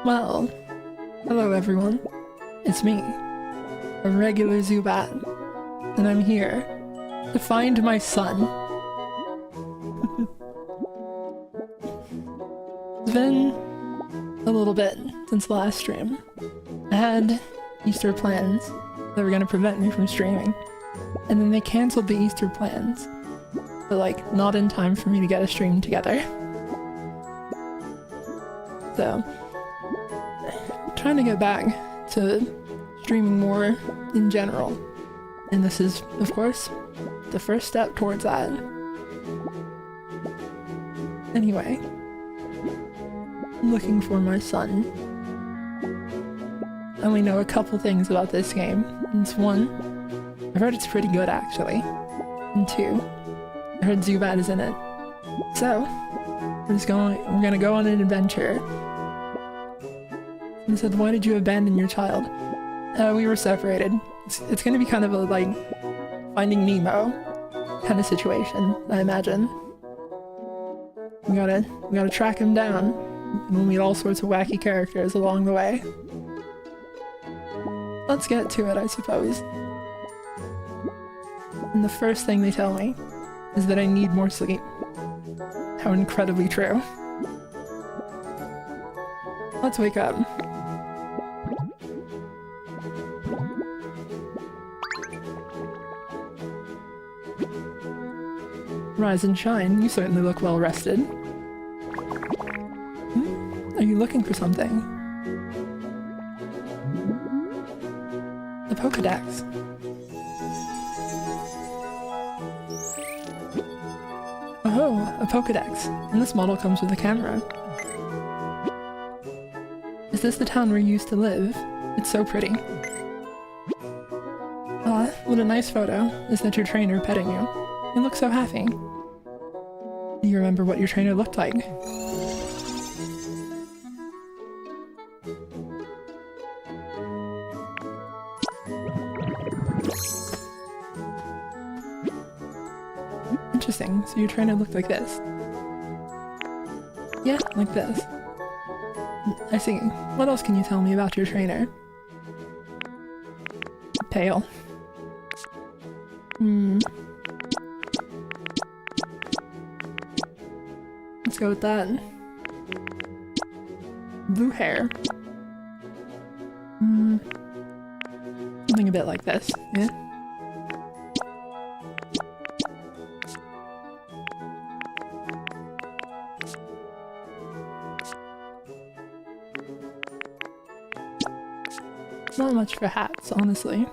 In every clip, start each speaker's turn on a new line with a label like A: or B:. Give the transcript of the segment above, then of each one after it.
A: Well, hello everyone. It's me, a regular Zubat, and I'm here to find my son. It's been a little bit since the last stream. I had Easter plans that were gonna prevent me from streaming, and then they cancelled the Easter plans, but like not in time for me to get a stream together. So, trying to get back to streaming more in general, and this is, of course, the first step towards that. Anyway, I'm looking for my son. I only know a couple things about this game. And it's one, I've heard it's pretty good actually, and two, I heard Zubat is in it. So, we're gonna go on an adventure. And said, why did you abandon your child? We were separated. It's gonna be kind of a, like, Finding Nemo kind of situation, I imagine. We gotta track him down, and we'll meet all sorts of wacky characters along the way. Let's get to it, I suppose. And the first thing they tell me is that I need more sleep. How incredibly true. Let's wake up. Rise and shine, you certainly look well rested. Are you looking for something? A Pokedex. Oh, a Pokedex. And this model comes with a camera. Is this the town where you used to live? It's so pretty. Ah, what a nice photo. Is that your trainer petting you? You look so happy. Do you remember what your trainer looked like? Interesting, so your trainer looked like this. Yeah, like this. I see. What else can you tell me about your trainer? Pale. Let's go with that. Blue hair. Something a bit like this, yeah? Not much for hats, honestly.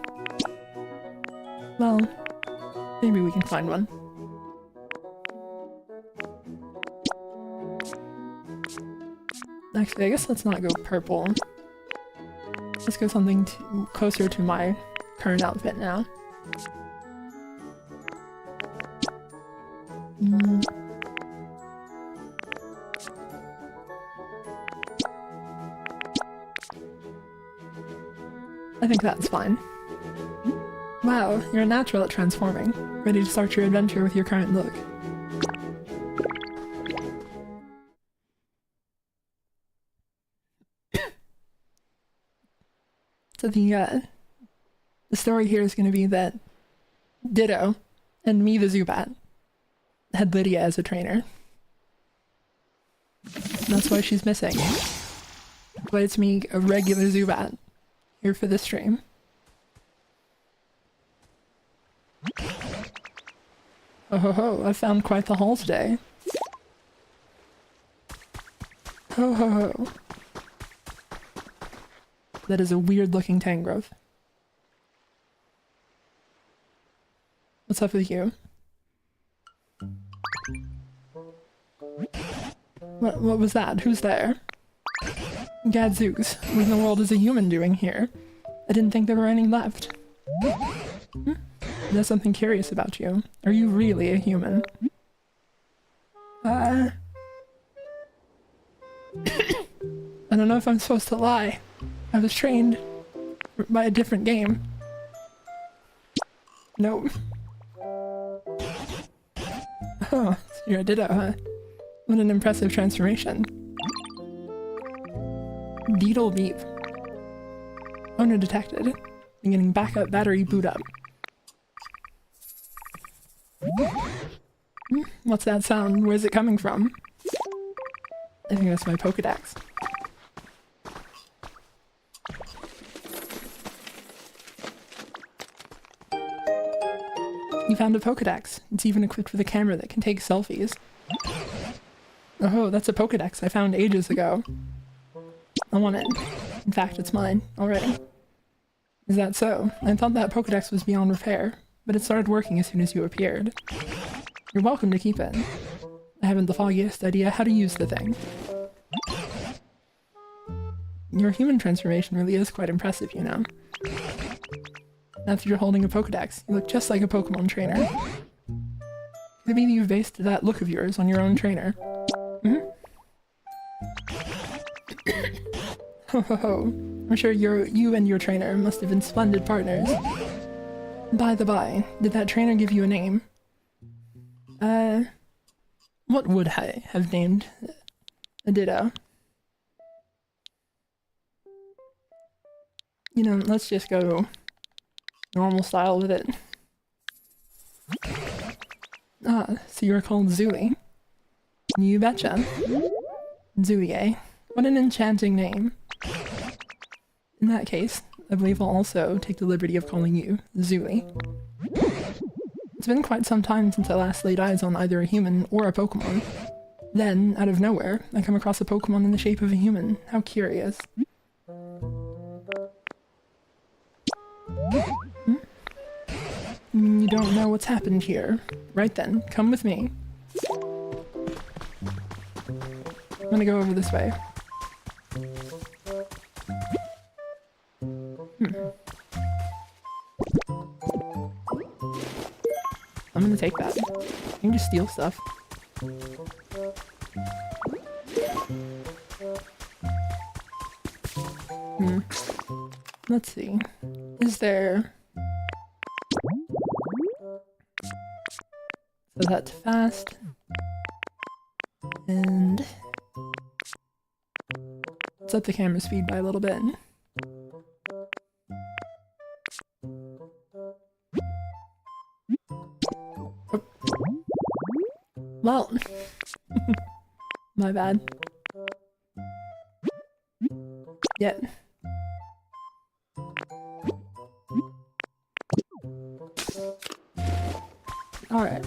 A: Well, maybe we can find one. Actually, I guess let's not go purple. Let's go something closer to my current outfit now. I think that's fine. Wow, you're a natural at transforming. Ready to start your adventure with your current look. So the story here is going to be that Ditto and me, the Zubat, had Lydia as a trainer. And that's why she's missing. But it's me, a regular Zubat, here for this stream. Oh ho ho, I found quite the haul today. Ho ho ho. That is a weird looking Tangrowth. What's up with you? What was that? Who's there? Gadzooks, what in the world is a human doing here? I didn't think there were any left. There's something curious about you. Are you really a human? I don't know if I'm supposed to lie. I was trained by a different game. Nope. Oh, so you're a Ditto, huh? What an impressive transformation. Beetle beep. Owner detected. Beginning backup battery boot up. What's that sound? Where's it coming from? I think that's my Pokedex. You found a Pokedex. It's even equipped with a camera that can take selfies. Oh, that's a Pokedex I found ages ago. I want it. In fact, it's mine already. Is that so? I thought that Pokedex was beyond repair, but it started working as soon as you appeared. You're welcome to keep it. I haven't the foggiest idea how to use the thing. Your human transformation really is quite impressive, you know. Now that you're holding a Pokedex, you look just like a Pokemon trainer. Maybe you've based that look of yours on your own trainer. Ho ho ho. I'm sure you and your trainer must have been splendid partners. By the by, did that trainer give you a name? What would I have named a Ditto? You know, let's just go normal style with it. Ah, so you're called Zooey. You betcha. Zooey, eh? What an enchanting name. In that case, I believe I'll also take the liberty of calling you Zooey. It's been quite some time since I last laid eyes on either a human or a Pokemon. Then, out of nowhere, I come across a Pokemon in the shape of a human. How curious. You don't know what's happened here. Right then, come with me. I'm gonna go over this way. I'm gonna take that. You can just steal stuff. Let's see. Is there... So that's fast. And... set the camera speed by a little bit. Oh. Well, my bad. Yeah. Alright.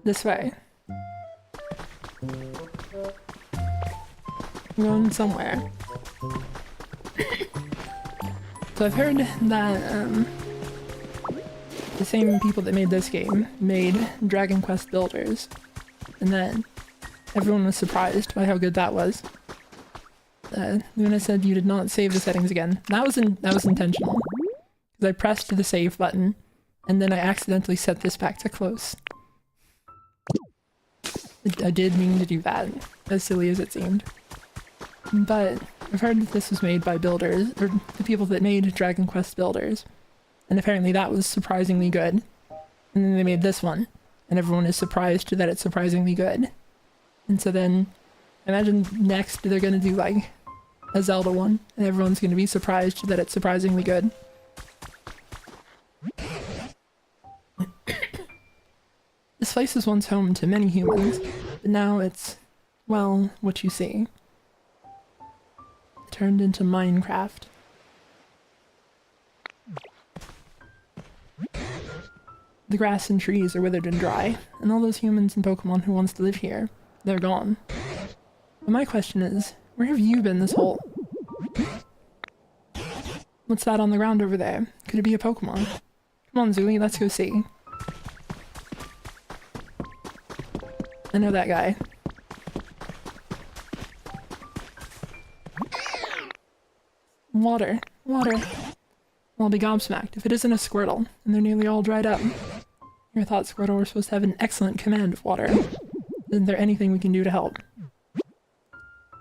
A: This way. I'm going somewhere. So I've heard that the same people that made this game made Dragon Quest Builders, and then everyone was surprised by how good that was. When I said you did not save the settings again, that was intentional. Because I pressed the save button, and then I accidentally set this back to close. I did mean to do that, as silly as it seemed. But I've heard that this was made by builders, or the people that made Dragon Quest Builders, and apparently that was surprisingly good. And then they made this one, and everyone is surprised that it's surprisingly good. And so then, I imagine next they're gonna do like a Zelda one, and everyone's gonna be surprised that it's surprisingly good. This place was once home to many humans, but now it's, well, what you see. It turned into Minecraft. The grass and trees are withered and dry, and all those humans and Pokemon who wants to live here, they're gone. But my question is, where have you been this whole... What's that on the ground over there? Could it be a Pokemon? Come on, Zooey, let's go see. I know that guy. Water. Water. I'll be gobsmacked if it isn't a Squirtle, and they're nearly all dried up. Your thought Squirtle were supposed to have an excellent command of water. Isn't there anything we can do to help?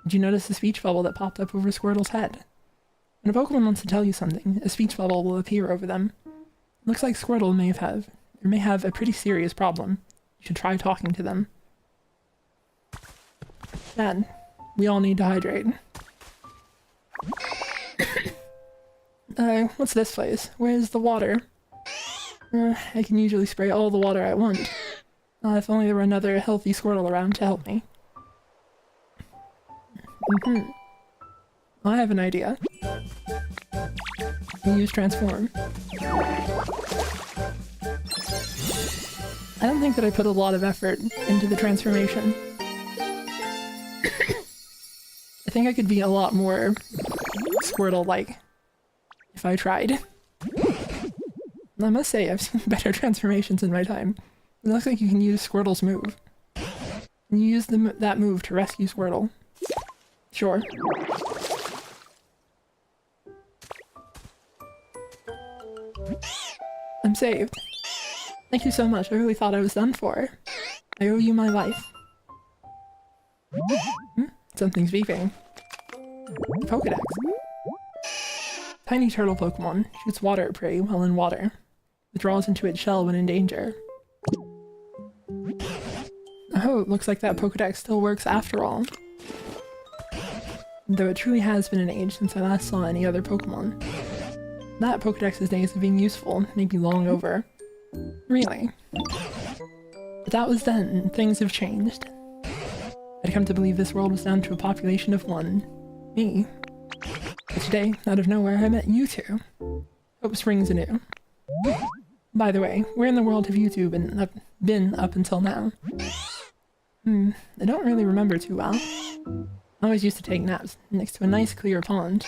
A: Did you notice the speech bubble that popped up over Squirtle's head? When a Pokemon wants to tell you something, a speech bubble will appear over them. Looks like Squirtle may have a pretty serious problem. You should try talking to them. Dad, we all need to hydrate. What's this place? Where's the water? I can usually spray all the water I want. If only there were another healthy Squirtle around to help me. I have an idea. We use transform. I don't think that I put a lot of effort into the transformation. I think I could be a lot more Squirtle-like if I tried. I must say, I've seen better transformations in my time. It looks like you can use Squirtle's move. And you use that move to rescue Squirtle. Sure. I'm saved. Thank you so much. I really thought I was done for. I owe you my life. Something's beeping. Pokedex. Tiny turtle Pokemon. Shoots water at prey while in water. Withdraws into its shell when in danger. Oh, it looks like that Pokedex still works after all. Though it truly has been an age since I last saw any other Pokemon. That Pokedex's days of being useful may be long over. Really. But that was then, and things have changed. I'd come to believe this world was down to a population of one. Me. But today, out of nowhere, I met you two. Hope springs anew. By the way, where in the world have you two been up until now? I don't really remember too well. I always used to take naps next to a nice clear pond.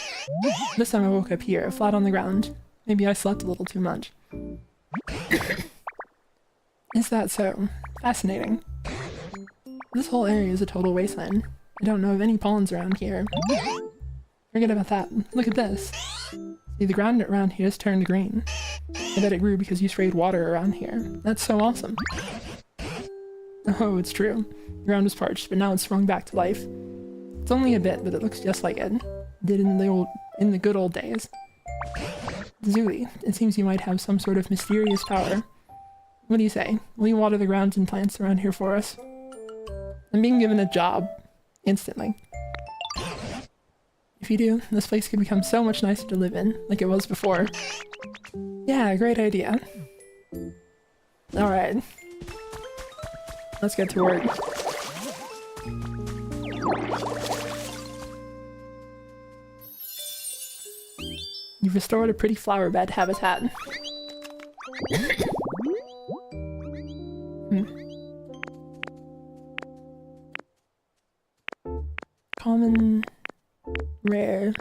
A: This time I woke up here, flat on the ground. Maybe I slept a little too much. Is that so? Fascinating. This whole area is a total wasteland. I don't know of any ponds around here. Forget about that. Look at this. See, the ground around here has turned green. I bet it grew because you sprayed water around here. That's so awesome. Oh, it's true. The ground was parched, but now it's sprung back to life. It's only a bit, but it looks just like it did in the good old days. Zuli, it seems you might have some sort of mysterious power. What do you say? Will you water the grounds and plants around here for us? I'm being given a job. Instantly. If you do, this place could become so much nicer to live in, like it was before. Yeah, great idea. Alright. Let's get to work. You've restored a pretty flower bed habitat. Common, rare.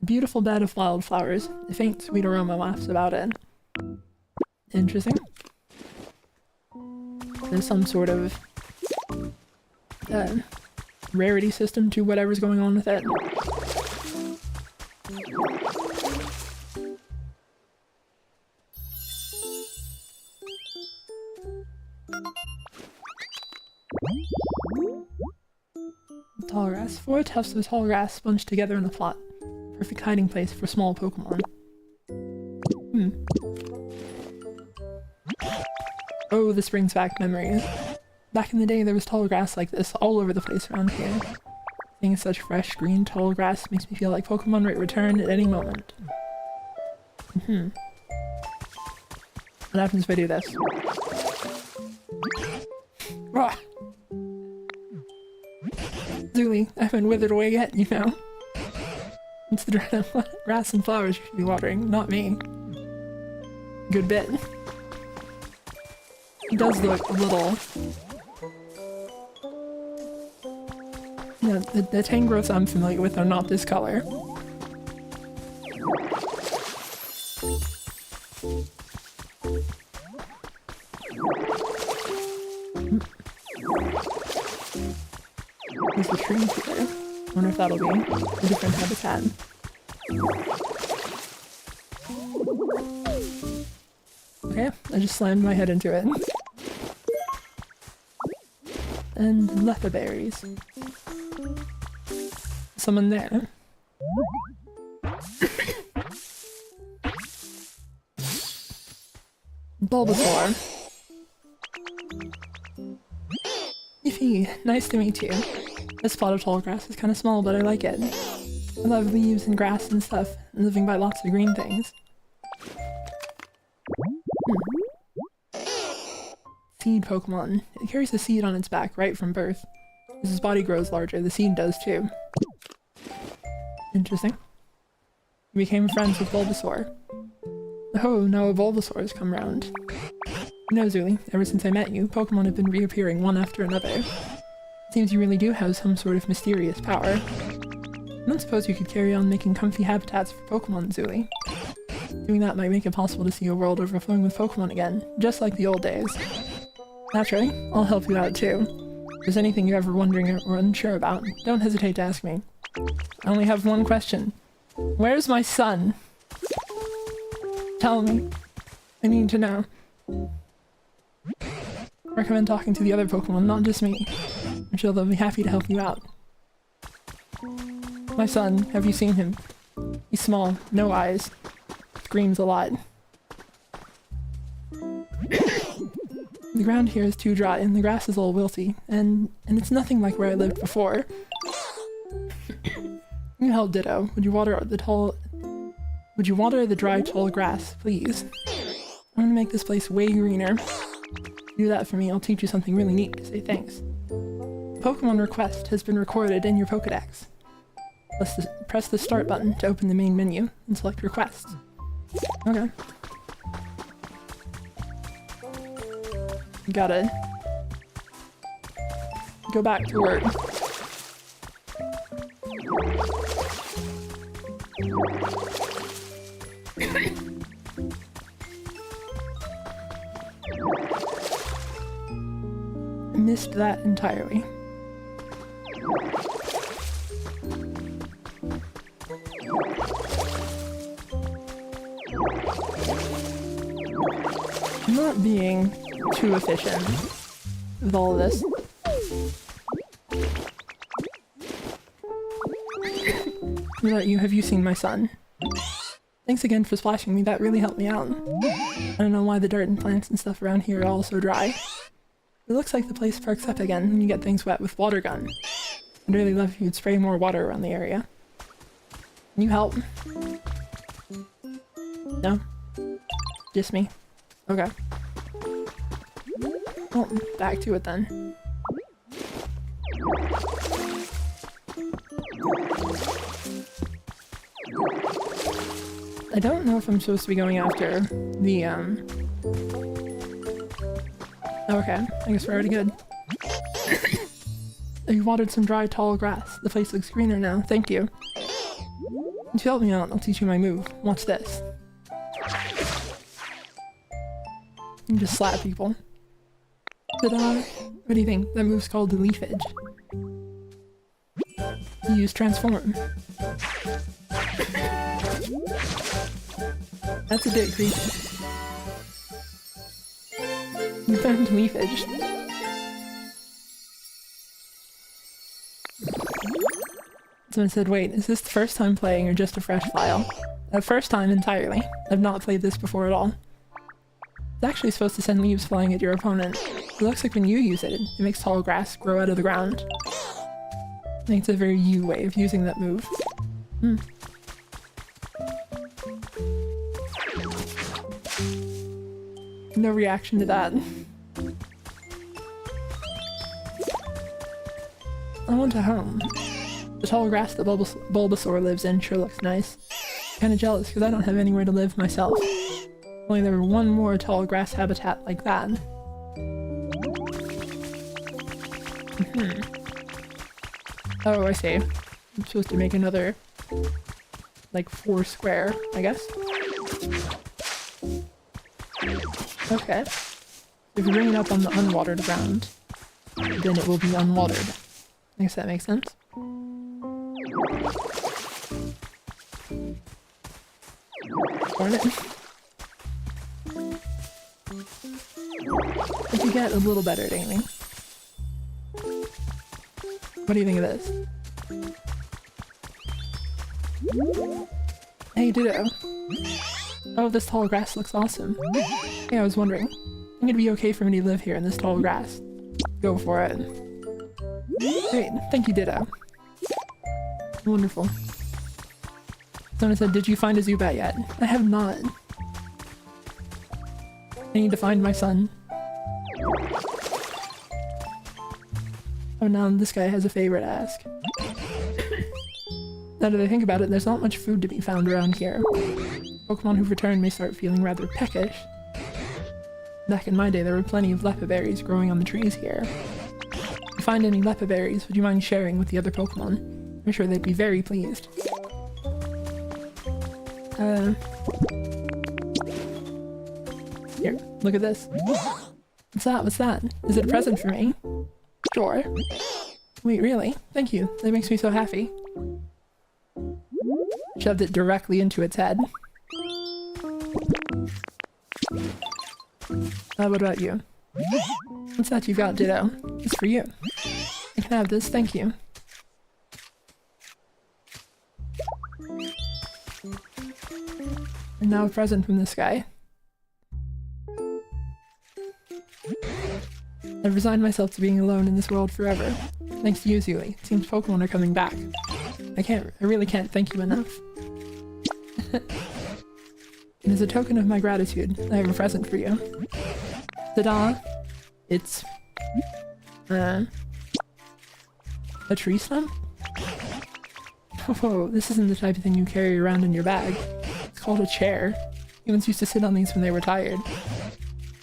A: Beautiful bed of wildflowers. A faint sweet aroma wafts about it. Interesting. There's some sort of rarity system to whatever's going on with it. Tall grass. 4 tufts of tall grass bunched together in a plot. Perfect hiding place for small Pokemon. Oh, this brings back memories. Back in the day, there was tall grass like this all over the place around here. Seeing such fresh, green, tall grass makes me feel like Pokemon might return at any moment. What happens if I do this? Ah! Zuli, I haven't withered away yet, you know. It's the grass and flowers you should be watering, not me. Good bit. He does look a little... Yeah, the Tangrowths I'm familiar with are not this color. There's a tree here. Wonder if that'll be a different habitat. Okay, I just slammed my head into it. And leather berries. Someone there. Bulbasaur. Yiffy, nice to meet you. This plot of tall grass is kind of small, but I like it. I love leaves and grass and stuff, and living by lots of green things. Seed Pokemon. It carries a seed on its back right from birth. As its body grows larger, the seed does too. Interesting. You became friends with Bulbasaur. Oh, now a Bulbasaur has come round. You know, Zuli, ever since I met you, Pokemon have been reappearing one after another. Seems you really do have some sort of mysterious power. I don't suppose you could carry on making comfy habitats for Pokemon, Zuli. Doing that might make it possible to see a world overflowing with Pokemon again, just like the old days. Naturally, I'll help you out too. If there's anything you're ever wondering or unsure about, don't hesitate to ask me. I only have one question. Where's my son? Tell me. I need to know. Recommend talking to the other Pokemon, not just me. I'm sure they'll be happy to help you out. My son, have you seen him? He's small, no eyes. Screams a lot. The ground here is too dry and the grass is all wilty, and it's nothing like where I lived before. You help Ditto. Would you water the dry, tall grass, please? I want to make this place way greener. Do that for me, I'll teach you something really neat to say thanks. The Pokemon request has been recorded in your Pokedex. Press the start button to open the main menu and select requests. Okay. Gotta go back to work. Missed that entirely. I'm not being too efficient with all of this. Have you seen my son? Thanks again for splashing me, that really helped me out. I don't know why the dirt and plants and stuff around here are all so dry. It looks like the place perks up again when you get things wet with water gun. I'd really love if you'd spray more water around the area. Can you help? No? Just me? Okay. Well, back to it then. I don't know if I'm supposed to be going after the, Okay, I guess we're already good. You watered some dry, tall grass. The place looks greener now, thank you. If you help me out, I'll teach you my move. Watch this. You just slap people. Ta-da! What do you think? That move's called the Leafage. You use Transform. That's a bit creepy. You found Leafage. Someone said, wait, is this the first time playing or just a fresh file? First time entirely. I've not played this before at all. It's actually supposed to send leaves flying at your opponent. It looks like when you use it, it makes tall grass grow out of the ground. I think it's a very you way of using that move. No reaction to that. I want a home. The tall grass that Bulbasaur lives in sure looks nice. Kinda jealous because I don't have anywhere to live myself. If only there were one more tall grass habitat like that. Oh, I see. I'm supposed to make another, like, 4 square, I guess. Okay. If you bring it up on the unwatered ground, then it will be unwatered. I guess that makes sense. Darn it. I could get a little better at aiming. What do you think of this? Hey, Ditto. Oh, this tall grass looks awesome. Yeah, I was wondering. I think it'd be okay for me to live here in this tall grass. Go for it. Great, thank you, Ditto. Wonderful. Someone said, did you find a Zubat yet? I have not. I need to find my son. Oh, now this guy has a favor to ask. Now that I think about it, there's not much food to be found around here. Pokemon who've returned may start feeling rather peckish. Back in my day, there were plenty of Leppa berries growing on the trees here. If you find any Leppa berries, would you mind sharing with the other Pokemon? I'm sure they'd be very pleased. Here, look at this. What's that? What's that? Is it a present for me? Sure. Wait, really? Thank you. That makes me so happy. Shoved it directly into its head. What about you? What's that you've got, Ditto? It's for you. I can have this, thank you. And now a present from this guy. I've resigned myself to being alone in this world forever. Thanks to you, Zuli. It seems Pokemon are coming back. I really can't thank you enough. And as a token of my gratitude, I have a present for you. Ta-da! It's... a tree stump? Whoa, this isn't the type of thing you carry around in your bag. It's called a chair. Humans used to sit on these when they were tired.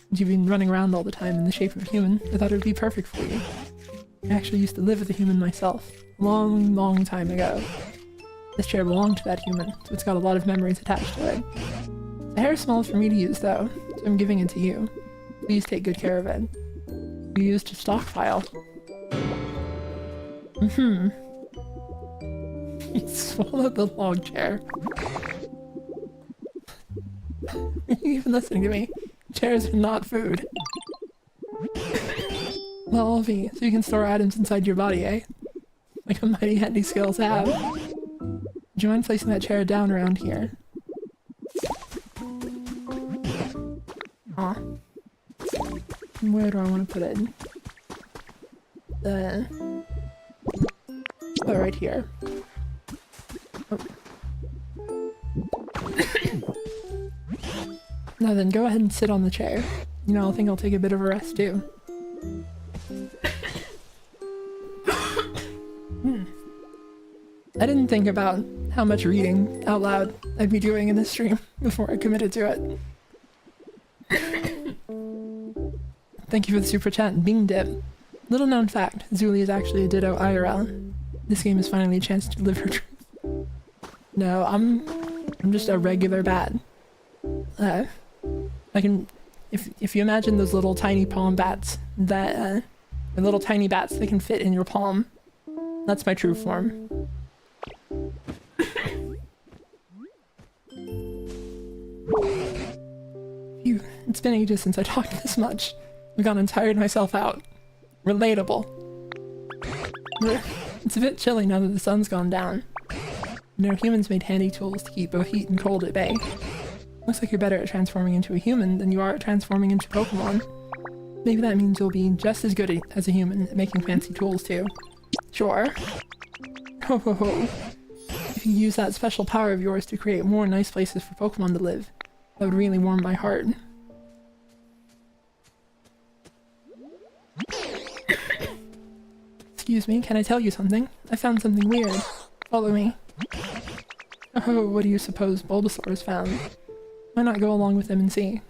A: And you've been running around all the time in the shape of a human. I thought it would be perfect for you. I actually used to live with a human myself. A long, long time ago. This chair belonged to that human, so it's got a lot of memories attached to it. The hair is small for me to use though, so I'm giving it to you. Please take good care of it. You used to stockpile. You swallowed the log chair. Are you even listening to me? Chairs are not food. Well, Alfie, so you can store items inside your body, eh? Like a mighty handy skill to have. Would you mind placing that chair down around here? Aw. Where do I want to put it? Oh, right here. Oh. Now then, go ahead and sit on the chair. You know, I think I'll take a bit of a rest too. I didn't think about how much reading out loud I'd be doing in this stream before I committed to it. Thank you for the super chat, Bean Dip. Little known fact, Zuli is actually a Ditto IRL. This game is finally a chance to live her truth. No, I'm just a regular bat. I can, if you imagine those little tiny palm bats that, the little tiny bats that can fit in your palm, that's my true form. Phew, it's been ages since I talked this much. I've gone and tired myself out. Relatable. It's a bit chilly now that the sun's gone down. You know, humans made handy tools to keep both heat and cold at bay. Looks like you're better at transforming into a human than you are at transforming into Pokemon. Maybe that means you'll be just as good as a human at making fancy tools too. Sure. Ho ho ho. If you use that special power of yours to create more nice places for Pokemon to live, that would really warm my heart. Excuse me, can I tell you something? I found something weird. Follow me. Oh, what do you suppose Bulbasaur has found? Why not go along with him and see?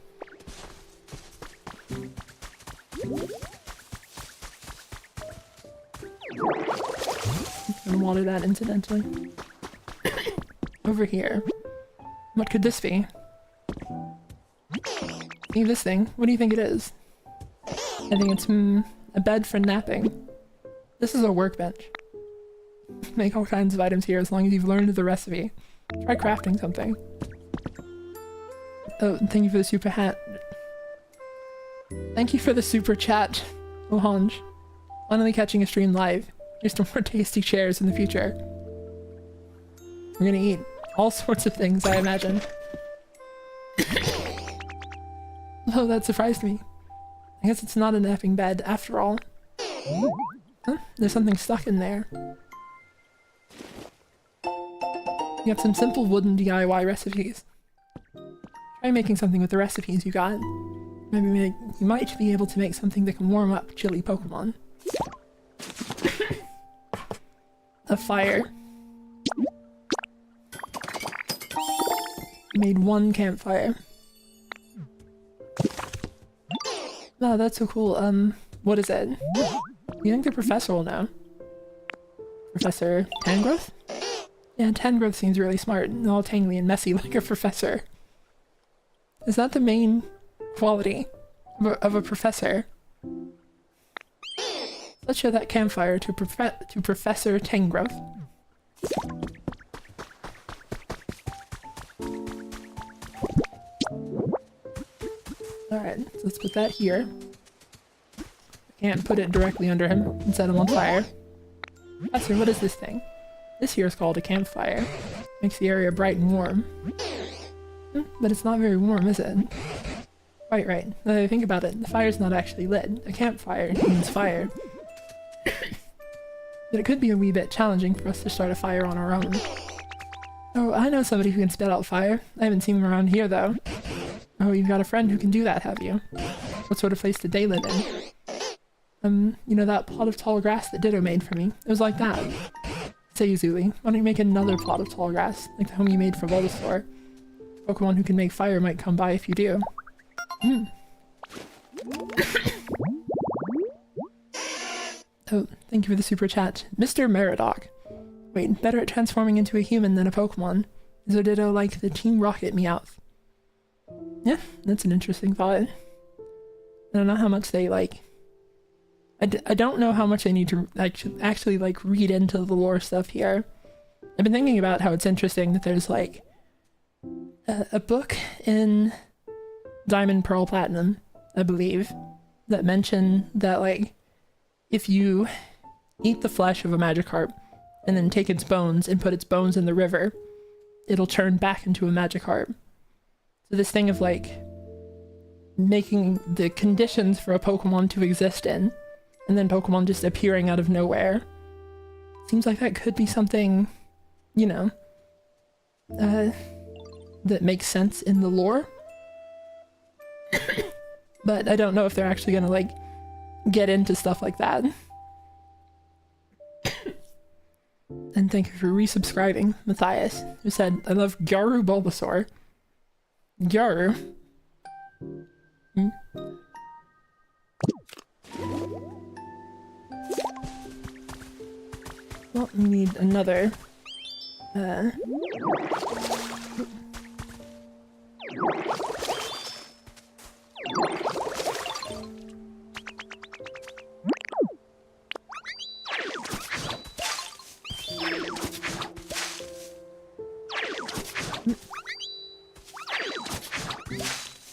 A: I'm gonna water that incidentally. Over here. What could this be? See this thing? What do you think it is? I think it's, a bed for napping. This is a workbench. Make all kinds of items here as long as you've learned the recipe. Try crafting something. Oh, thank you for the super hat. Thank you for the super chat, Ohange. Finally catching a stream live. Here's some more tasty chairs in the future. We're gonna eat all sorts of things, I imagine. Oh, that surprised me. I guess it's not a napping bed after all. Huh? There's something stuck in there. You have some simple wooden DIY recipes. Try making something with the recipes you got. Maybe you might be able to make something that can warm up chilly Pokemon. A fire. Made one campfire. Oh, that's so cool. What is it? You think the professor will know? Professor Tangrowth? Yeah, Tangrowth seems really smart and all tangly and messy like a professor. Is that the main quality of a professor? Let's show that campfire to Professor Tangrowth. Alright, so let's put that here. Can't put it directly under him and set him on fire. Professor, what is this thing? This here is called a campfire. Makes the area bright and warm. But it's not very warm, is it? Quite right. Now that I think about it, the fire's not actually lit. A campfire means fire. But it could be a wee bit challenging for us to start a fire on our own. Oh, I know somebody who can spit out fire. I haven't seen them around here, though. Oh, you've got a friend who can do that, have you? What sort of place did they live in? You know that plot of tall grass that Ditto made for me? It was like that. Say, Zuli, why don't you make another plot of tall grass, like the home you made for Bulbasaur? Pokemon who can make fire might come by if you do. Oh, thank you for the super chat. Mr. Meridoc. Wait, better at transforming into a human than a Pokemon. Is a Ditto like the Team Rocket Meowth? Yeah, that's an interesting thought. I don't know how much they, like... I don't know how much I need to actually, like, read into the lore stuff here. I've been thinking about how it's interesting that there's, like, a book in Diamond, Pearl, Platinum, I believe, that mention that, like, if you eat the flesh of a Magikarp and then take its bones and put its bones in the river, it'll turn back into a Magikarp. So this thing of, like, making the conditions for a Pokemon to exist in, and then Pokemon just appearing out of nowhere. Seems like that could be something, you know, that makes sense in the lore. But I don't know if they're actually gonna, like, get into stuff like that. And thank you for resubscribing, Matthias, who said, I love Gyaru Bulbasaur. Gyaru? Well, we need another.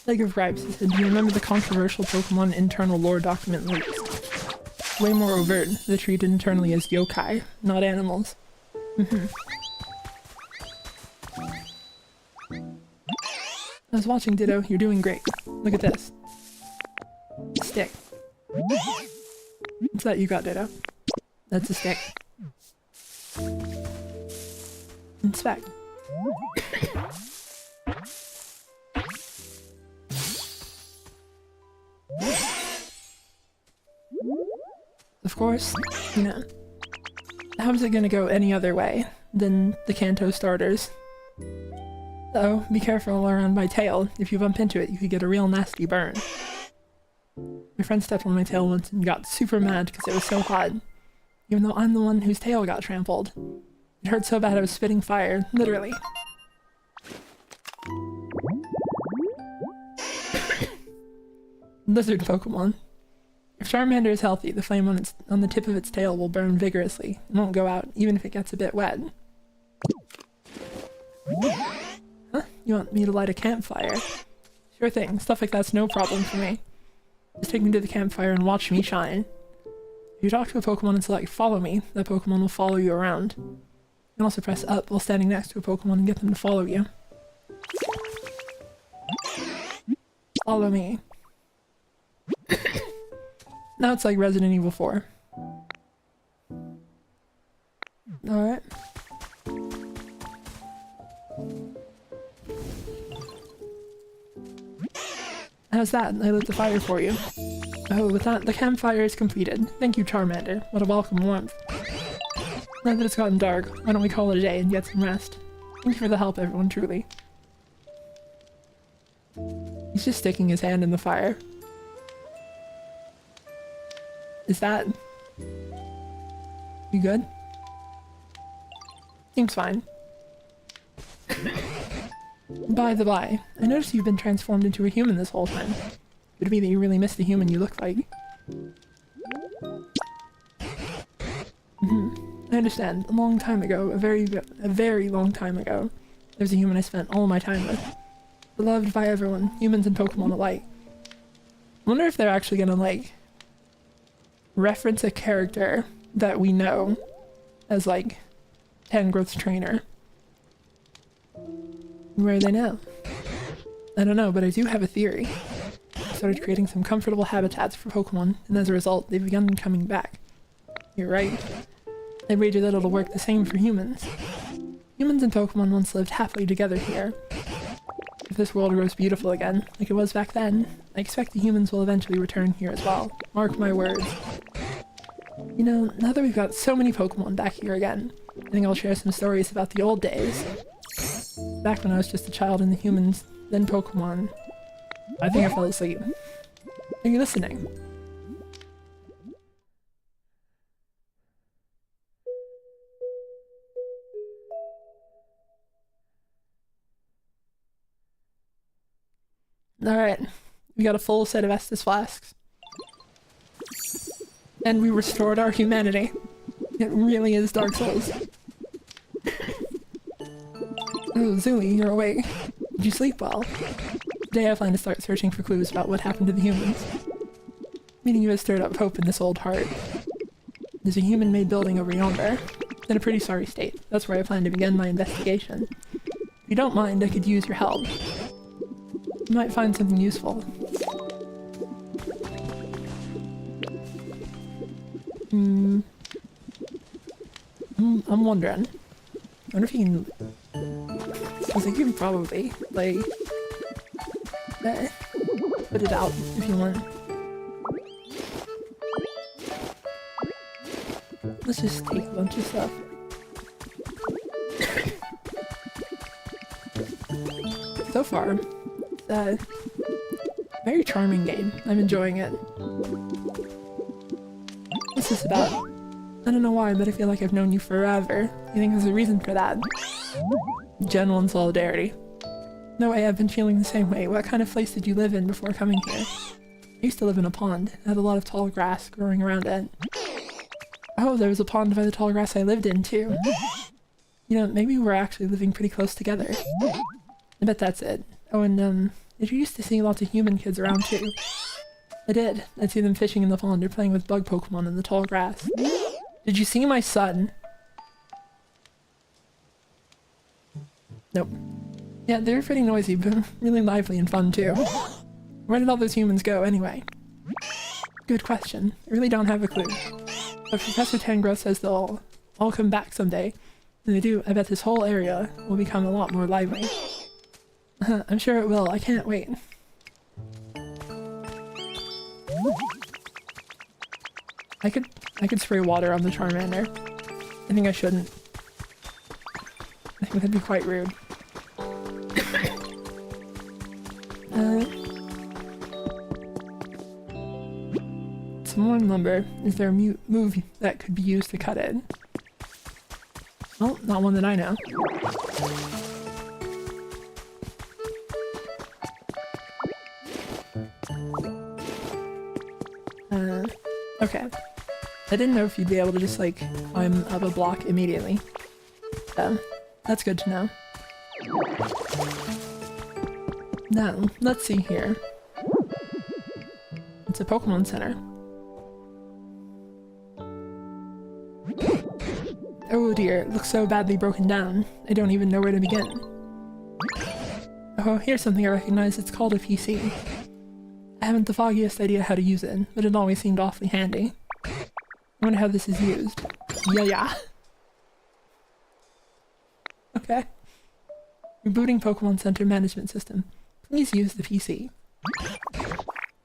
A: Leg of Gripes said, do you remember the controversial Pokemon internal lore document leaked? Way more overt. They're treated internally as yokai, not animals. I was watching, Ditto. You're doing great. Look at this. Stick. What's that you got, Ditto? That's a stick. Inspect. Of course, you know, how's it gonna go any other way than the Kanto starters? So, be careful around my tail. If you bump into it, you could get a real nasty burn. My friend stepped on my tail once and got super mad because it was so hot, even though I'm the one whose tail got trampled. It hurt so bad I was spitting fire, literally. Lizard Pokemon. If Charmander is healthy, the flame on the tip of its tail will burn vigorously and won't go out, even if it gets a bit wet. Huh? You want me to light a campfire? Sure thing. Stuff like that's no problem for me. Just take me to the campfire and watch me shine. If you talk to a Pokemon and select follow me, that Pokemon will follow you around. You can also press up while standing next to a Pokemon and get them to follow you. Follow me. Now it's like Resident Evil 4. Alright. How's that? I lit the fire for you. Oh, with that, the campfire is completed. Thank you, Charmander. What a welcome warmth. Now that it's gotten dark, why don't we call it a day and get some rest? Thank you for the help, everyone, truly. He's just sticking his hand in the fire. Is that... You good? Seems fine. By the by, I noticed you've been transformed into a human this whole time. Could it be that you really miss the human you look like? I understand. A long time ago, a very long time ago, there was a human I spent all my time with. Beloved by everyone, humans and Pokemon alike. I wonder if they're actually gonna, like, reference a character that we know as, like, Tangrowth's trainer. Where are they now? I don't know, but I do have a theory. I started creating some comfortable habitats for Pokemon, and as a result, they've begun coming back. You're right. I wager that it'll work the same for humans. Humans and Pokemon once lived happily together here. If this world grows beautiful again, like it was back then, I expect the humans will eventually return here as well. Mark my words. You know, now that we've got so many Pokemon back here again, I think I'll share some stories about the old days. Back when I was just a child in the humans, then Pokemon. I think I fell asleep. Are you listening? Alright, we got a full set of Estus flasks. And we restored our humanity. It really is Dark Souls. Oh, Zooey, you're awake. Did you sleep well? Today I plan to start searching for clues about what happened to the humans. Meeting you has stirred up hope in this old heart. There's a human-made building over yonder. It's in a pretty sorry state. That's where I plan to begin my investigation. If you don't mind, I could use your help. You might find something useful. I'm wondering. I wonder if you can... I think you can probably, like... put it out if you want. Let's just take a bunch of stuff. So far, very charming game. I'm enjoying it. What's this about? I don't know why, but I feel like I've known you forever. You think there's a reason for that? Genuine solidarity. No way, I've been feeling the same way. What kind of place did you live in before coming here? I used to live in a pond. It had a lot of tall grass growing around it. Oh, there was a pond by the tall grass I lived in, too. You know, maybe we're actually living pretty close together. I bet that's it. Oh, and, did you used to see lots of human kids around, too? I did. I'd see them fishing in the pond or playing with bug Pokemon in the tall grass. Did you see my son? Nope. Yeah, they were pretty noisy, but really lively and fun, too. Where did all those humans go, anyway? Good question. I really don't have a clue. But Professor Tangrowth says they'll all come back someday. When they do, I bet this whole area will become a lot more lively. I'm sure it will. I can't wait. I could spray water on the Charmander. I think I shouldn't. I think that'd be quite rude. Some more lumber. Is there a move that could be used to cut it? Well, not one that I know. Okay. I didn't know if you'd be able to just, like, climb up a block immediately. That's good to know. Now, let's see here. It's a Pokémon Center. Oh dear, it looks so badly broken down. I don't even know where to begin. Oh, here's something I recognize. It's called a PC. I haven't the foggiest idea how to use it, but it always seemed awfully handy. I wonder how this is used. Yeah. Okay. Rebooting Pokemon Center management system. Please use the PC.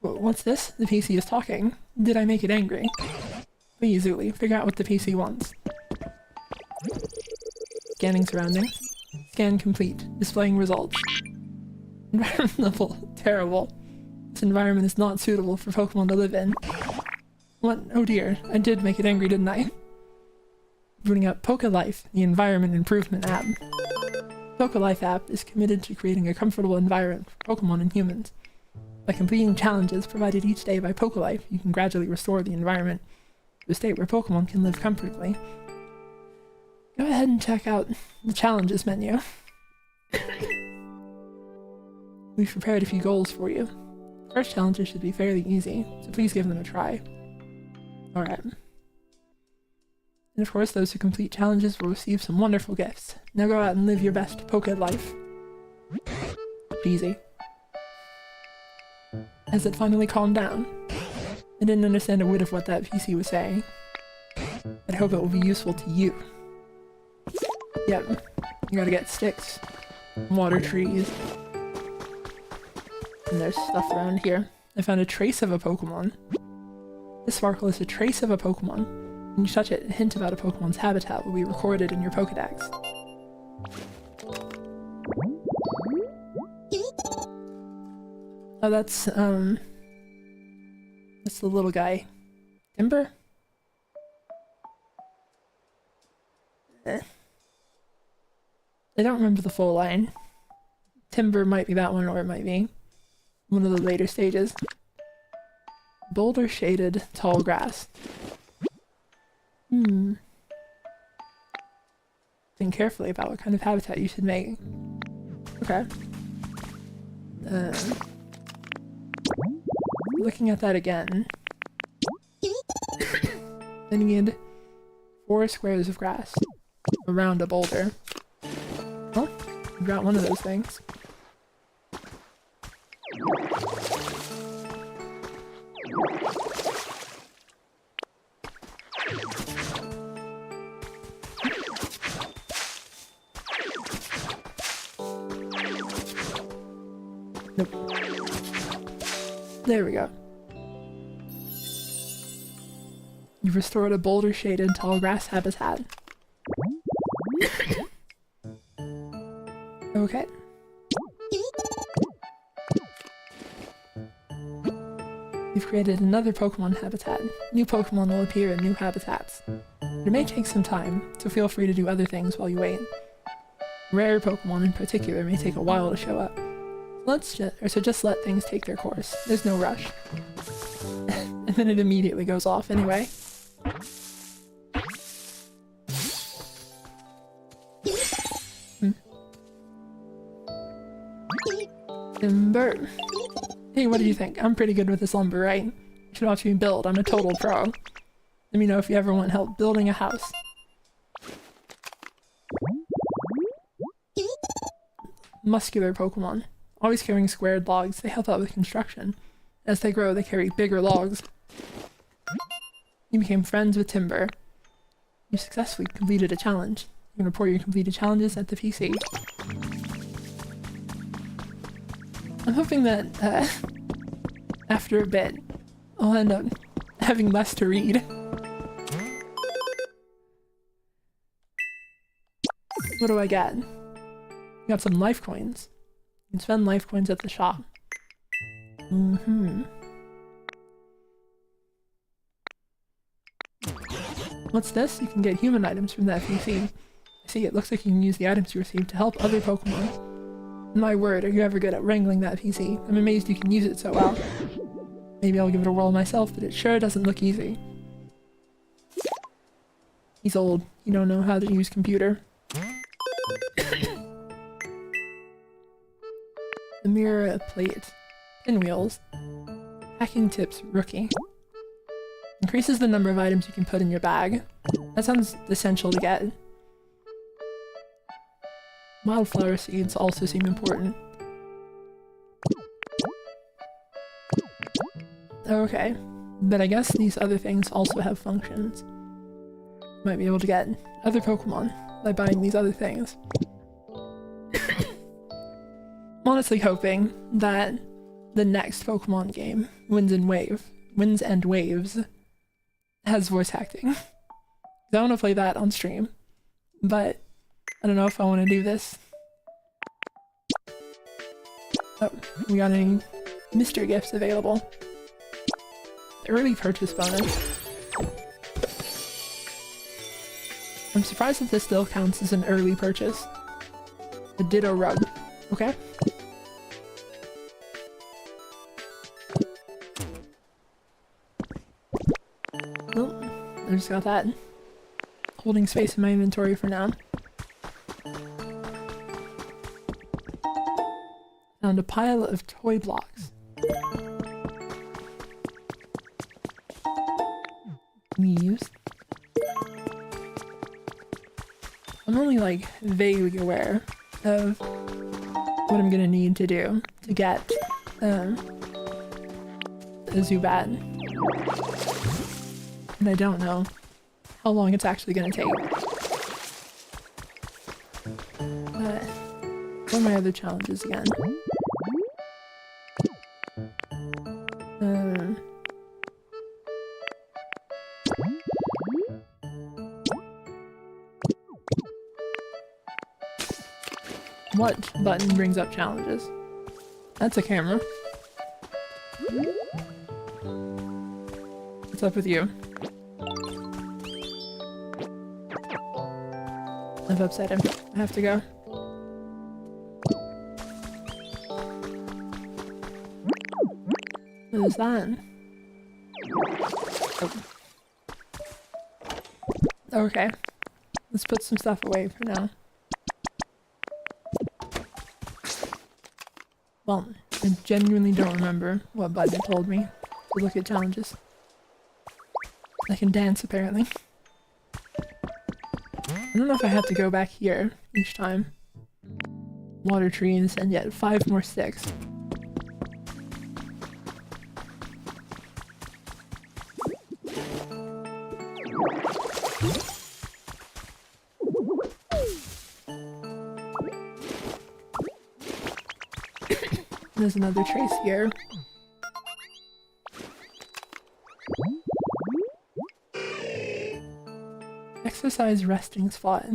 A: What's this? The PC is talking. Did I make it angry? Please, Zuli, figure out what the PC wants. Scanning surroundings. Scan complete. Displaying results. Environment level. Terrible. This environment is not suitable for Pokemon to live in. What? Oh dear. I did make it angry, didn't I? Booting up Life, the environment improvement app. Life app is committed to creating a comfortable environment for Pokemon and humans. By completing challenges provided each day by Life, you can gradually restore the environment to a state where Pokemon can live comfortably. Go ahead and check out the challenges menu. We've prepared a few goals for you. First challenges should be fairly easy, so please give them a try. Alright. And of course, those who complete challenges will receive some wonderful gifts. Now go out and live your best Life. Easy. Has it finally calmed down? I didn't understand a whit of what that PC was saying. I hope it will be useful to you. Yep. You gotta get sticks, water trees. And there's stuff around here. I found a trace of a Pokemon. This sparkle is a trace of a Pokemon. When you touch it, a hint about a Pokemon's habitat will be recorded in your Pokedex. Oh, that's the little guy. Timber? I don't remember the full line. Timber might be that one, or it might be one of the later stages. Boulder shaded tall grass. Think carefully about what kind of habitat you should make. Okay. Looking at that again. Then you need 4 squares of grass around a boulder. Well, you got one of those things. Nope. There we go. You've restored a boulder-shaded tall grass habitat. Okay. You've created another Pokemon habitat. New Pokemon will appear in new habitats. It may take some time, so feel free to do other things while you wait. Rare Pokemon in particular may take a while to show up. So just let things take their course. There's no rush. And then it immediately goes off anyway. Timber. Hey, what do you think? I'm pretty good with this lumber, right? You should watch me build. I'm a total pro. Let me know if you ever want help building a house. Muscular Pokemon. Always carrying squared logs, they help out with construction. As they grow, they carry bigger logs. You became friends with Timber. You successfully completed a challenge. You can report your completed challenges at the PC. I'm hoping that, after a bit, I'll end up having less to read. What do I get? Got some life coins. You can spend life coins at the shop. What's this? You can get human items from that PC. I see, it looks like you can use the items you received to help other Pokemon. My word, are you ever good at wrangling that PC? I'm amazed you can use it so well. Maybe I'll give it a whirl myself, but it sure doesn't look easy. He's old. You don't know how to use computer. The mirror plate. Pinwheels. Hacking tips rookie. Increases the number of items you can put in your bag. That sounds essential to get. Wildflower seeds also seem important. Okay, but I guess these other things also have functions. Might be able to get other Pokemon by buying these other things. I'm honestly hoping that the next Pokemon game, Winds and Waves, has voice acting. I want to play that on stream, but I don't know if I want to do this. Oh, we got any mystery gifts available. Early purchase bonus. I'm surprised that this still counts as an early purchase. A Ditto rug. Okay. Well, I just got that. Holding space in my inventory for now. Found a pile of toy blocks. Can we use? I'm only like vaguely aware of what I'm gonna need to do to get a Zubat. And I don't know how long it's actually gonna take. What are my other challenges again? What button brings up challenges? That's a camera. What's up with you? I've upset him. I have to go. What is that? Oh. Okay. Let's put some stuff away for now. Well, I genuinely don't remember what button told me to look at challenges. I can dance, apparently. I don't know if I have to go back here each time. Water trees, and yet 5 more sticks. There's another trace here. Exercise resting spot.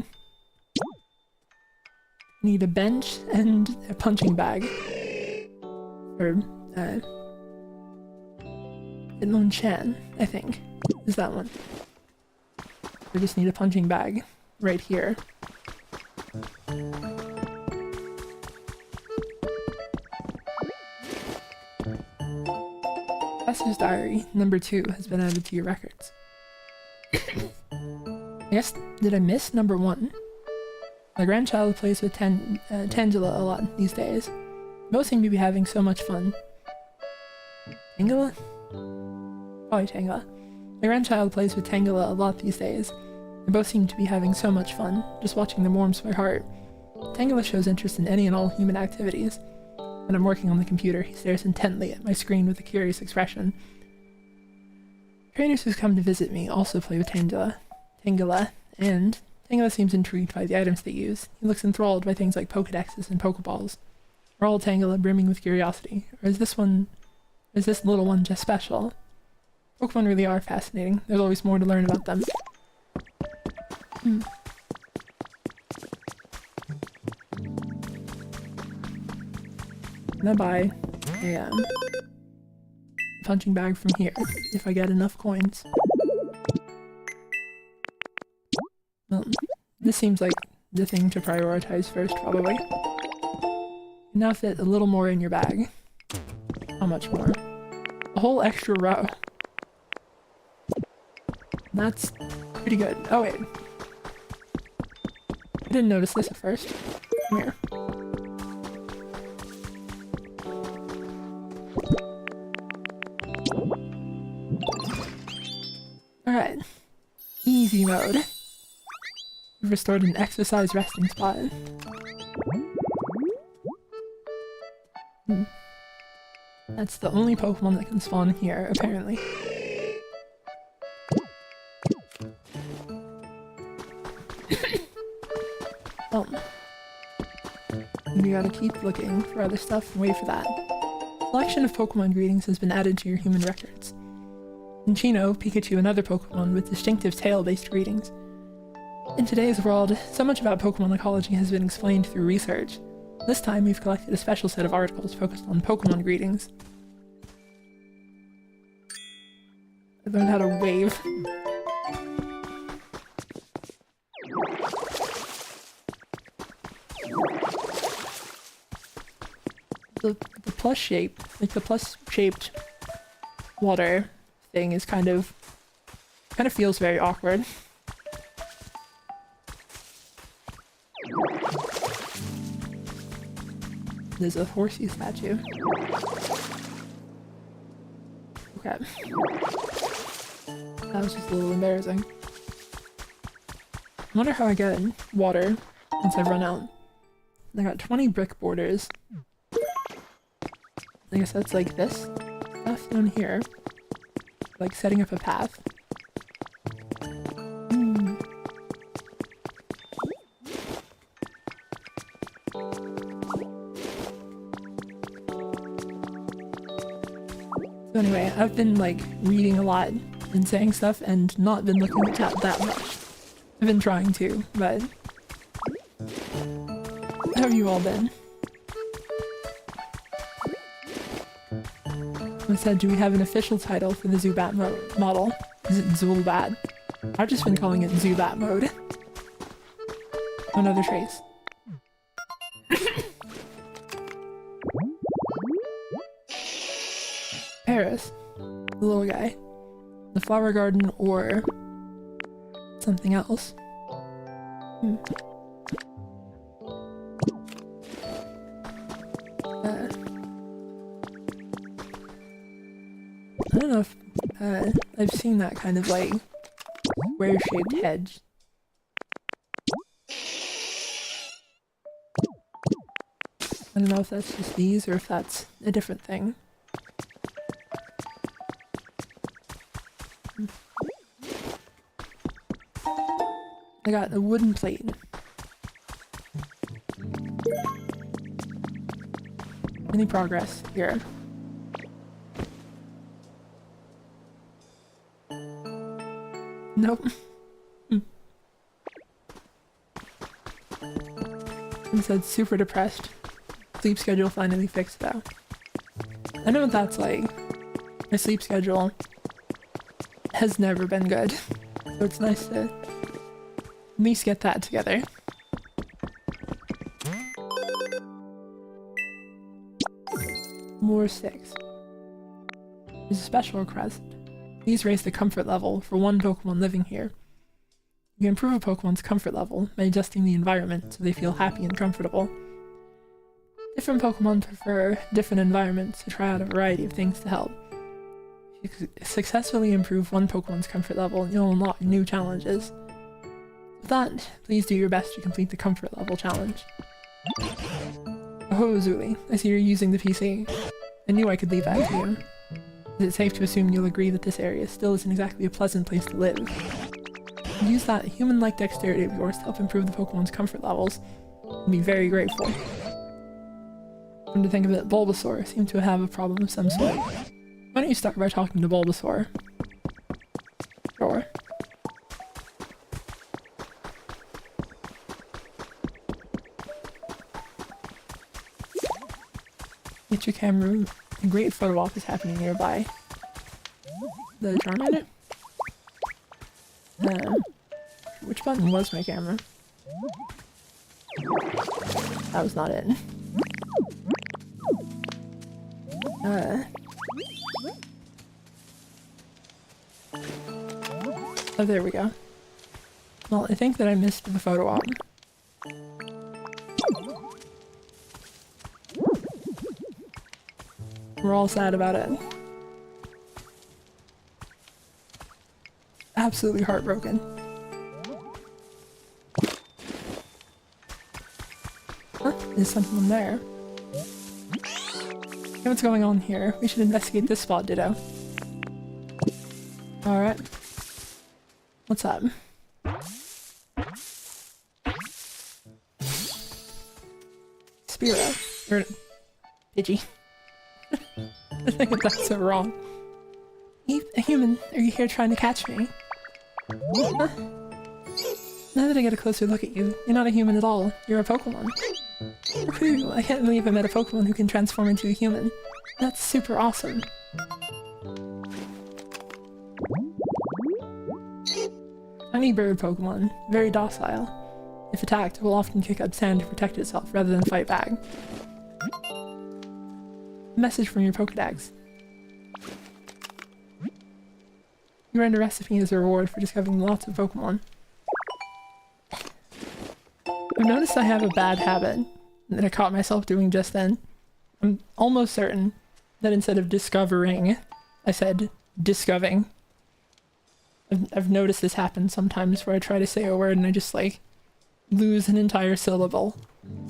A: Need a bench and a punching bag. Or, Hitmonchan, I think, is that one. We just need a punching bag right here. Professor's Diary, number 2, has been added to your records. I guess, did I miss number 1? My grandchild plays with Tangela a lot these days. Both seem to be having so much fun. Tangela? Probably Tangela. My grandchild plays with Tangela a lot these days. They both seem to be having so much fun. Just watching them warms my heart. Tangela shows interest in any and all human activities. When I'm working on the computer, he stares intently at my screen with a curious expression. Trainers who come to visit me also play with Tangela, and Tangela seems intrigued by the items they use. He looks enthralled by things like Pokedexes and Pokeballs. Are all Tangela brimming with curiosity? Or is this little one just special? Pokemon really are fascinating. There's always more to learn about them. Can I buy a punching bag from here if I get enough coins? Well, this seems like the thing to prioritize first, probably. Now fit a little more in your bag. How much more? A whole extra row. That's pretty good. Oh wait. I didn't notice this at first. Come here. Alright. Easy mode. We've restored an exercise resting spot. I That's the only Pokemon that can spawn here, apparently. We gotta keep looking for other stuff and wait for that. A collection of Pokemon greetings has been added to your human records. In Chino, Pikachu, and other Pokemon with distinctive tail-based greetings. In today's world, so much about Pokemon ecology has been explained through research. This time, we've collected a special set of articles focused on Pokemon greetings. I learned how to wave. The plus shape, like the plus shaped water thing is kind of feels very awkward. There's a horsey statue. Okay. That was just a little embarrassing. I wonder how I get water once I run out. I got 20 brick borders. I guess that's like this stuff down here. Like setting up a path. So anyway, I've been like reading a lot and saying stuff and not been looking at chat that much. I've been trying to, but how have you all been? I said, do we have an official title for the Zubat model? Is it Zulbat? I've just been calling it Zubat mode. Another trace. Paris, the little guy. The flower garden or something else. I don't know if I've seen that kind of like square-shaped hedge. I don't know if that's just these or if that's a different thing. I got a wooden plate. Any progress here? Nope. It said super depressed. Sleep schedule finally fixed though. I know what that's like. My sleep schedule has never been good. So it's nice to at least get that together. More sticks. There's a special request. Please raise the comfort level for one Pokemon living here. You can improve a Pokemon's comfort level by adjusting the environment so they feel happy and comfortable. Different Pokemon prefer different environments to try out a variety of things to help. If you successfully improve one Pokemon's comfort level, you'll unlock new challenges. With that, please do your best to complete the comfort level challenge. Oh, Zuli, I see you're using the PC. I knew I could leave that to you. Is it safe to assume you'll agree that this area still isn't exactly a pleasant place to live? Use that human-like dexterity of yours to help improve the Pokemon's comfort levels. I'll be very grateful. Come to think of it, Bulbasaur seemed to have a problem of some sort. Why don't you start by talking to Bulbasaur? Sure. Get your camera. A great photo op is happening nearby. The Charmander? Which button was my camera? That was not it. Oh, there we go. Well, I think that I missed the photo op. We're all sad about it. Absolutely heartbroken. Huh? There's something there. Okay, what's going on here? We should investigate this spot, ditto. Alright. What's up? Spiro. Or Pidgey. I think that's so wrong. A human, are you here trying to catch me? Huh? Now that I get a closer look at you, you're not a human at all. You're a Pokemon. Woohoo! I can't believe I met a Pokemon who can transform into a human. That's super awesome. Tiny bird Pokemon, very docile. If attacked, it will often kick up sand to protect itself rather than fight back. Message from your Pokedex. You earned a recipe as a reward for discovering lots of Pokemon. I've noticed I have a bad habit that I caught myself doing just then. I'm almost certain that instead of discovering, I said discovering. I've noticed this happen sometimes where I try to say a word and I just like lose an entire syllable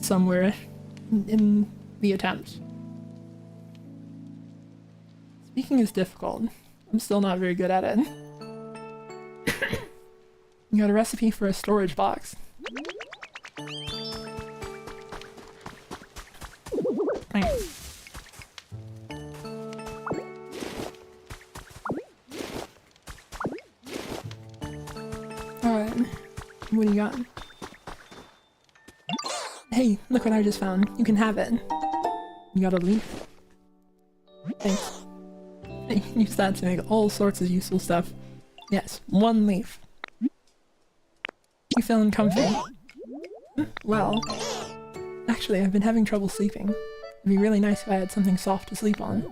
A: somewhere in the attempt. Speaking is difficult. I'm still not very good at it. You got a recipe for a storage box. Nice. Alright. What do you got? Hey, look what I just found. You can have it. You got a leaf? Thanks. You can use that to make all sorts of useful stuff. Yes, one leaf. You feeling comfy? Well, actually, I've been having trouble sleeping. It'd be really nice if I had something soft to sleep on.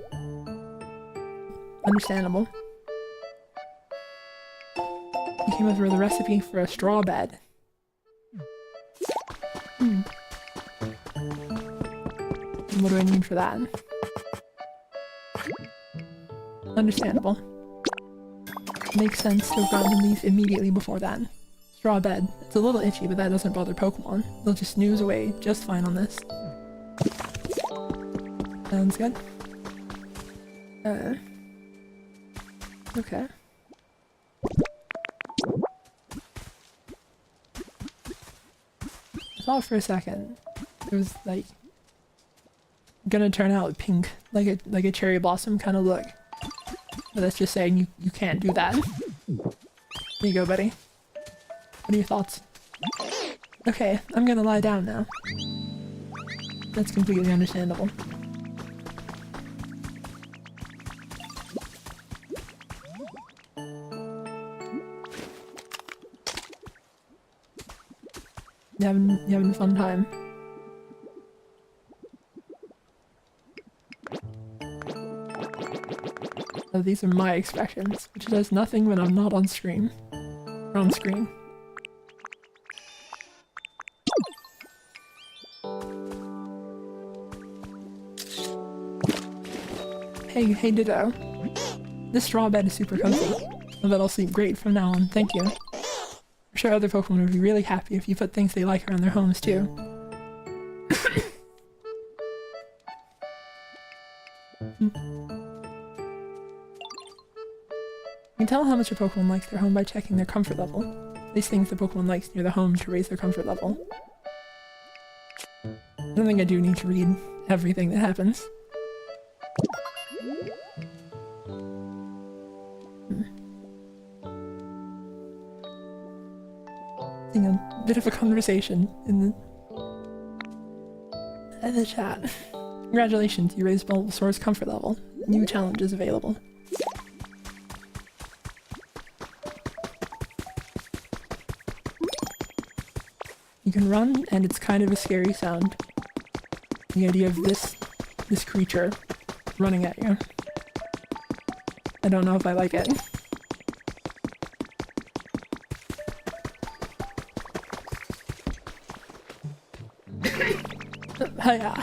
A: Understandable. You came up with a recipe for a straw bed. And what do I need for that? Understandable. Makes sense to have gotten a leaf immediately before that. Straw bed. It's a little itchy, but that doesn't bother Pokemon. They'll just snooze away just fine on this. Sounds good. Okay. I thought for a second it was like gonna turn out pink, like a cherry blossom kind of look. But that's just saying you can't do that. Here you go, buddy. What are your thoughts? Okay, I'm gonna lie down now. That's completely understandable. You having a fun time? Oh, these are my expressions, which does nothing when I'm not on screen. Or on screen. Hey Ditto. This straw bed is super comfy. I bet I'll sleep great from now on, thank you. I'm sure other Pokemon would be really happy if you put things they like around their homes too. You can tell how much a Pokemon likes their home by checking their comfort level. These things the Pokemon likes near the home to raise their comfort level. I don't think I do need to read everything that happens. Seeing a bit of a conversation in the chat. Congratulations, you raised Bulbasaur's comfort level. New challenges available. You can run, and it's kind of a scary sound. The idea of this creature running at you. I don't know if I like it. Hiya.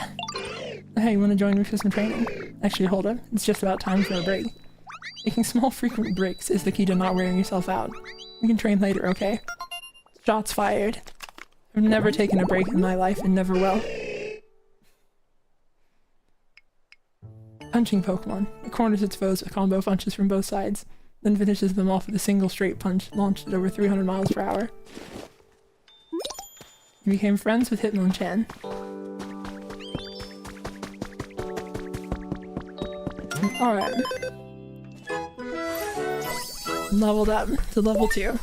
A: Hey, you wanna join me for some training? Actually, hold up. It's just about time for a break. Taking small frequent breaks is the key to not wearing yourself out. We can train later, okay? Shots fired. I've never taken a break in my life and never will. Punching Pokemon. It corners its foes with combo punches from both sides, then finishes them off with a single straight punch launched at over 300 miles per hour. You became friends with Hitmonchan. Alright. Leveled up to level 2.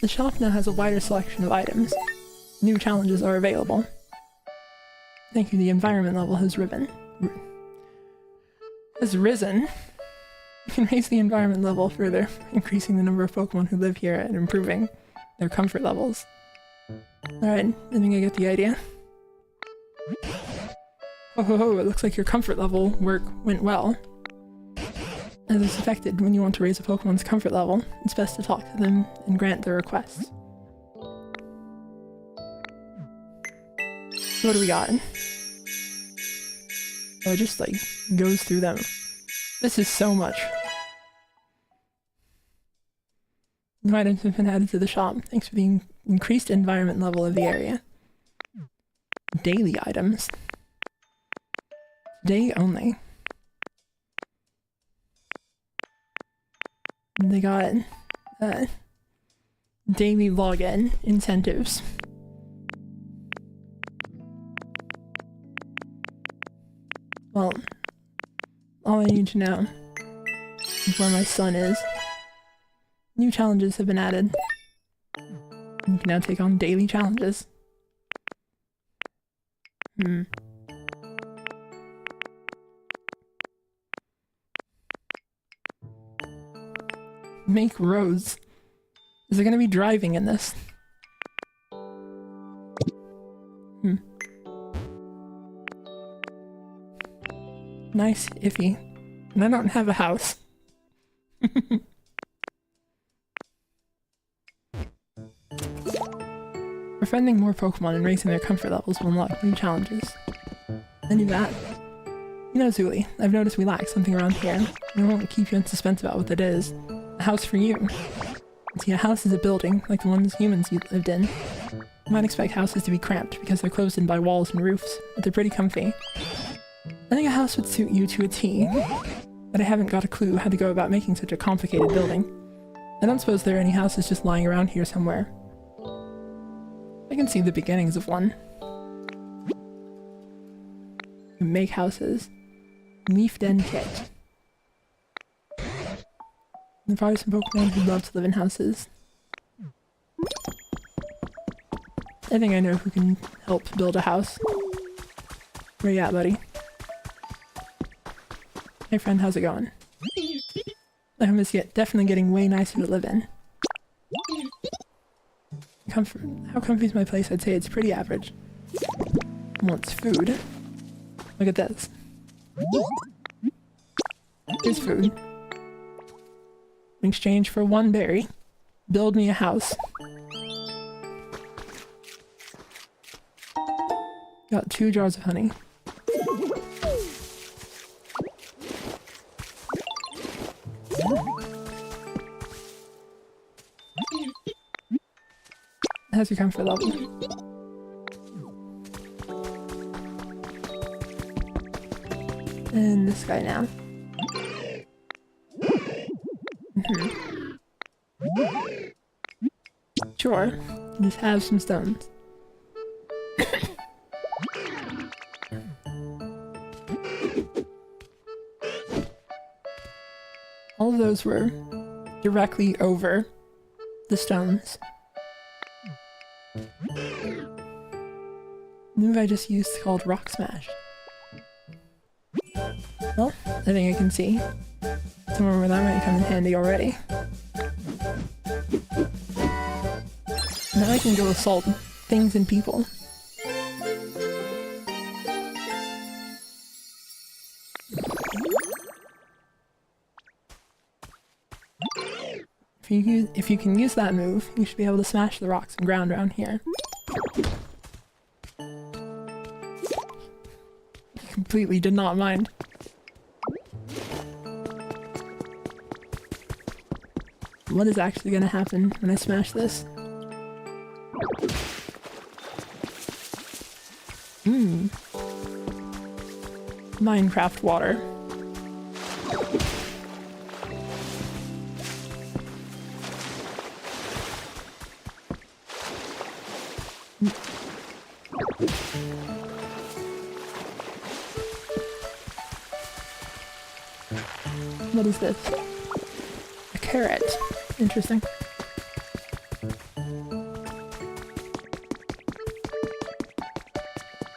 A: The shop now has a wider selection of items. New challenges are available. Thank you, the environment level has risen. You can raise the environment level further, increasing the number of Pokemon who live here and improving their comfort levels. Alright, I think I get the idea. Oh ho ho, it looks like your comfort level work went well. As expected, when you want to raise a Pokemon's comfort level, it's best to talk to them and grant their requests. What do we got? Oh, it just like goes through them. This is so much. New items have been added to the shop, thanks for the increased environment level of the area. Daily items. Day only. And they got daily login incentives. Well, all I need to know is where my son is. New challenges have been added. You can now take on daily challenges. Make roads. Is there gonna be driving in this? Nice, iffy. And I don't have a house. Befriending more Pokemon and raising their comfort levels will unlock new challenges. I knew that. You know, Zuli, I've noticed we lack something around here. I won't keep you in suspense about what it is. A house for you. See, a house is a building, like the ones humans lived in. You might expect houses to be cramped because they're closed in by walls and roofs, but they're pretty comfy. I think a house would suit you to a T, but I haven't got a clue how to go about making such a complicated building. I don't suppose there are any houses just lying around here somewhere. I can see the beginnings of one. Make houses. Leaf Den Kit. There are probably some Pokemon who love to live in houses. I think I know who can help build a house. Where you at, buddy? Hey friend, how's it going? The home is definitely getting way nicer to live in. Comfort. How comfy is my place? I'd say it's pretty average. Wants food. Look at this. Here's food. In exchange for 1 berry, build me a house. Got 2 jars of honey. How's your comfort level? And this guy now. Sure, just have some stones. All of those were directly over the stones. The move I just used is called Rock Smash. Well, I think I can see somewhere where that might come in handy already. Now I can go assault things and people. If you can use that move, you should be able to smash the rocks and ground around here. Completely did not mind. What is actually going to happen when I smash this? Minecraft water. What is this? A carrot. Interesting.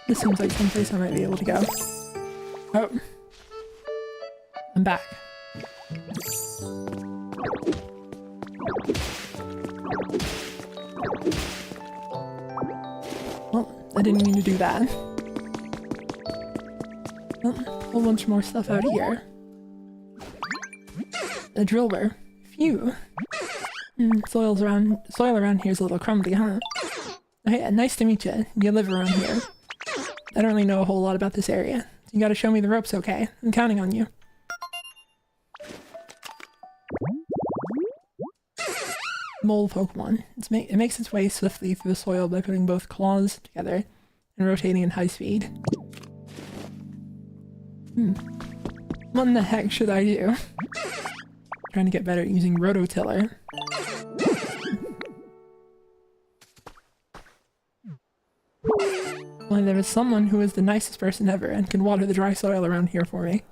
A: This seems like someplace I might be able to go. Oh. I'm back. Well, I didn't mean to do that. Well, a whole bunch more stuff out here. A driller. Phew. Soil around here is a little crumbly, huh? Hey, nice to meet you. You live around here. I don't really know a whole lot about this area. You gotta show me the ropes, okay? I'm counting on you. Mole Pokemon. It makes its way swiftly through the soil by putting both claws together and rotating in high speed. What in the heck should I do? Trying to get better at using rototiller. Well, there is someone who is the nicest person ever and can water the dry soil around here for me.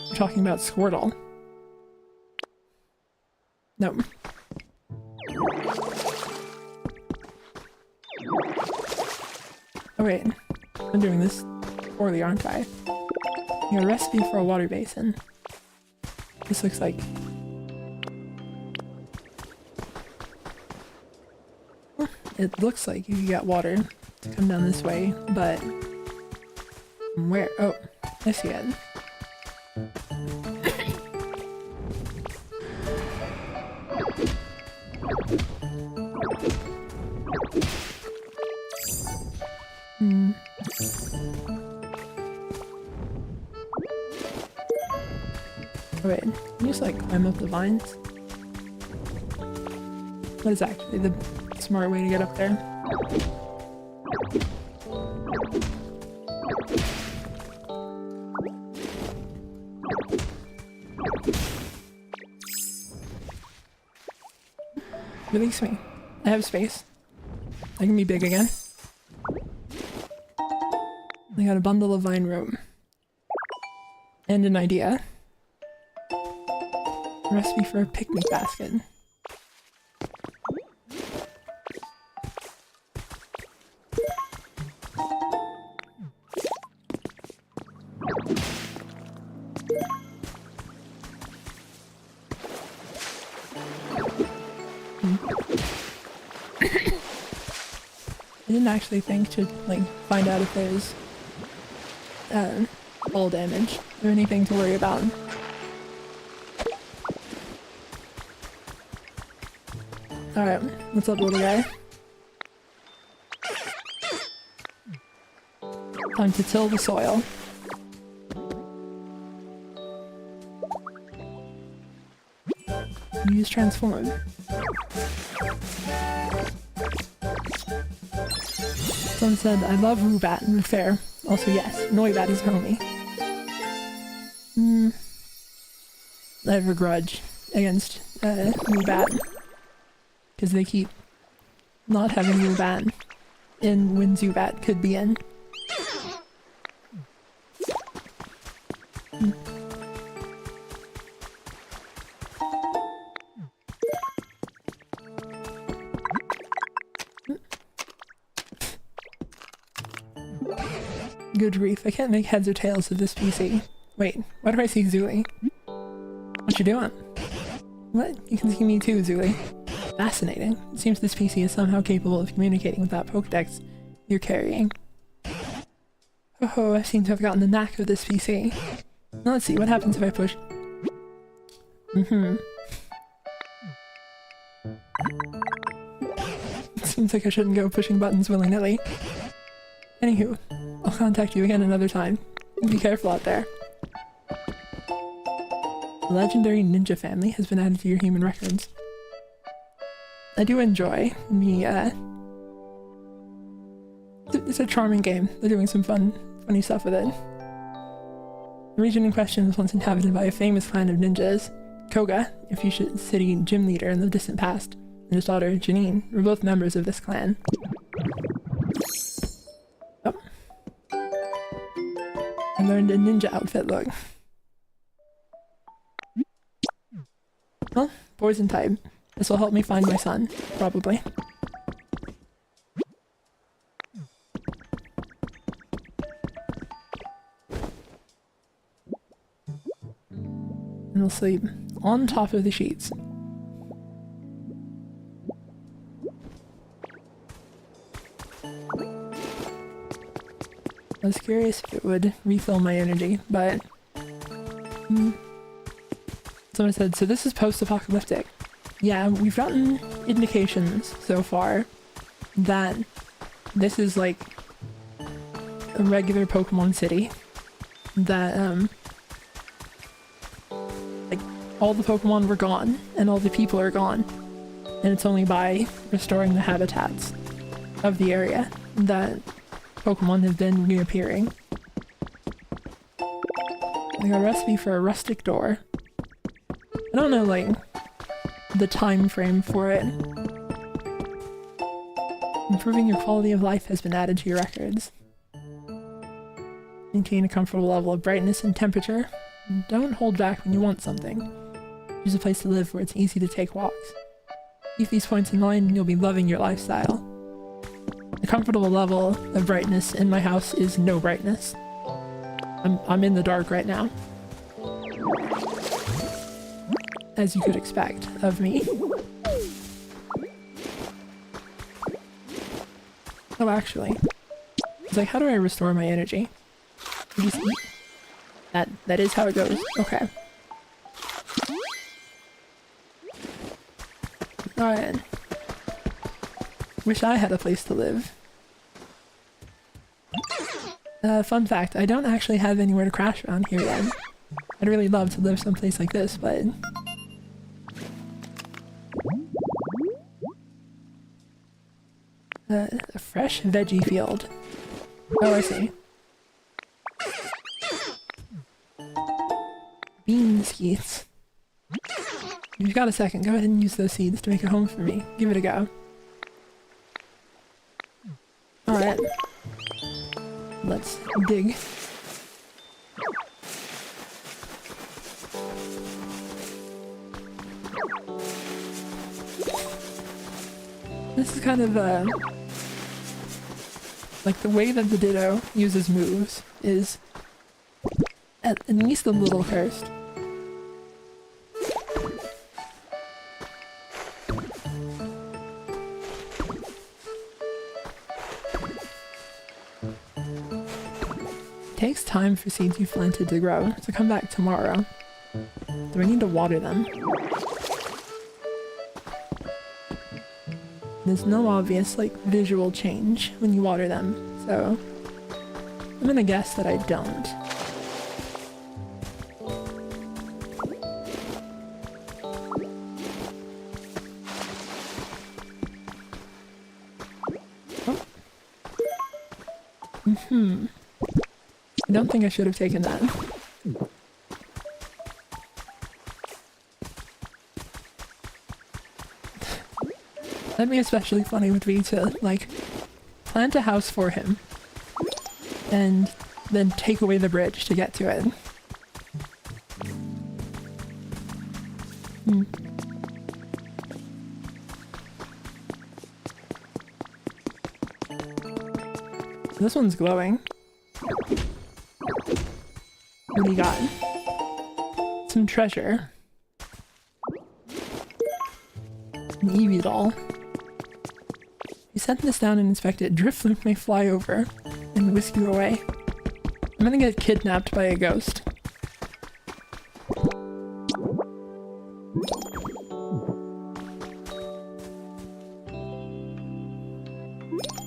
A: We're talking about Squirtle. No. Oh wait, I'm doing this poorly, aren't I? You got a recipe for a water basin. This looks like... It looks like you can get water to come down this way, but... Where? Oh, I see it. Oh, wait, can you just like climb up the vines? What is actually the smart way to get up there? Release me. I have space. I can be big again. I got a bundle of vine rope. And an idea. A recipe for a picnic basket. I didn't actually think to like find out if there's fall damage or anything to worry about. Alright, what's up, little guy? Time to till the soil. Use transform. Someone said, I love Rubat and Fair. Also, yes, Noibat is homie. I have a grudge against Rubat. Because they keep not having Rubat in when Zubat could be in. Good grief, I can't make heads or tails of this PC. Wait, why do I see Zuli? What you doing? What? You can see me too, Zuli. Fascinating. It seems this PC is somehow capable of communicating with that Pokedex you're carrying. Oh, I seem to have gotten the knack of this PC. Now let's see, what happens if I push... It seems like I shouldn't go pushing buttons willy-nilly. Anywho, I'll contact you again another time. Be careful out there. The legendary ninja family has been added to your human records. I do enjoy the, it's a charming game. They're doing some funny stuff with it. The region in question was once inhabited by a famous clan of ninjas. Koga, a future city gym leader in the distant past, and his daughter, Janine, were both members of this clan. Oh. I learned a ninja outfit look. Well, poison type. This will help me find my son, probably. And he'll sleep on top of the sheets. I was curious if it would refill my energy, but someone said, so this is post-apocalyptic. Yeah, we've gotten indications so far that this is like a regular Pokemon city. That, like, all the Pokemon were gone, and all the people are gone. And it's only by restoring the habitats of the area that Pokemon have been reappearing. I got a recipe for a rustic door. I don't know, like, the time frame for it. Improving your quality of life has been added to your records. Maintain a comfortable level of brightness and temperature. Don't hold back when you want something. Choose a place to live where it's easy to take walks. Keep these points in mind and you'll be loving your lifestyle. The comfortable level of brightness in my house is no brightness. I'm in the dark right now. As you could expect of me. Oh, actually. It's like, how do I restore my energy? Just eat? That is how it goes. Okay. Alright. Wish I had a place to live. Fun fact, I don't actually have anywhere to crash around here yet. I'd really love to live someplace like this, but... a fresh veggie field. Oh, I see. Bean seeds. If you've got a second, go ahead and use those seeds to make a home for me. Give it a go. Alright. Let's dig. This is kind of like the way that the Ditto uses moves is at least a little cursed. It takes time for seeds you've planted to grow, so come back tomorrow. Do I need to water them? There's no obvious, like, visual change when you water them, so I'm gonna guess that I don't. Oh. I don't think I should have taken that. That'd be especially funny with me to, like, plant a house for him and then take away the bridge to get to it. This one's glowing. What do you got? Some treasure. An Eevee doll. You set this down and inspect it. Drifloon may fly over and whisk you away. I'm gonna get kidnapped by a ghost.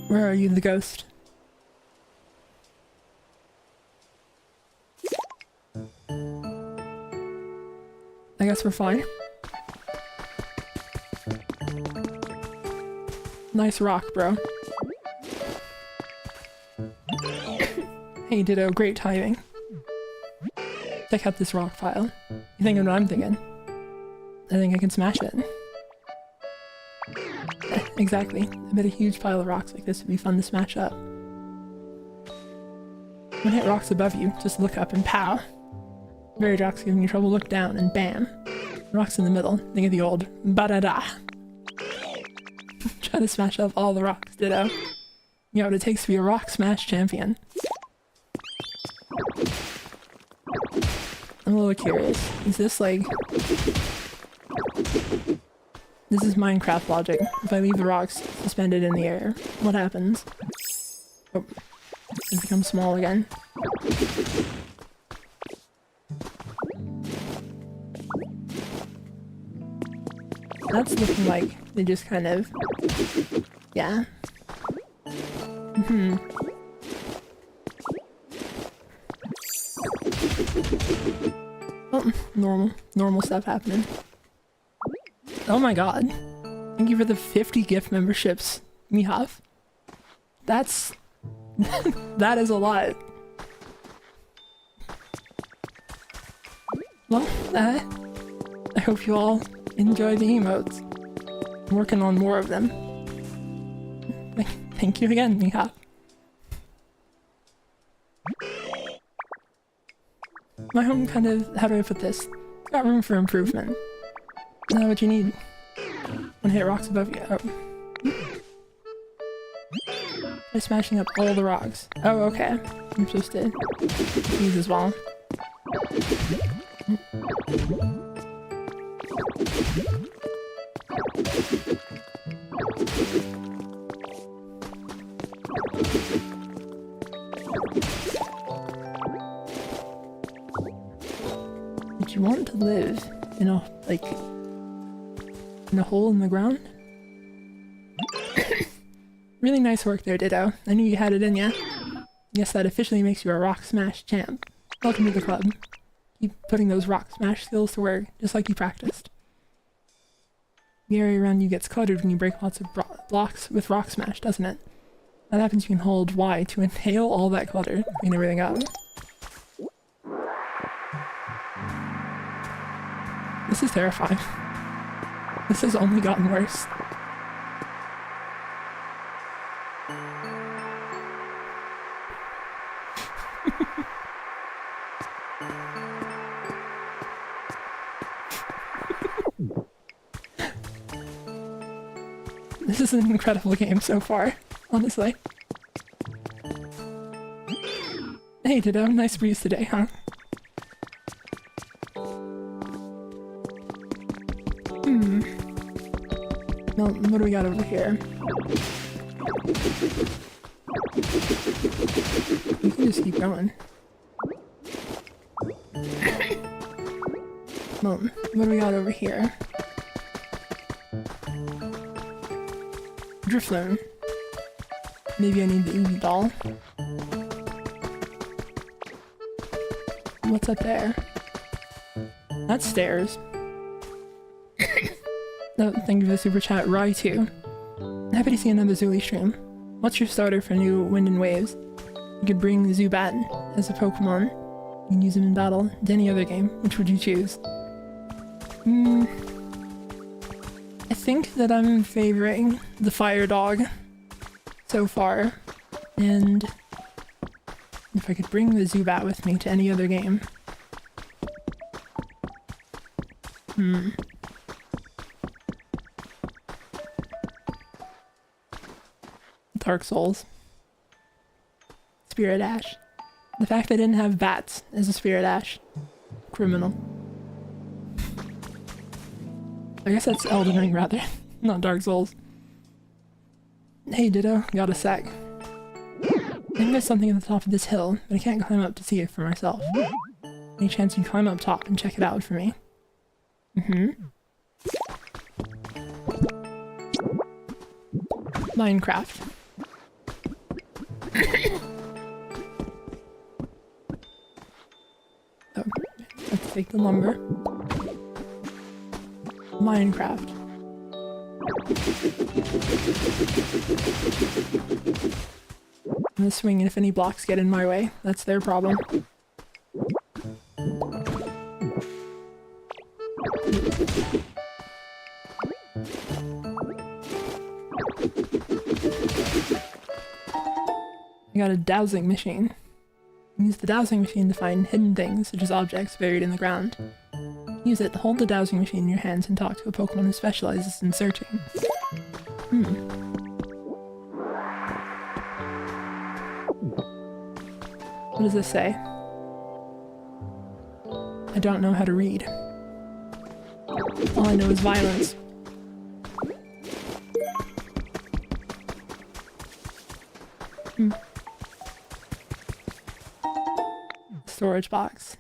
A: Where are you, the ghost? I guess we're fine. Nice rock, bro. Hey, Ditto, great timing. Check out this rock pile. You thinking what I'm thinking? I think I can smash it. Yeah, exactly. I bet a huge pile of rocks like this would be fun to smash up. When hit rocks above you, just look up and pow. Very rocks giving you trouble, look down and bam. Rocks in the middle. Think of the old ba-da-da. Try to smash up all the rocks, ditto. You know what it takes to be a rock smash champion. I'm a little curious. Is this like... This is Minecraft logic. If I leave the rocks suspended in the air, what happens? Oh. It becomes small again. That's looking like they just kind of... Yeah. Oh, normal stuff happening. Oh my god. Thank you for the 50 gift memberships, Mihaf. That's... that is a lot. Well, I hope you all enjoy the emotes. I'm working on more of them. Thank you again, Mihaf. My home kind of, how do I put this? It's got room for improvement. Is that what you need? When hit rocks above you. Oh. By smashing up all the rocks. Oh, okay. I'm supposed to use as well. Did you want to live in a, like, in a hole in the ground? Really nice work there, Ditto. I knew you had it in ya. Yes, that officially makes you a rock smash champ. Welcome to the club. Keep putting those rock smash skills to work, just like you practiced. The area around you gets cluttered when you break lots of blocks with rock smash, doesn't it? That happens, you can hold Y to inhale all that clutter, clean everything up. This is terrifying. This has only gotten worse. This is an incredible game so far, honestly. Hey Ditto, nice breeze today, huh? Well, what do we got over here? We can just keep going. Well, what do we got over here? Drifloon. Maybe I need the Eevee doll. What's up there? That's stairs. Oh, thank you for the super chat, Raitu. Happy to see another Zuli stream. What's your starter for new Wind and Waves? You could bring Zubat as a Pokemon. You can use him in battle to any other game. Which would you choose? I think that I'm favoring the Fire Dog so far. And if I could bring the Zubat with me to any other game. Dark Souls. Spirit Ash. The fact I didn't have bats as a Spirit Ash. Criminal. I guess that's Elden Ring rather, not Dark Souls. Hey Ditto, got a sec. I think there's something at the top of this hill, but I can't climb up to see it for myself. Any chance you can climb up top and check it out for me? Minecraft. Oh, let's take the lumber. Minecraft. I'm gonna swing, and if any blocks get in my way, that's their problem. I got a dowsing machine. Use the dowsing machine to find hidden things, such as objects buried in the ground. Use it, hold the dowsing machine in your hands and talk to a Pokemon who specializes in searching. What does this say? I don't know how to read. All I know is violence. Storage box.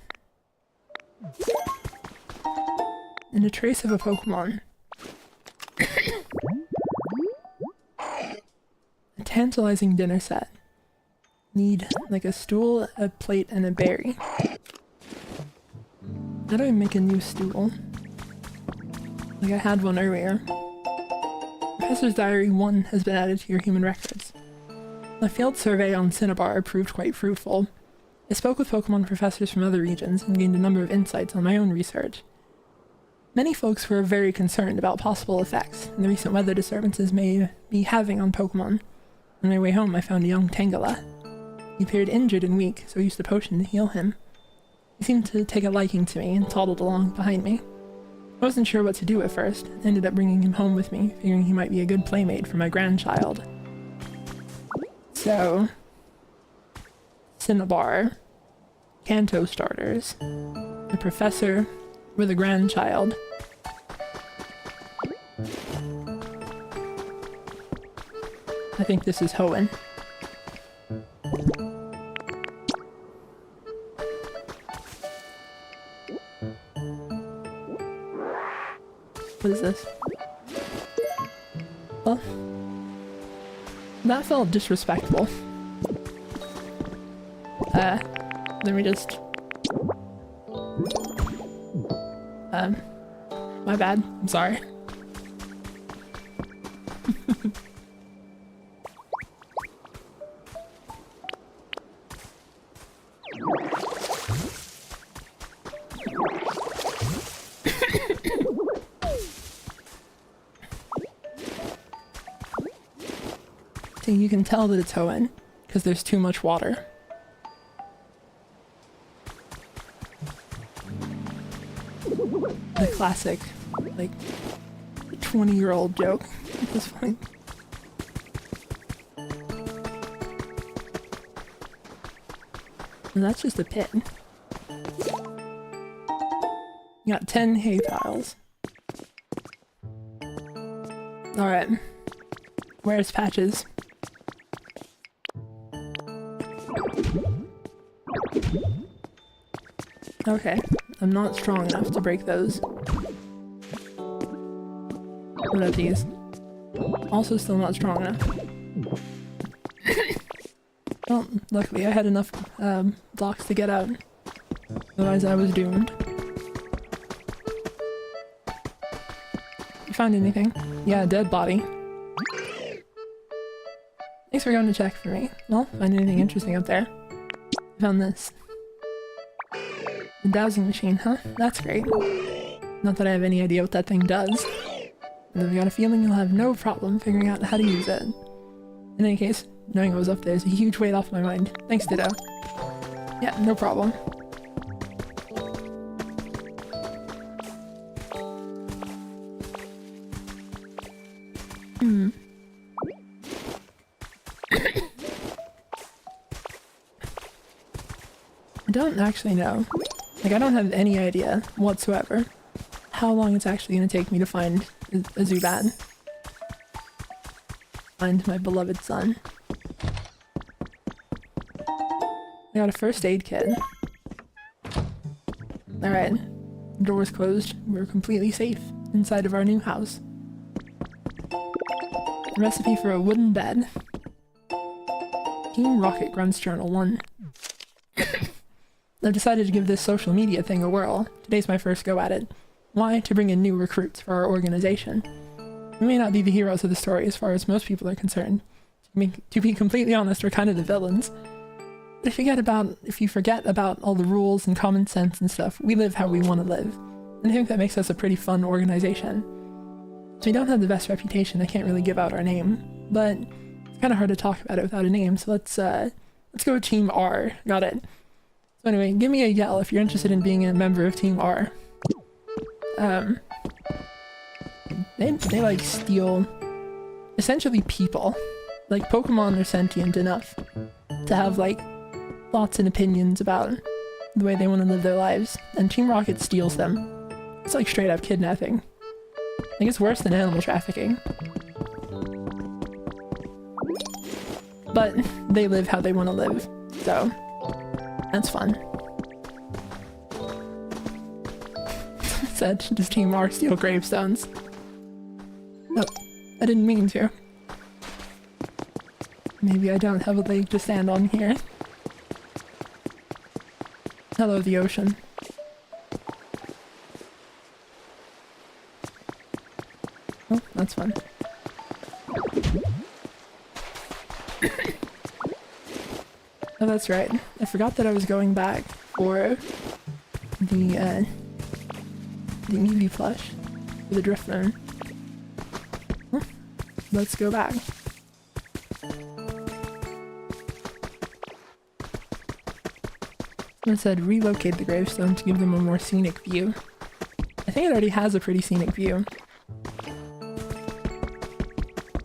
A: And a trace of a Pokemon. A tantalizing dinner set. Need like a stool, a plate, and a berry. How do I make a new stool? Like I had one earlier. Professor's Diary 1 has been added to your human records. My field survey on Cinnabar proved quite fruitful. I spoke with Pokemon professors from other regions and gained a number of insights on my own research. Many folks were very concerned about possible effects the recent weather disturbances may be having on Pokemon. On my way home I found a young Tangela. He appeared injured and weak, so I used a potion to heal him. He seemed to take a liking to me and toddled along behind me. I wasn't sure what to do at first, and ended up bringing him home with me, figuring he might be a good playmate for my grandchild. So... Cinnabar. Kanto starters. The professor with a grandchild. I think this is Hoenn. What is this? Well, that felt disrespectful. Let me just... my bad. I'm sorry. So you can tell that it's Hoenn, because there's too much water. The classic, like, 20-year-old joke at this point. And that's just a pit. You got 10 hay piles. Alright. Where's Patches? Okay, I'm not strong enough to break those. What about these? Also still not strong enough. Well, luckily I had enough blocks to get out. Otherwise I was doomed. You found anything? Yeah, a dead body. Thanks for going to check for me. Well, find anything interesting up there. I found this. The dowsing machine, huh? That's great. Not that I have any idea what that thing does. And I've got a feeling you'll have no problem figuring out how to use it. In any case, knowing I was up there is a huge weight off my mind. Thanks, Ditto. Yeah, no problem. I don't actually know. Like, I don't have any idea whatsoever how long it's actually going to take me to find a Zubat. Find my beloved son. I got a first aid kit. Alright. The door's closed. We're completely safe inside of our new house. A recipe for a wooden bed. Team Rocket Grunts Journal 1. I've decided to give this social media thing a whirl. Today's my first go at it. Why? To bring in new recruits for our organization. We may not be the heroes of the story as far as most people are concerned. To be completely honest, we're kind of the villains. But if you forget about all the rules and common sense and stuff, we live how we want to live. And I think that makes us a pretty fun organization. So we don't have the best reputation, I can't really give out our name. But it's kind of hard to talk about it without a name, so let's Let's go with Team R. Got it. So anyway, give me a yell if you're interested in being a member of Team R. They like steal essentially people. Like Pokemon are sentient enough to have like thoughts and opinions about the way they want to live their lives, and Team Rocket steals them. It's like straight up kidnapping. I think it's worse than animal trafficking. But they live how they want to live, so that's fun. Said, does Team R steal gravestones? No, I didn't mean to. Maybe I don't have a leg to stand on here. Hello, the ocean. Oh, that's fun. Oh, that's right. I forgot that I was going back for the Eevee plush for the Drifloon. Huh. Let's go back. I said relocate the gravestone to give them a more scenic view. I think it already has a pretty scenic view.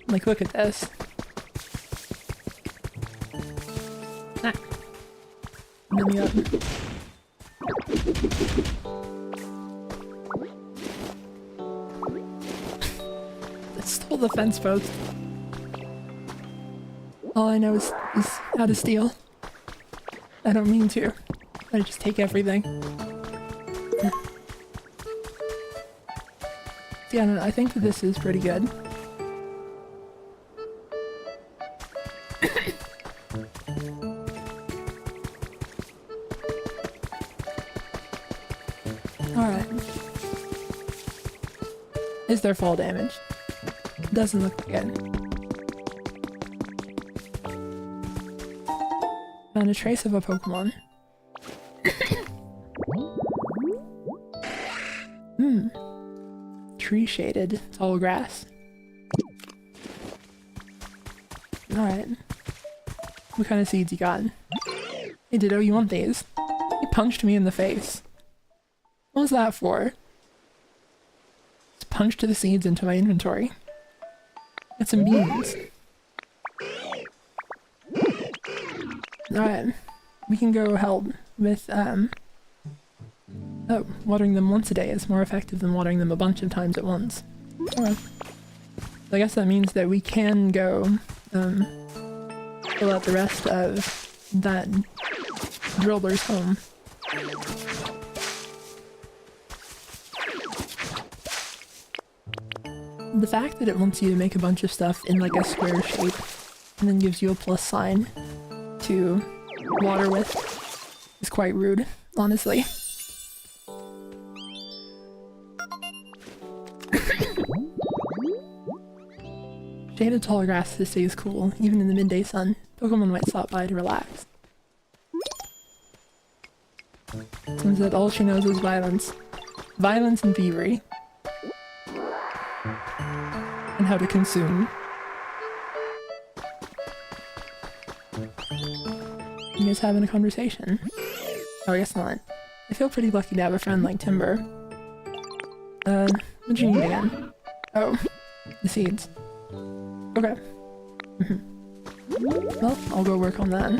A: Like, look at this. Ah. Let me up. I stole the fence post. All I know is how to steal. I don't mean to. I just take everything. Yeah, no, I think that this is pretty good. Alright. Is there fall damage? Doesn't look like it. Found a trace of a Pokemon. Tree shaded, tall grass. Alright. What kind of seeds you got? Hey Ditto, you want these? He punched me in the face. What was that for? Just punched the seeds into my inventory. Got some beans. Alright. We can go help with, oh, watering them once a day is more effective than watering them a bunch of times at once. Alright. So I guess that means that we can go, fill out the rest of that Drillber's home. The fact that it wants you to make a bunch of stuff in like a square shape and then gives you a plus sign to water with is quite rude, honestly. Shaded tall grass this day is cool, even in the midday sun. Pokemon might stop by to relax. Someone said all she knows is violence. Violence and thievery. And how to consume. You guys having a conversation? Oh, I guess not. I feel pretty lucky to have a friend like Timber. What'd you need again? Oh, the seeds. Okay. Well, I'll go work on that.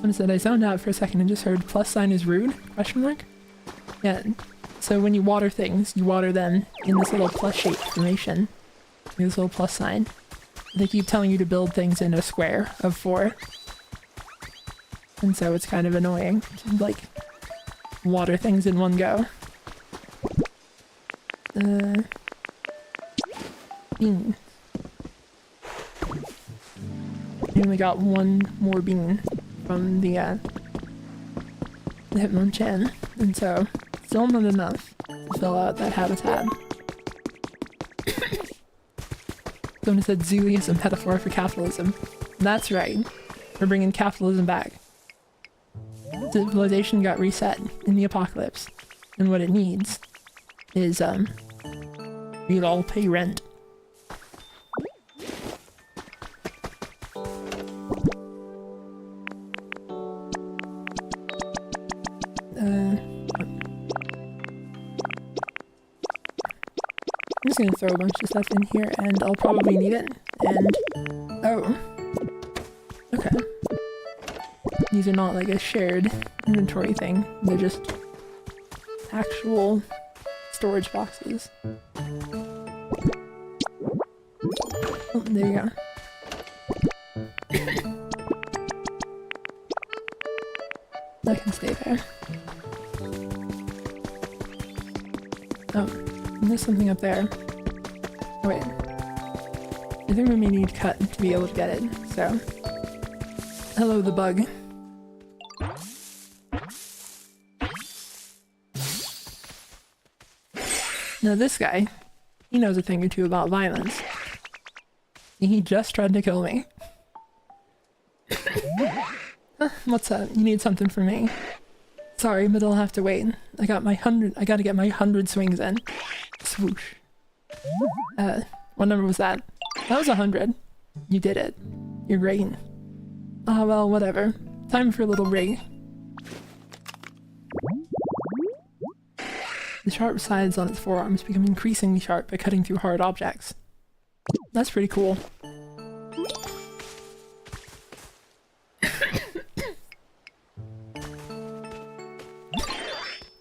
A: I said I zoned out for a second and just heard plus sign is rude? Question mark? Yeah. So when you water things, you water them in this little plus shaped formation. This little plus sign. They keep telling you to build things in a square of 4. And so it's kind of annoying to, like, water things in one go. Bean. I only got one more bean from the Hitmonchan, and so still not enough to fill out that habitat. Someone said Zooey is a metaphor for capitalism. That's right. We're bringing capitalism back. Civilization got reset in the apocalypse, and what it needs is We'll all pay rent. I'm just gonna throw a bunch of stuff in here and I'll probably need it. And oh. Okay. These are not like a shared inventory thing. They're just actual storage boxes. Oh, there you go. That can stay there. Oh, and there's something up there. Oh, wait. I think we may need cut to be able to get it, so. Hello, the bug. Now this guy, he knows a thing or two about violence. He just tried to kill me. What's that? You need something from me? Sorry, but I'll have to wait. I gotta get my 100 swings in. Swoosh. What number was that? That was 100. You did it. You're great. Ah, well, whatever. Time for a little rig. The sharp sides on its forearms become increasingly sharp by cutting through hard objects. That's pretty cool.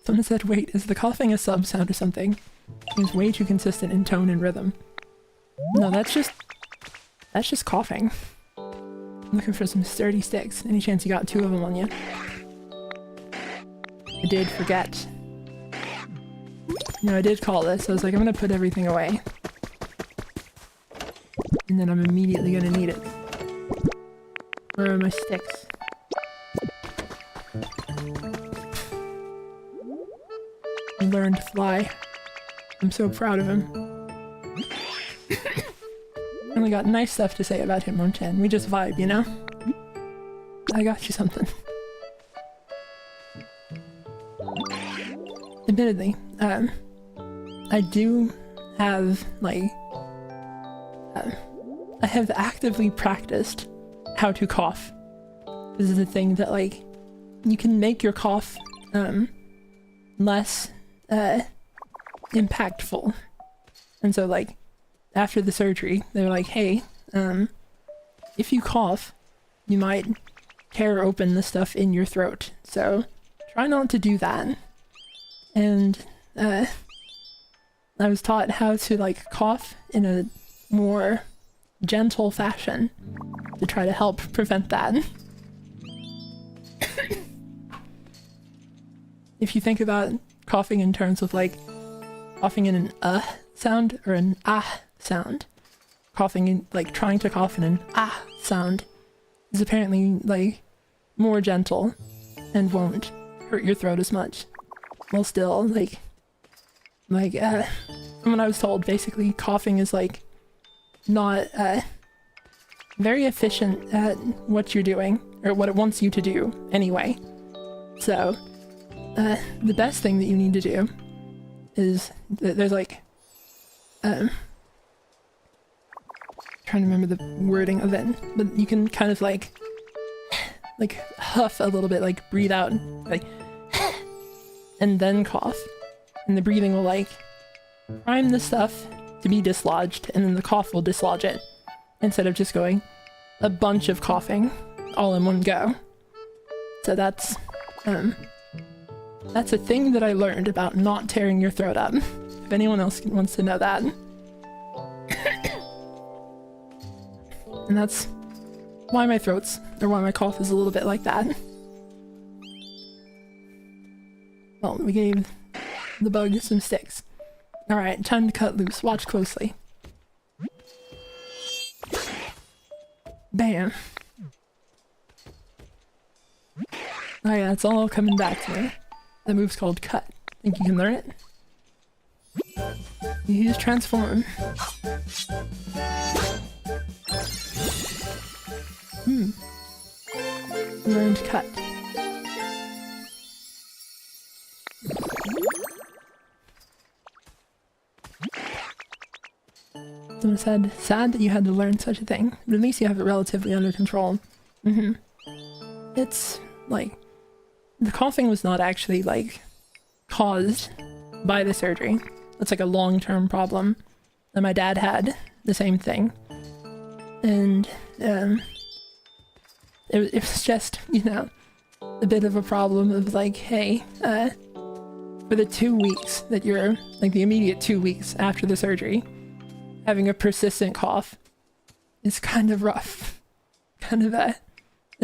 A: Someone said, wait, is the coughing a sub sound or something? Seems way too consistent in tone and rhythm. No, that's just coughing. I'm looking for some sturdy sticks. Any chance you got 2 of them on you? I did forget. No, I did call this. I was like, I'm gonna put everything away. And then I'm immediately gonna need it. Where are my sticks? He learned to fly. I'm so proud of him. I only got nice stuff to say about Hitmonchan. We just vibe, you know? I got you something. Admittedly, I do have, like, I have actively practiced how to cough. This is a thing that, like, you can make your cough, less, impactful. And so, like, after the surgery, they were like, hey, if you cough, you might tear open the stuff in your throat. So, try not to do that. And, I was taught how to, like, cough in a more gentle fashion to try to help prevent that. If you think about coughing in terms of, like, coughing in an sound or an sound, coughing in, like, trying to cough in an sound is apparently, like, more gentle and won't hurt your throat as much. While still, like, from what I was told, basically coughing is, like, not, very efficient at what you're doing, or what it wants you to do, anyway. So, the best thing that you need to do is, there's, like, trying to remember the wording of it, but you can kind of, like, huff a little bit, like, breathe out, like, and then cough. And the breathing will, like, prime the stuff to be dislodged, and then the cough will dislodge it, instead of just going a bunch of coughing all in one go. So that's a thing that I learned about not tearing your throat up, if anyone else wants to know that. And that's why my cough is a little bit like that. Well, we gave the bug some sticks. Alright, time to cut loose. Watch closely. Bam. Oh yeah, it's all coming back to me. That move's called cut. Think you can learn it? You use transform. Learned cut. Someone said, sad that you had to learn such a thing, but at least you have it relatively under control. It's, like, the coughing was not actually, like, caused by the surgery. It's like a long-term problem. And my dad had the same thing. And, it was just, you know, a bit of a problem of like, hey, for the 2 weeks that you're, like the immediate 2 weeks after the surgery, having a persistent cough is kind of rough. Kind of a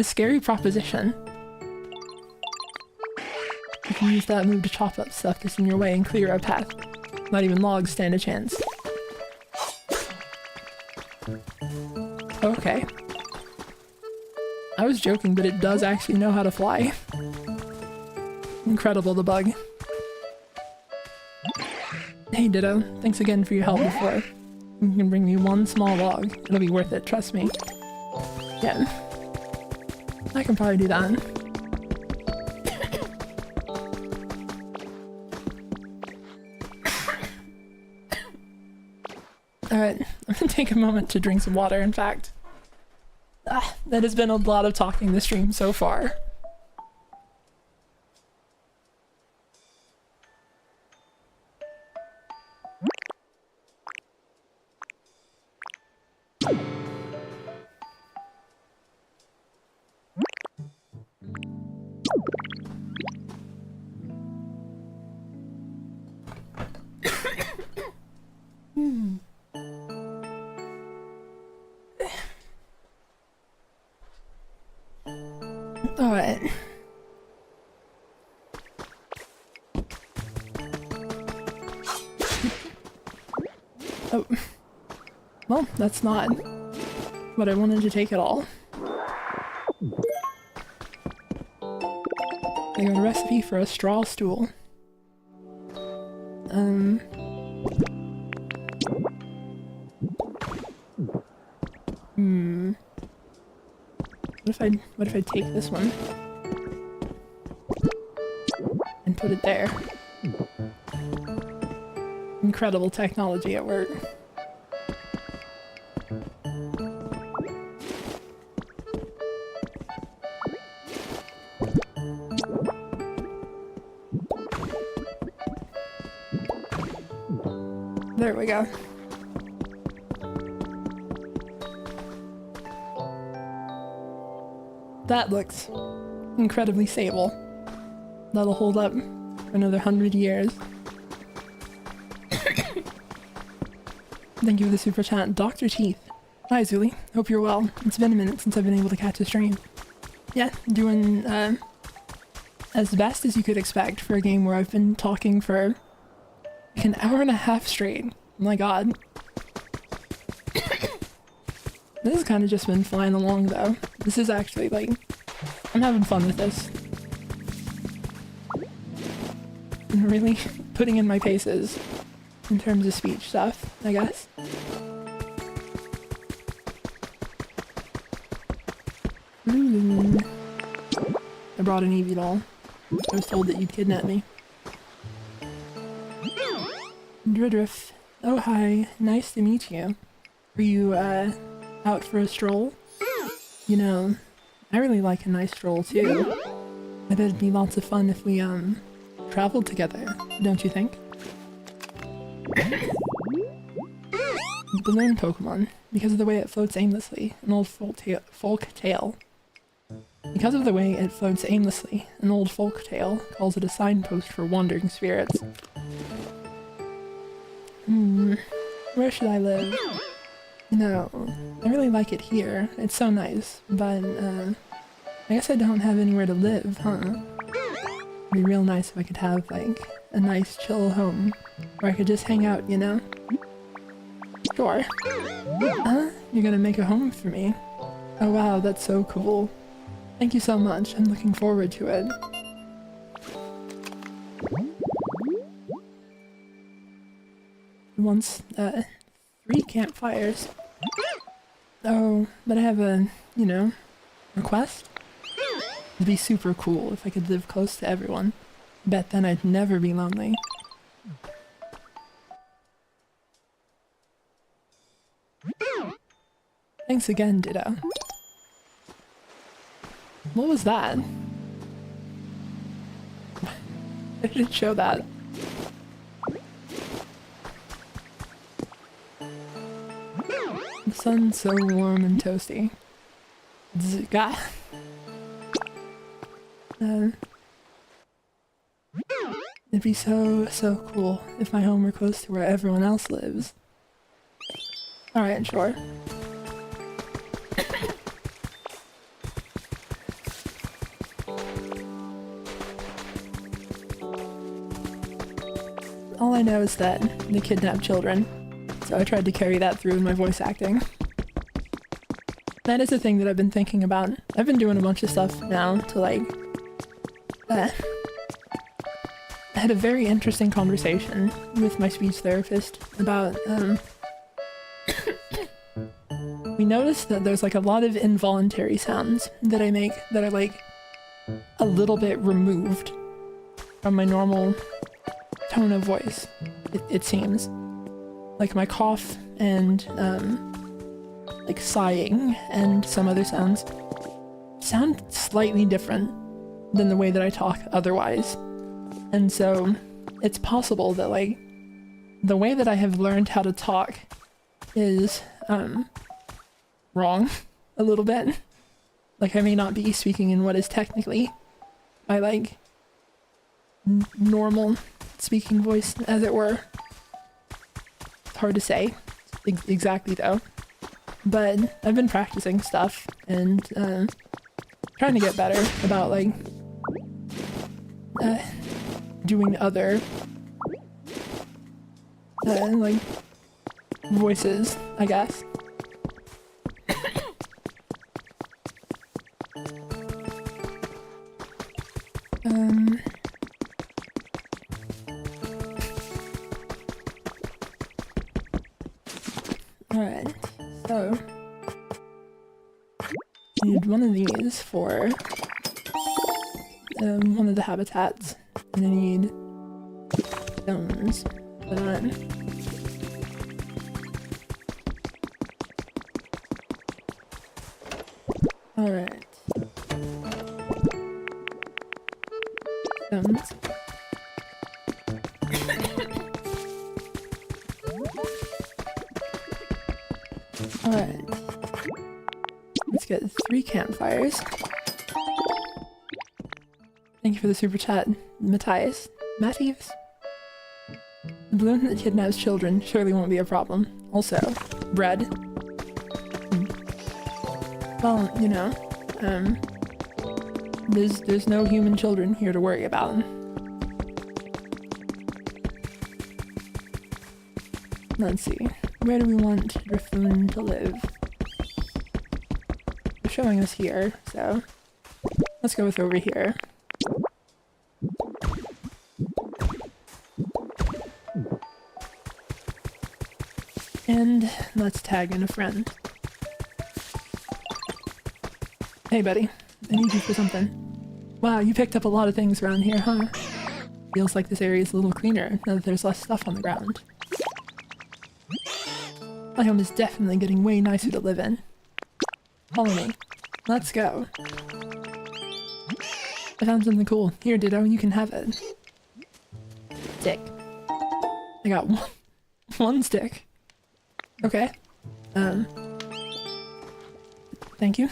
A: scary proposition. You can use that move to chop up stuff that's in your way and clear a path. Not even logs stand a chance. Okay. I was joking, but it does actually know how to fly. Incredible, the bug. Hey Ditto, thanks again for your help before. You can bring me one small log. It'll be worth it, trust me. Yeah. I can probably do that. Alright, I'm gonna take a moment to drink some water, in fact. That has been a lot of talking this stream so far. Alright. Oh. Well, that's not what I wanted to take at all. I got a recipe for a straw stool. What if I take this one and put it there? Incredible technology at work. There we go. That looks incredibly stable. That'll hold up for another 100 years. Thank you for the super chat, Dr. Teeth. Hi Zuli, hope you're well. It's been a minute since I've been able to catch a stream. Yeah, doing as best as you could expect for a game where I've been talking for like an hour and a half straight. Oh my god. This has kind of just been flying along though. This is actually like, I'm having fun with this. I'm really putting in my paces in terms of speech stuff, I guess. I brought an Eevee doll. I was told that you'd kidnap me. Dridriff. Oh hi, nice to meet you. Are you out for a stroll? You know, I really like a nice stroll too. I bet it'd be lots of fun if we traveled together, don't you think? Balloon Pokemon, because of the way it floats aimlessly, an old folk tale. Because of the way it floats aimlessly, an old folk tale calls it a signpost for wandering spirits. Where should I live? You know, I really like it here. It's so nice, but I guess I don't have anywhere to live, huh? It'd be real nice if I could have, like, a nice chill home where I could just hang out, you know? Sure. You're gonna make a home for me? Oh wow, that's so cool. Thank you so much. I'm looking forward to it. Once, 3 campfires. Oh, but I have a, you know, request? It'd be super cool if I could live close to everyone. Bet then I'd never be lonely. Thanks again, Ditto. What was that? I didn't show that. The sun's so warm and toasty. God. It'd be so cool if my home were close to where everyone else lives. Alright, sure. All I know is that they kidnap children, so I tried to carry that through in my voice acting. That is a thing that I've been thinking about. I've been doing a bunch of stuff now to like... I had a very interesting conversation with my speech therapist about, we noticed that there's like a lot of involuntary sounds that I make that are like a little bit removed from my normal tone of voice, it seems. Like my cough and like sighing and some other sounds sound slightly different than the way that I talk otherwise. And so it's possible that like the way that I have learned how to talk is wrong a little bit. Like I may not be speaking in what is technically my like normal speaking voice, as it were. It's hard to say exactly though, but I've been practicing stuff and trying to get better about like doing other like voices, I guess. Alright, so need one of these for one of the habitats, and I need stones for that. Alright. Stones. Alright. Let's get 3 campfires. Thank you for the super chat, Matthias. Matthews? The balloon that kidnaps children surely won't be a problem. Also, bread. Well, you know, there's no human children here to worry about. Let's see. Where do we want Drifloon to live? They're showing us here, so let's go with over here. And let's tag in a friend. Hey buddy, I need you for something. Wow, you picked up a lot of things around here, huh? Feels like this area is a little cleaner now that there's less stuff on the ground. My home is definitely getting way nicer to live in. Follow me. Let's go. I found something cool. Here, Ditto, you can have it. Stick. I got one stick. Okay. Thank you.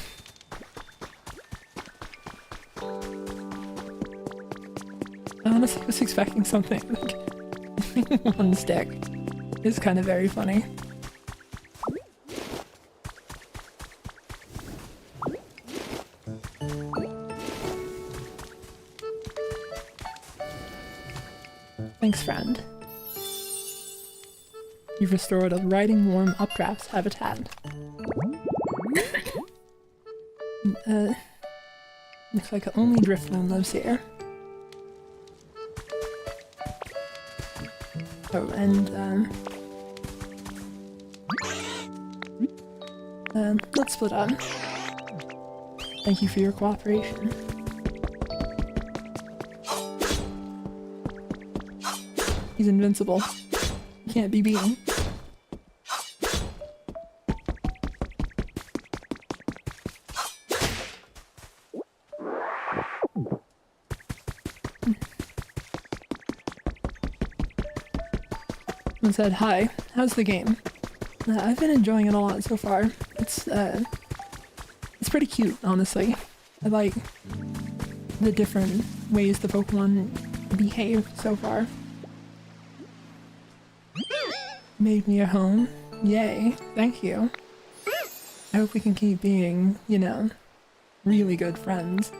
A: I honestly was expecting something like 1 stick. It's kind of very funny. Thanks, friend. You've restored a riding warm updraft habitat. Looks like only Drifloon lives here. Oh, and let's split up. Thank you for your cooperation. He's invincible. He can't be beaten. and said, "Hi, how's the game? I've been enjoying it a lot so far. It's pretty cute, honestly. I like the different ways the Pokemon behave so far. Made me a home. Yay, thank you. I hope we can keep being, you know, really good friends."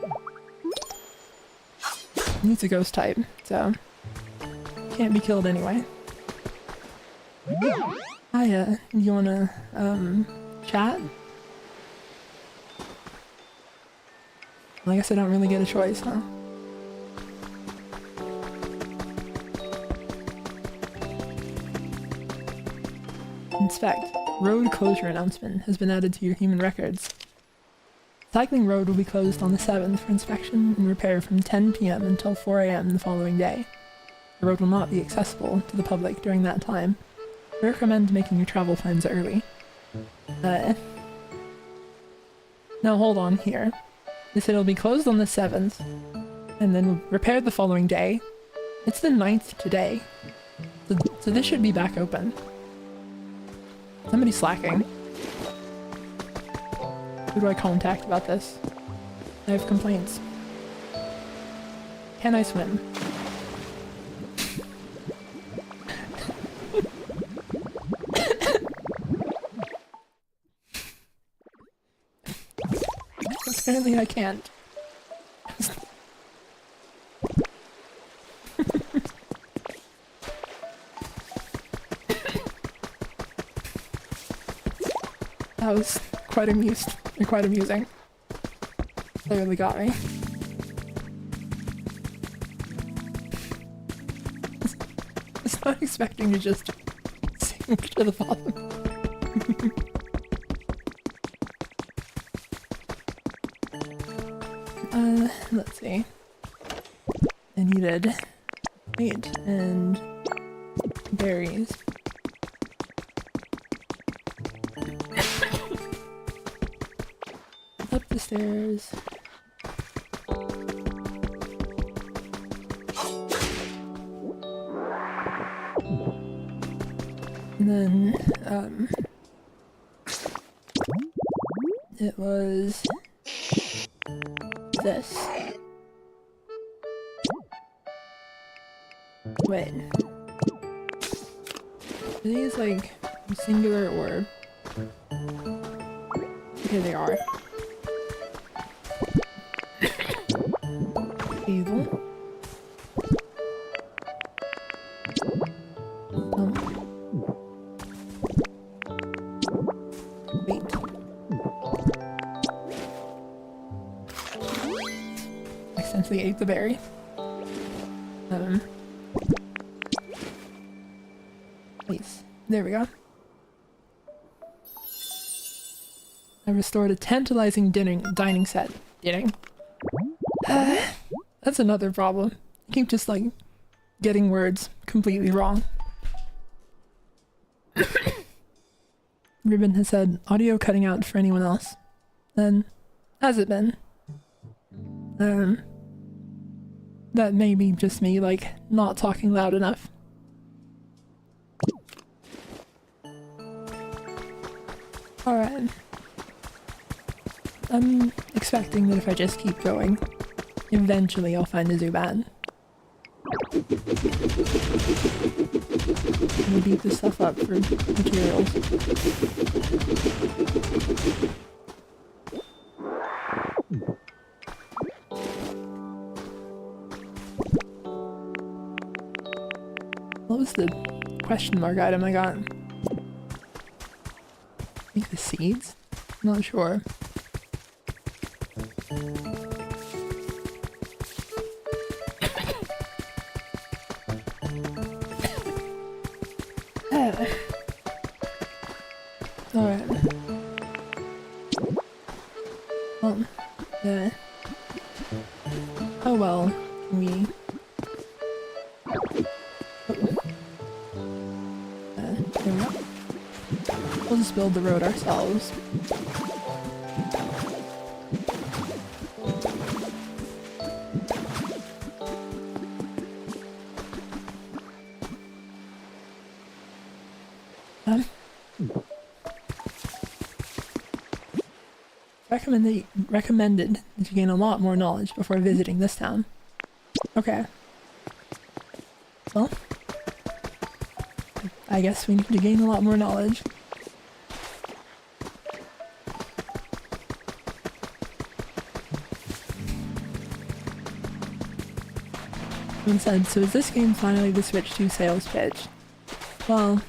A: He's a ghost type, so can't be killed anyway. Hiya, you wanna, chat? I guess I don't really get a choice, huh? Inspect. Road closure announcement has been added to your human records. Cycling road will be closed on the 7th for inspection and repair from 10 PM until 4 AM the following day. The road will not be accessible to the public during that time. We recommend making your travel plans early. Now hold on here. They said it'll be closed on the 7th, and then repaired the following day. It's the 9th today. So this should be back open. Somebody's slacking. Who do I contact about this? I have complaints. Can I swim? Apparently I can't. That was quite amusing. They really got me. I was not expecting to just sink to the bottom. Let's see. I needed meat and berries. Up the stairs. And then, it was this. Wait. Are these like singular or... Here they are. Evil. Wait. Accidentally ate the berry. Please. There we go. I restored a tantalizing dining set. Dining? That's another problem. I keep just like getting words completely wrong. Ribbon has said audio cutting out for anyone else. Then has it been? That may be just me like not talking loud enough. Alright. I'm expecting that if I just keep going, eventually I'll find a Zubat. I'm gonna beat this stuff up for materials. What was the question mark item I got? I think the seeds? I'm not sure. Alright. Oh well, we... there we go. We'll just build the road ourselves. recommended that you gain a lot more knowledge before visiting this town. Okay. Well, I guess we need to gain a lot more knowledge. Someone said, so is this game finally the Switch 2 sales pitch? Well,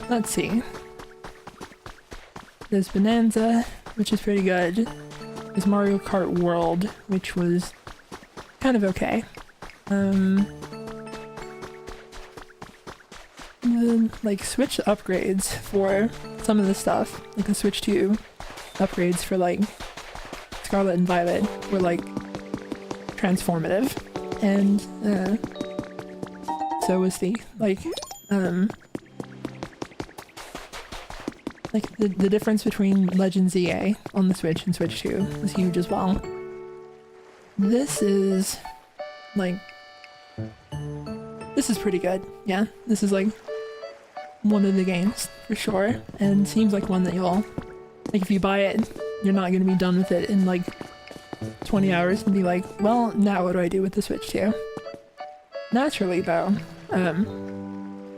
A: let's see. There's Bonanza, which is pretty good. There's Mario Kart World, which was kind of okay. Like Switch upgrades for some of the stuff, like the Switch 2 upgrades for like Scarlet and Violet were like transformative, and so was the the difference between Legends EA on the Switch and Switch 2 was huge as well. This is like, this is pretty good. Yeah, this is like one of the games for sure, and seems like one that you'll, like, if you buy it, you're not going to be done with it in like 20 hours and be like, well, now what do I do with the Switch 2? Naturally though,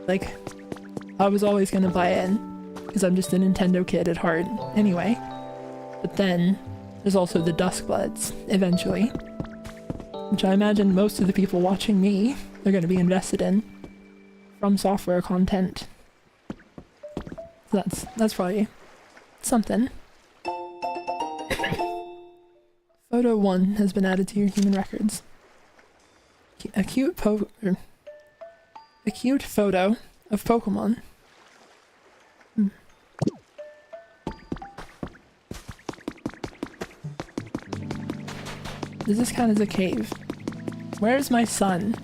A: like, I was always going to buy it because I'm just a Nintendo kid at heart anyway, but then there's also the Duskbloods eventually, which I imagine most of the people watching me are going to be invested in from software content. So that's probably something. Photo 1 has been added to your human records. A cute photo of Pokemon. Does this count as a cave? Where's my son?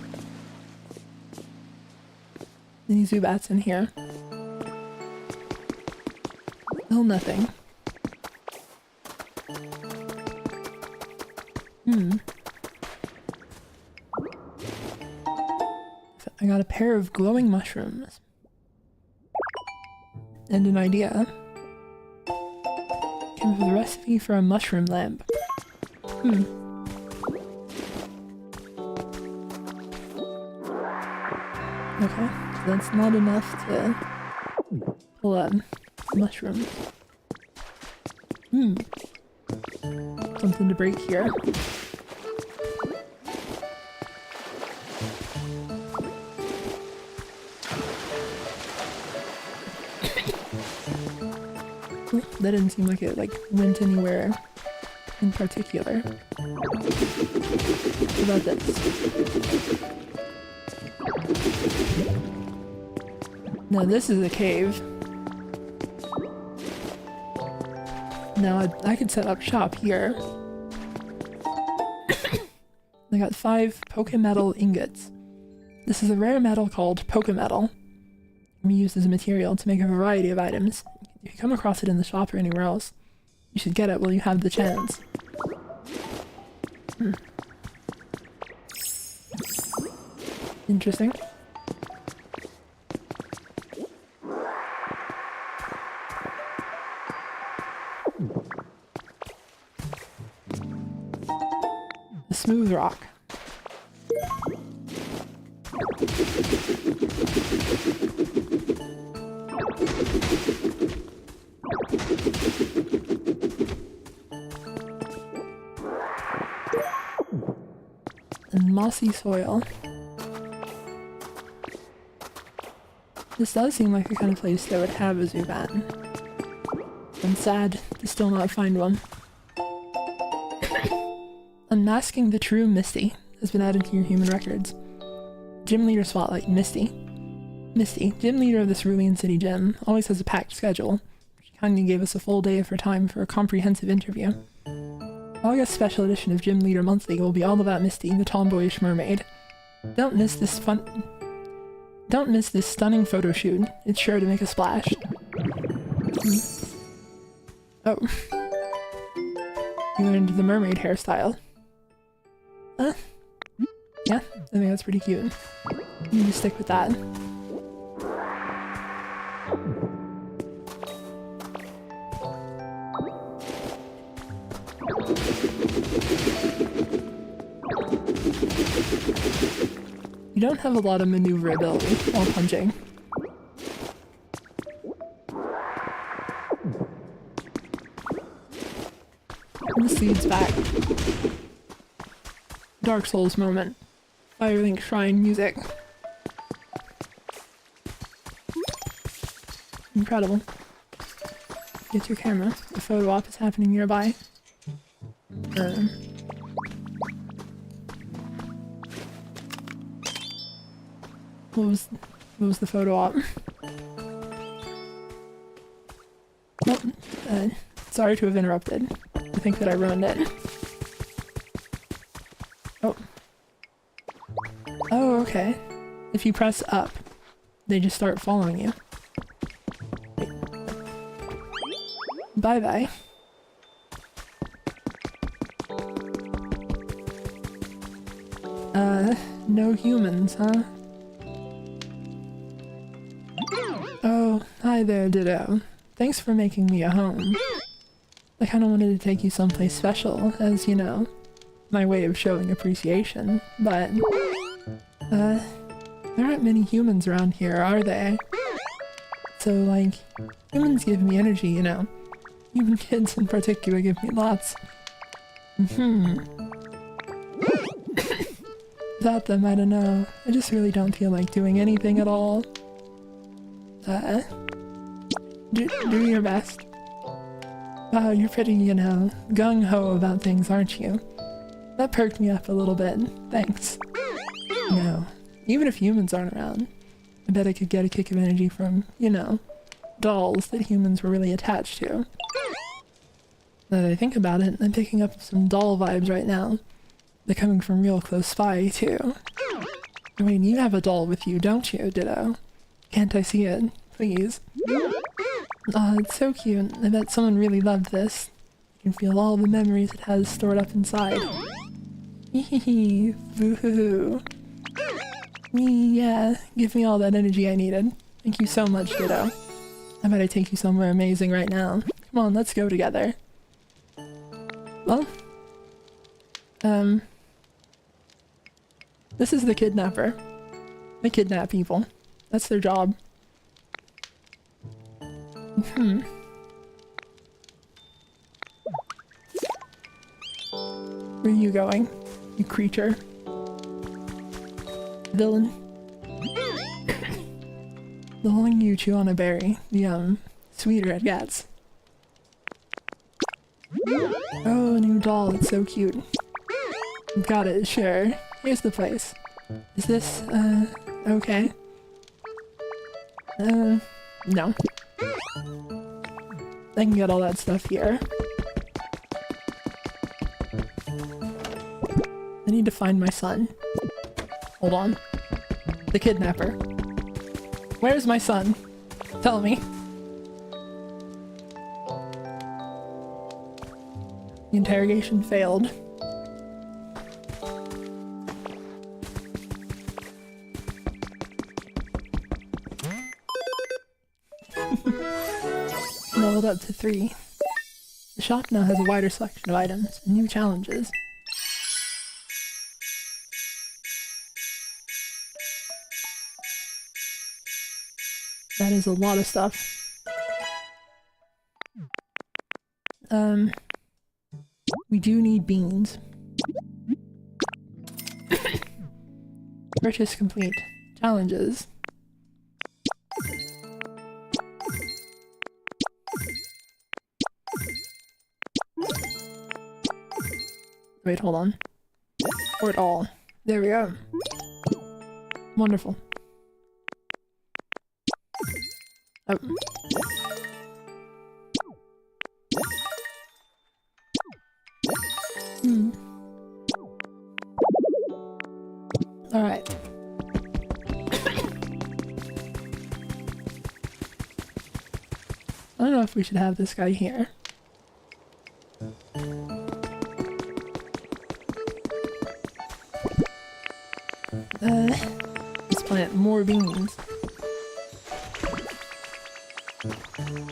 A: Any Zubats in here? Still nothing. So I got a pair of glowing mushrooms. And an idea. Came up with a recipe for a mushroom lamp. Okay, so that's not enough to pull up mushrooms. Something to break here. That didn't seem like it went anywhere in particular. What about this? Now this is a cave. Now I could set up shop here. I got 5 Pokemetal ingots. This is a rare metal called Pokemetal. We use as a material to make a variety of items. If you come across it in the shop or anywhere else, you should get it while you have the chance. Interesting. A smooth rock. And mossy soil. This does seem like the kind of place that would have a Zubat. I'm sad to still not find one. Unmasking the true Misty has been added to your human records. Gym leader spotlight, Misty. Misty, gym leader of the Cerulean City Gym, always has a packed schedule. She kindly gave us a full day of her time for a comprehensive interview. August special edition of Gym Leader Monthly will be all about Misty, the tomboyish mermaid. Don't miss this stunning photo shoot. It's sure to make a splash. Oh. You learned the mermaid hairstyle. Yeah, I think that's pretty cute. You need to stick with that. You don't have a lot of maneuverability while punching. Misty's back. Dark Souls moment. Firelink Shrine music. Incredible. Get your camera. The photo op is happening nearby. What was the photo op? Oh, sorry to have interrupted. I think that I ruined it. Oh. Oh, okay. If you press up, they just start following you. Bye-bye. No humans, huh? Oh, hi there, Ditto. Thanks for making me a home. I kinda wanted to take you someplace special, as, you know, my way of showing appreciation, but, there aren't many humans around here, are there? So, like, humans give me energy, you know. Even kids in particular give me lots. Without them, I don't know. I just really don't feel like doing anything at all. Do your best. Wow, you're pretty, you know, gung-ho about things, aren't you? That perked me up a little bit. Thanks. No, even if humans aren't around, I bet I could get a kick of energy from, you know, dolls that humans were really attached to. Now that I think about it, I'm picking up some doll vibes right now. They're coming from real close by, too. I mean, you have a doll with you, don't you, Ditto? Can't I see it? Please. Aw, it's so cute. I bet someone really loved this. You can feel all the memories it has stored up inside. Hehehe, boo-hoo-hoo. Yeah, give me all that energy I needed. Thank you so much, Ditto. I bet I take you somewhere amazing right now. Come on, let's go together. Well, this is the kidnapper. They kidnap people. That's their job. Where are you going, you creature? Villain. The longer you chew on a berry, the sweeter it gets. Oh, a new doll, it's so cute. Got it, sure. Here's the place. Is this, okay? No. I can get all that stuff here. I need to find my son. Hold on. The kidnapper. Where's my son? Tell me. The interrogation failed. Leveled up to 3. The shop now has a wider selection of items and new challenges. That is a lot of stuff. We do need beans. Purchase complete. Challenges. Wait, hold on. Or it all. There we go. Wonderful. Oh. Alright. I don't know if we should have this guy here. Let's plant more beans.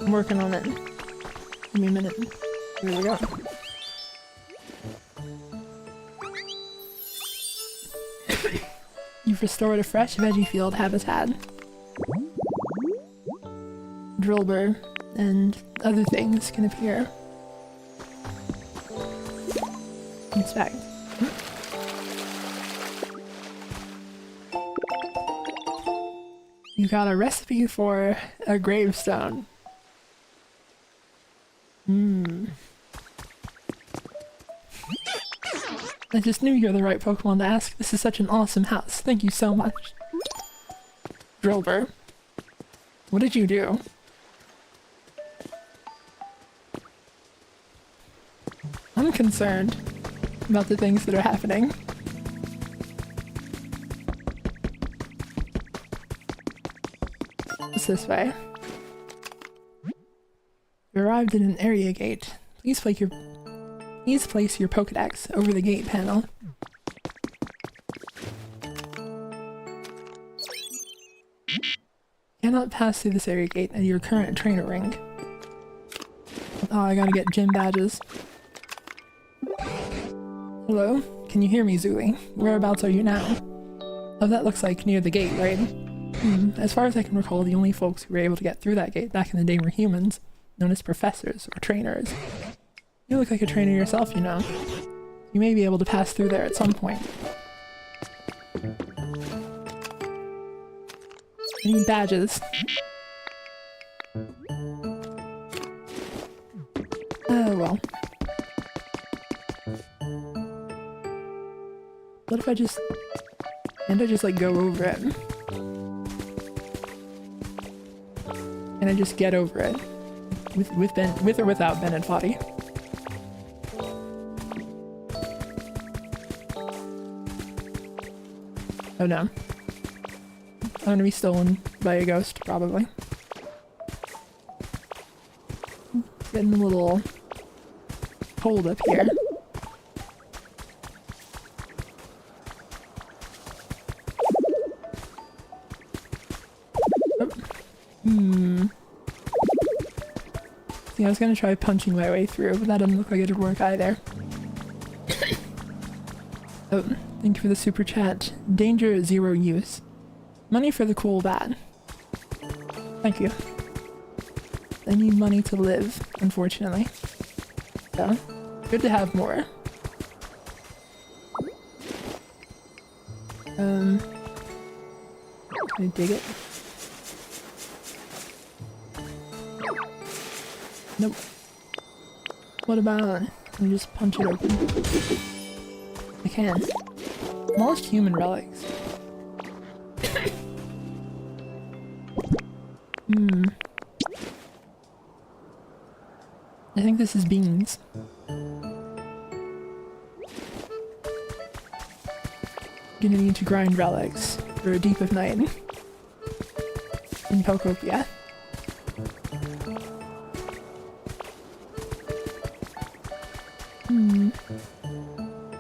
A: I'm working on it. Give me a minute. Here we go. You've restored a fresh veggie field habitat. Drillbur and other things can appear. Inspect. You got a recipe for a gravestone. I just knew you're the right Pokemon to ask. This is such an awesome house. Thank you so much. Drillbur. What did you do? I'm concerned about the things that are happening. It's this way. You arrived at an area gate. Please place your Pokedex over the gate panel. Cannot pass through this area gate at your current trainer ring. Oh, I gotta get gym badges. Hello? Can you hear me, Zuli? Whereabouts are you now? Oh, that looks like near the gate, right? As far as I can recall, the only folks who were able to get through that gate back in the day were humans, known as professors or trainers. You look like a trainer yourself, you know. You may be able to pass through there at some point. I need badges. Oh well. What if I just... Can't I just like go over it? Can I just get over it? With or without Bennett Foddy? Oh no. I'm gonna be stolen by a ghost, probably. Getting a little cold up here. See, I was gonna try punching my way through, but that doesn't look like it'd work either. Oh, thank you for the super chat. Danger, zero use. Money for the cool bat. Thank you. I need money to live, unfortunately. So, good to have more. Can I dig it? Nope. What about... Can I just punch it open? I can. Lost human relics. I think this is beans. Gonna need to grind relics for a deep of night in Pokopia.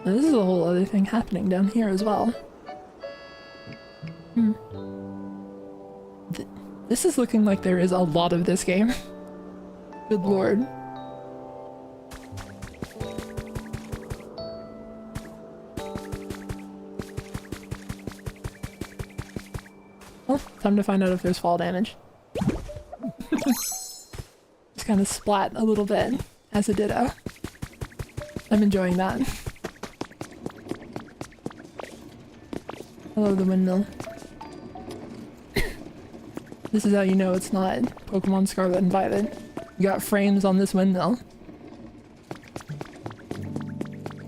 A: Now, this is a whole other thing happening down here as well. This is looking like there is a lot of this game. Good lord. Well, time to find out if there's fall damage. Just kind of splat a little bit as a ditto. I'm enjoying that. I love the windmill. This is how you know it's not Pokemon Scarlet and Violet. You got frames on this windmill.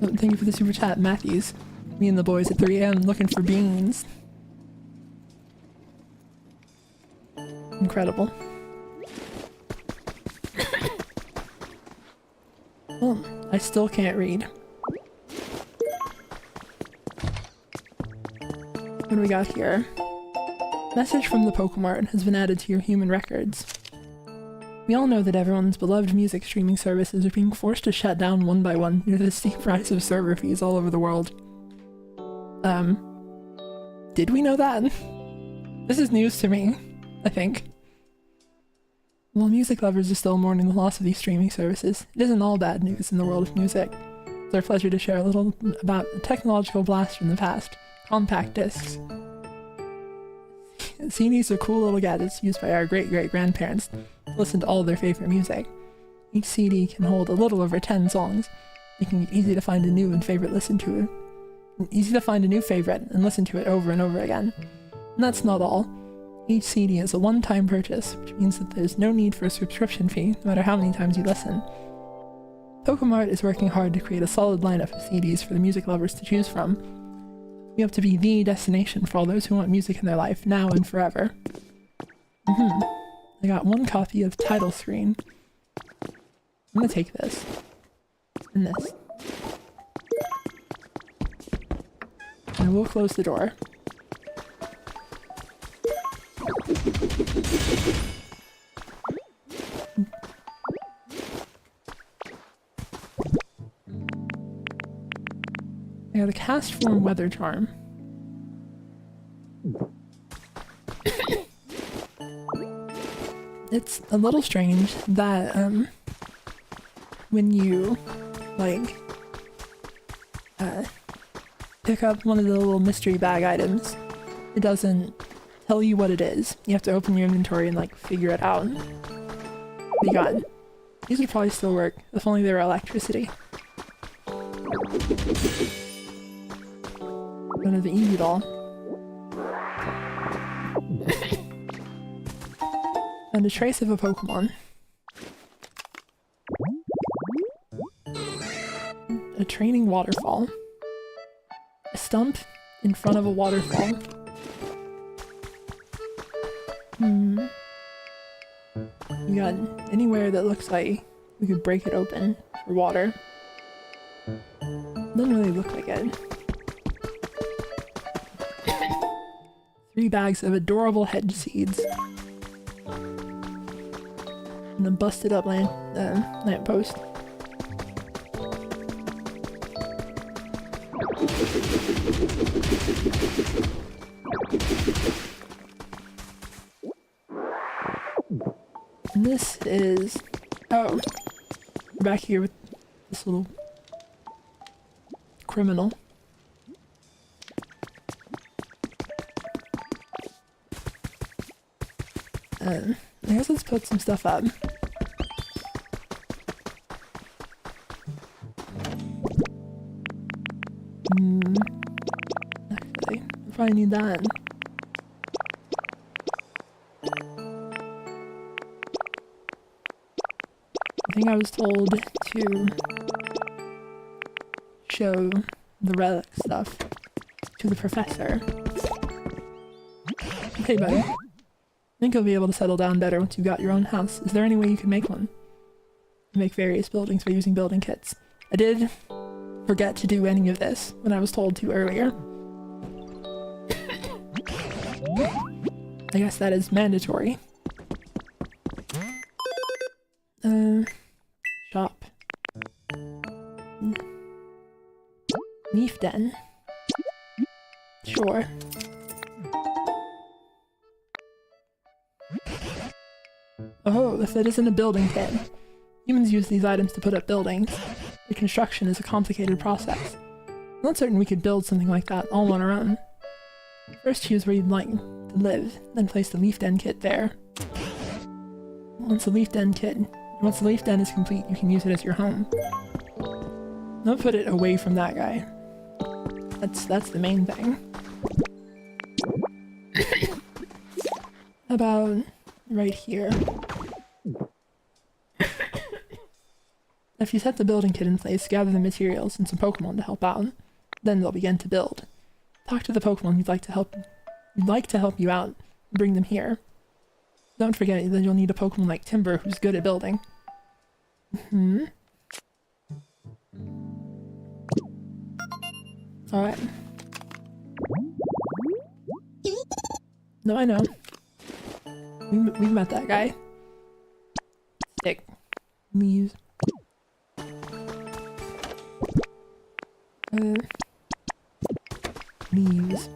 A: Oh, thank you for the super chat, Matthews. Me and the boys at 3 AM looking for beans. Incredible. Well, I still can't read. What do we got here? Message from the Pokemart has been added to your human records. We all know that everyone's beloved music streaming services are being forced to shut down one by one due to the steep rise of server fees all over the world. Did we know that? This is news to me, I think. While music lovers are still mourning the loss of these streaming services, it isn't all bad news in the world of music. It's our pleasure to share a little about a technological blast from the past, compact discs. CDs are cool little gadgets used by our great-great-grandparents to listen to all their favorite music. Each CD can hold a little over 10 songs, making it easy to find a new favorite and listen to it over and over again. And that's not all. Each CD is a one-time purchase, which means that there's no need for a subscription fee, no matter how many times you listen. Pokemart is working hard to create a solid lineup of CDs for the music lovers to choose from. We hope to be the destination for all those who want music in their life, now and forever. I got one copy of Title Screen. I'm gonna take this. And this. And we'll close the door. I got a cast form weather charm. It's a little strange that when you like pick up one of the little mystery bag items, it doesn't tell you what it is. You have to open your inventory and like figure it out. Be gone. These would probably still work if only they were electricity. One of the Eevee doll. And a trace of a Pokemon. A training waterfall. A stump in front of a waterfall. We got anywhere that looks like we could break it open for water. Doesn't really look like it. 3 bags of adorable hedge seeds. And a busted up lamppost. And this is... oh. We're back here with this little criminal. I guess let's put some stuff up. Actually, I probably need that. I think I was told to show the relic stuff to the professor. Hey buddy. I think you'll be able to settle down better once you've got your own house. Is there any way you can make one? Make various buildings by using building kits. I did forget to do any of this when I was told to earlier. I guess that is mandatory. Shop. Leaf den. Sure. Oh, if it isn't a building kit. Humans use these items to put up buildings. The construction is a complicated process. I'm not certain we could build something like that all on our own. First choose where you'd like to live, then place the leaf den kit there. Once the leaf den is complete, you can use it as your home. Don't put it away from that guy. That's the main thing. How about right here? If you set the building kit in place, gather the materials and some Pokemon to help out. Then they'll begin to build. Talk to the Pokemon who'd like to help you out, and bring them here. Don't forget that you'll need a Pokemon like Timber who's good at building. Alright. No, I know. We've met that guy. Stick. Leaves. Leaves.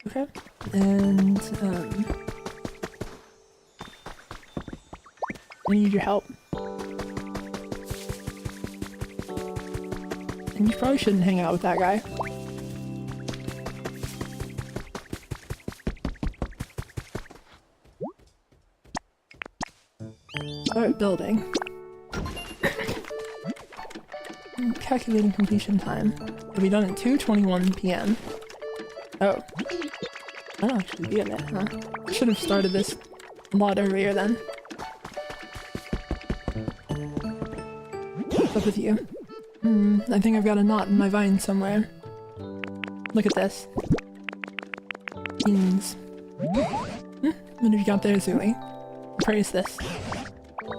A: Okay. And, I need your help. And you probably shouldn't hang out with that guy. building. Calculating completion time. It'll be done at 2:21 p.m. Oh. That'll actually be in it, huh? I should have started this a lot earlier then. What's up with you? I think I've got a knot in my vine somewhere. Look at this. Beans. What have you got there, Zooey? Praise this.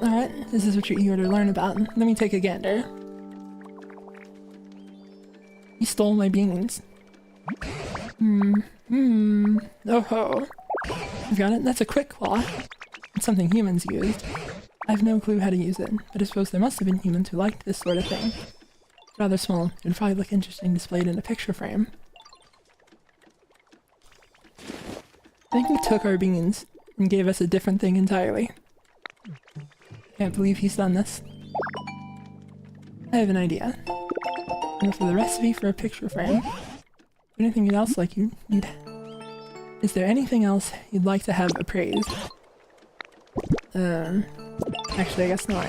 A: Alright, this is what you're eager to learn about. Let me take a gander. You stole my beans. Oh ho. You got it? That's a quick claw. It's something humans used. I have no clue how to use it, but I suppose there must have been humans who liked this sort of thing. It's rather small. It'd probably look interesting displayed in a picture frame. I think he took our beans and gave us a different thing entirely. Can't believe he's done this. I have an idea. Go for the recipe for a picture frame. Anything else like you'd... Is there anything else you'd like to have appraised? Actually, I guess not.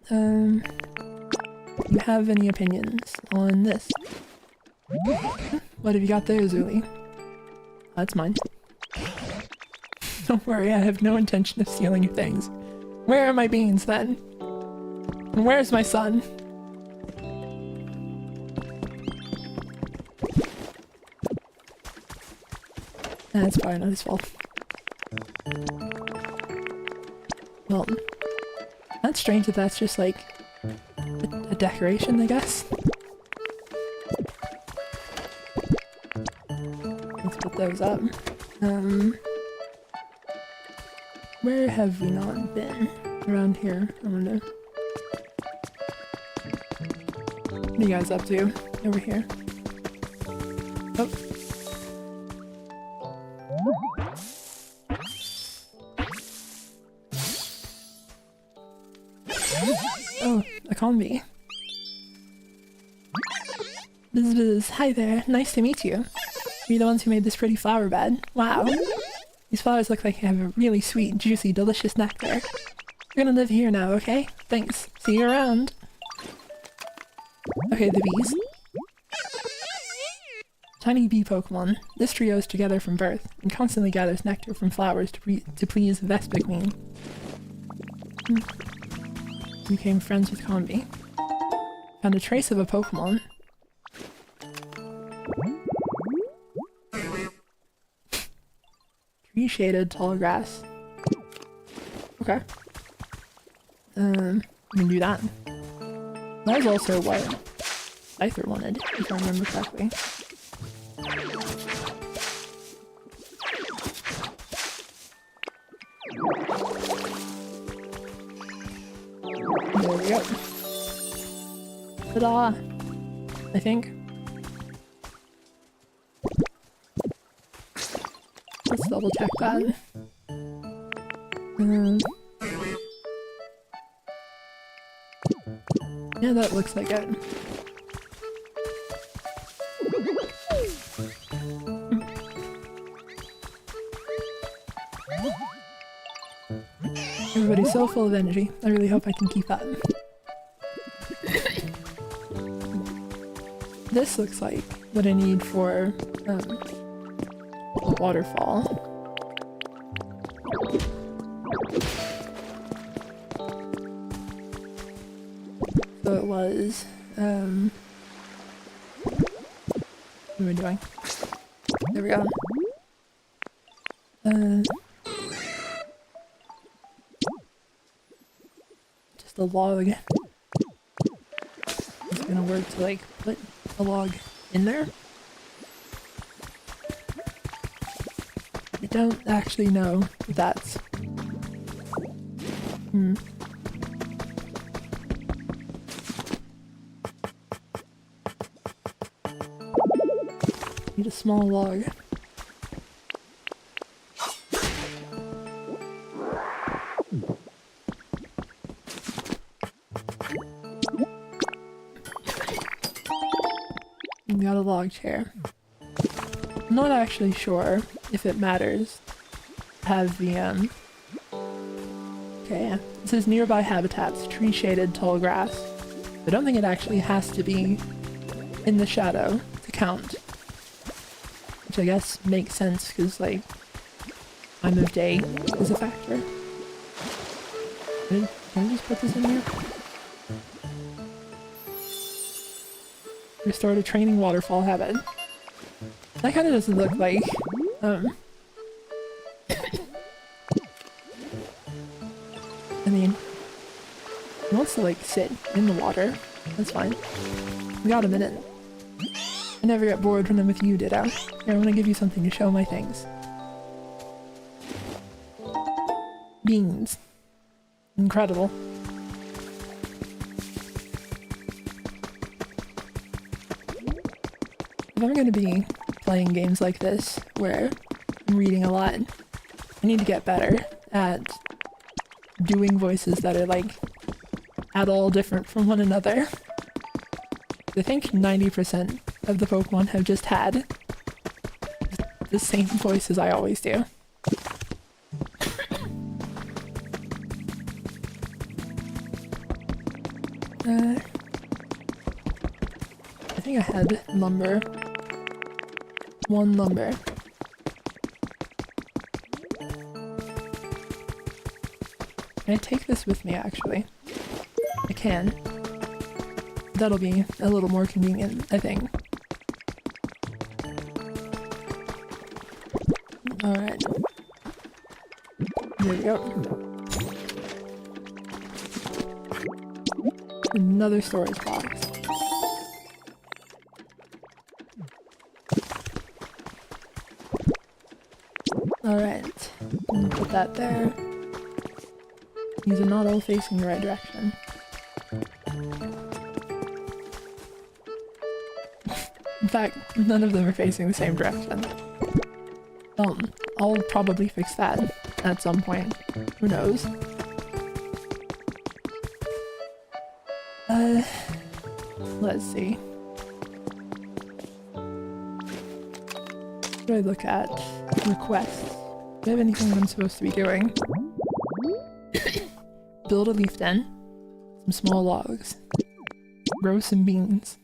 A: You have any opinions on this? What have you got there, Zooey? That's mine. Don't worry, I have no intention of stealing your things. Where are my beans, then? And where's my son? That's probably not his fault. Well, that's strange that that's just like a decoration, I guess. Let's put those up. Where have we not been? Around here, I wonder. What are you guys up to? Over here. Oh. Oh, a combi. Bzz, hi there, nice to meet you. You're the ones who made this pretty flower bed. Wow. These flowers look like they have a really sweet, juicy, delicious nectar. You're gonna live here now, okay? Thanks. See you around. Okay, the bees. Tiny bee Pokemon. This trio is together from birth, and constantly gathers nectar from flowers to please Vespiquen. Became friends with Combi. Found a trace of a Pokemon. Tree shaded tall grass. Okay. We can do that. That was also what Scyther wanted, if I remember correctly. There we go. Ta-da! I think. Let's double check that. Yeah, that looks like it. Everybody's so full of energy. I really hope I can keep up. This looks like what I need for a waterfall. So it was, what am I doing? There we go. Just a log. It's gonna work to like put a log in there. I don't actually know if that's... Need a small log. We got a log chair. I'm not actually sure if it matters to have the Okay, yeah. It says nearby habitats, tree-shaded tall grass. I don't think it actually has to be in the shadow to count. Which I guess makes sense, because, like, time of day is a factor. Can I just put this in here? Restored a training waterfall habit. That kind of doesn't look like, I mean, he wants to, like, sit in the water. That's fine. We got a minute. I never get bored when I'm with you, Ditto. Here, I want to give you something to show my things. Beans. Incredible. If I'm going to be playing games like this, where I'm reading a lot, I need to get better at doing voices that are, like, at all different from one another. I think 90% of the Pokemon have just had the same voices I always do. I think I had lumber. One lumber. Can I take this with me, actually? I can. That'll be a little more convenient, I think. Alright. There we go. Another storage box. Alright. Put that there. These are not all facing the right direction. In fact, none of them are facing the same direction. I'll probably fix that at some point. Who knows? Let's see. What do I look at? Requests. Do I have anything that I'm supposed to be doing? Build a leaf den. Some small logs. Grow some beans.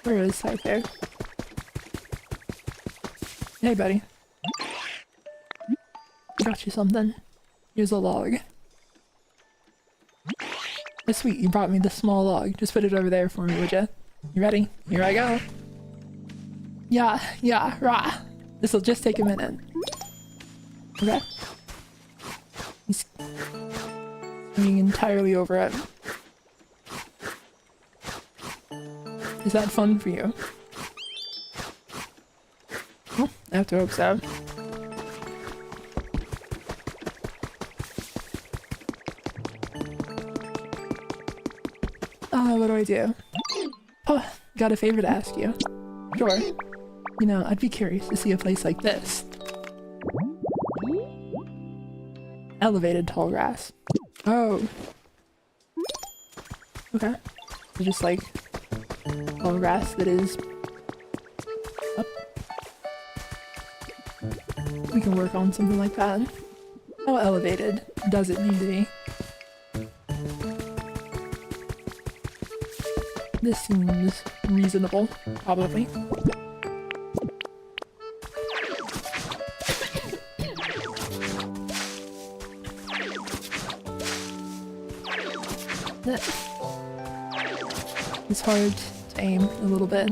A: Where is Scyther? Hey, buddy. Got you something. Here's a log. Oh, sweet, you brought me the small log. Just put it over there for me, would ya? You ready? Here I go. Yeah, rah. This'll just take a minute. Okay. He's being entirely over it. Is that fun for you? Well, I have to hope so. What do I do? Oh, got a favor to ask you. Sure. You know, I'd be curious to see a place like this. Elevated tall grass. Oh. Okay. So just like tall grass that is up. We can work on something like that. How elevated does it need to be? This seems reasonable, probably. It's hard to aim a little bit.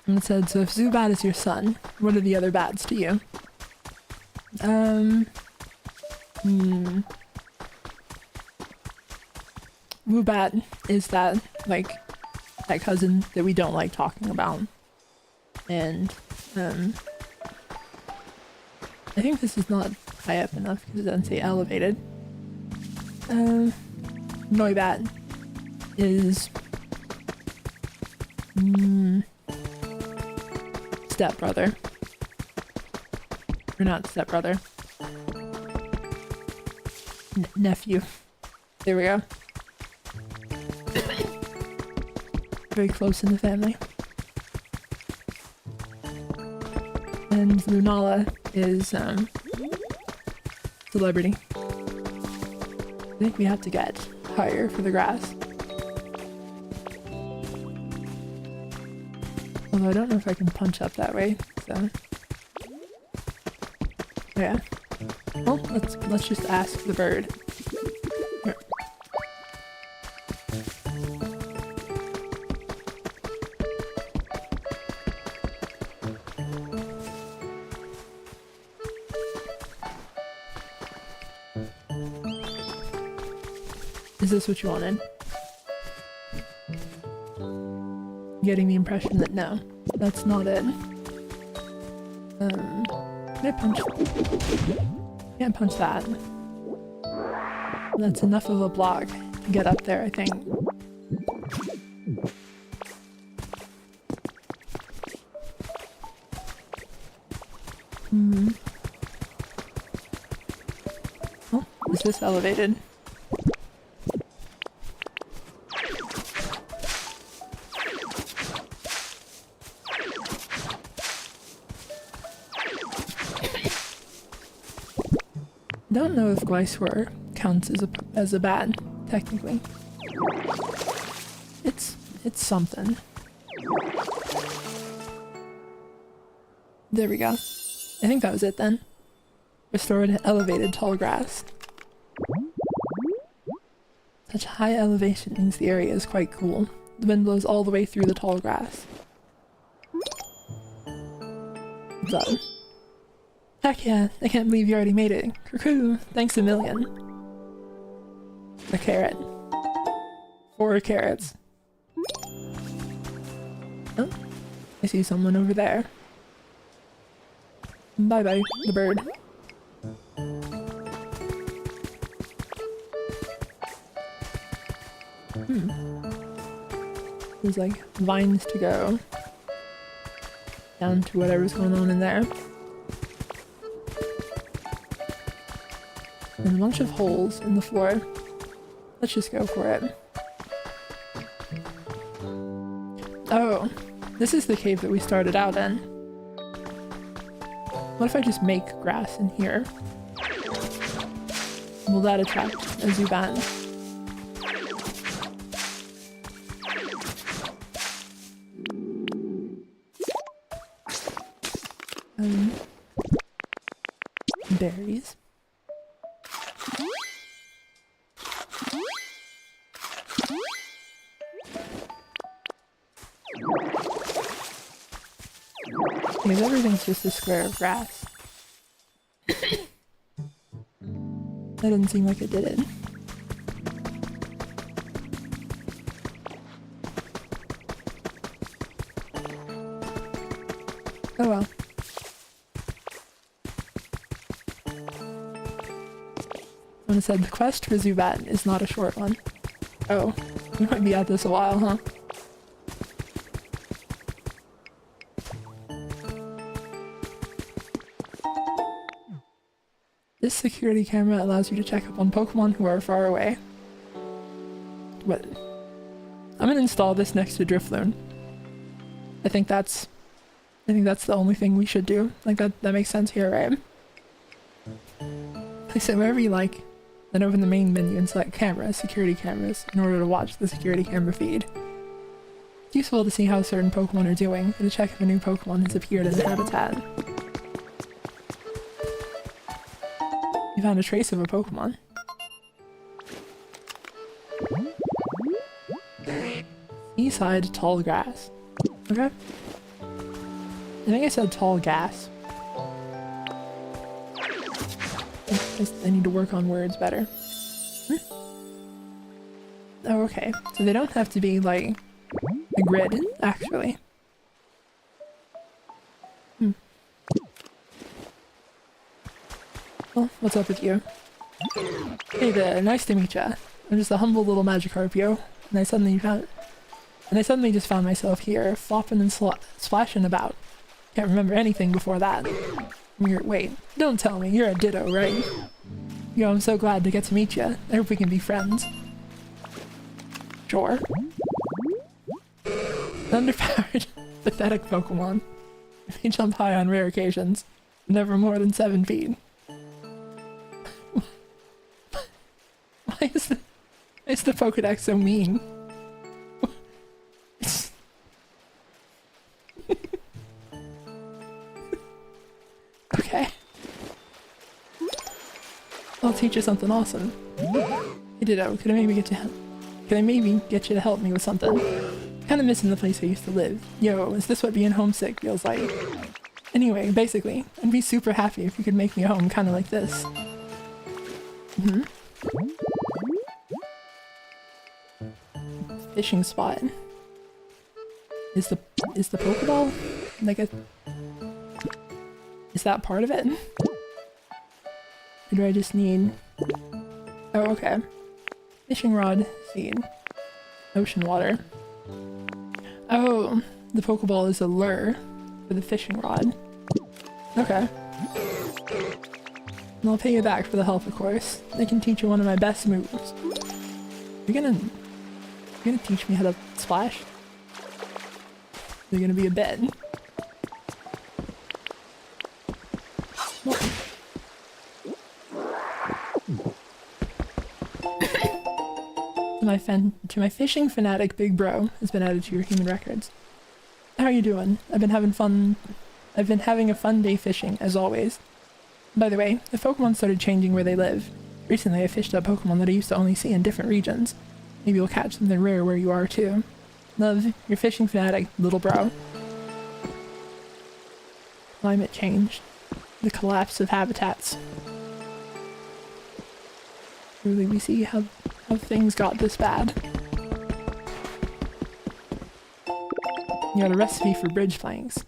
A: And it said, so if Zubat is your son, what are the other bats to you? Woobat is that, like, that cousin that we don't like talking about. And, I think this is not high up enough because it doesn't say elevated. Noibat is, stepbrother. Or not stepbrother. nephew. There we go. Very close in the family. And Lunala is, celebrity. I think we have to get higher for the grass. Although I don't know if I can punch up that way, so... Yeah. Well, let's just ask the bird. Here. Is this what you wanted? Getting the impression that no, that's not it. Can I punch? Can't punch that. That's enough of a block to get up there, I think. Oh, is this elevated? Don't know if Glysaur counts as a bat, technically. It's something. There we go. I think that was it then. Restored elevated tall grass. Such high elevation means the area is quite cool. The wind blows all the way through the tall grass. What's up? Heck yeah, I can't believe you already made it. Cuckoo, thanks a million. A carrot. 4 carrots. Oh, I see someone over there. Bye bye, the bird. There's like vines to go down to whatever's going on in there. And a bunch of holes in the floor. Let's just go for it. Oh, this is the cave that we started out in. What if I just make grass in here? Will that attract a Zubat? Berries. Because everything's just a square of grass. That didn't seem like it did it. Oh well. Someone said the quest for Zubat is not a short one. Oh, we might be at this a while, huh? This security camera allows you to check up on Pokemon who are far away. What? I'm gonna install this next to Drifloon. I think that's the only thing we should do. Like that makes sense here, right? Place it wherever you like, then open the main menu and select cameras, security cameras, in order to watch the security camera feed. It's useful to see how certain Pokemon are doing, and to check if a new Pokemon has appeared in the habitat. You found a trace of a Pokemon. Seaside tall grass. Okay. I think I said tall gas. I need to work on words better. Oh, okay. So they don't have to be, like, a grid, actually. Well, what's up with you? Hey there, nice to meet ya. I'm just a humble little Magikarpio, and I suddenly just found myself here, flopping and splashing about. Can't remember anything before that. Wait, don't tell me, you're a Ditto, right? Yo, I'm so glad to get to meet you. I hope we can be friends. Sure. Underpowered, pathetic Pokemon. They jump high on rare occasions, never more than 7 feet. Why is the Pokedex so mean? Okay. I'll teach you something awesome. Hey Ditto, could I maybe get you to help me with something? Kinda missing the place I used to live. Yo, is this what being homesick feels like? Anyway, basically, I'd be super happy if you could make me a home kinda like this. Fishing spot. Is the Pokeball like a... Is that part of it? Or do I just need... Oh, okay. Fishing rod, seed. Ocean water. Oh, the Pokeball is a lure for the fishing rod. Okay. And I'll pay you back for the help, of course. I can teach you one of my best moves. You're gonna teach me how to splash? You're gonna be a bed. To my fishing fanatic big bro has been added to your human records. How are you doing? I've been having a fun day fishing, as always. By the way, the Pokemon started changing where they live. Recently I fished up Pokemon that I used to only see in different regions. Maybe you'll catch something rare where you are too. Love, your fishing fanatic, little bro. Climate change. The collapse of habitats. Really, we see how things got this bad. You got a recipe for bridge planks.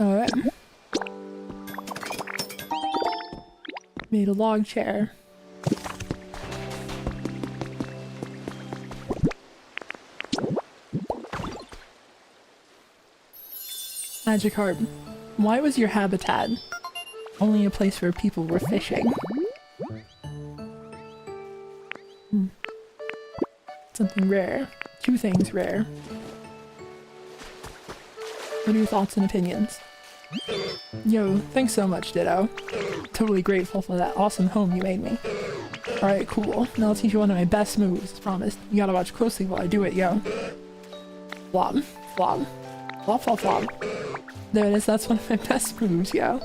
A: Alright. Made a log chair. Magikarp, why was your habitat only a place where people were fishing? Something rare. 2 things rare. What are your thoughts and opinions? Yo, thanks so much, Ditto. Totally grateful for that awesome home you made me. Alright, cool. Now I'll teach you one of my best moves, as promised. You gotta watch closely while I do it, yo. Flop, flop. Flop, flop, flop. There it is, that's one of my best moves, yo.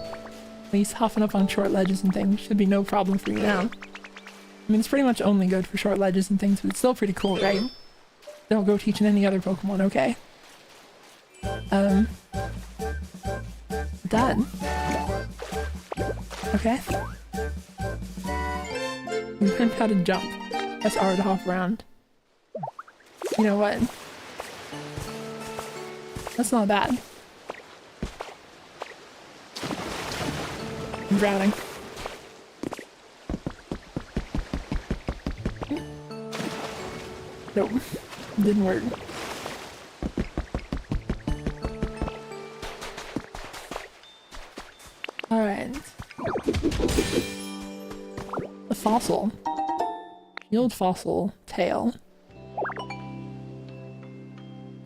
A: At least hopping up on short ledges and things should be no problem for you now. I mean, it's pretty much only good for short ledges and things, but it's still pretty cool, right? Don't go teaching any other Pokemon, okay? Dad. Okay. We learned how to jump. Press R to hop around. You know what? That's not bad. I'm drowning. Nope. Didn't work. Alright. The fossil. Shield fossil tail.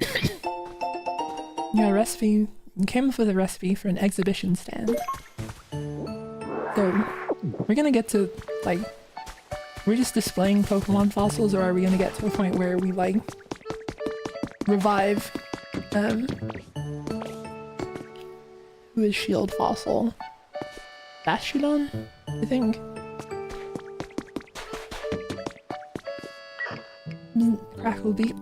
A: You got a recipe. You came up with a recipe for an exhibition stand. So, we're gonna get to, like, we're just displaying Pokemon fossils, or are we gonna get to a point where we, like, revive, who is Shield Fossil? Bastiodon, I think? Crackle Beat.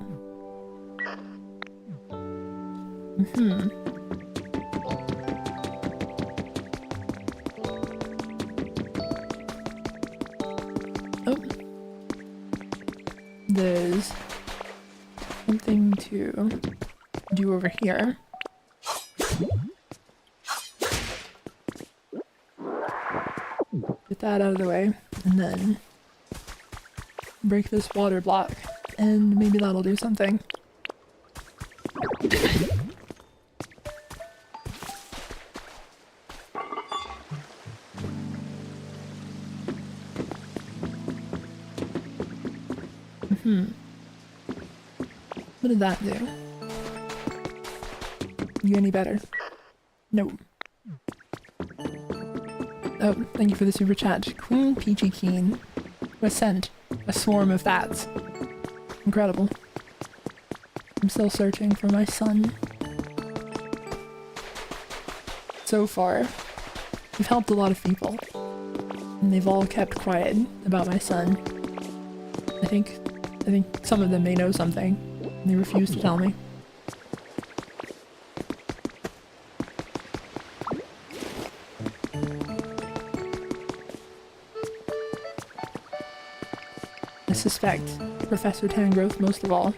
A: Oh. There's something to do over here. Get that out of the way, and then break this water block, and maybe that'll do something. What did that do? You any better? No. Oh, thank you for the super chat. Queen Peachy Keen was sent a swarm of bats. Incredible. I'm still searching for my son. So far, we've helped a lot of people, and they've all kept quiet about my son. I think some of them may know something, and they refuse to tell me. I suspect Professor Tangrowth most of all.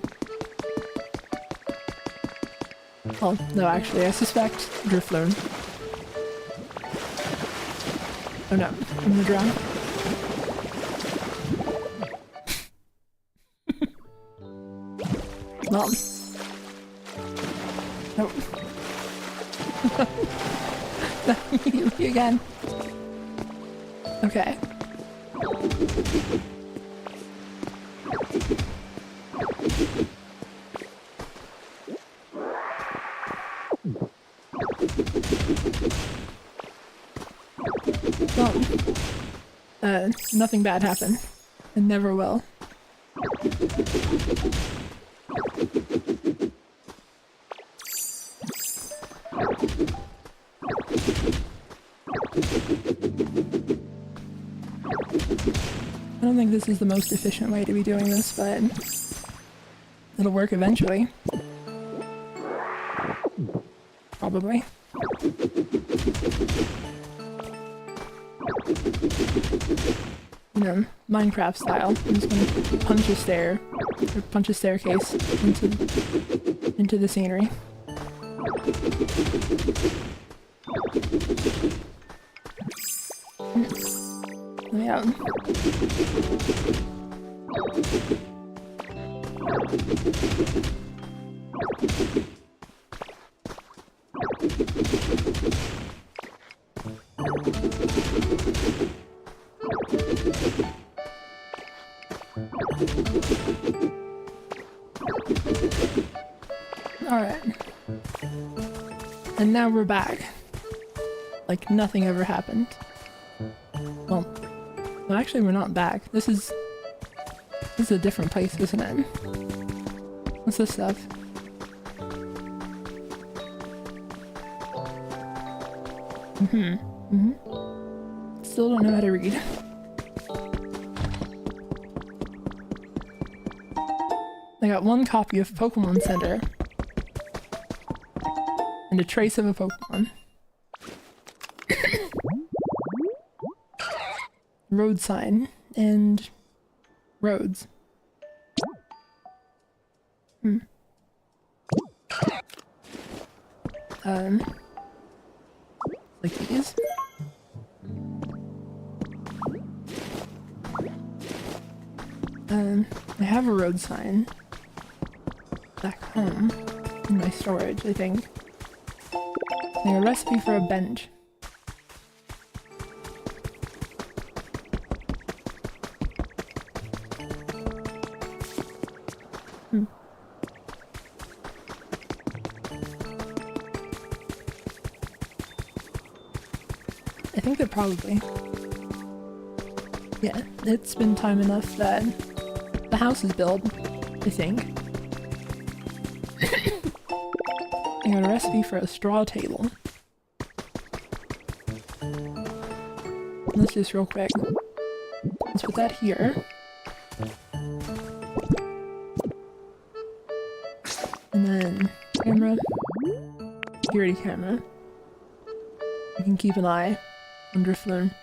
A: Well, no, actually, I suspect Drifloon. Oh no, I'm gonna drown. Well. Nope. Not immediately again. Okay. Well, nothing bad happened. And never will. I don't think this is the most efficient way to be doing this, but it'll work eventually. Probably. You know, Minecraft style. I'm just gonna punch a staircase into the scenery. Let me out. Alright. And now we're back. Like nothing ever happened. Well, no, actually we're not back. This is a different place, isn't it? What's this stuff? Still don't know how to read. I got one copy of Pokémon Center. And a trace of a Pokemon. Road sign. And roads. Like these. I have a road sign back home in my storage, I think. And a recipe for a bench. I think that probably. Yeah, it's been time enough that the house is built, I think. I got a recipe for a straw table. Let's just real quick. Let's put that here. And then camera. Security camera. You can keep an eye on Drifloon.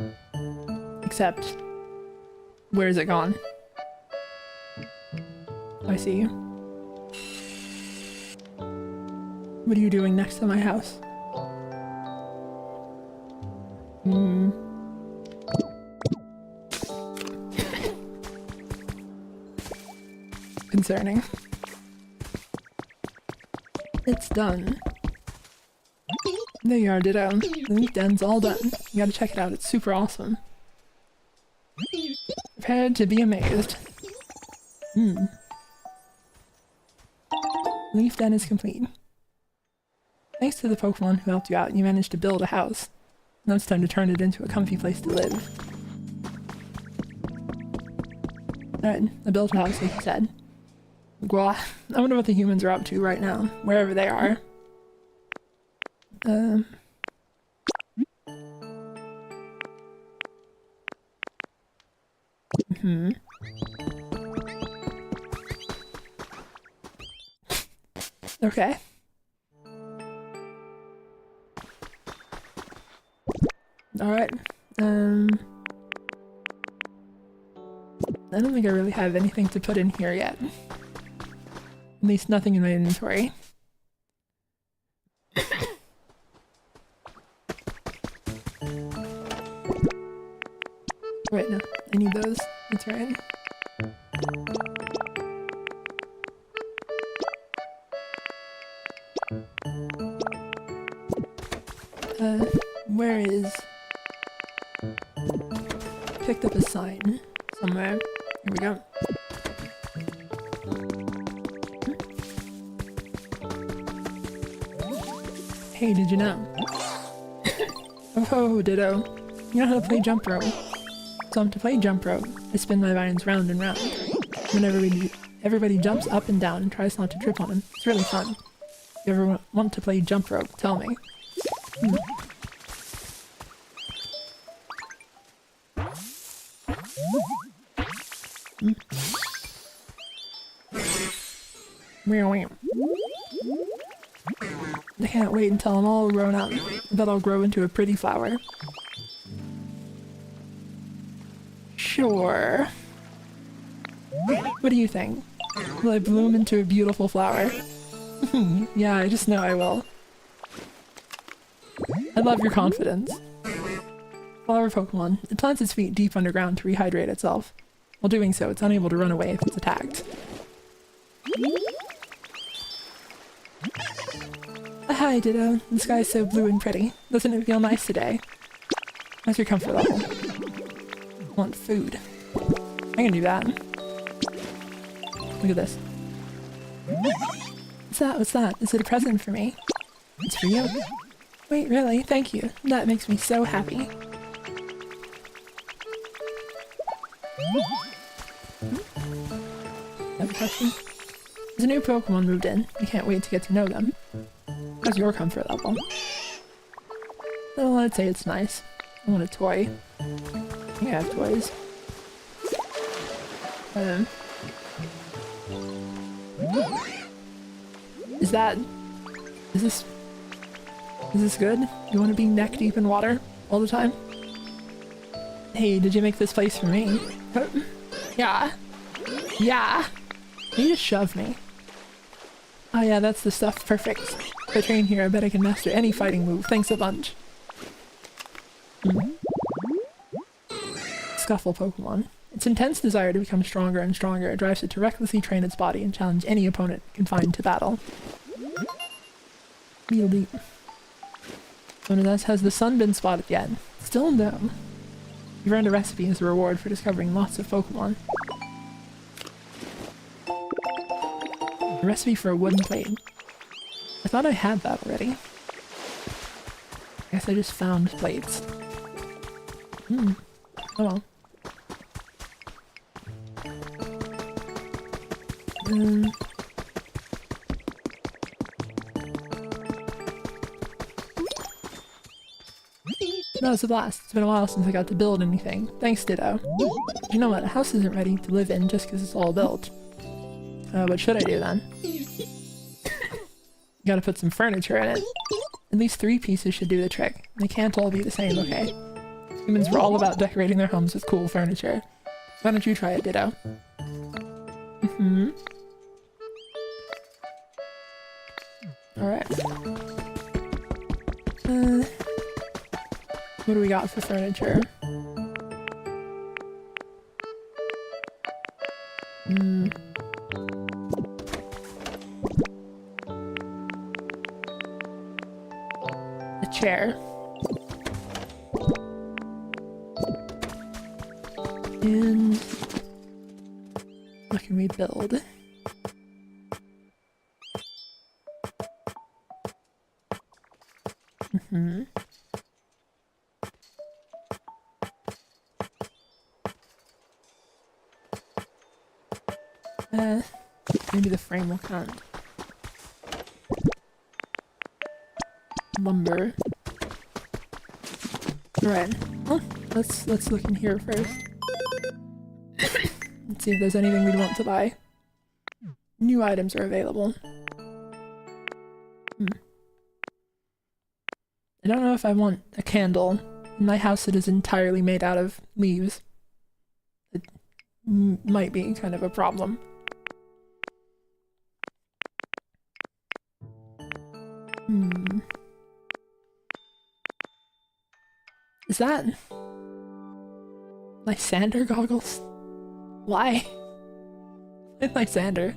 A: Except, where is it gone? I see you. What are you doing next to my house? Concerning. It's done. There you are, Ditto. The leak den's all done. You gotta check it out, it's super awesome. Prepared to be amazed. Leaf den is complete. Thanks to the Pokemon who helped you out, you managed to build a house. Now it's time to turn it into a comfy place to live. Alright, I built a house like you said. Well, I wonder what the humans are up to right now, wherever they are. Okay. Alright. I don't think I really have anything to put in here yet. At least nothing in my inventory. Wait, no. I need those. That's right. Where is... Picked up a sign somewhere. Here we go. Hey, did you know? Oh, ditto. You know how to play jump rope. So to play jump rope, I spin my vines round and round. Whenever everybody jumps up and down and tries not to trip on them. It's really fun. If you ever want to play jump rope, tell me. I can't wait until I'm all grown up. That I'll grow into a pretty flower. Sure. What do you think? Will I bloom into a beautiful flower? Yeah, I just know I will. I love your confidence. Flower Pokemon. It plants its feet deep underground to rehydrate itself. While doing so, it's unable to run away if it's attacked. Hi, Ditto. The sky is so blue and pretty. Doesn't it feel nice today? How's your comfort level? I want food. I can do that. Look at this. What's that? What's that? Is it a present for me? It's for you. Wait, really? Thank you. That makes me so happy. Have a question? There's a new Pokemon moved in. I can't wait to get to know them. How's your comfort level? Well, I'd say it's nice. I want a toy. I have toys. Is this good? You want to be neck deep in water all the time? Hey, did you make this place for me? Yeah. Yeah. You just shoved me. Oh yeah, that's the stuff. Perfect. If I train here, I bet I can master any fighting move. Thanks a bunch. Scuffle Pokemon. Its intense desire to become stronger and stronger drives it to recklessly train its body and challenge any opponent it can find to battle. Meal deep. One of us, has the sun been spotted yet? Still no. You've earned a recipe as a reward for discovering lots of Pokemon. A recipe for a wooden plate. I thought I had that already. I guess I just found plates. Oh well. No, it's a blast. It's been a while since I got to build anything. Thanks, Ditto. You know what? A house isn't ready to live in just because it's all built. What should I do then? Gotta put some furniture in it. At least 3 pieces should do the trick. They can't all be the same, okay? Humans were all about decorating their homes with cool furniture. Why don't you try it, Ditto? Alright. What do we got for furniture? A chair. And a What can we build? Maybe the frame will count. Lumber. Alright, well, let's look in here first. Let's see if there's anything we'd want to buy. New items are available. I don't know if I want a candle. In my house it is entirely made out of leaves. It might be kind of a problem. Is that my Sander goggles? Why? It's my Sander.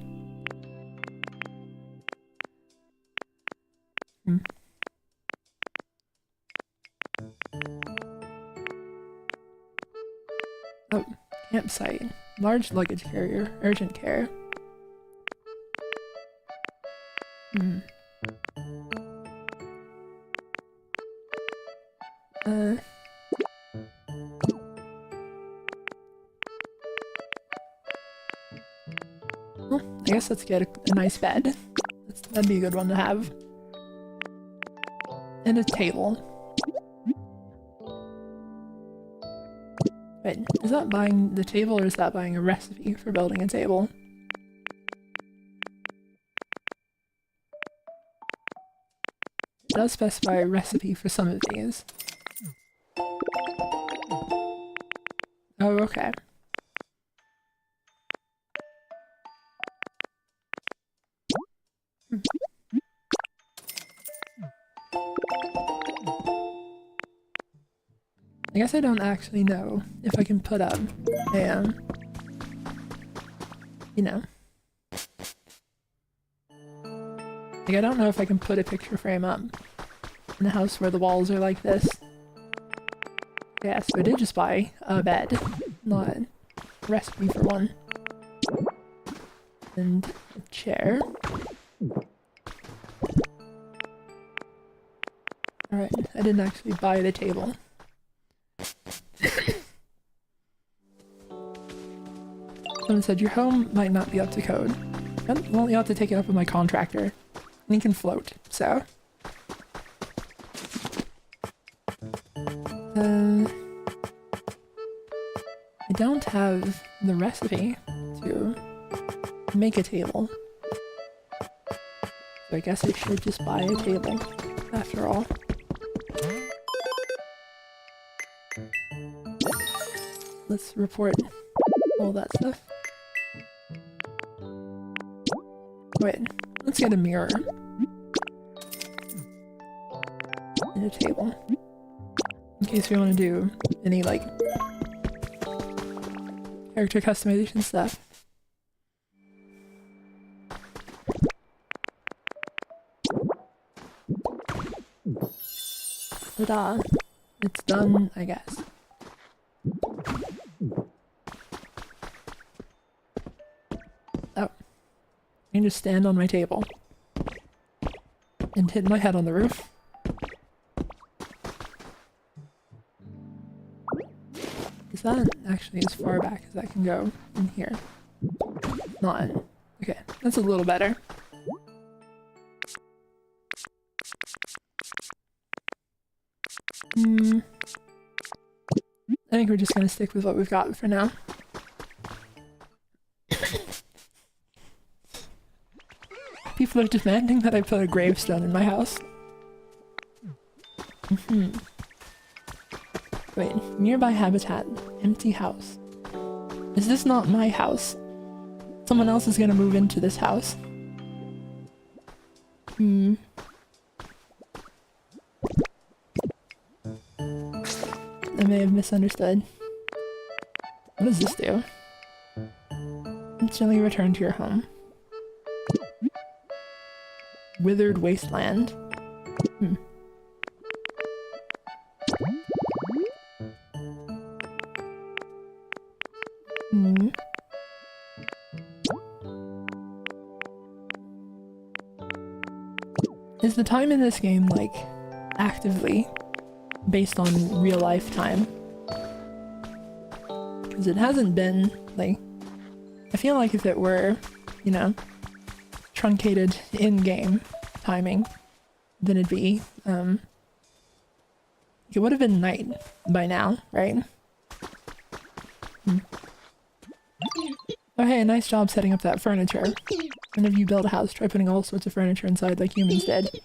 A: Oh, campsite. Large luggage carrier. Urgent care. Well, I guess let's get a nice bed. That'd be a good one to have. And a table. Wait, is that buying the table or is that buying a recipe for building a table? It does specify a recipe for some of these. Oh, okay. I guess I don't actually know if I can put up a, you know. Like, I don't know if I can put a picture frame up in a house where the walls are like this. Yeah, so I did just buy a bed, not a recipe for one. And a chair. Alright, I didn't actually buy the table. Someone said your home might not be up to code. Well, you have to take it up with my contractor. And he can float, so. I don't have the recipe to make a table. So I guess I should just buy a table, after all. Let's report all that stuff. Wait, let's get a mirror. And a table. In case we want to do any, like, character customization stuff. Ta-da! It's done, I guess. Oh. I can just stand on my table. And hit my head on the roof. Is that actually as far back as I can go in here? Not. Okay, that's a little better. I think we're just gonna stick with what we've got for now. People are demanding that I put a gravestone in my house. Wait, nearby habitat, empty house. Is this not my house? Someone else is gonna move into this house. I may have misunderstood. What does this do? Instantly return to your home. Withered wasteland. Is the time in this game, like, actively based on real life time? Because it hasn't been, like, I feel like if it were, you know, truncated in-game timing, then it'd be, it would have been night by now, right? Oh hey, nice job setting up that furniture. Whenever you build a house, try putting all sorts of furniture inside like humans did.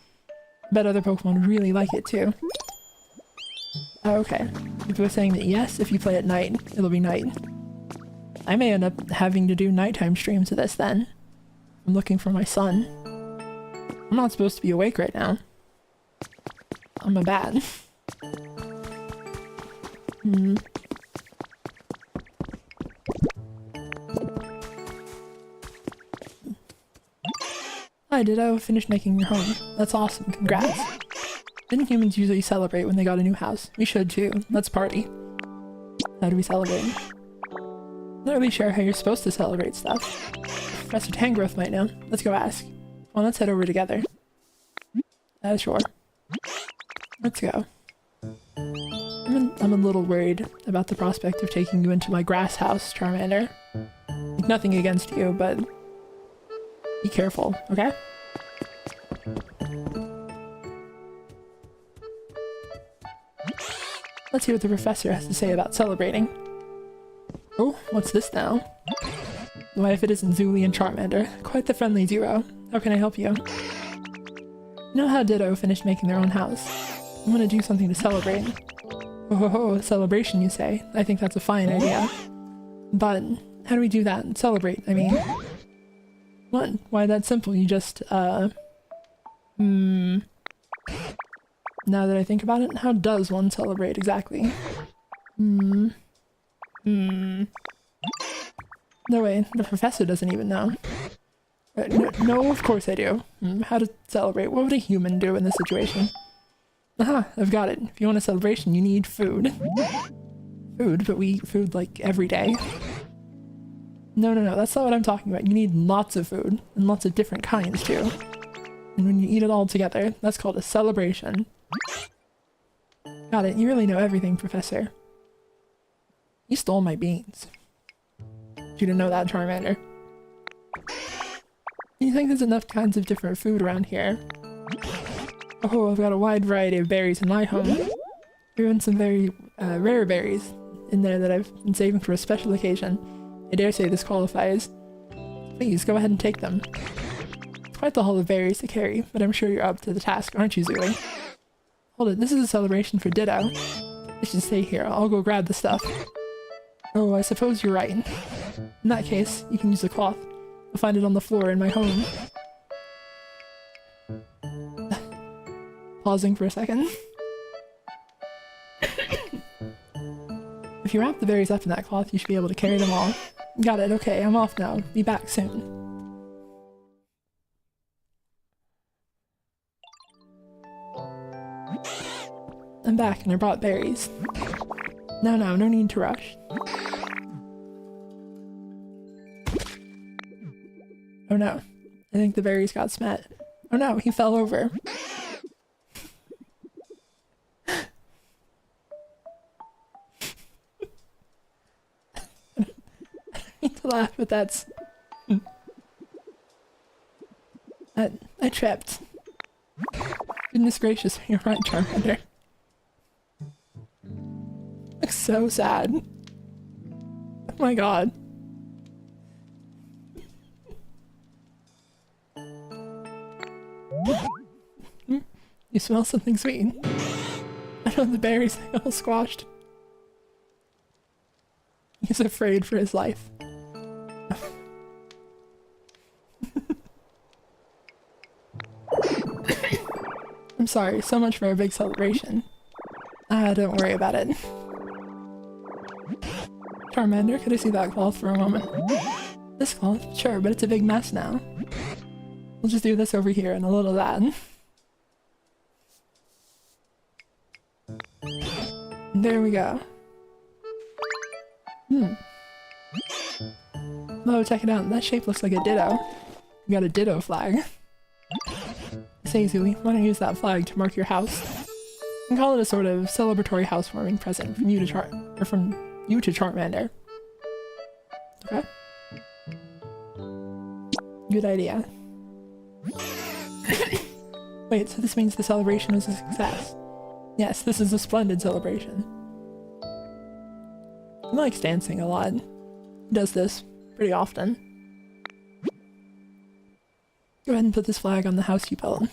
A: Bet other Pokemon would really like it too. Oh, okay. People are saying that yes, if you play at night, it'll be night. I may end up having to do nighttime streams of this then. I'm looking for my son. I'm not supposed to be awake right now. I'm a bat. Hi, Ditto. Finished making your home. That's awesome. Congrats. Didn't humans usually celebrate when they got a new house? We should too. Let's party. How do we celebrate? Not really sure how you're supposed to celebrate stuff. Professor Tangrowth might know. Let's go ask. Well, let's head over together. Sure. Let's go. I'm a little worried about the prospect of taking you into my grass house, Charmander. Like, nothing against you, but be careful, okay? Let's hear what the professor has to say about celebrating. Oh, what's this now? Why, if it isn't Zuli and Charmander, quite the friendly duo. How can I help you? You know how Ditto finished making their own house? I want to do something to celebrate. Oh ho ho, a celebration you say? I think that's a fine idea. But, how do we do that? Celebrate, I mean. What? Why that's simple, you just, Now that I think about it, how does one celebrate exactly? No way, the professor doesn't even know. No, of course I do. How to celebrate? What would a human do in this situation? Aha, I've got it. If you want a celebration, you need food. Food? But we eat food like every day. No, that's not what I'm talking about. You need lots of food, and lots of different kinds too. And when you eat it all together, that's called a celebration. Got it, you really know everything, Professor. You stole my beans. You didn't know that, Charmander. You think there's enough kinds of different food around here? Oh, I've got a wide variety of berries in my home. Even some very rare berries in there that I've been saving for a special occasion. I dare say this qualifies. Please, go ahead and take them. It's quite the haul of berries to carry, but I'm sure you're up to the task, aren't you, Zuli? Hold it, this is a celebration for Ditto. I should stay here, I'll go grab the stuff. Oh, I suppose you're right. In that case, you can use the cloth. You'll find it on the floor in my home. Pausing for a second. If you wrap the berries up in that cloth, you should be able to carry them all. Got it, okay, I'm off now. Be back soon. I'm back and I brought berries. No need to rush. Oh no, I think the berries got smet. Oh no, he fell over. I need to laugh, but that's... I tripped. Goodness gracious, you're right, Charmander. Looks so sad. Oh my god. You smell something sweet. I know the berries are all squashed. He's afraid for his life. I'm sorry, so much for our big celebration. Don't worry about it. Charmander, could I see that cloth for a moment? This cloth? Sure, but it's a big mess now. We'll just do this over here and a little of that. There we go. Oh, check it out. That shape looks like a ditto. We got a ditto flag. Say, Zooey, why don't you use that flag to mark your house? You can call it a sort of celebratory housewarming present from you to Charmander. Okay. Good idea. Wait, so this means the celebration was a success? Yes, this is a splendid celebration. He likes dancing a lot. He does this pretty often. Go ahead and put this flag on the house you built.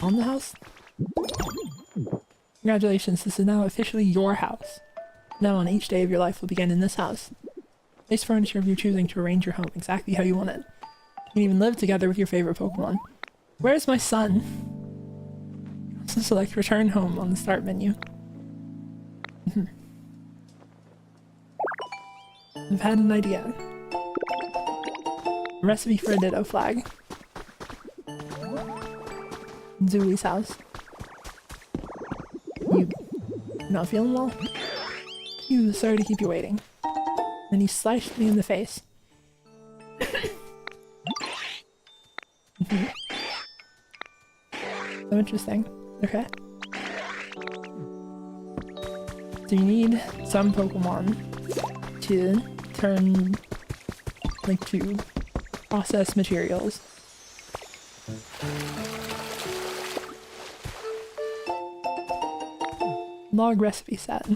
A: On the house? Congratulations, this is now officially your house. Now on each day of your life will begin in this house. Place furniture of your choosing to arrange your home exactly how you want it. You can even live together with your favorite Pokemon. Where's my son? Also select return home on the start menu. I've had an idea. A recipe for a ditto flag. Zooey's house. You not feeling well? Phew, sorry to keep you waiting. And he sliced me in the face. So interesting. Okay. So you need some Pokemon to to process materials. Log recipe set.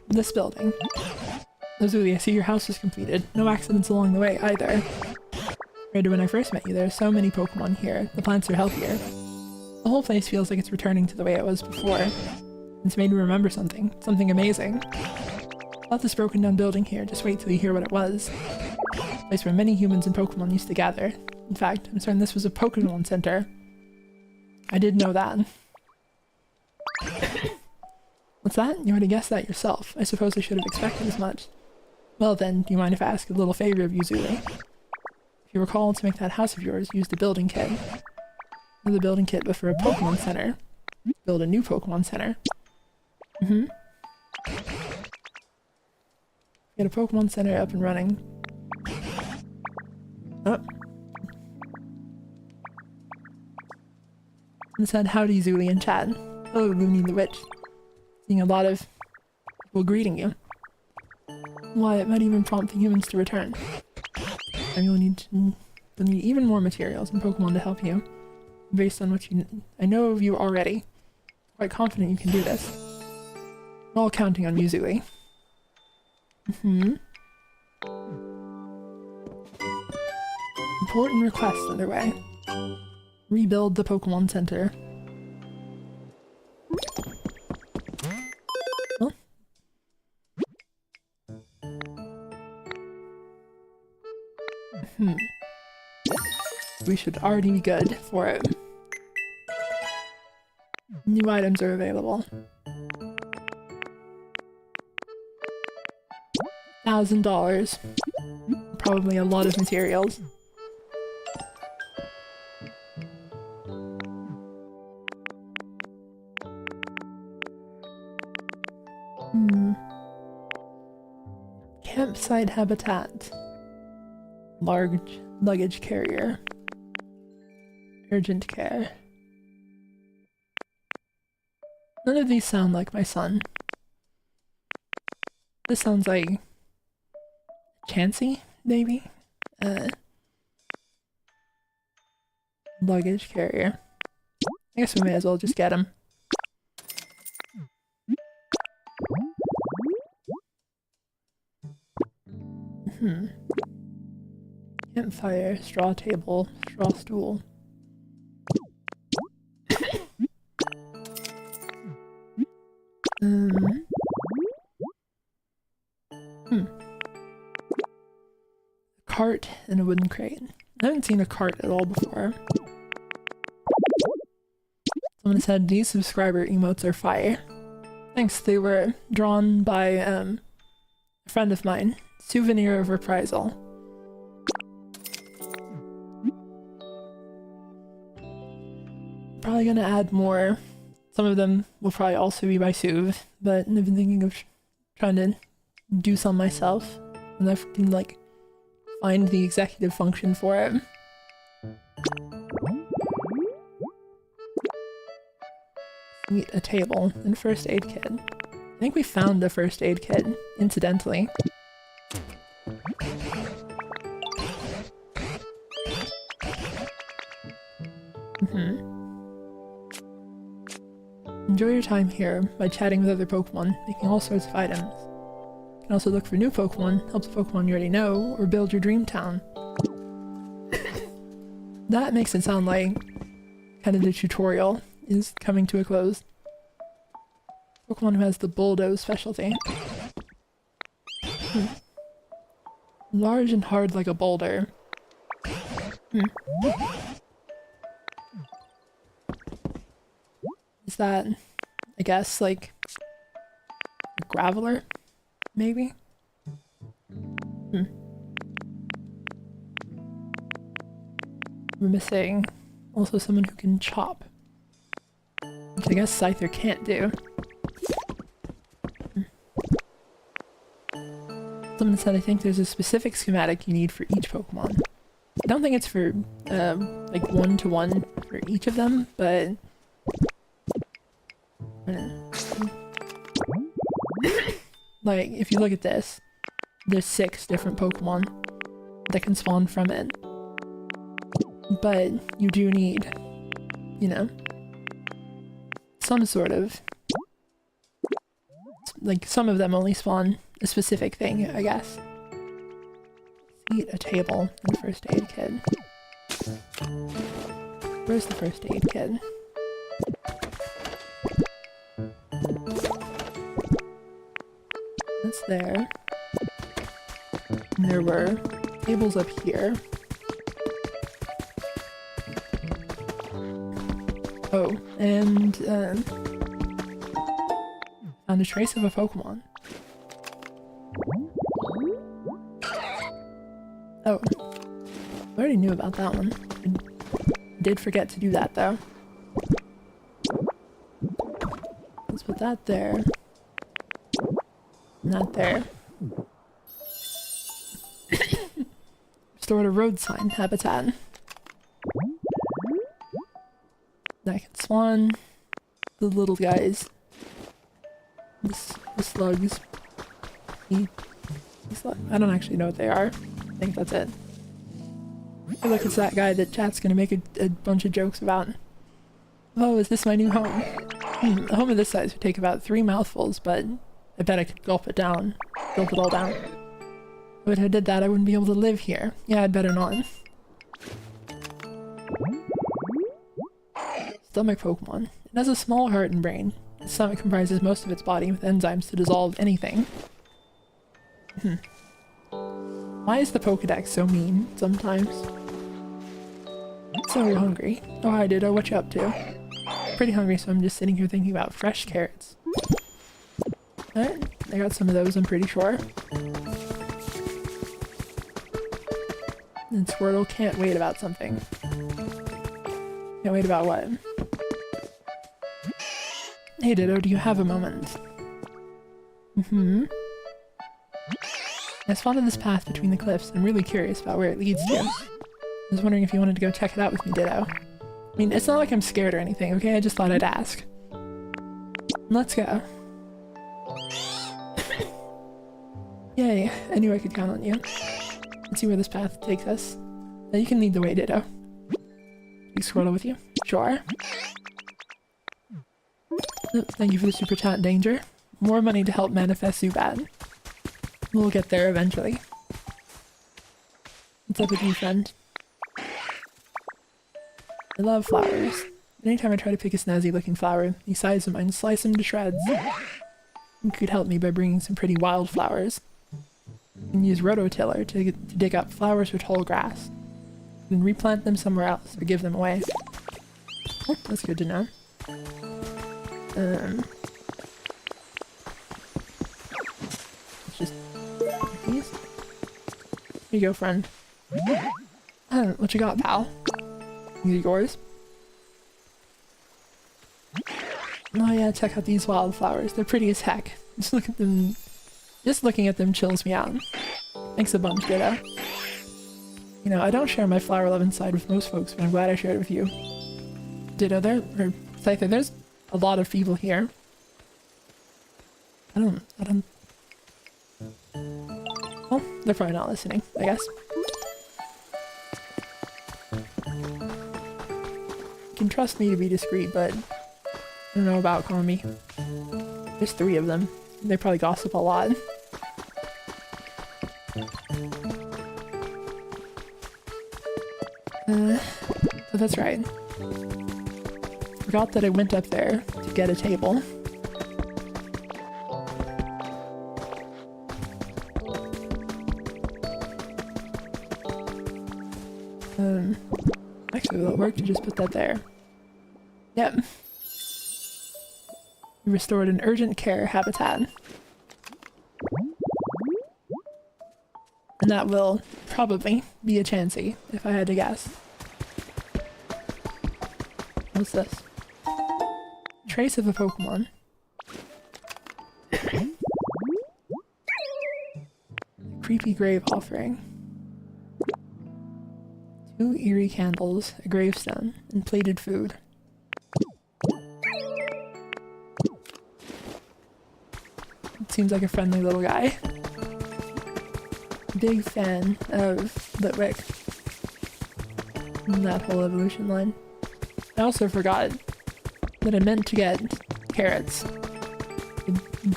A: This building. Zooey, I see your house is completed. No accidents along the way either. Compared to when I first met you, there are so many Pokemon here. The plants are healthier. The whole place feels like it's returning to the way it was before. It's made me remember something. Something amazing. About this broken down building here, just wait till you hear what it was. A place where many humans and Pokemon used to gather. In fact, I'm certain this was a Pokémon Center. I did know that. What's that? You already guessed that yourself. I suppose I should have expected as much. Well then, do you mind if I ask a little favor of you, Zooey? If you recall, to make that house of yours, use the building kit. Not the building kit, but for a Pokemon Center. Build a new Pokemon Center. Get a Pokemon Center up and running. Oh. And said, howdy Zooey in chat. Hello, Looney the Witch. Seeing a lot of people greeting you. Why, it might even prompt the humans to return. And you'll need even more materials and Pokemon to help you. Based on what I know of you already. Quite confident you can do this. I'm all counting on you, Zooey. Important request underway. Rebuild the Pokemon Center. Huh? We should already be good for it. New items are available. $1,000. Probably a lot of materials. Campsite habitat. Large luggage carrier. Urgent care. None of these sound like my son. This sounds like Chansey, maybe? Luggage carrier. I guess we may as well just get him. Campfire, straw table, straw stool. A cart and a wooden crate. I haven't seen a cart at all before. Someone said these subscriber emotes are fire. Thanks, they were drawn by a friend of mine. Souvenir of reprisal. Probably gonna add more Some of them will probably also be by Suv, but I've been thinking of trying to do some myself, and I can like find the executive function for it. Meet a table and first aid kit. I think we found the first aid kit, incidentally. Enjoy your time here by chatting with other Pokemon, making all sorts of items. You can also look for new Pokemon, help the Pokemon you already know, or build your dream town. That makes it sound like kind of the tutorial is coming to a close. Pokemon who has the bulldoze specialty. Large and hard like a boulder. Is that, I guess, like a graveler? Maybe? We're missing also someone who can chop. Which I guess Scyther can't do. Someone said I think there's a specific schematic you need for each Pokemon. I don't think it's for, like one-to-one for each of them, but... like, if you look at this, there's 6 different Pokemon that can spawn from it. But you do need, you know, some sort of... like, some of them only spawn a specific thing, I guess. Eat a table and first aid kit. Where's the first aid kit? That's there. And there were tables up here. Oh, and found a trace of a Pokemon. Oh, I already knew about that one. I did forget to do that though. Let's put that there. Not there. Restored a road sign habitat. I can spawn the little guys. The slugs. I don't actually know what they are. I think that's it. Hey, look, it's that guy that chat's gonna make a bunch of jokes about. Oh, is this my new home? A home of this size would take about 3 mouthfuls, but I bet I could gulp it down. Gulp it all down. But if I did that, I wouldn't be able to live here. Yeah, I'd better not. Stomach Pokemon. It has a small heart and brain. Its stomach comprises most of its body with enzymes to dissolve anything. Why is the Pokedex so mean sometimes? So hungry. Oh hi Ditto, what you up to? Pretty hungry, so I'm just sitting here thinking about fresh carrots. Alright, I got some of those, I'm pretty sure. And Squirtle can't wait about something. Can't wait about what? Hey Ditto, do you have a moment? I spotted this path between the cliffs and I'm really curious about where it leads to. I was wondering if you wanted to go check it out with me, Ditto. I mean, it's not like I'm scared or anything, okay? I just thought I'd ask. Let's go. Yay, I knew I could count on you. Let's see where this path takes us. Now you can lead the way, Ditto. Take Squirtle with you? Sure. Oh, thank you for the super chat, Danger. More money to help manifest Zubat. We'll get there eventually. What's up with you, friend? I love flowers. Anytime I try to pick a snazzy looking flower, these sides of mine slice them to shreds. You could help me by bringing some pretty wildflowers. You can use rototiller to dig up flowers or tall grass. You can replant them somewhere else or give them away. Oh, that's good to know. Let's just these. Here you go, friend. What you got, pal? These are yours. Oh yeah, check out these wildflowers. They're pretty as heck. Just look at them. Just looking at them chills me out. Thanks a bunch, Ditto. You know, I don't share my flower love inside with most folks, but I'm glad I shared it with you. Ditto, there's a lot of people here. I don't... Well, they're probably not listening, I guess. You can trust me to be discreet, but I don't know about calling me. There's 3 of them. They probably gossip a lot. So that's right. Forgot that I went up there to get a table. Actually, will it work to just put that there? Yep. We restored an urgent care habitat. And that will probably be a Chansey, if I had to guess. What's this? Trace of a Pokemon. Creepy grave offering. 2 eerie candles, a gravestone, and plated food. Seems like a friendly little guy. Big fan of Litwick. And that whole evolution line. I also forgot that I meant to get carrots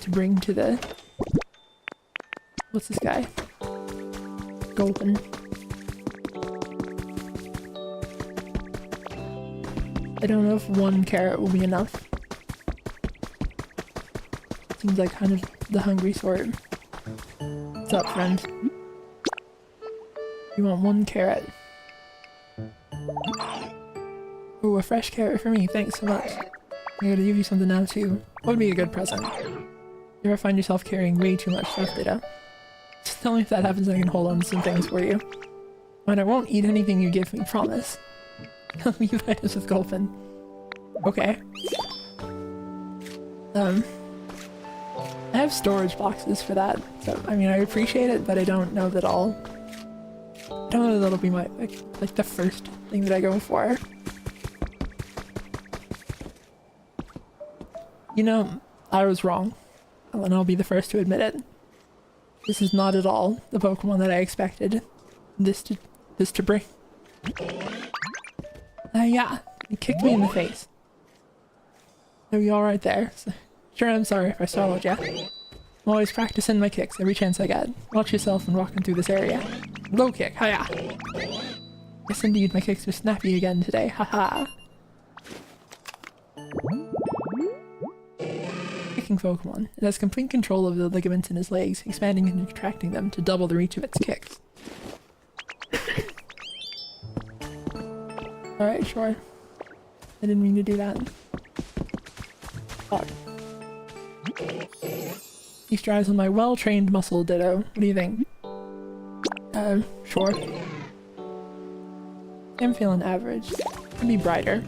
A: to bring to the... What's this guy? Gulpin. I don't know if 1 carrot will be enough. Seems like kind of the hungry sort. What's up, friend? You want 1 carrot? Ooh, a fresh carrot for me. Thanks so much. I gotta give you something now too. What would be a good present? You ever find yourself carrying way too much stuff, Ditto? Just tell me if that happens and I can hold on to some things for you. And I won't eat anything you give me, promise. I'll leave items with Gulpin. Okay. I have storage boxes for that, so I mean I appreciate it, but I don't know that I don't know that that'll be my like the first thing that I go for. You know, I was wrong, and I'll be the first to admit it. This is not at all the Pokemon that I expected this to bring. Yeah, it kicked me in the face. Are you alright there? Sure, I'm sorry if I startled ya. I'm always practicing my kicks every chance I get. Watch yourself when walking through this area. Low kick, hiya! Yes indeed, my kicks are snappy again today, haha. Kicking Pokemon. It has complete control of the ligaments in his legs, expanding and contracting them to double the reach of its kicks. Alright, sure. I didn't mean to do that. Fuck. He strives on my well-trained muscle, Ditto. What do you think? Sure. I'm feeling average. Could be brighter.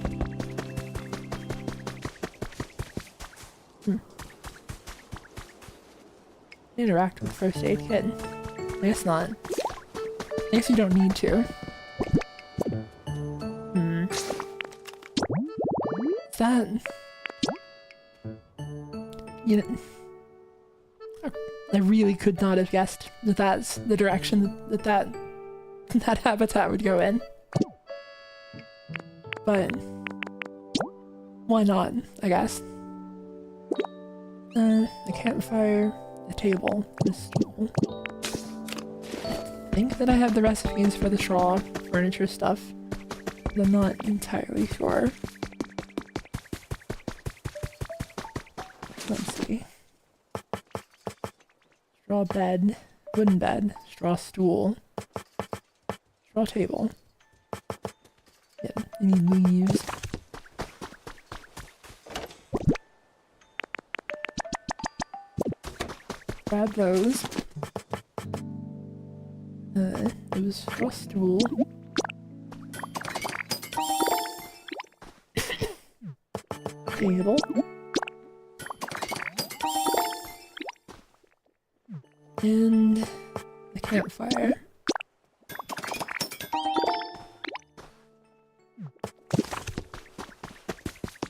A: Interact with first aid kit. I guess not. I guess you don't need to. That you know, I really could not have guessed that that's the direction that habitat would go in, but why not, I guess. A campfire, a table, a stool. I think that I have the recipes for the straw furniture stuff, but I'm not entirely sure. Let's see. Straw bed, wooden bed, straw stool, straw table. Yeah, I need leaves. Grab those. It was straw stool. Table. And the campfire.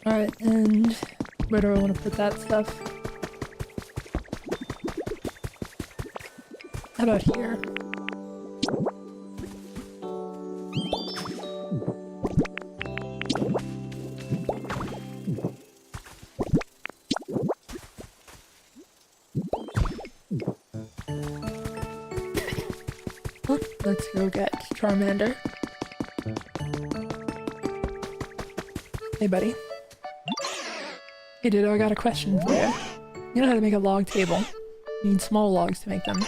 A: Alright, and where do I want to put that stuff? How about here? Let's go get Charmander. Hey, buddy. Hey, Ditto, I got a question for you. You know how to make a log table? You need small logs to make them.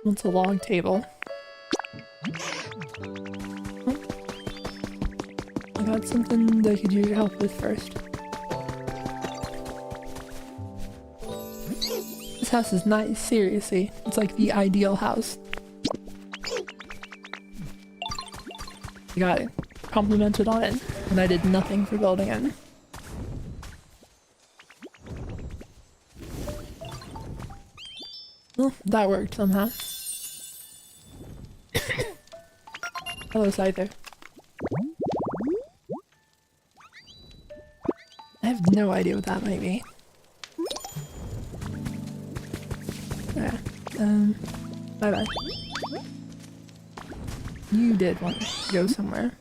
A: What's a log table? Oh. I got something that I could use your help with first. This house is nice, seriously. It's like the ideal house. You got it. Complimented on it, and I did nothing for building it. Well, that worked somehow. Hello, Scyther. I have no idea what that might be. Yeah. Bye-bye. You did want to go somewhere.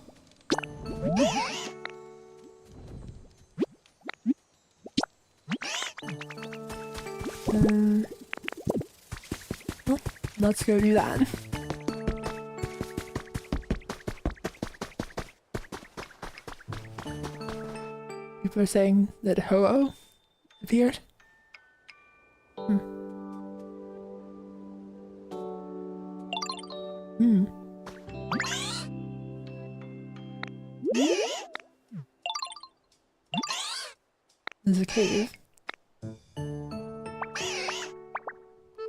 A: Well, let's go do that. People are saying that Ho-Oh appeared. There's a cave.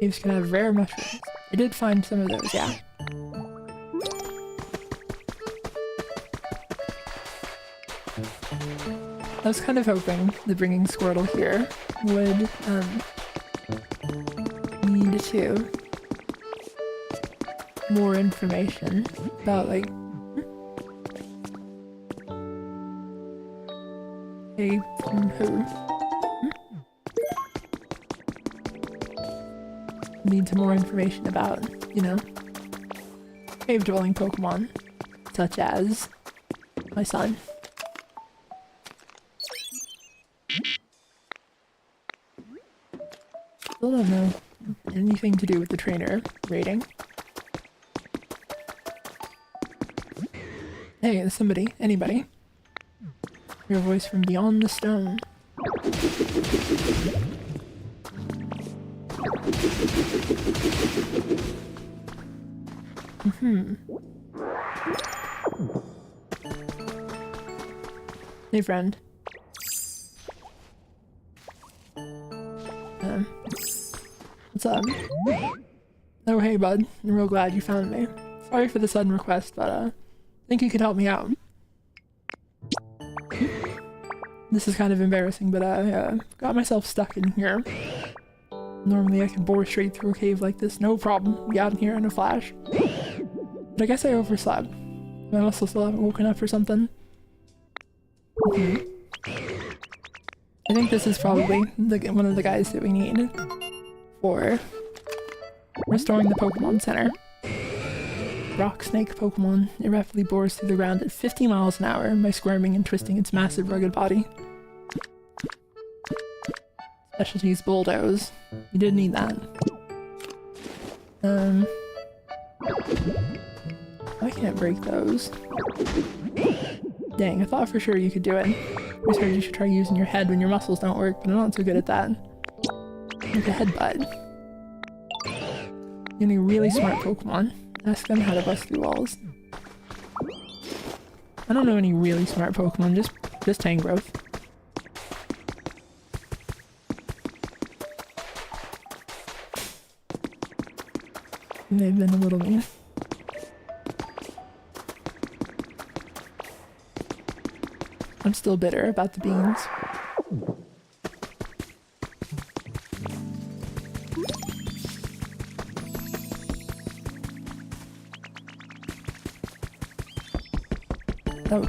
A: Caves can have rare mushrooms. I did find some of those, yeah. I was kind of hoping that bringing Squirtle here would lead to more information about, like, hey, from who? Need some more information about, you know, cave-dwelling Pokemon, such as my son. Still don't know anything to do with the trainer rating. Hey, there's somebody, anybody. Your voice from beyond the stone. Hey, friend. What's up? Oh, hey, bud. I'm real glad you found me. Sorry for the sudden request, but, I think you could help me out. This is kind of embarrassing, but I got myself stuck in here. Normally I can bore straight through a cave like this, no problem. Be out in here in a flash. But I guess I overslept. My muscles still haven't woken up or something. I think this is probably one of the guys that we need for restoring the Pokemon Center. Rock snake Pokemon. It rapidly bores through the ground at 50 miles an hour by squirming and twisting its massive rugged body. Specialties bulldoze. You did need that. I can't break those. Dang, I thought for sure you could do it. I always heard you should try using your head when your muscles don't work, but I'm not so good at that. Like a headbutt. Any really smart Pokemon. Ask them how to bust through walls. I don't know any really smart Pokemon, just Tangrowth. They've been a little mean. I'm still bitter about the beans. Oh.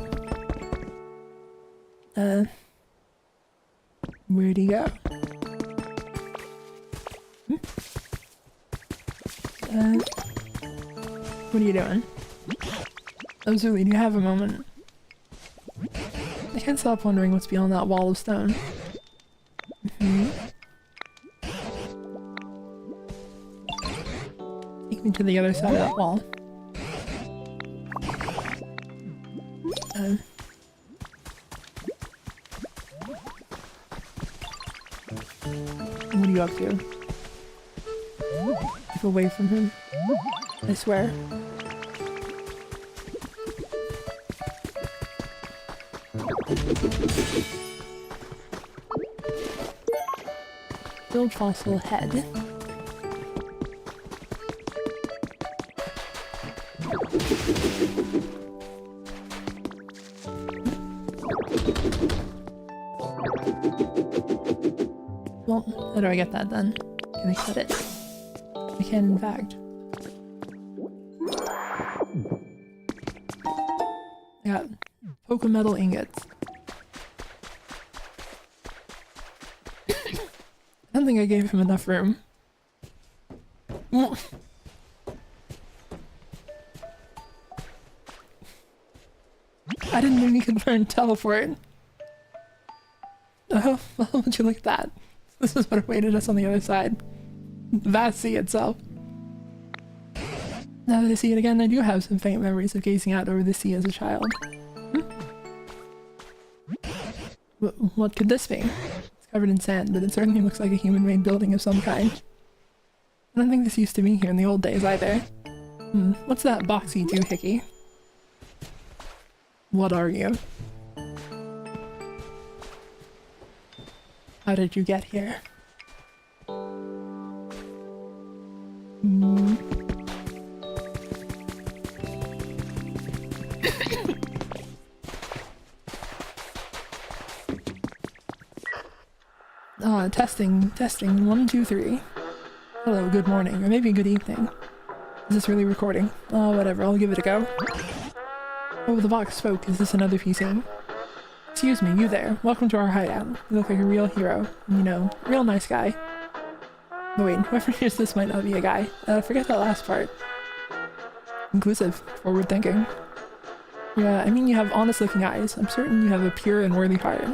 A: Where'd he go? What are you doing? Oh, Zuli, do you have a moment? I can't stop wondering what's beyond that wall of stone. Take me to the other side of that wall. What are you up to? Keep away from him. I swear. Build fossil head. Well, how do I get that then? Can I cut it? I can, in fact. I got Pokemetal ingots. I don't think I gave him enough room. I didn't know you could learn teleport. Oh, well, would you look at that? This is what awaited us on the other side. The vast sea itself. Now that I see it again, I do have some faint memories of gazing out over the sea as a child. What could this be? It's covered in sand, but it certainly looks like a human-made building of some kind. I don't think this used to be here in the old days either. What's that boxy doohickey? What are you? How did you get here? Testing. 1, 2, 3. Hello, good morning, or maybe good evening. Is this really recording? Oh, whatever, I'll give it a go. Oh, the box spoke. Is this another PC? Excuse me, you there. Welcome to our hideout. You look like a real hero. You know, real nice guy. But wait, whoever hears this might not be a guy. Forget that last part. Inclusive. Forward thinking. Yeah, I mean you have honest-looking eyes. I'm certain you have a pure and worthy heart.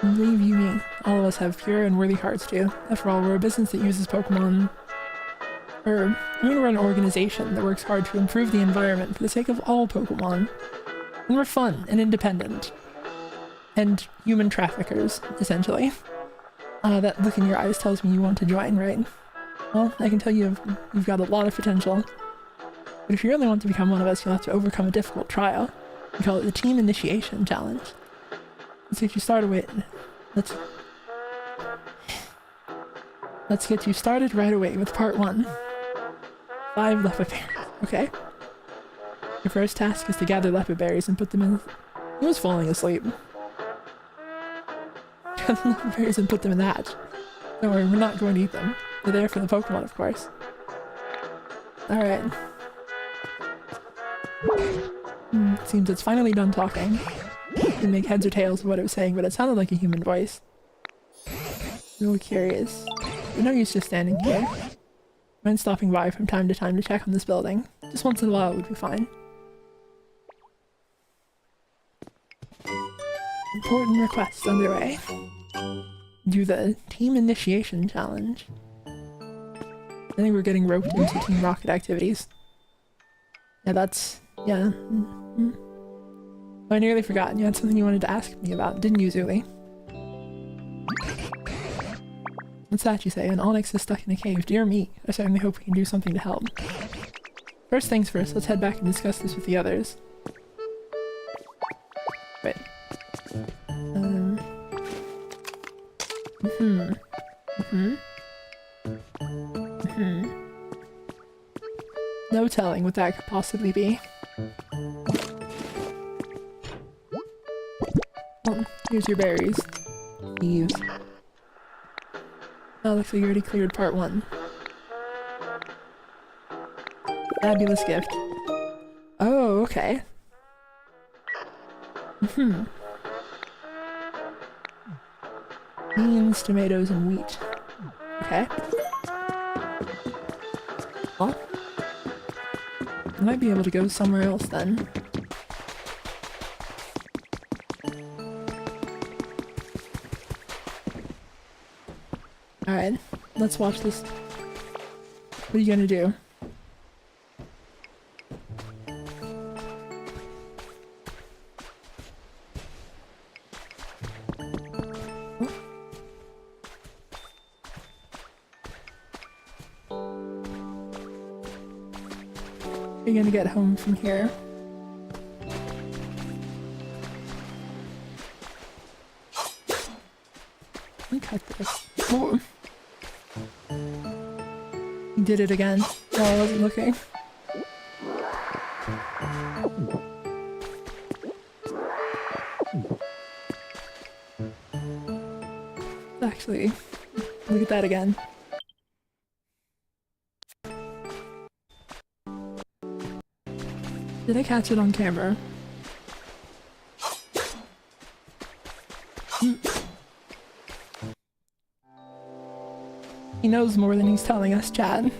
A: Believe you me, all of us have pure and worthy hearts too. After all, we're a business that uses Pokemon... we're an organization that works hard to improve the environment for the sake of all Pokemon. And we're fun and independent. And human traffickers, essentially. That look in your eyes tells me you want to join, right? Well, I can tell you've got a lot of potential. But if you really want to become one of us, you'll have to overcome a difficult trial. We call it the Team Initiation Challenge. Let's get you started with... Let's get you started right away with part 1. 5 leopard berries. Okay. Your first task is to gather leopard berries and put them in... He was falling asleep. Gather leopard berries and put them in the hatch. Don't worry, we're not going to eat them. They're there for the Pokemon, of course. Alright. Seems it's finally done talking. Didn't make heads or tails of what it was saying, but it sounded like a human voice. Real curious. But no use just standing here. Mind stopping by from time to time to check on this building. Just once in a while would be fine. Important requests underway. Do the Team Initiation Challenge. I think we're getting roped into Team Rocket activities. Yeah, that's... yeah. I nearly forgot. You had something you wanted to ask me about, didn't you, Zuli? What's that you say? An Onyx is stuck in a cave. Dear me. I certainly hope we can do something to help. First things first, let's head back and discuss this with the others. Wait. No telling what that could possibly be. Oh, here's your berries. Leaves. Oh, looks like you already cleared part 1. Fabulous gift. Oh, okay. Beans, tomatoes, and wheat. Okay. Well, I might be able to go somewhere else then. Alright, let's watch this. What are you gonna do? You're gonna get home from here. Let me cut this. Oh. You did it again while I wasn't looking. Actually, look at that again. Did I catch it on camera? He knows more than he's telling us, Chad.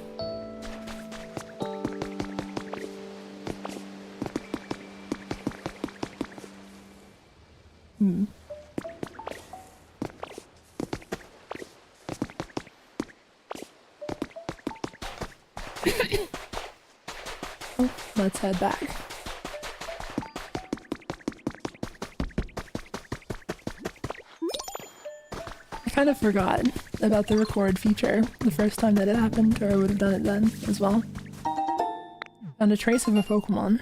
A: Oh, let's head back. I kind of forgot about the record feature the first time that it happened, or I would have done it then as well. Found a trace of a Pokemon.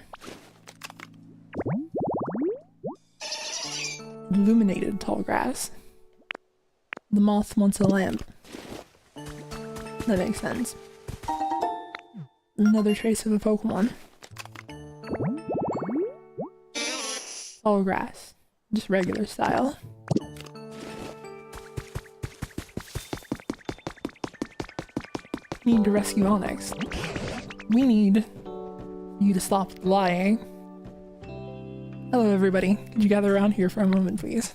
A: Illuminated tall grass. The moth wants a lamp. That makes sense. Another trace of a Pokemon. Tall grass. Just regular style. Need to rescue Onyx. We need you to stop lying. Hello everybody. Could you gather around here for a moment, please?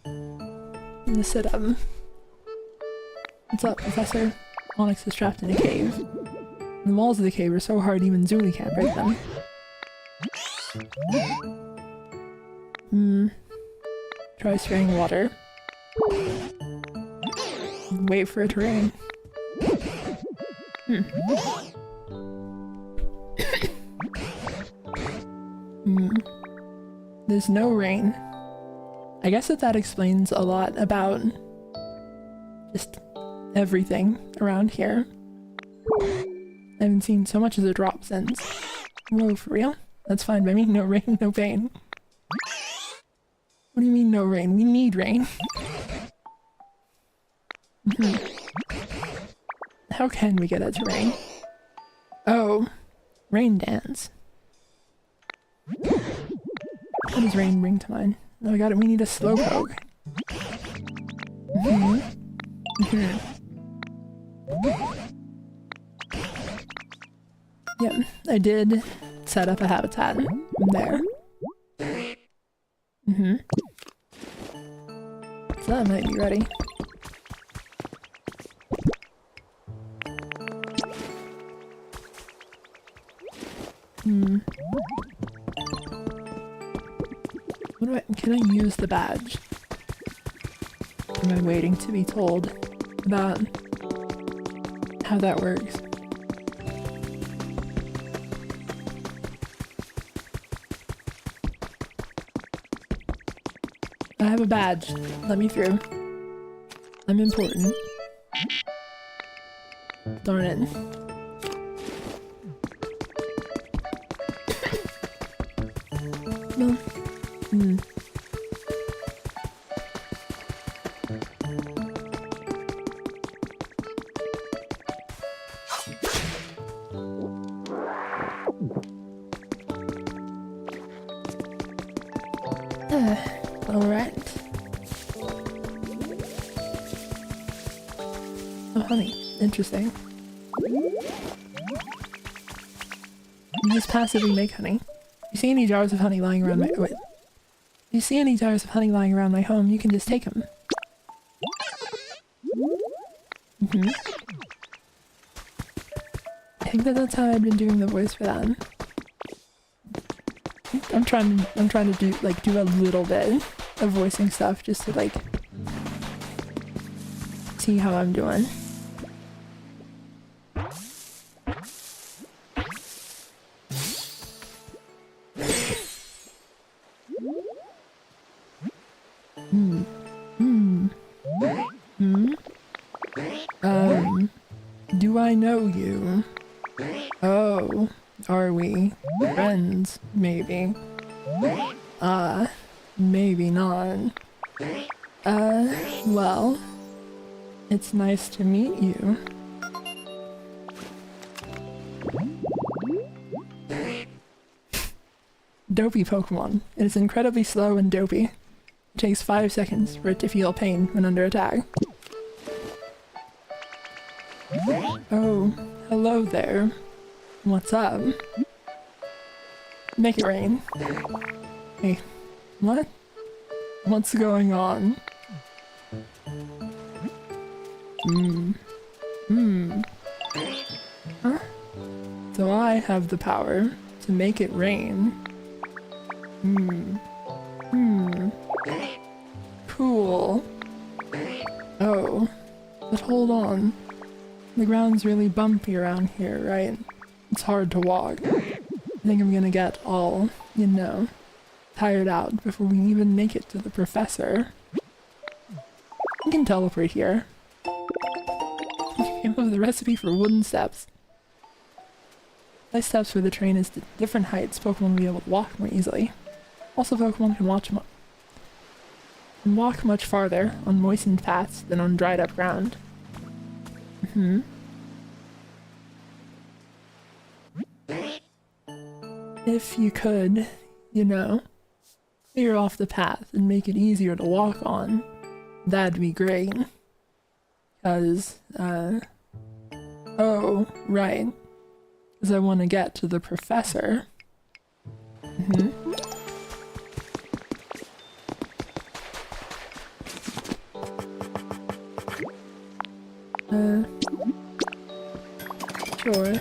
A: I'm gonna sit up. What's up, Professor? Onyx is trapped in a cave. The walls of the cave are so hard even Zuli can't break them. Try spraying water. Wait for it to rain. There's no rain. I guess that explains a lot about just everything around here. I haven't seen so much as a drop since. Whoa, for real? That's fine by me. No rain, no pain. What do you mean no rain? We need rain. How can we get it to rain? Oh, rain dance. What does rain bring to mind? Oh, I got it. We need a slowpoke. Yep, I did set up a habitat there. So that might be ready. Can I use the badge? Am I waiting to be told about how that works? I have a badge. Let me through. I'm important. Darn it. Well, alright. Oh, honey. Interesting. You just passively make honey. You see any jars of honey lying around my- wait. You see any jars of honey lying around my home, you can just take them. I think that's how I've been doing the voice for that. I'm trying to do a little bit of voicing stuff just to like see how I'm doing. Do I know you? Oh, are we friends? Maybe. Maybe not. Well, it's nice to meet you. Dopey Pokemon. It is incredibly slow and dopey. It takes 5 seconds for it to feel pain when under attack. Oh, hello there. What's up? Make it rain. Hey, what? What's going on? Huh? So I have the power to make it rain. Cool. Oh, but hold on. The ground's really bumpy around here, right? It's hard to walk. I think I'm gonna get all, you know, tired out before we even make it to the professor. I can teleport here. I came up with the recipe for wooden steps. Nice steps where the terrain is at different heights, Pokemon will be able to walk more easily. Also, Pokemon can walk much farther on moistened paths than on dried up ground. If you could, you know, clear off the path and make it easier to walk on, that'd be great. Cause, oh, right. Cause I want to get to the professor. Sure.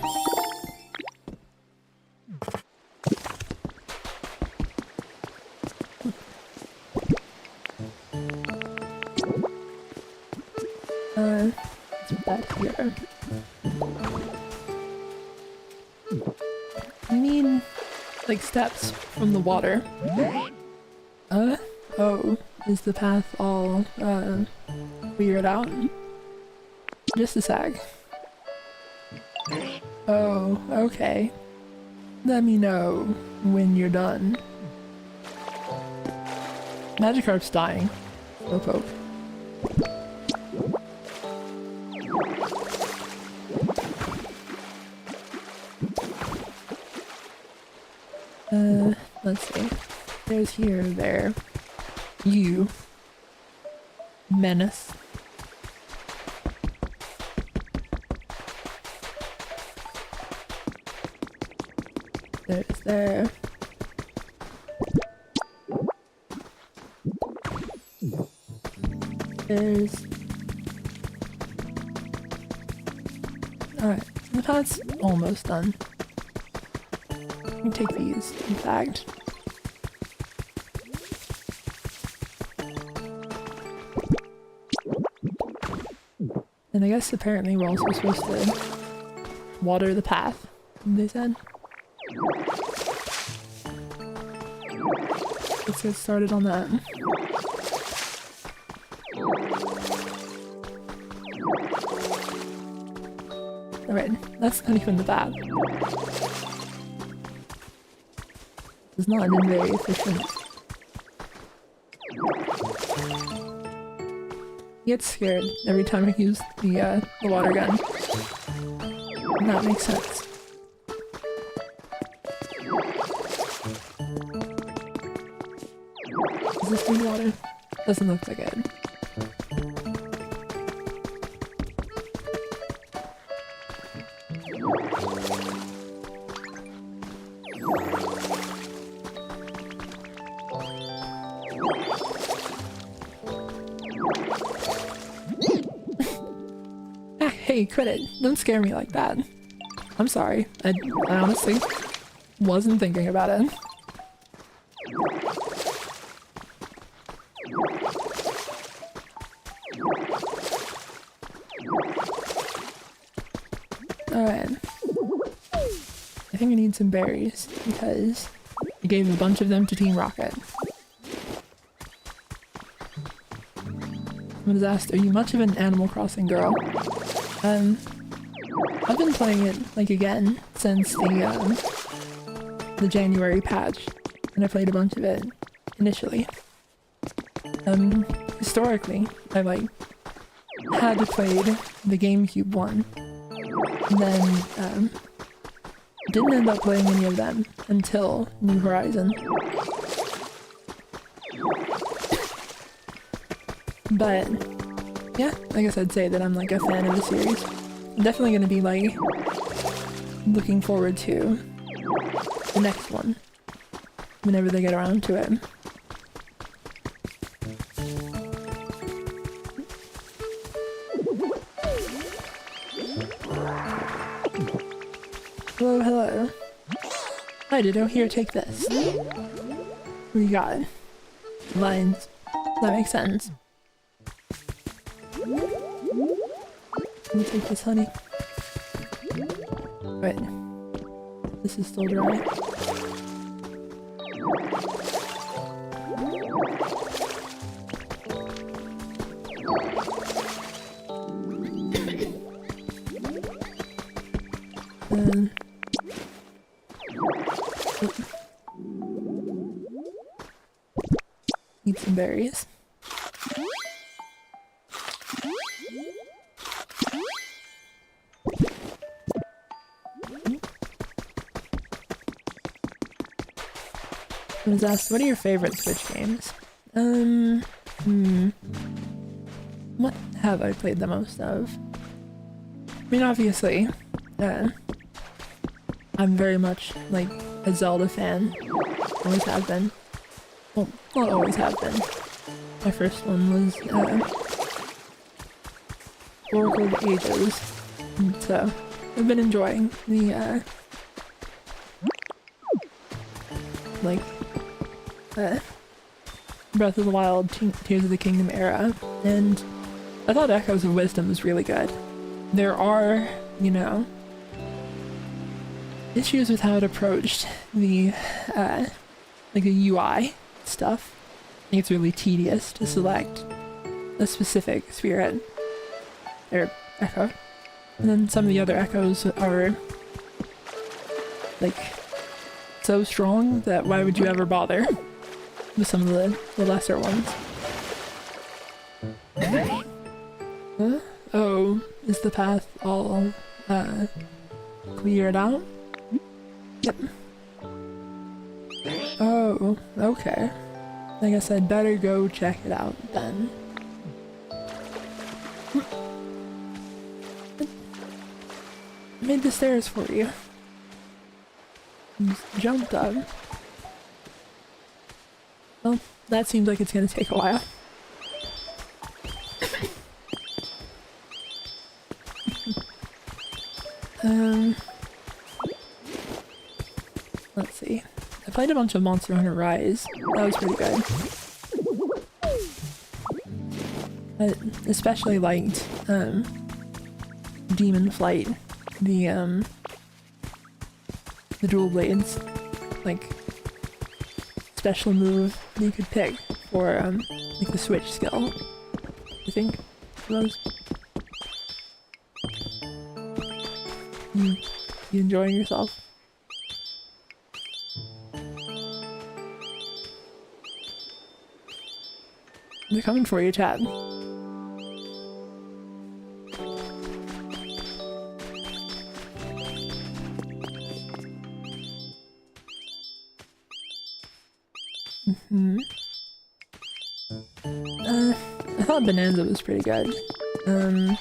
A: Let's put that here. I mean, like steps from the water. Oh, is the path all, weird out? Just a sec. Oh, okay. Let me know when you're done. Magikarp's dying. Slowpoke. Let's see. There's here, there. You. Menace. There's there. There's... Alright, so the path's almost done. Let me take these, in fact. And I guess apparently we're also supposed to water the path, they said. Let's get started on that. Alright, that's not even the bad. It's not been very efficient. He gets scared every time I use the water gun. And that makes sense. Is this new water? Doesn't look like it. Hey, quit it. Don't scare me like that. I'm sorry. I honestly wasn't thinking about it. Alright. I think I need some berries because I gave a bunch of them to Team Rocket. I was asked, are you much of an Animal Crossing girl? I've been playing it, like, again since the January patch, and I played a bunch of it initially. Historically, I, like, had played the GameCube one, and then, didn't end up playing any of them until New Horizon. But, yeah, I guess I'd say that I'm, like, a fan of the series. I'm definitely gonna be, like, looking forward to the next one whenever they get around to it. Hello, hello. Hi, Ditto. Here, take this. What do you got? Lines. That makes sense. Let me take this honey. Wait. This is still dry. Eat some berries. I was asked, what are your favorite Switch games? What have I played the most of? I mean, obviously, I'm very much, like, a Zelda fan. Always have been. Well, not always have been. My first one was, Oracle of Ages. And so, I've been enjoying the, like, Breath of the Wild, Tears of the Kingdom era, and I thought Echoes of Wisdom was really good. There are, you know, issues with how it approached the, like the UI stuff. I think it's really tedious to select a specific spirit, or echo, and then some of the other echoes are, like, so strong that why would you ever bother with some of the lesser ones. Oh, is the path all cleared out? Yep. Oh, okay. I guess I'd better go check it out then. I made the stairs for you. Just jumped up. Well, that seems like it's gonna take a while. Let's see. I played a bunch of Monster Hunter Rise. That was pretty good. I especially liked, Demon Flight. The dual blades. Like, special move that you could pick for, like the switch skill. I think it was. You enjoying yourself? They're coming for you, chat. I thought Bonanza was pretty good. I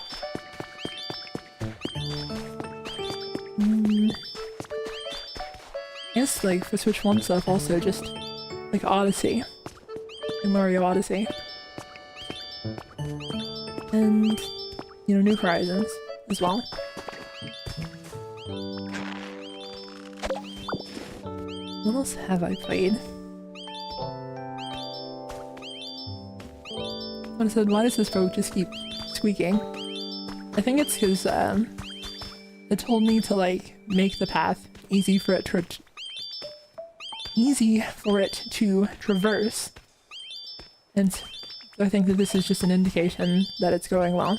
A: guess, like, for Switch 1 stuff also just, like, Odyssey. Like Mario Odyssey. And, you know, New Horizons. as well. What else have I played? Someone said, why does this boat just keep squeaking? I think it's because it told me to like make the path easy for it to traverse. And so I think that this is just an indication that it's going well.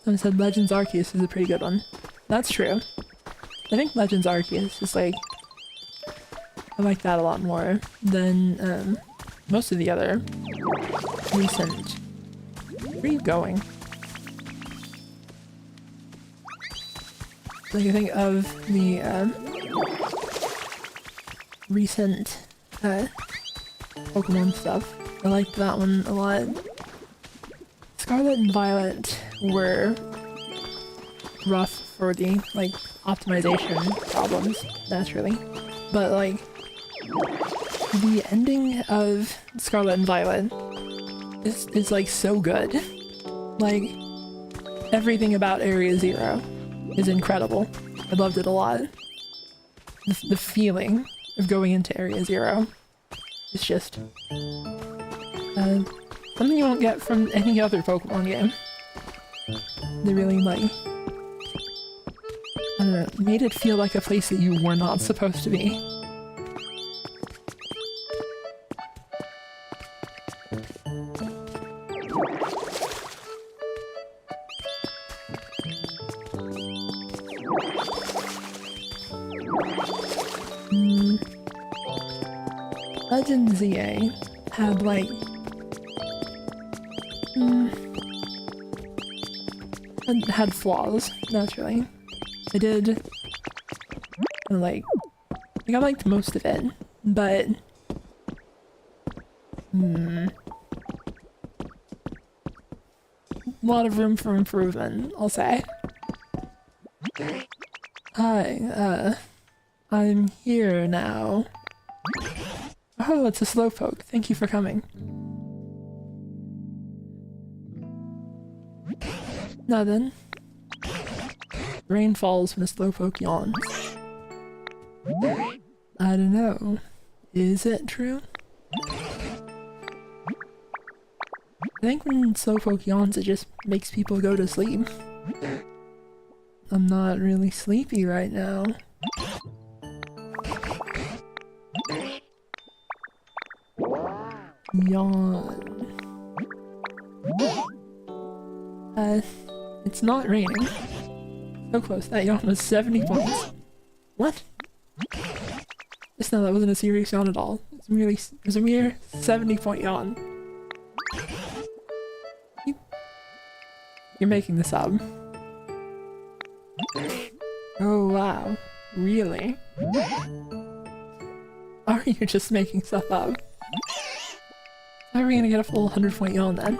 A: Someone said Legends Arceus is a pretty good one. That's true. I think Legends Arceus is like... I like that a lot more than most of the other recent... Where are you going? Like I think of the recent Pokemon stuff. I liked that one a lot. Scarlet and Violet were rough for the like optimization problems, naturally. But like the ending of Scarlet and Violet is like so good. Like everything about Area Zero is incredible. I loved it a lot. The feeling of going into Area Zero is just something you won't get from any other Pokemon game. They really like, I don't know, made it feel like a place that you were not supposed to be. Legend ZA had like had flaws, naturally. I did like I liked most of it, but a lot of room for improvement, I'll say. Hi, I'm here now. Oh, it's a slowpoke. Thank you for coming. Now then. Rain falls when a slowpoke yawns. I don't know. Is it true? I think when slowpoke yawns, it just makes people go to sleep. I'm not really sleepy right now. Yawn. It's not raining. So close. That yawn was 70 points. What? Just no, that wasn't a serious yawn at all. It was a mere 70-point yawn. You're making this up. Oh wow. Really? Are you just making stuff up? How are we gonna get a full 100-point yawn then?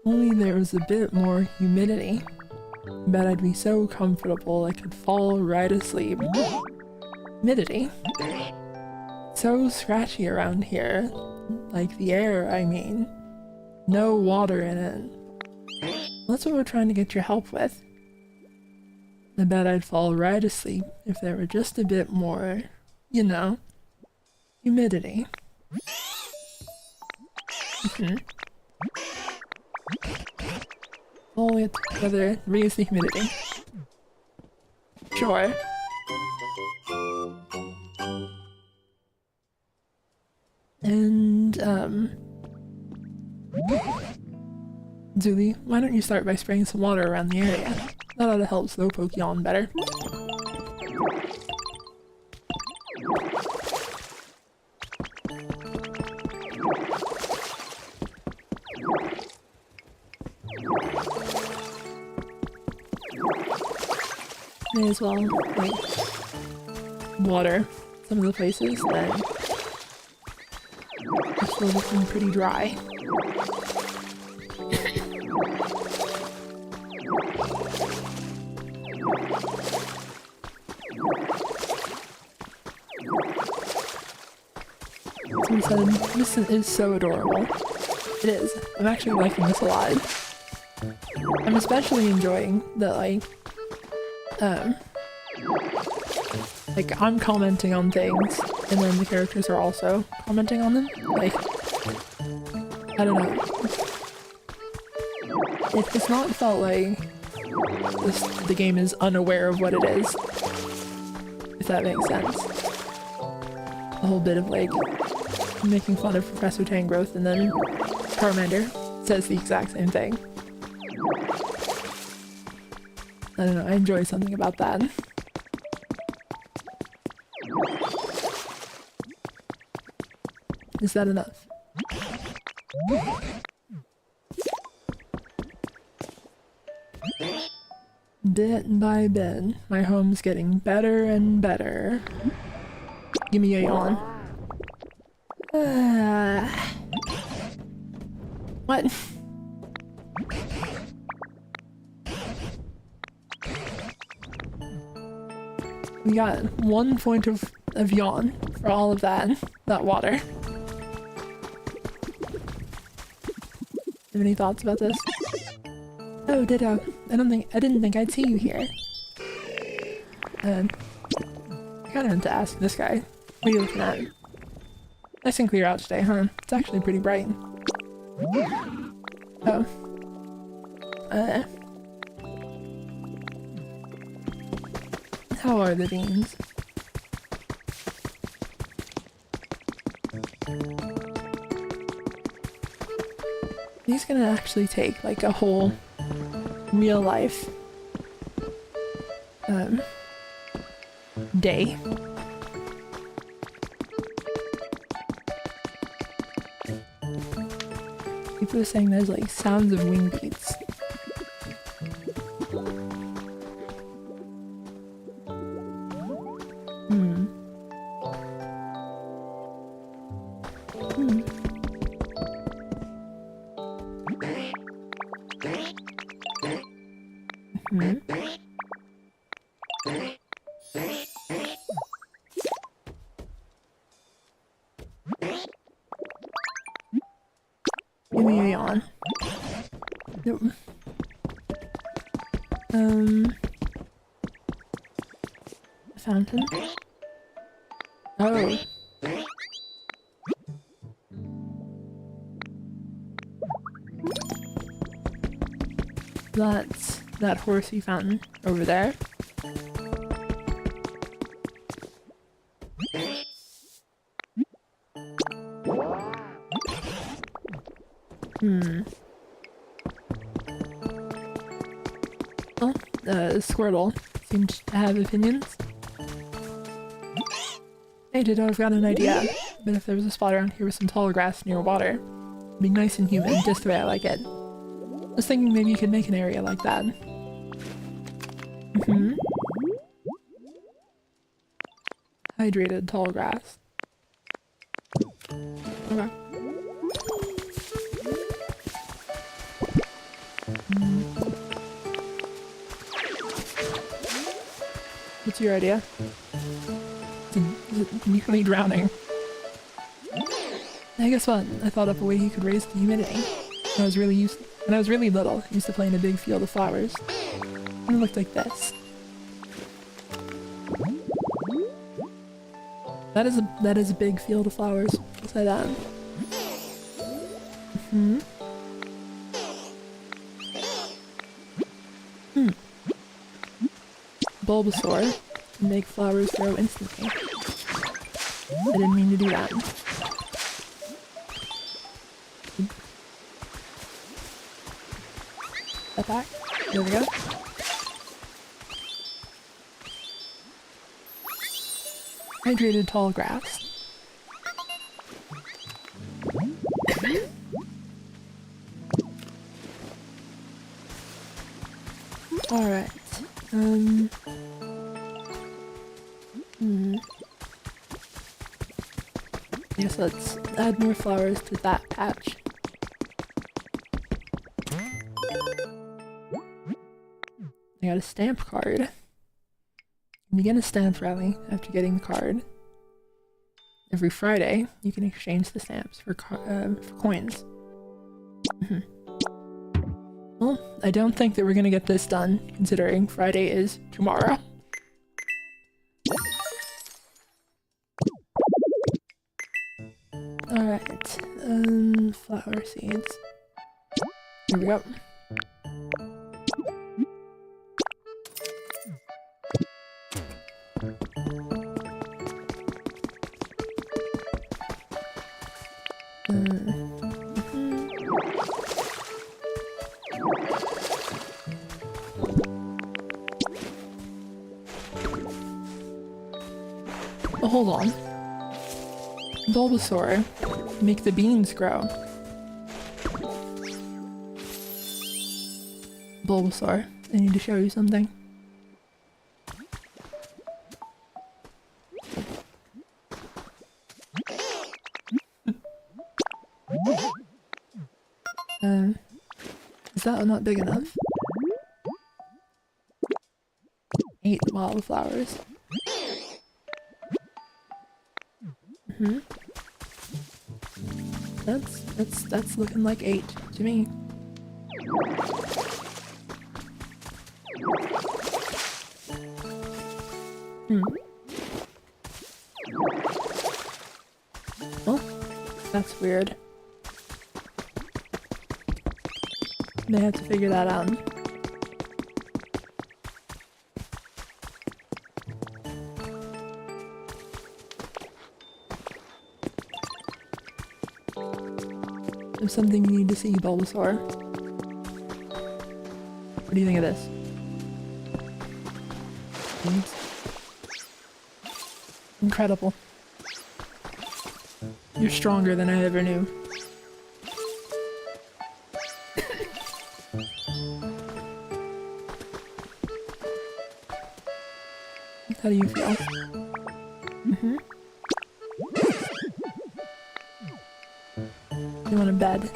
A: Only there was a bit more humidity. Bet I'd be so comfortable I could fall right asleep. Humidity? So scratchy around here. Like the air, I mean. No water in it. That's what we're trying to get your help with. I bet I'd fall right asleep if there were just a bit more, you know, humidity. All it together, raise the humidity. Sure. And, Zuli, why don't you start by spraying some water around the area? That ought to help Slowpoke yawn better. May as well, like, water some of the places that are still looking pretty dry. Someone said, this is so adorable. It is. I'm actually liking this a lot. I'm especially enjoying that, like I'm commenting on things, and then the characters are also commenting on them. Like, I don't know. It's not felt like the game is unaware of what it is, if that makes sense. A whole bit of like making fun of Professor Tangrowth, and then Charmander says the exact same thing. I don't know, I enjoy something about that. Is that enough? Bit by bit, my home's getting better and better. Give me a yawn. What? We got 1 point of yawn for all of that water. Have any thoughts about this? Oh, ditto. I didn't think I'd see you here. I kinda meant to ask this guy. What are you looking at? Nice and clear out today, huh? It's actually pretty bright. Oh. How are the beans? He's gonna actually take like a whole real life day. People are saying there's like sounds of wing beats. Give me a yawn. Nope. A fountain? Oh. That's that horsey fountain over there. Well, Squirtle seemed to have opinions. Hey Ditto, I've got an idea. But if there was a spot around here with some tall grass near water, it'd be nice and humid, just the way I like it. I was thinking maybe you could make an area like that. Hydrated tall grass. Okay. What's your idea? Is it nearly drowning? I guess what? I thought up a way you could raise the humidity. When I was really little, I used to play in a big field of flowers. And it looked like this. That is a big field of flowers. I'll say that. Bulbasaur can make flowers grow instantly. I didn't mean to do that. Step back. There we go. Hydrated tall grass. Alright. I guess let's add more flowers to that patch. I got a stamp card. You begin a stamp rally after getting the card. Every Friday, you can exchange the stamps for coins. Well, I don't think that we're gonna get this done, considering Friday is tomorrow. Alright, flower seeds. Here we go. Oh, hold on. Bulbasaur, make the beans grow. Bulbasaur, I need to show you something. Is that not big enough? 8 wildflowers. That's looking like 8 to me. Oh, that's weird. May have to figure that out. There's something you need to see, Bulbasaur. What do you think of this? Thanks. Incredible. You're stronger than I ever knew. How do you feel? You want a bed?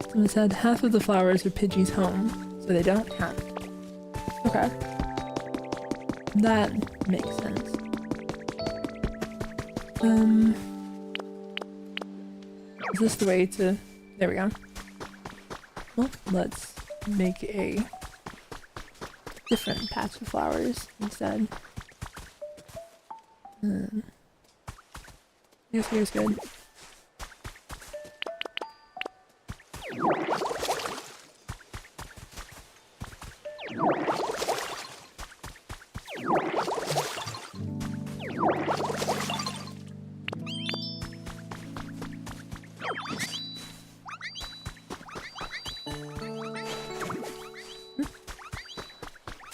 A: Someone said half of the flowers are Pidgey's home, so they don't count. Okay. That makes sense. Is this the way to... There we go. Well, let's make a different patch of flowers instead. Yes, here's good.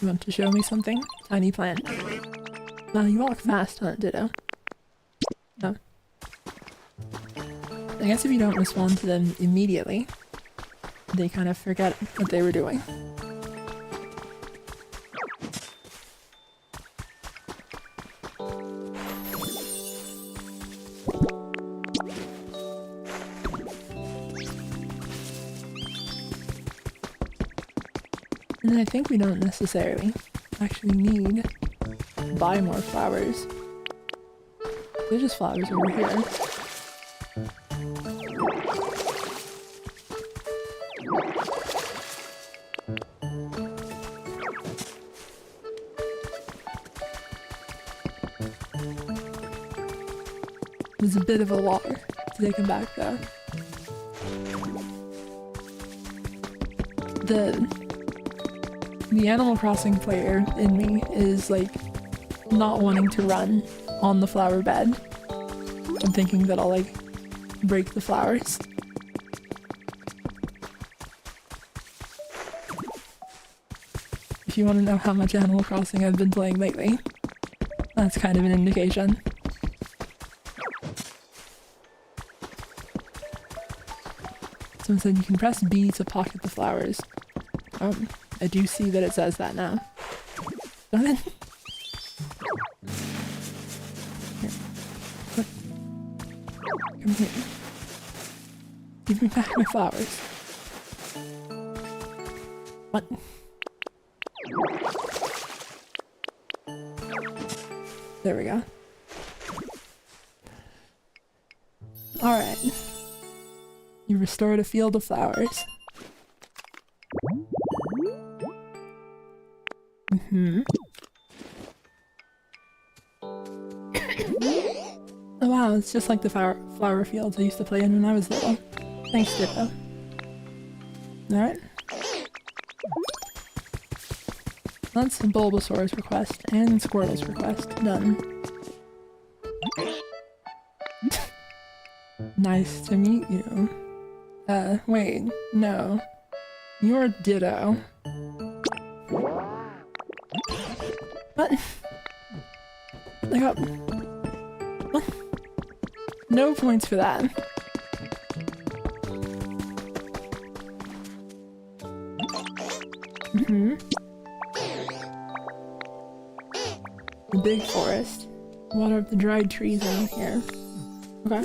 A: You want to show me something? Tiny plant. Wow, you walk fast, huh, Ditto? No. I guess if you don't respond to them immediately, they kind of forget what they were doing. And I think we don't necessarily actually need to buy more flowers. There's just flowers over here. There's a bit of a walk to take him back though. The Animal Crossing player in me is like not wanting to run on the flower bed. I'm thinking that I'll like break the flowers. If you want to know how much Animal Crossing I've been playing lately, that's kind of an indication. Someone said you can press B to pocket the flowers. I do see that it says that now. Darn it. Here. What? Come here. Give me back my flowers. What? There we go. Alright. You restored a field of flowers. Oh wow, it's just like the flower fields I used to play in when I was little. Thanks, Ditto. Alright. That's Bulbasaur's request and Squirtle's request. Done. Nice to meet you. Wait, no. You're Ditto. What? I got... What? No points for that. The big forest. Water up the dried trees around here. Okay.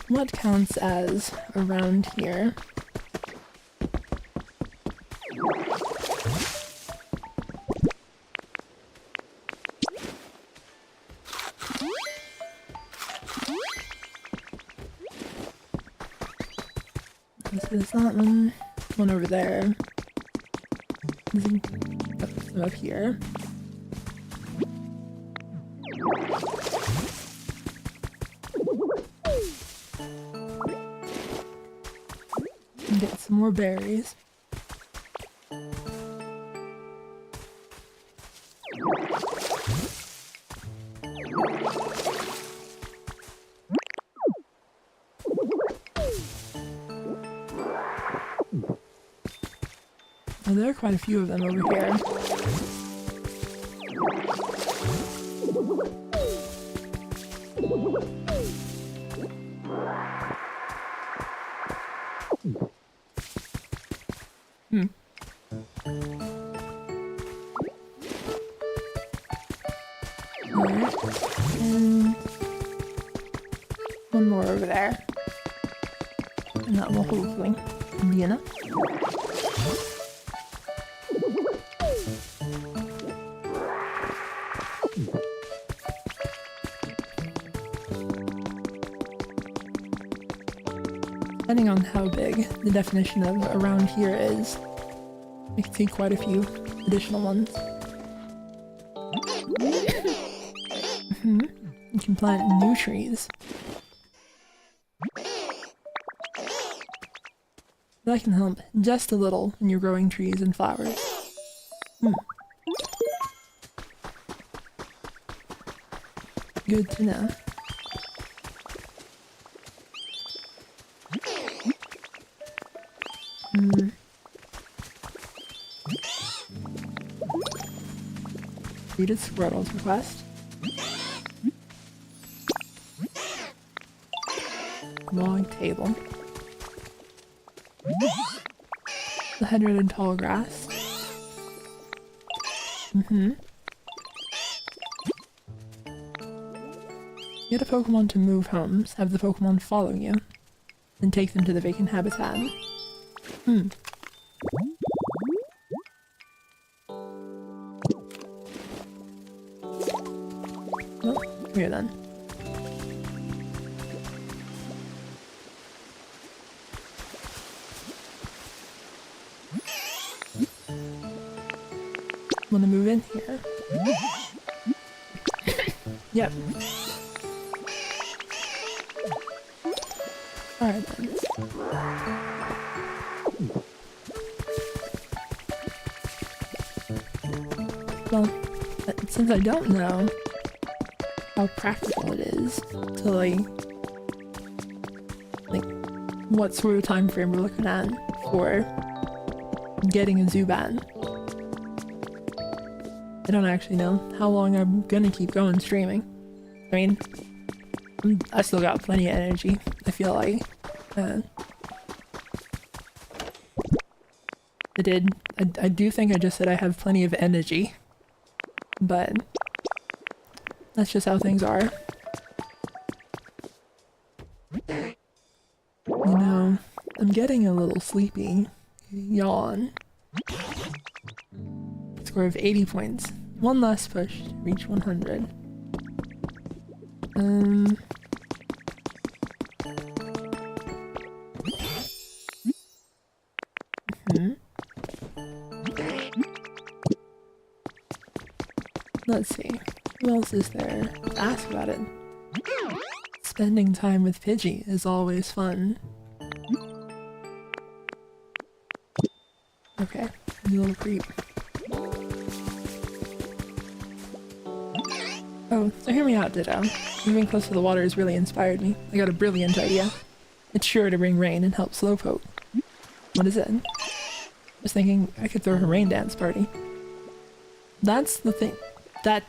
A: What counts as around here? This is that one. One over there. Some up here. And get some more berries. Oh, there are quite a few of them over here. Alright. And one more over there. And that will hopefully be enough. Depending on how big the definition of around here is, I can see quite a few additional ones. You can plant new trees. That can help just a little when you're growing trees and flowers. Good to know. Read Squirtle's request. Log table. The hydrated tall grass. Get a Pokemon to move homes, have the Pokemon follow you, then take them to the vacant habitat. Well, here then. Wanna move in here? Yep. Alright then. Well, since I don't know how practical it is to like what sort of time frame we're looking at for getting a Zubat, I don't actually know how long I'm gonna keep going streaming. I mean, I still got plenty of energy, I feel like. I do think I just said I have plenty of energy, but that's just how things are. You know, I'm getting a little sleepy. Yawn. Score of 80 points. One last push to reach 100. Let's see. Who else is there? Ask about it. Spending time with Pidgey is always fun. Okay, you little creep. Oh, so hear me out, Ditto. Moving close to the water has really inspired me. I got a brilliant idea. It's sure to bring rain and help Slowpoke. What is it? I was thinking I could throw her rain dance party. That's the thing. That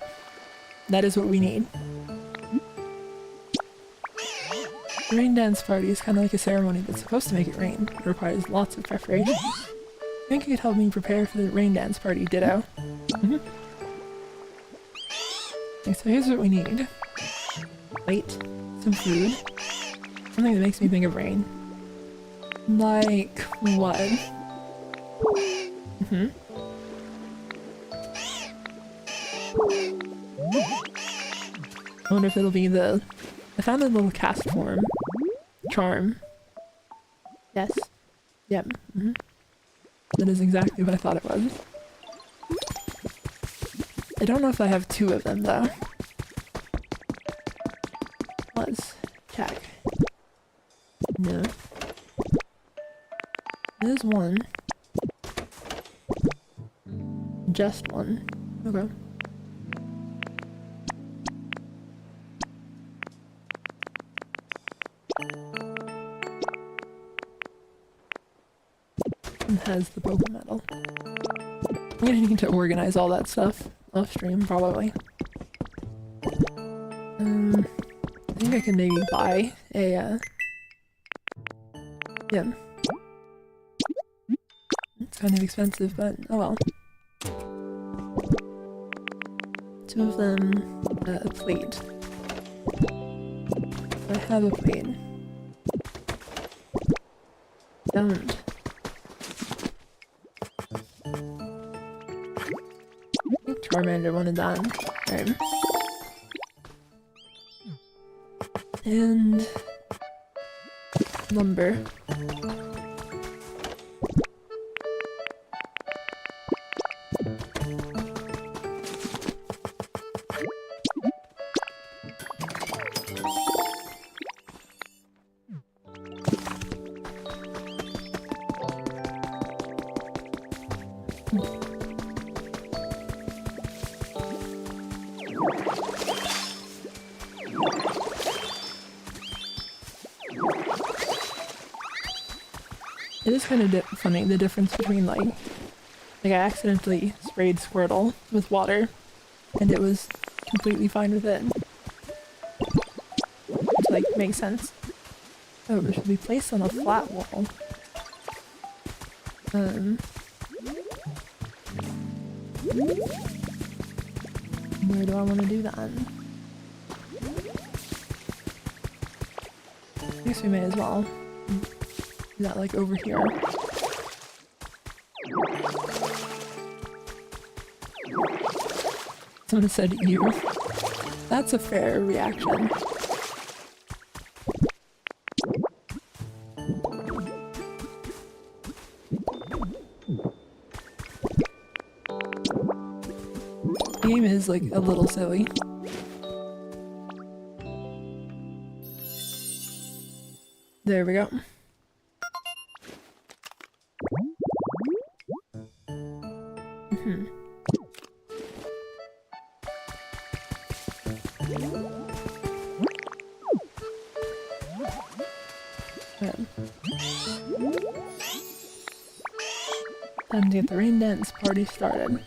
A: is what we need. The rain dance party is kind of like a ceremony that's supposed to make it rain. It requires lots of preparation. I think you could help me prepare for the rain dance party, Ditto. Okay, so here's what we need. Plate, some food, something that makes me think of rain. Like what? I wonder if it'll be the... I found a little cast form. Charm. Yes. Yep. That is exactly what I thought it was. I don't know if I have two of them though. Let's check. No. There's one. Just one. Okay. And has the Pokemedal. I'm gonna need to organize all that stuff off stream, probably. I think I can maybe buy a, yeah. It's kind of expensive, but oh well. Two of them, a plate. I have a plate. Don't. Charmander wanted that. Right. And lumber. It is kind of funny, the difference between like I accidentally sprayed Squirtle with water and it was completely fine with it. Which like makes sense. Oh, it should be placed on a flat wall. Where do I want to do that? I guess we may as well. Do that like over here. Someone said you. That's a fair reaction. The game is like a little silly. There we go. Time to get the rain dance party started.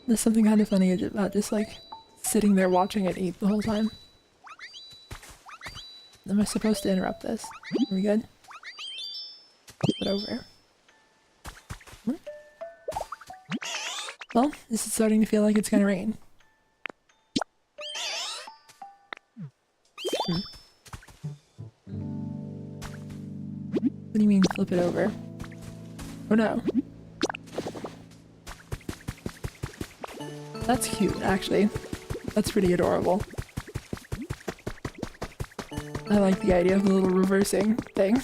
A: There's something kind of funny about just like sitting there watching it eat the whole time. Am I supposed to interrupt this? Are we good? Put over. Well, this is starting to feel like it's gonna rain. What do you mean flip it over? Oh no. That's cute, actually. That's pretty adorable. I like the idea of the little reversing thing.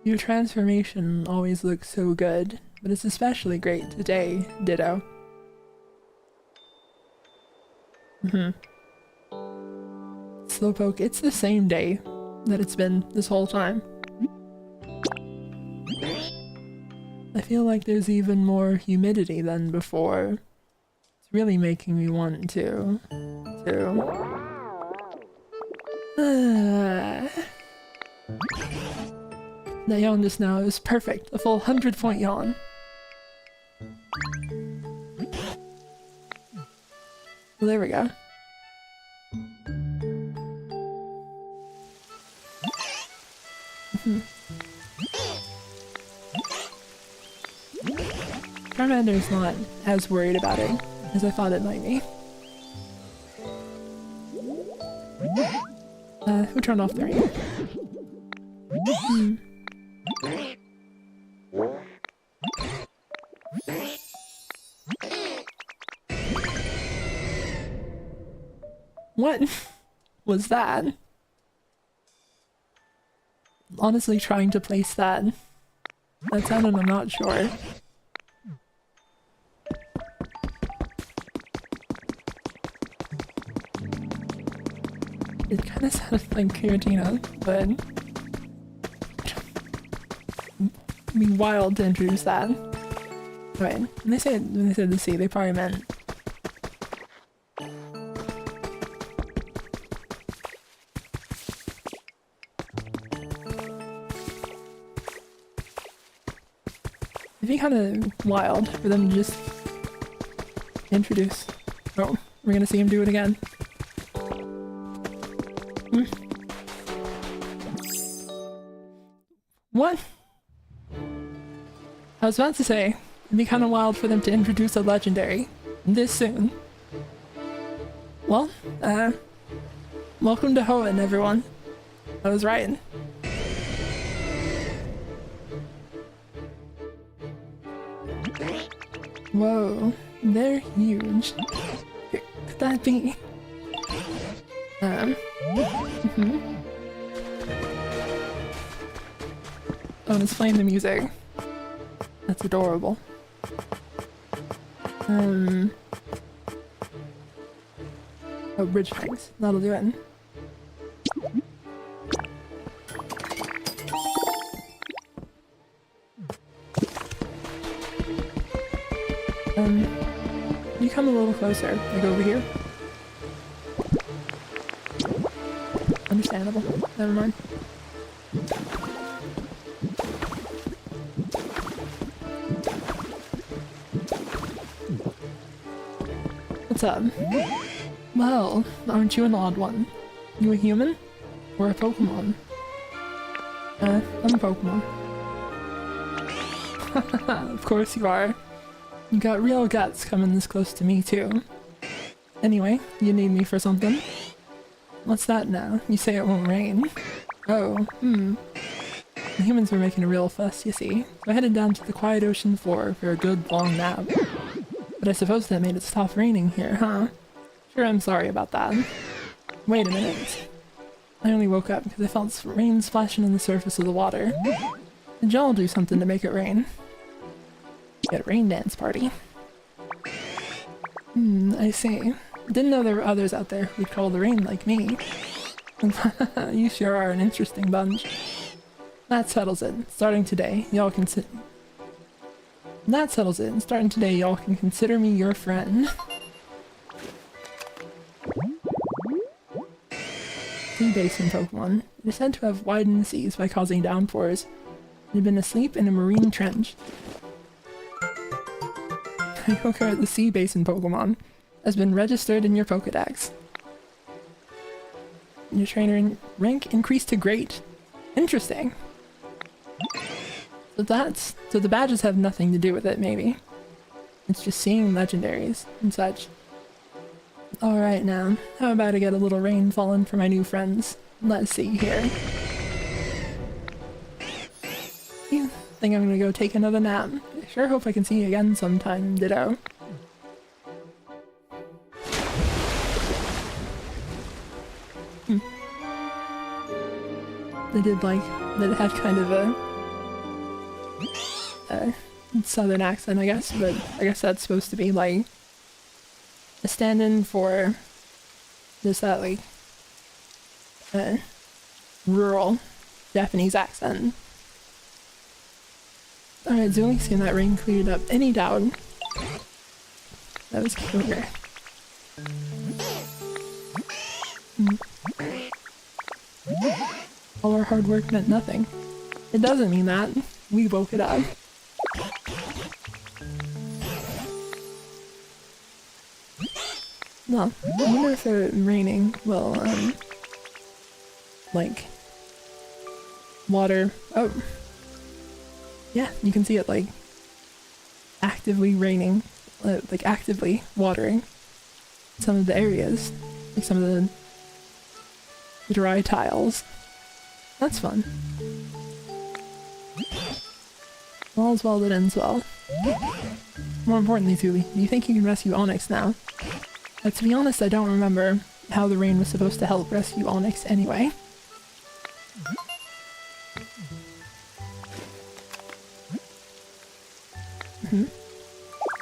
A: Your transformation always looks so good, but it's especially great today, ditto. Slowpoke, it's the same day that it's been this whole time. I feel like there's even more humidity than before. It's really making me want to... That yawn just now is perfect. A full 100-point yawn. Well, there we go. Charmander's not as worried about it as I thought it might be. Who turned off the rain? What was that? Honestly, trying to place that. That sounded, I'm not sure. It kind of sounded like Giratina, but it'd be wild to introduce that. Right, when they said the sea, they probably meant. It'd be kind of wild for them to just introduce. Oh, we're gonna see him do it again. What? I was about to say, it'd be kind of wild for them to introduce a legendary this soon. Well, welcome to Hoenn, everyone. I was right. Whoa, they're huge. Could that be? Oh, and it's playing the music. That's adorable. Oh, bridge tanks. That'll do it. You come a little closer, like over here. Understandable. Never mind. What's up? Well, aren't you an odd one? You a human? Or a Pokemon? I'm a Pokemon. Of course you are. You got real guts coming this close to me too. Anyway, you need me for something? What's that now? You say it won't rain. Oh, The humans were making a real fuss, you see. So I headed down to the quiet ocean floor for a good long nap. But I suppose that made it stop raining here, huh? Sure, I'm sorry about that. Wait a minute. I only woke up because I felt rain splashing on the surface of the water. Did y'all do something to make it rain? Get a rain dance party. I see. Didn't know there were others out there who'd call the rain like me. You sure are an interesting bunch. That settles it. Starting today, y'all can consider me your friend. Sea basin Pokemon. It is said to have widened the seas by causing downpours. It had been asleep in a marine trench. Kyogre, the sea basin Pokemon, has been registered in your Pokedex. Your trainer rank increased to great. Interesting. So the badges have nothing to do with it, maybe. It's just seeing legendaries and such. Alright now, how about I get a little rain falling for my new friends? Let's see here. I think I'm gonna go take another nap. I sure hope I can see you again sometime, ditto. They did like, that it had kind of a southern accent, I guess, but I guess that's supposed to be like a stand-in for just that like rural Japanese accent. Alright, so only seeing that rain cleared up any doubt. That was Kyogre. All our hard work meant nothing. It doesn't mean that. We woke it up. Well, I wonder if it raining will, like, water. Oh. Yeah, you can see it, like, actively raining, like, actively watering some of the areas, like some of the dry tiles. That's fun. All's well that ends well. More importantly, Thule, do you think you can rescue Onyx now? To be honest, I don't remember how the rain was supposed to help rescue Onyx anyway.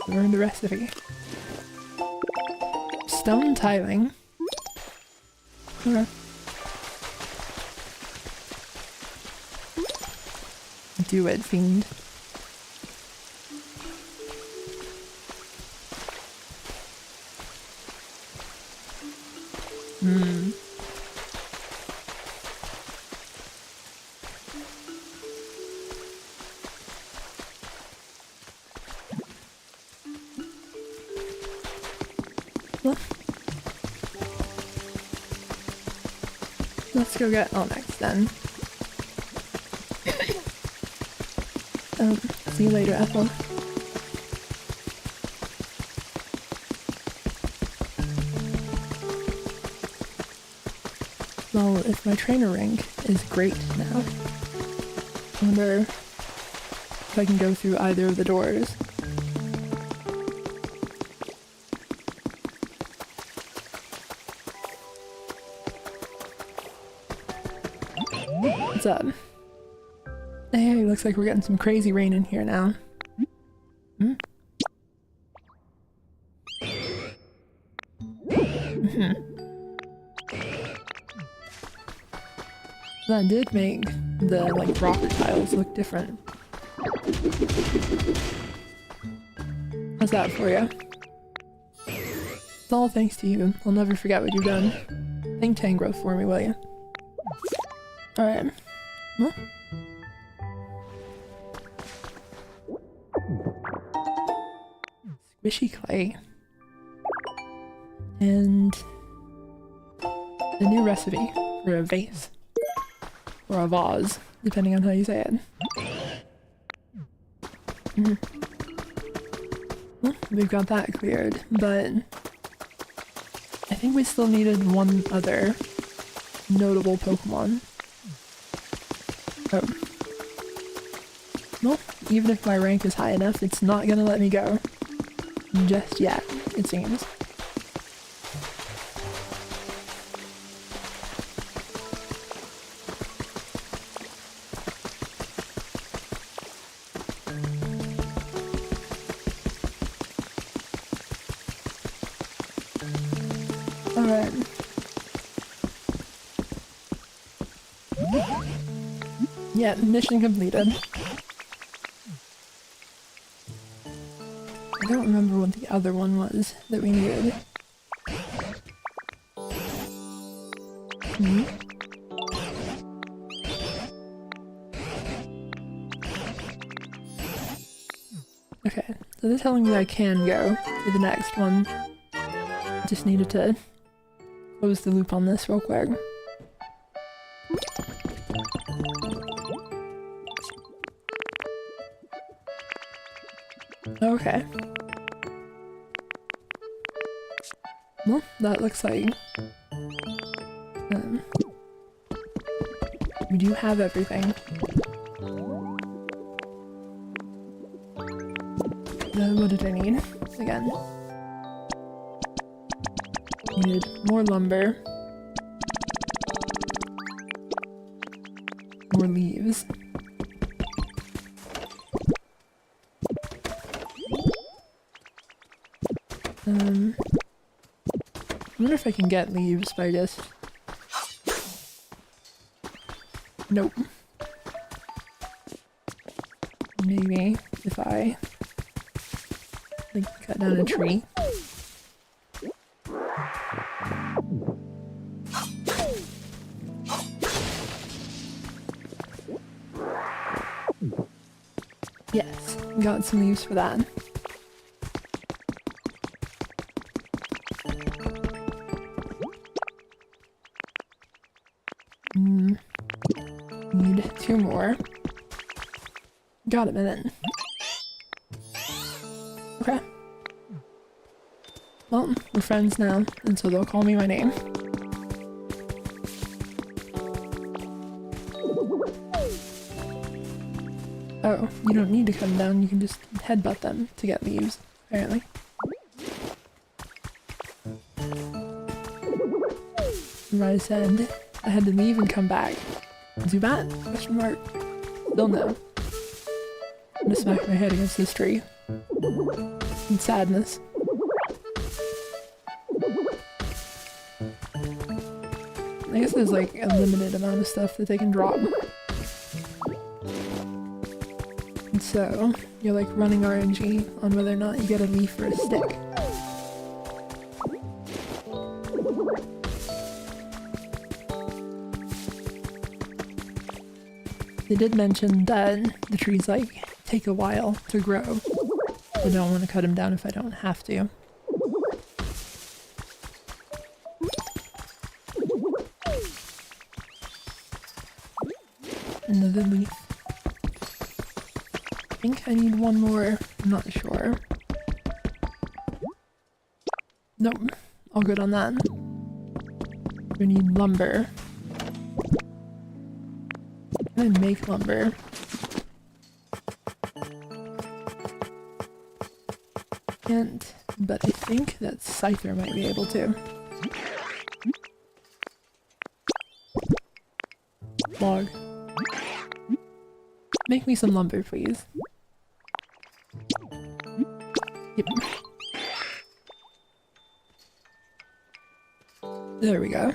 A: Learn the recipe. Stone tiling. Okay. Do it, fiend. Well, let's go get Onyx then. See you later, Ethel. Well, if my trainer rank is great now, I wonder if I can go through either of the doors. What's up? Hey, looks like we're getting some crazy rain in here now. That did make the, like, rock tiles look different. How's that for you? It's all thanks to you. I'll never forget what you've done. Thank Tangrowth for me, will you? Alright. Well. Squishy clay. And a new recipe for a vase. Or a vase, depending on how you say it. Well, we've got that cleared, but I think we still needed one other notable Pokemon. Oh. Well, even if my rank is high enough, it's not gonna let me go. Just yet, it seems. Alright. Yeah, mission completed. I don't remember what the other one was that we needed. Okay, so they're telling me I can go to the next one. Just needed to close the loop on this real quick. Okay. Well, that looks like we do have everything. What did I need? Again. Needed more lumber. More leaves. I wonder if I can get leaves by just... Nope. Maybe if I like cut down a tree. Yes, got some leaves for that. Need 2 more. Got a minute. Okay. Well, we're friends now, and so they'll call me my name. Oh, you don't need to cut them down, you can just headbutt them to get leaves, apparently. Right, I said I had to leave and come back. Zubat? Question mark. Still no. I'm gonna smack my head against this tree. In sadness. I guess there's like a limited amount of stuff that they can drop. And so, you're like running RNG on whether or not you get a leaf or a stick. They did mention that the trees like take a while to grow. I don't want to cut them down if I don't have to. Another leaf. I think I need 1 more. I'm not sure. Nope. All good on that. We need lumber. I'm gonna make lumber. But I think that Scyther might be able to. Log. Make me some lumber, please. Yep. There we go.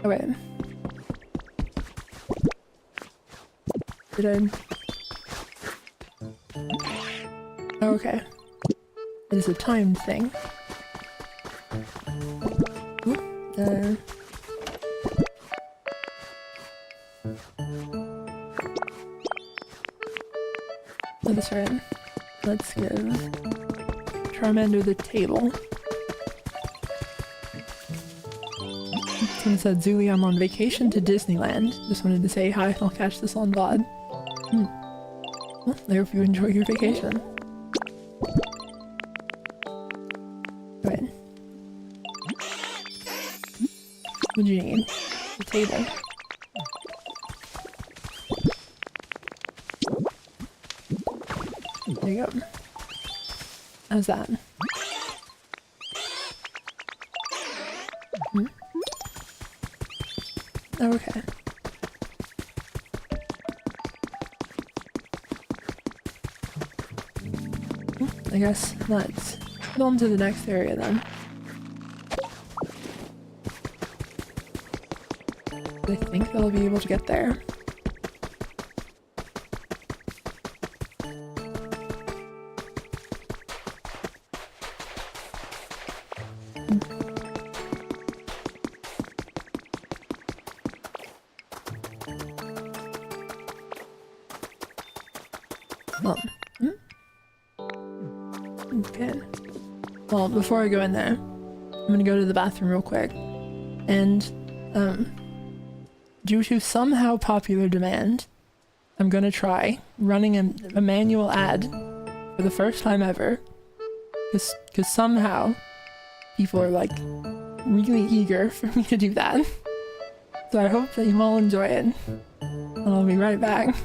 A: Okay. Did I... Oh, okay. It is a timed thing. Oop, oh, that's right. Let's give Charmander the table. Someone said, Zuli, I'm on vacation to Disneyland. Just wanted to say hi, I'll catch this on VOD. Well, I hope you enjoy your vacation. Right. What do you need? The table. There you go. How's that? Okay. I guess let's head on to the next area then. I think they'll be able to get there. Okay. Well, before I go in there, I'm gonna go to the bathroom real quick. And, due to somehow popular demand, I'm gonna try running a manual ad for the first time ever. Because somehow people are like really eager for me to do that. So I hope that you all enjoy it. And I'll be right back.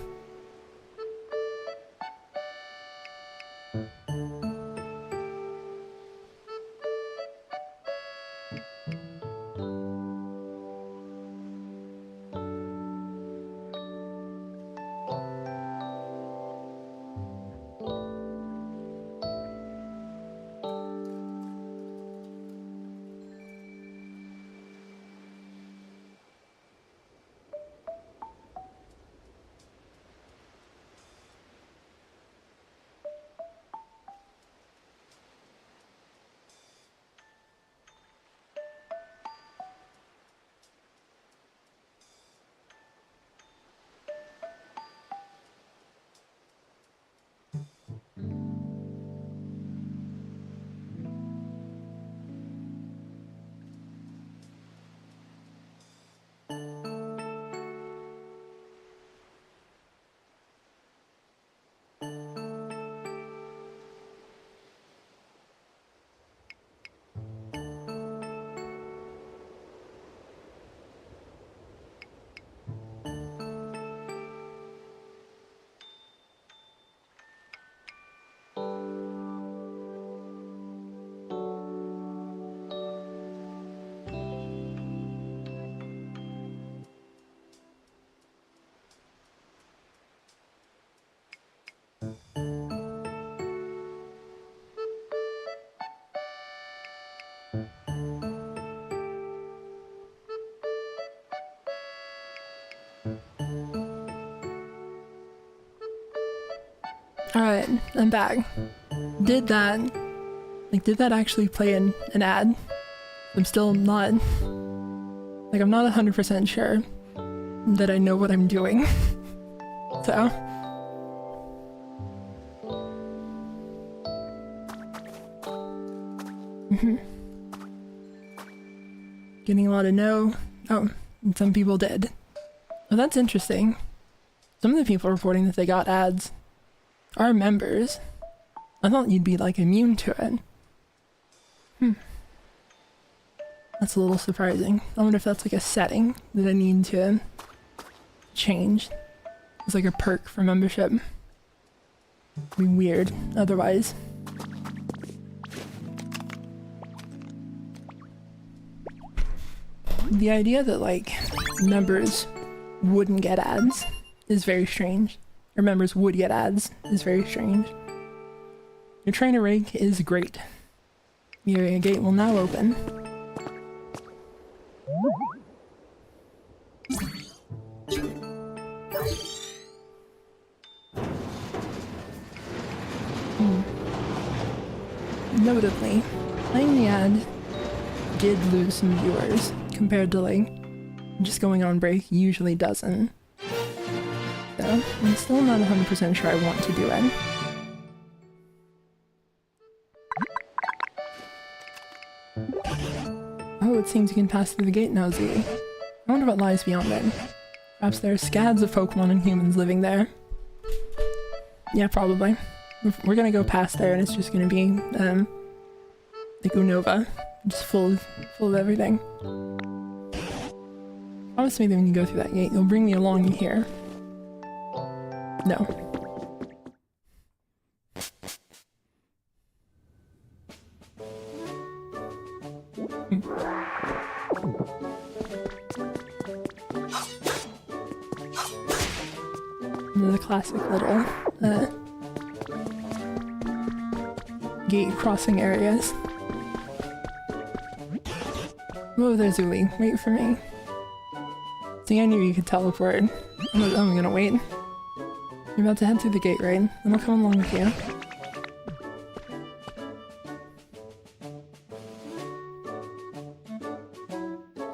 A: Alright, I'm back. Did that actually play an ad? I'm still not, I'm not 100% sure that I know what I'm doing. So. Getting a lot of no. Oh, and some people did. Well, that's interesting. Some of the people reporting that they got ads are members. I thought you'd be like immune to it. That's a little surprising. I wonder if that's like a setting that I need to change. It's like a perk for membership. It'd be weird otherwise. The idea that like members wouldn't get ads is very strange. Or members would get ads is very strange. Your trainer rig is great. The area gate will now open. Notably, playing the ad did lose some viewers compared to like just going on break usually doesn't. So I'm still not 100% sure I want to do it. Oh, it seems you can pass through the gate now, Z. I wonder what lies beyond it. Perhaps there are scads of Pokemon and humans living there. Yeah, probably. We're gonna go past there and it's just gonna be, like Unova. Just full of everything. Promise me that when you go through that gate, you'll bring me along here. No. The classic little gate crossing areas. Whoa, there's Uli. Wait for me. See, I knew you could teleport. I'm gonna wait. You're about to head through the gate, right? And I'll come along with you.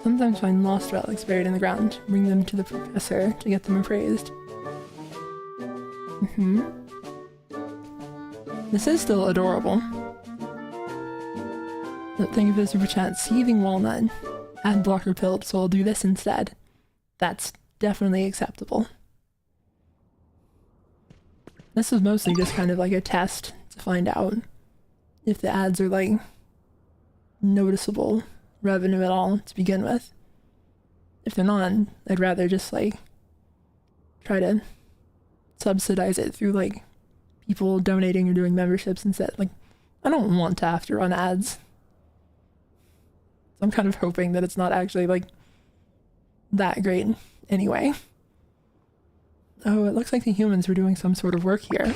A: Sometimes find lost relics buried in the ground. Bring them to the professor to get them appraised. This is still adorable. Don't think of it as a chat. Seething walnut. Ad blocker pill, so I'll do this instead. that's definitely acceptable. This is mostly just kind of like a test to find out if the ads are like noticeable revenue at all to begin with. If they're not, I'd rather just like try to subsidize it through like people donating or doing memberships instead. Like, I don't want to have to run ads. So I'm kind of hoping that it's not actually like that great anyway. Oh, it looks like the humans were doing some sort of work here.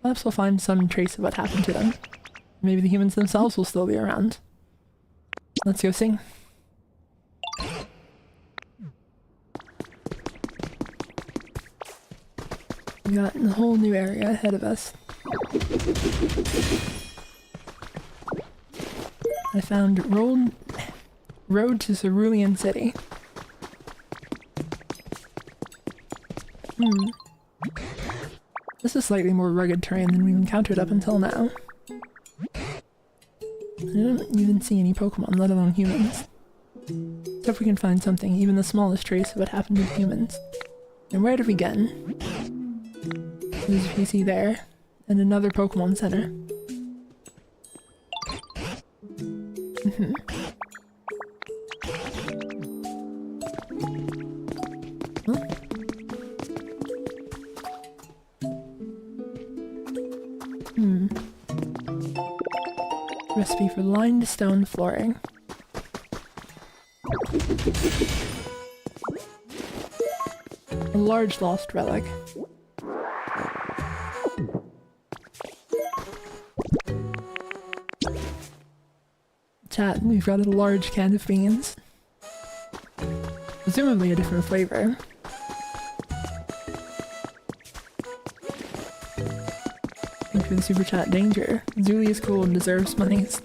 A: Perhaps we'll find some trace of what happened to them. Maybe the humans themselves will still be around. Let's go see. We got a whole new area ahead of us. I found road to Cerulean City. This is slightly more rugged terrain than we've encountered up until now. I don't even see any Pokemon, let alone humans. So if we can find something, even the smallest trace of what happened to humans. And where did we get? There's a PC there, and another Pokemon Center. Recipe for lined stone flooring. A large lost relic. Chat, we've got a large can of beans. Presumably a different flavor. Thank you for the super chat. Danger. Zuli is cool and deserves monies.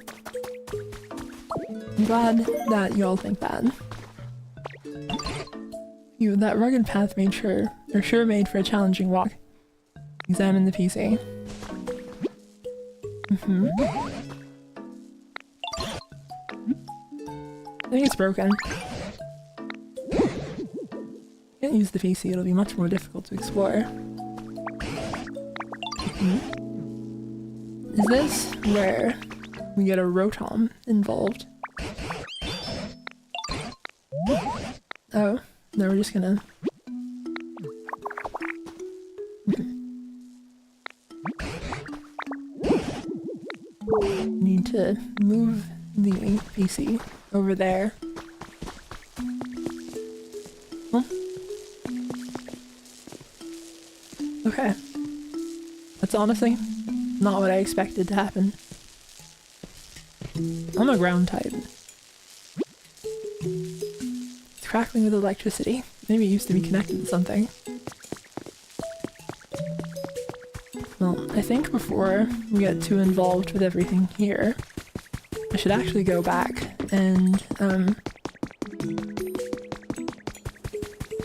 A: I'm glad that you all think that. That rugged path made sure made for a challenging walk. Examine the PC. I think it's broken. Can't use the PC, it'll be much more difficult to explore. Is this where we get a Rotom involved? Oh, no, we're just gonna... Need to move the PC over there. Huh? Okay. That's honestly not what I expected to happen. I'm a ground type. It's crackling with electricity. Maybe it used to be connected to something. Well, I think before we get too involved with everything here, I should actually go back and,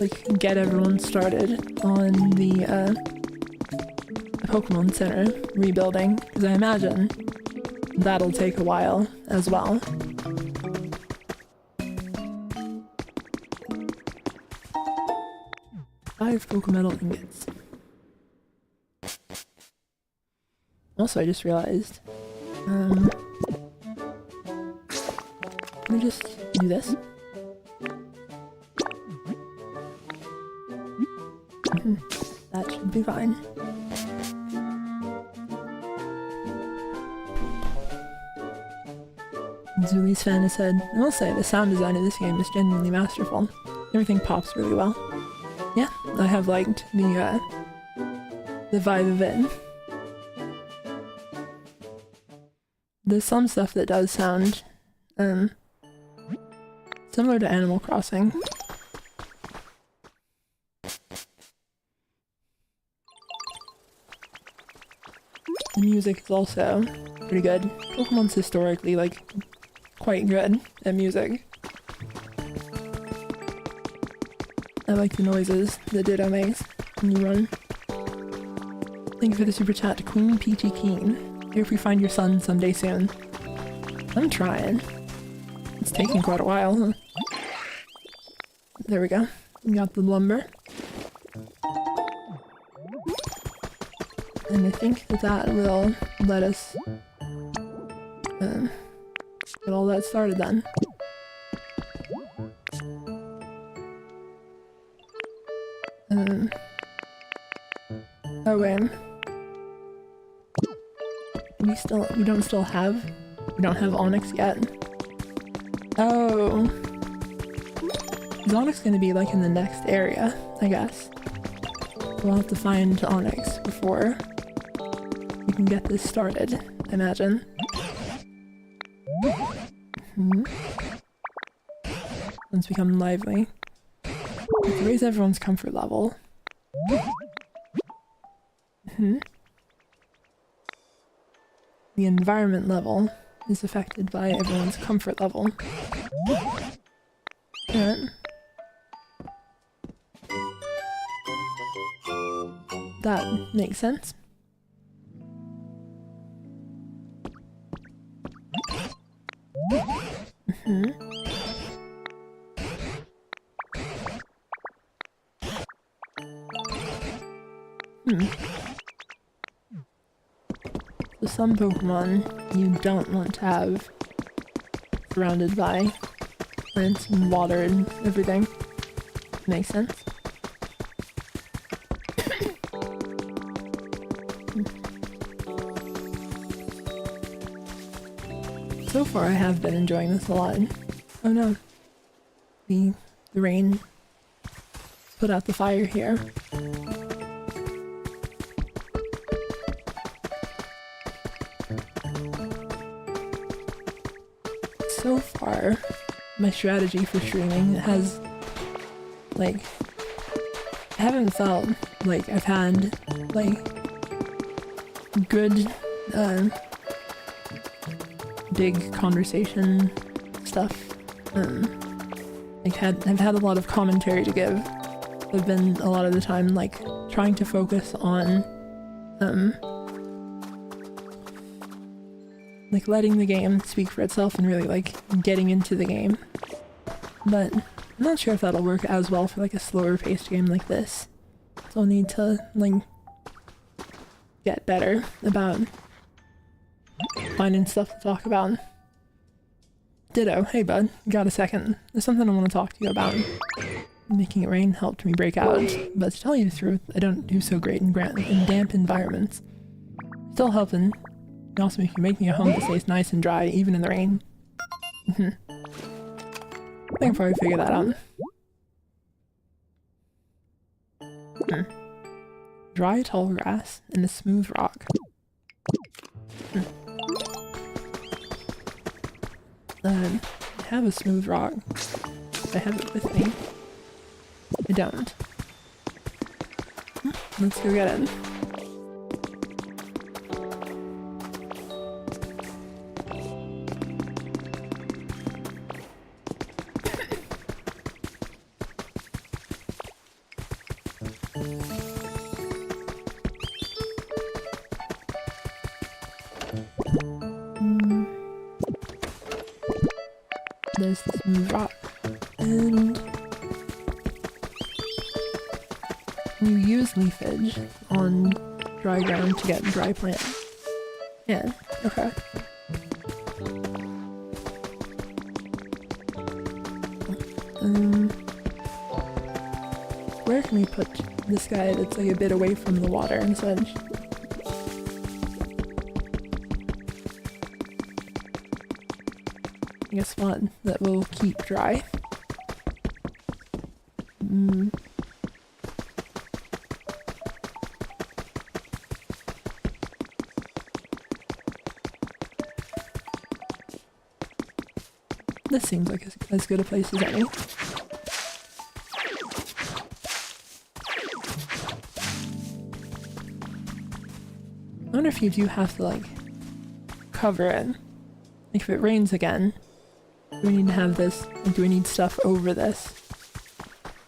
A: like, get everyone started on the Pokemon Center rebuilding, because I imagine that'll take a while as well. Five Pokemetal ingots. Also, I just realized, let me just do this. That should be fine. Zuli's fan has said, I will say the sound design of this game is genuinely masterful. Everything pops really well. Yeah, I have liked the vibe of it. There's some stuff that does sound similar to Animal Crossing. The music is also pretty good. Pokemon's historically, like, quite good at music. I like the noises that Ditto makes when you run. Thank you for the super chat to Queen Peachy Keen. Here if we find your son someday soon. I'm trying. It's taking quite a while, huh? There we go. We got the lumber. And I think that will let us get all that started then. Oh wait. We don't have Onyx yet. Oh. Is Onyx gonna be like in the next area, I guess? We'll have to find Onyx before we can get this started, I imagine. Let's become lively. Let's raise everyone's comfort level. The environment level is affected by everyone's comfort level. Alright. That makes sense. So some Pokemon you don't want to have surrounded by plants and water and everything. Makes sense. So far I have been enjoying this a lot. Oh no. The rain put out the fire here. So far, my strategy for streaming has, like, I haven't felt like I've had, like, good, big conversation stuff. I've had a lot of commentary to give. I've been a lot of the time, like, trying to focus on, like, letting the game speak for itself and really, like, getting into the game. But I'm not sure if that'll work as well for, like, a slower paced game like this. So I'll need to, like, get better about finding stuff to talk about. Ditto. Hey bud, got a second? There's something I want to talk to you about. Making it rain helped me break out, but to tell you the truth, I don't do so great in damp environments. Still helping. You also make me a home that stays nice and dry, even in the rain. I think I'll probably figure that out. Dry tall grass and a smooth rock. I have a smooth rock. I have it with me. I don't. Let's go get it. There's the smooth rock. And you use leafage on dry ground to get dry plants. Yeah, okay. Where can we put this guy that's like a bit away from the water and such? A spot that will keep dry. This seems like as good a place as any. I wonder if you do have to, like, cover it. Like, if it rains again, do we need to have this, like, do we need stuff over this?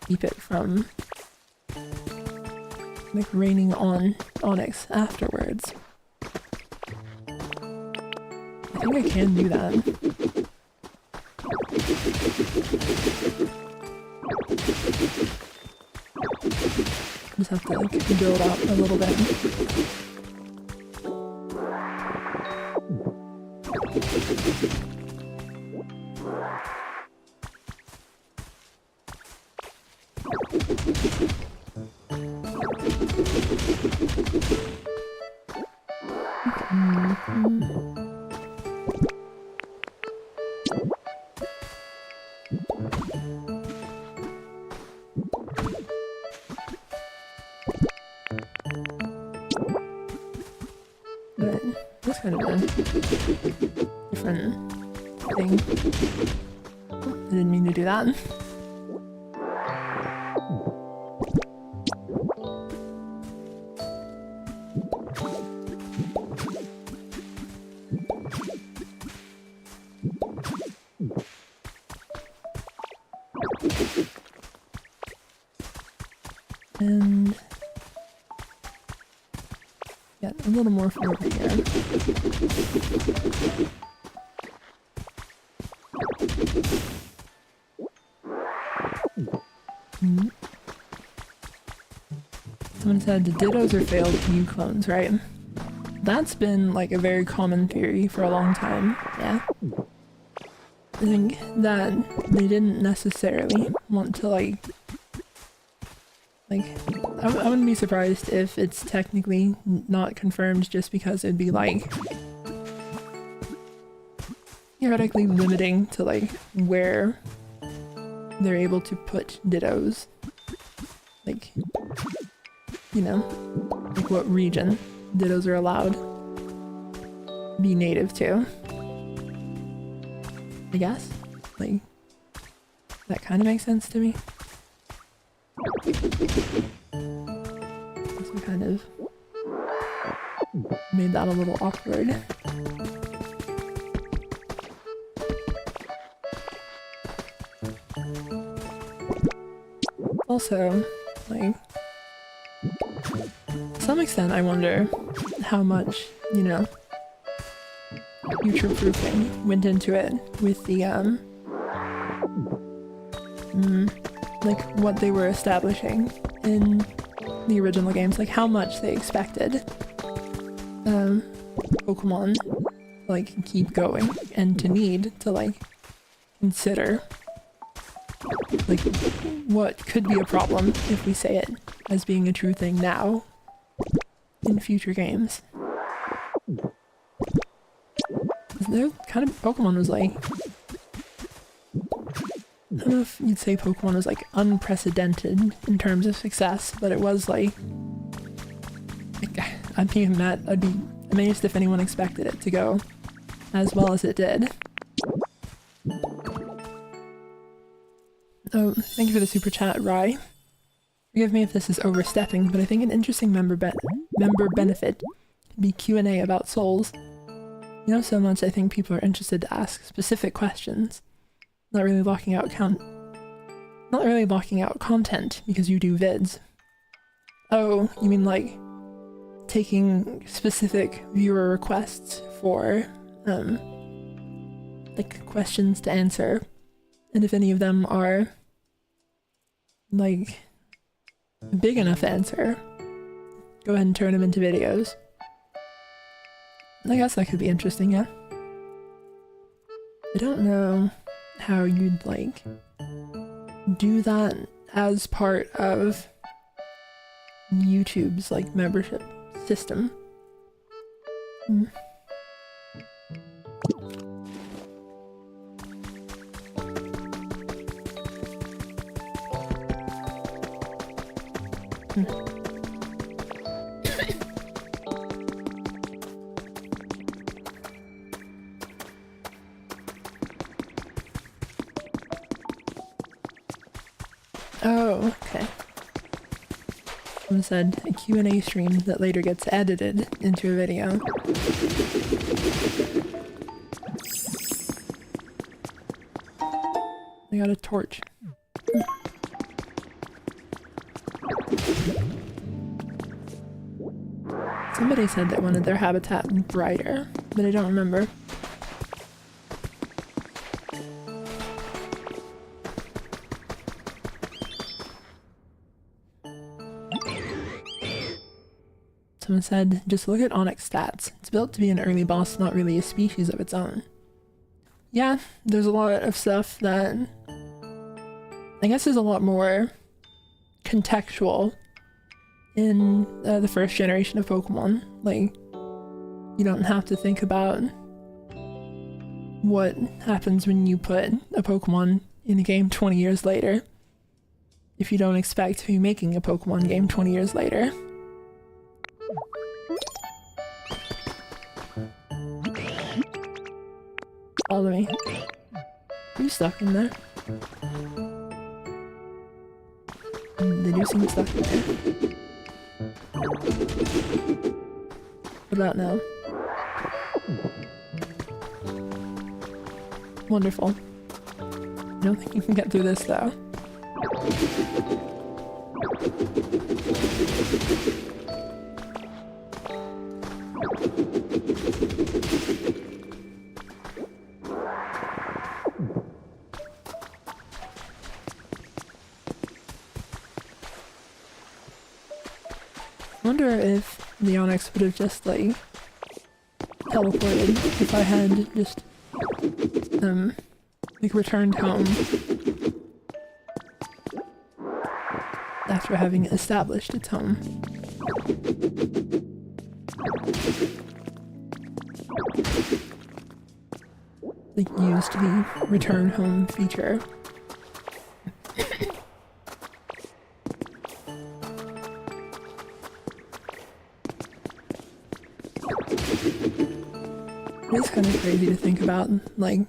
A: Keep it from, like, raining on Onyx afterwards. I think I can do that. just have to like build up a little bit. But that's kind of a different thing. Oh, I didn't mean to do that. And yeah, a little more from over here. Someone said the Dittos are failed Mew clones, right? That's been like a very common theory for a long time, yeah. I think that they didn't necessarily want to like I wouldn't be surprised if it's technically not confirmed just because it'd be like theoretically limiting to like where they're able to put Dittos. Like, you know, like what region Dittos are allowed to be native to. I guess. Like, that kind of makes sense to me. So kind of made that a little awkward. Also, like, to some extent I wonder how much, you know, future-proofing went into it with the, like, what they were establishing in the original games, like how much they expected Pokemon like keep going and to need to like consider like what could be a problem if we say it as being a true thing now in future games. There kind of Pokemon was like, I don't know if you'd say Pokemon was like unprecedented in terms of success, but it was like I'd be amazed if anyone expected it to go as well as it did. Oh, thank you for the super chat, Rye. Forgive me if this is overstepping, but I think an interesting member benefit could be Q&A about souls. You know, so much I think people are interested to ask specific questions. Not really locking out content because you do vids. Oh, you mean like taking specific viewer requests for like questions to answer, and if any of them are like a big enough answer, go ahead and turn them into videos. I guess that could be interesting, yeah. I don't know how you'd like do that as part of YouTube's like membership system. Oh, okay. Someone said a Q&A stream that later gets edited into a video. I got a torch. Somebody said they wanted their habitat brighter, but I don't remember. Someone said, just look at Onyx stats. It's built to be an early boss, not really a species of its own. Yeah, there's a lot of stuff that I guess is a lot more contextual in the first generation of Pokemon. Like, you don't have to think about what happens when you put a Pokemon in a game 20 years later if you don't expect to be making a Pokemon game 20 years later. Follow me. Are you stuck in there? They do seem stuck in there. What about now? Wonderful. I don't think you can get through this though. I wonder if the Onyx would have just like teleported if I had just like returned home after having established its home. Like used the return home feature. It's kind of crazy to think about, like,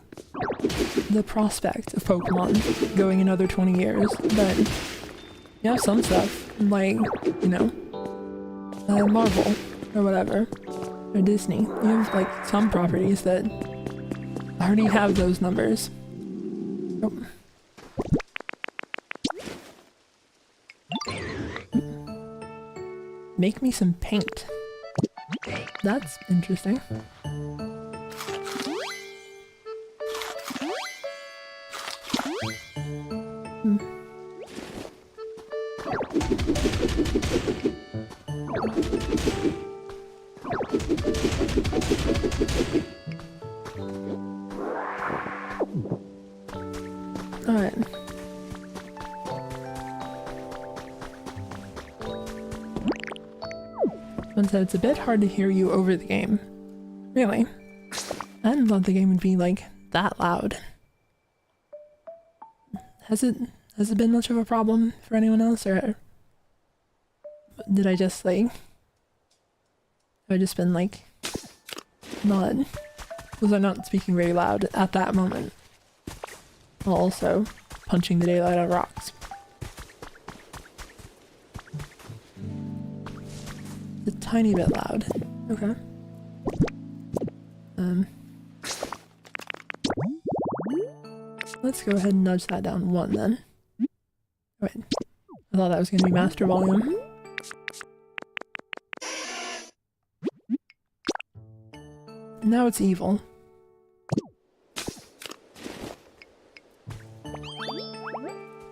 A: the prospect of Pokemon going another 20 years, but you have some stuff, like, you know, Marvel, or whatever, or Disney. You have, like, some properties that already have those numbers. Oh. Make me some paint. That's interesting. Alright. Someone said it's a bit hard to hear you over the game. Really? I didn't thought the game would be like that loud. Has it been much of a problem for anyone else, or did I just like, have I just been like not, was I not speaking very loud at that moment while also punching the daylight out of rocks? It's a tiny bit loud. Okay. Let's go ahead and nudge that down 1 then. Wait, I thought that was going to be master volume. Now it's evil.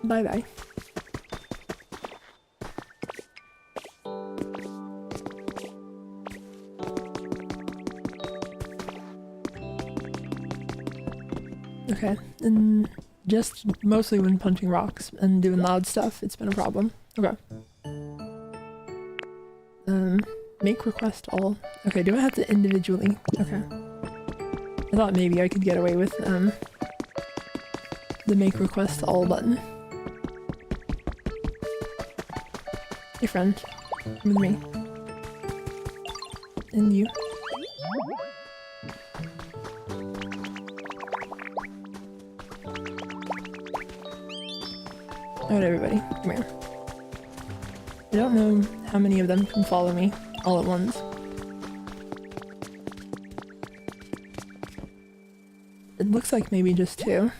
A: Bye bye. Okay, and just mostly when punching rocks and doing loud stuff, it's been a problem. Okay. Make request all. Okay, do I have to individually? Okay. I thought maybe I could get away with, the make request all button. Hey friend, come with me. And you. Alright everybody, come here. I don't know how many of them can follow me all at once. It looks like maybe just 2.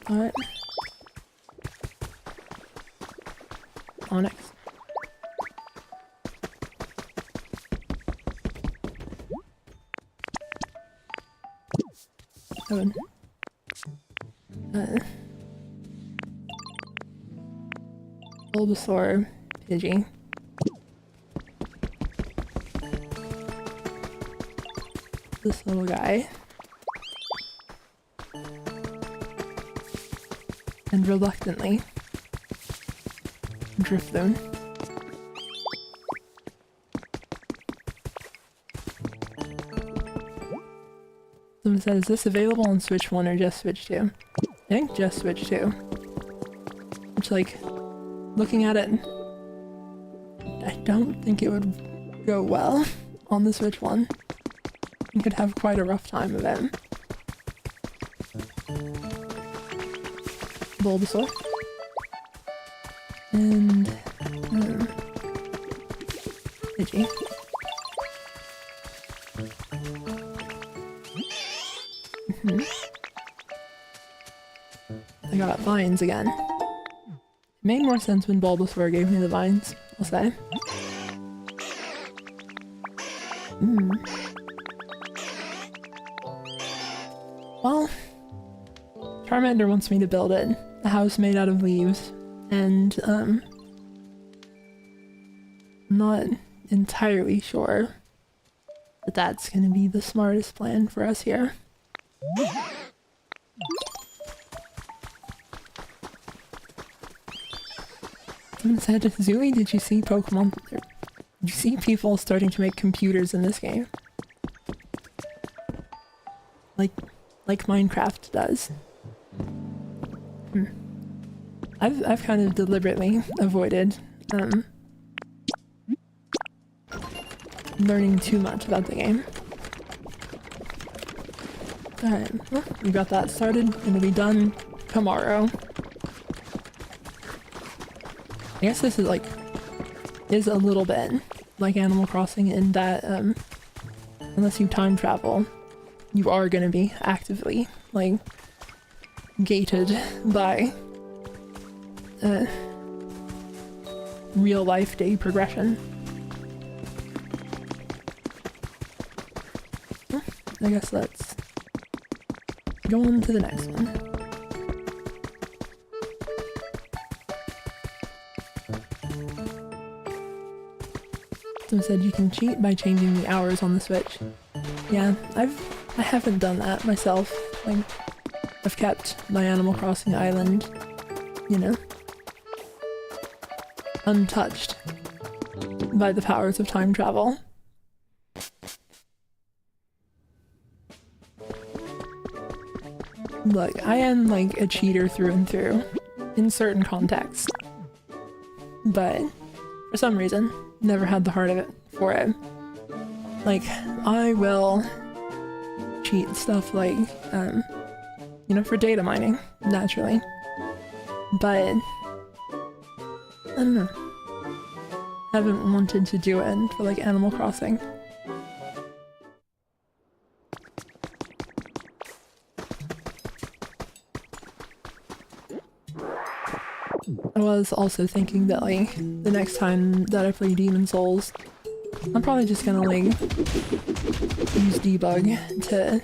A: Alright. Onyx. Owen. Bulbasaur, Pidgey. This little guy. And reluctantly, Drifloon. Someone said, is this available on Switch 1 or just Switch 2? I think just Switch 2. Which, like, looking at it, I don't think it would go well on the Switch 1. You could have quite a rough time of it. Bulbasaur. And Pidgey. I got vines again. It made more sense when Bulbasaur gave me the vines, I'll say. Well, Charmander wants me to build it. A house made out of leaves. And, I'm not entirely sure that that's gonna be the smartest plan for us here. Someone said, Zooey, did you see Pokemon? Did you see people starting to make computers in this game? Like Minecraft does. I've kind of deliberately avoided learning too much about the game. Alright, well, we got that started. Gonna be done tomorrow. I guess this is a little bit like Animal Crossing in that unless you time travel, you are gonna be actively like gated by real life day progression. Well, I guess let's go on to the next one. Someone said you can cheat by changing the hours on the Switch. Yeah, I haven't done that myself. Like, I've kept my Animal Crossing island, you know, untouched by the powers of time travel. Look, I am like a cheater through and through in certain contexts, but for some reason, never had the heart of it for it. Like, I will cheat stuff like, you know, for data mining, naturally. But, I don't know. Haven't wanted to do it for like Animal Crossing. I was also thinking that like the next time that I play Demon Souls, I'm probably just gonna like use debug to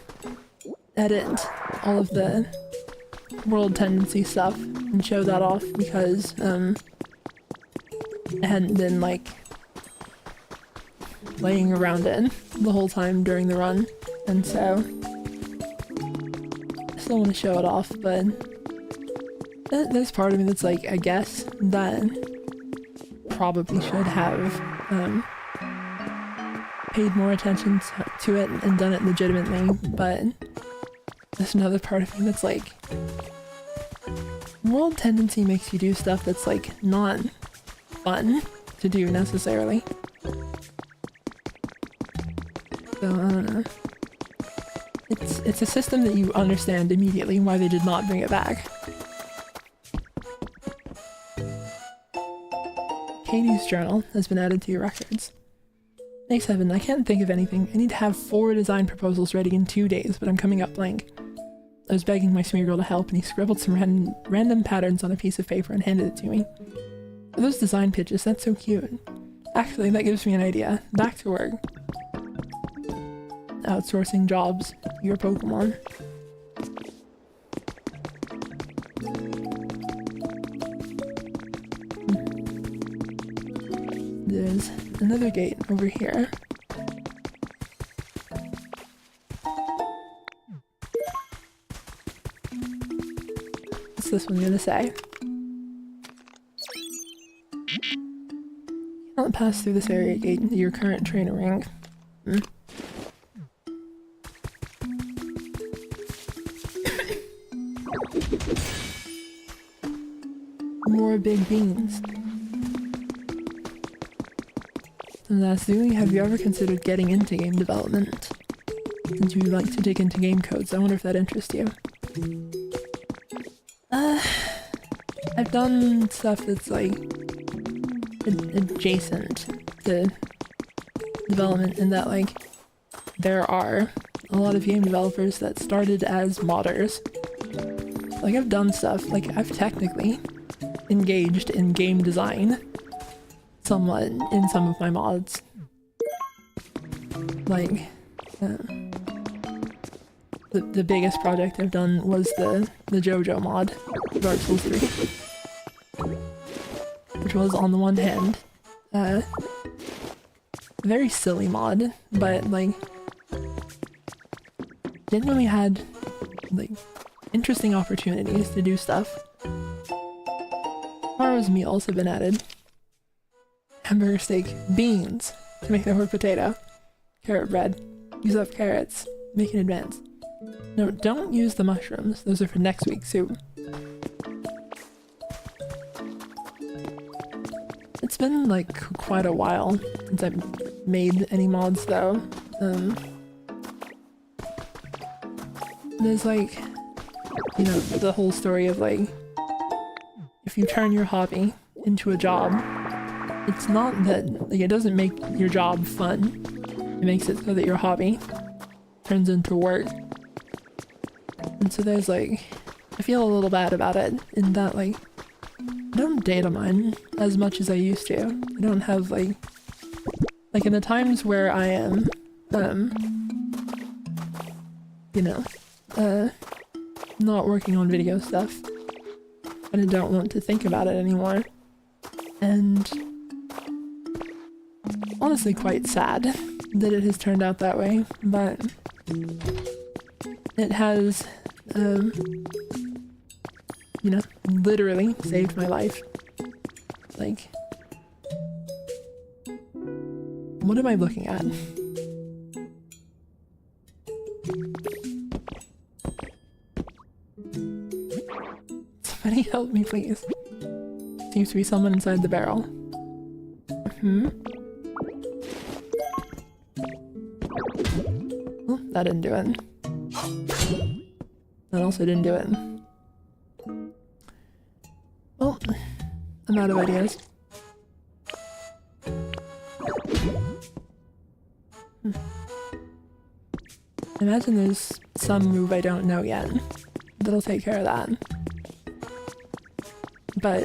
A: edit all of the world tendency stuff and show that off, because I hadn't been like playing around it the whole time during the run, and so I still want to show it off, but there's part of me that's like, I guess that probably should have paid more attention to it and done it legitimately, but there's another part of me that's like, world tendency makes you do stuff that's like not fun to do necessarily. So I don't know. It's a system that you understand immediately why they did not bring it back. Katie's journal has been added to your records. Thanks, Evan. I can't think of anything. I need to have 4 design proposals ready in 2 days, but I'm coming up blank. I was begging my Smeargle to help, and he scribbled some random patterns on a piece of paper and handed it to me. Are those design pitches? That's so cute. Actually, that gives me an idea. Back to work. Outsourcing jobs. Your Pokemon. another gate over here. What's this one gonna say? Cannot pass through this area gate into your current trainer ring. More big beans. And lastly, have you ever considered getting into game development? Since you like to dig into game codes, I wonder if that interests you. I've done stuff that's like adjacent to development in that like there are a lot of game developers that started as modders. Like I've done stuff, like I've technically engaged in game design somewhat in some of my mods. Like the biggest project I've done was the JoJo mod, Dark Souls 3. Which was on the one hand a very silly mod, but like genuinely had like interesting opportunities to do stuff. Tomorrow's meals have been added. Hamburger steak, beans to make the whole potato, carrot bread, use up carrots, make in advance. No, don't use the mushrooms, those are for next week's soup. It's been like quite a while since I've made any mods though. There's like, you know, the whole story of like, if you turn your hobby into a job, it's not that, like, it doesn't make your job fun. It makes it so that your hobby turns into work. And so there's like, I feel a little bad about it in that like, I don't data mine as much as I used to. I don't have like in the times where I am, you know, not working on video stuff, and I don't want to think about it anymore. And honestly quite sad that it has turned out that way, but it has, you know, literally saved my life. Like, what am I looking at? Somebody help me, please. Seems to be someone inside the barrel. Well, that didn't do it. That also didn't do it. Well, I'm out of ideas. I imagine there's some move I don't know yet that'll take care of that. But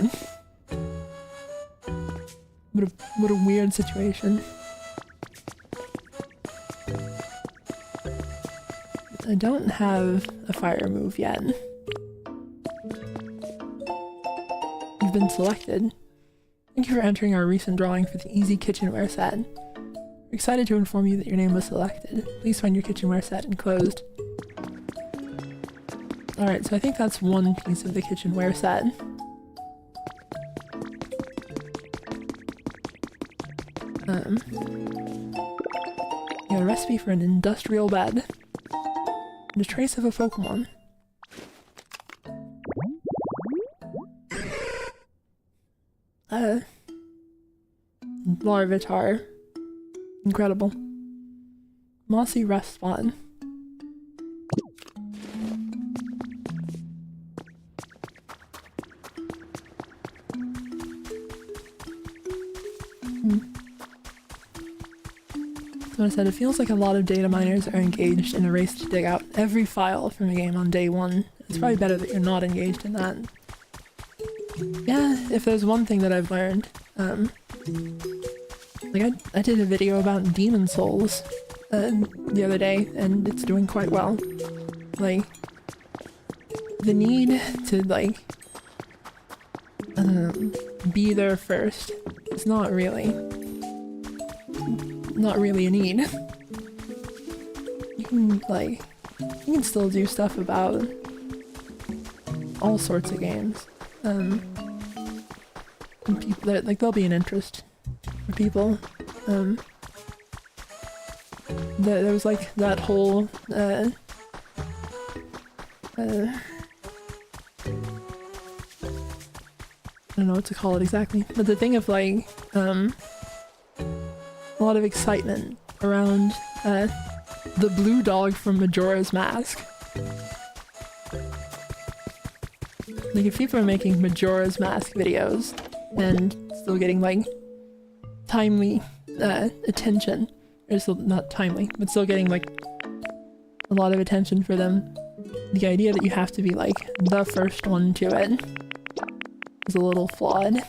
A: what a weird situation. I don't have a fire move yet. You've been selected. Thank you for entering our recent drawing for the Easy Kitchenware set. We're excited to inform you that your name was selected. Please find your kitchenware set enclosed. Alright, so I think that's one piece of the kitchenware set. You got a recipe for an industrial bed. And a trace of a Pokemon. Larvitar. Incredible. Mossy rest spot. So I said, it feels like a lot of data miners are engaged in a race to dig out every file from a game on day one. It's probably better that you're not engaged in that. Yeah, if there's one thing that I've learned, like I did a video about Demon Souls the other day, and it's doing quite well. Like, the need to, like, be there first is not really not really a need. You can, like, you can still do stuff about all sorts of games. And people, like, there'll be an interest for people. There was, like, that whole, I don't know what to call it exactly, but the thing of, like, a lot of excitement around the blue dog from Majora's Mask. Like, if people are making Majora's Mask videos and still getting, like, timely attention, or still not timely, but still getting, like, a lot of attention for them, the idea that you have to be, like, the first one to it is a little flawed.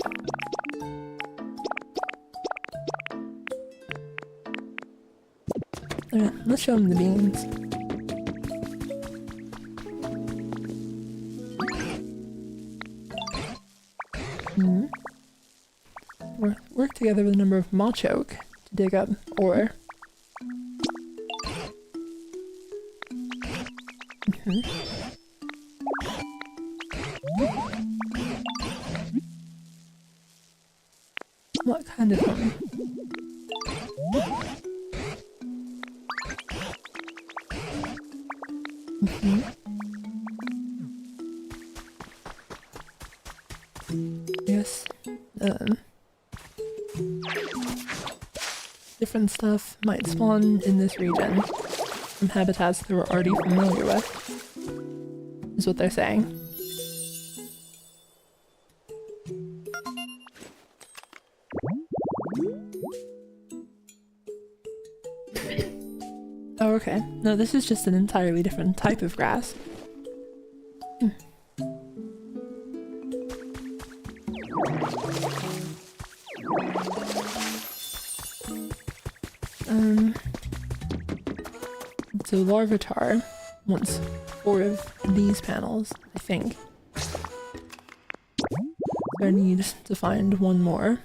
A: Yeah, let's show them the beans. Work together with a number of Machoke to dig up ore. What kind of one? Yes. Different stuff might spawn in this region from habitats that we're already familiar with, is what they're saying. Oh, okay. No, this is just an entirely different type of grass. So Larvitar wants 4 of these panels, I think. So I need to find 1 more.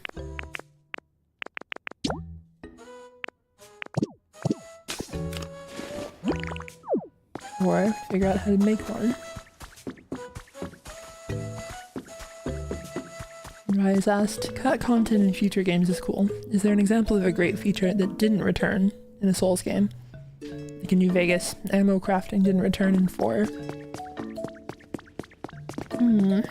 A: Or figure out how to make one. Rise asked, cut content in future games is cool. Is there an example of a great feature that didn't return in a Souls game? Like in New Vegas, ammo crafting didn't return in 4. I'm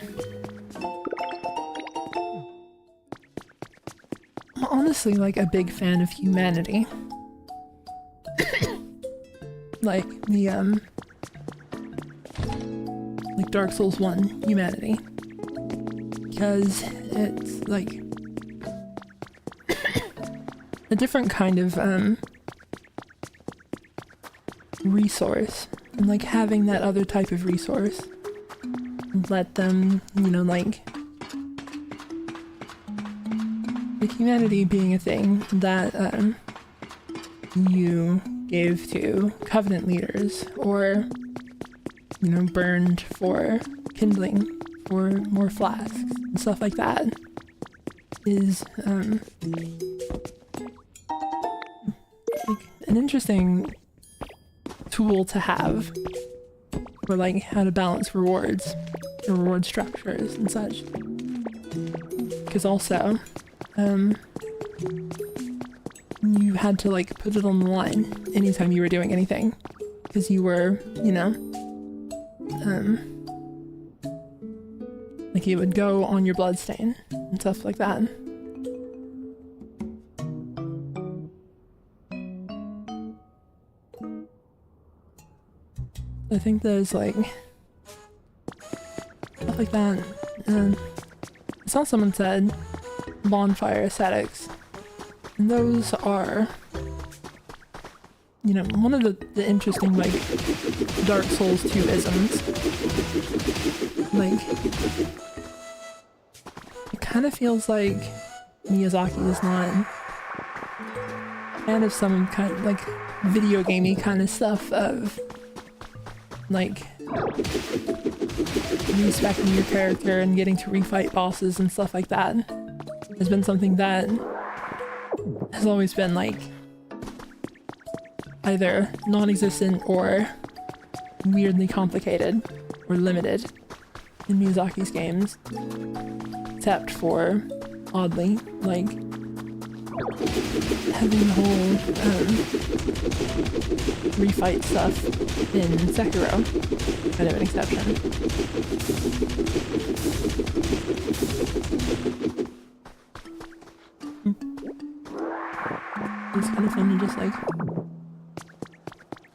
A: honestly like a big fan of humanity. Like the like Dark Souls 1 humanity. Because it's like a different kind of resource, and like having that other type of resource, let them, you know, like humanity being a thing that you gave to Covenant leaders, or, you know, burned for kindling for more flasks and stuff like that, is like an interesting tool to have for like how to balance rewards or reward structures and such. Because also you had to like put it on the line anytime you were doing anything, because you were, you know, like it would go on your bloodstain and stuff like that. I think there's like stuff like that. I saw someone said bonfire aesthetics, and those are, you know, one of the interesting like Dark Souls 2 isms. Like, it kind of feels like Miyazaki is not a fan of some kind of like video gamey kind of stuff of like respecting your character and getting to refight bosses and stuff like that. Has been something that has always been like either non-existent or weirdly complicated or limited in Miyazaki's games, except for, oddly, like having the whole refight stuff in Sekiro, kind of an exception. It's kind of fun to just like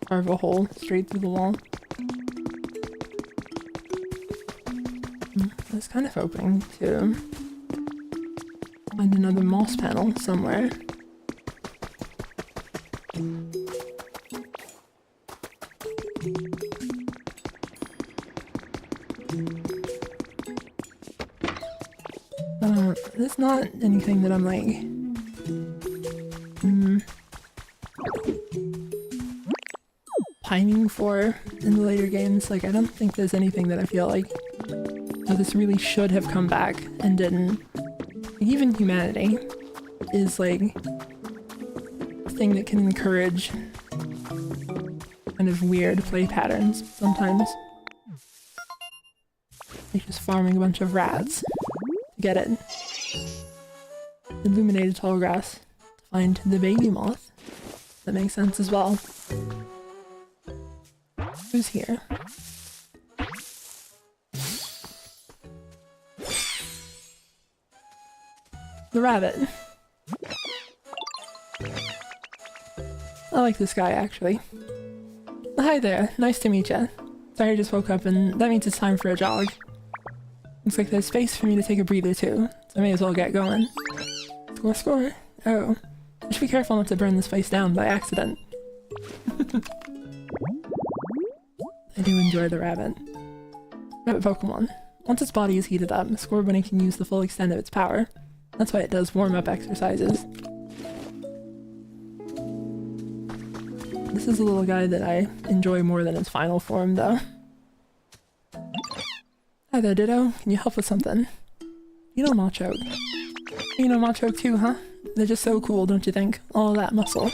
A: carve a hole straight through the wall. I was kind of hoping to find another moss panel somewhere. There's not anything that I'm like pining for in the later games. Like, I don't think there's anything that I feel like, oh, this really should have come back and didn't. Even humanity is like a thing that can encourage kind of weird play patterns sometimes. Like just farming a bunch of rats to get it. Illuminated tall grass to find the baby moth. That makes sense as well. Who's here? The rabbit. I like this guy, actually. Hi there, nice to meet ya. Sorry I just woke up and that means it's time for a jog. Looks like there's space for me to take a breather too, so I may as well get going. Score, score. Oh. I should be careful not to burn this place down by accident. I do enjoy the rabbit. Rabbit Pokemon. Once its body is heated up, Score Bunny can use the full extent of its power. That's why it does warm-up exercises. This is a little guy that I enjoy more than its final form, though. Hi there, Ditto. Can you help with something? You know Machoke. You know Machoke too, huh? They're just so cool, don't you think? All that muscle.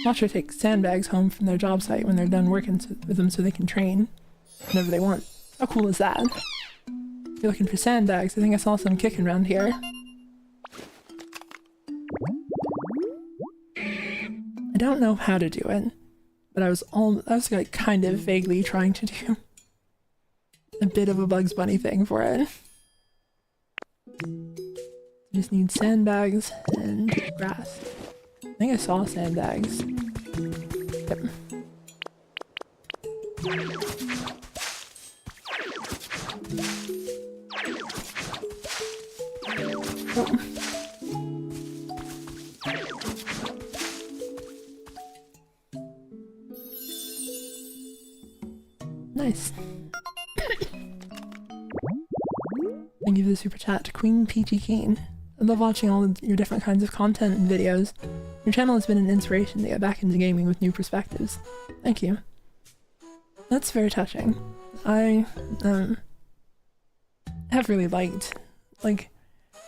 A: Macho takes sandbags home from their job site when they're done working with them so they can train whenever they want. How cool is that? If you're looking for sandbags, I think I saw some kicking around here. I don't know how to do it, but I was like kind of vaguely trying to do a bit of a Bugs Bunny thing for it. Just need sandbags and grass. I think I saw sandbags. Yep. Oh. Nice. Thank you for the super chat to Queen Peachy Keen. I love watching all of your different kinds of content and videos. Your channel has been an inspiration to get back into gaming with new perspectives. Thank you. That's very touching. I have really liked, like,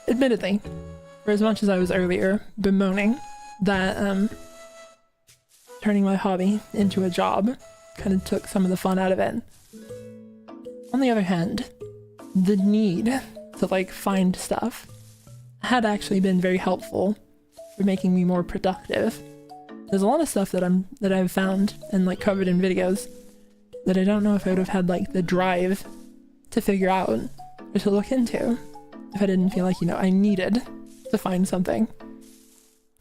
A: admittedly, for as much as I was earlier bemoaning that turning my hobby into a job kind of took some of the fun out of it. On the other hand, the need to like find stuff had actually been very helpful for making me more productive. There's a lot of stuff that I've found and like covered in videos that I don't know if I would have had like the drive to figure out or to look into if I didn't feel like, you know, I needed to find something.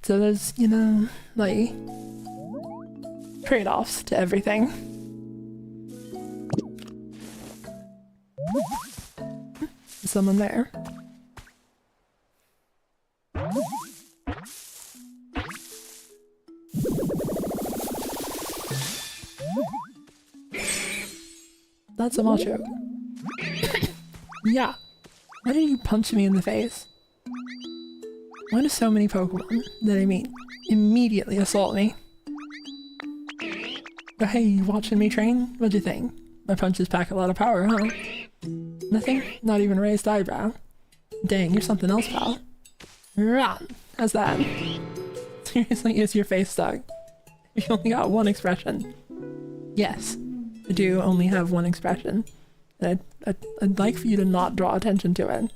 A: So there's, you know, like trade-offs to everything. Someone there. That's a Machoke. Yeah. Why did you punch me in the face? Why do so many Pokemon that I meet immediately assault me? But hey, you watching me train? What'd you think? My punches pack a lot of power, huh? Nothing? Not even a raised eyebrow? Dang, you're something else, pal. Rah! How's that? Seriously, is your face stuck? You only got one expression. Yes, I do only have one expression. And I'd like for you to not draw attention to it.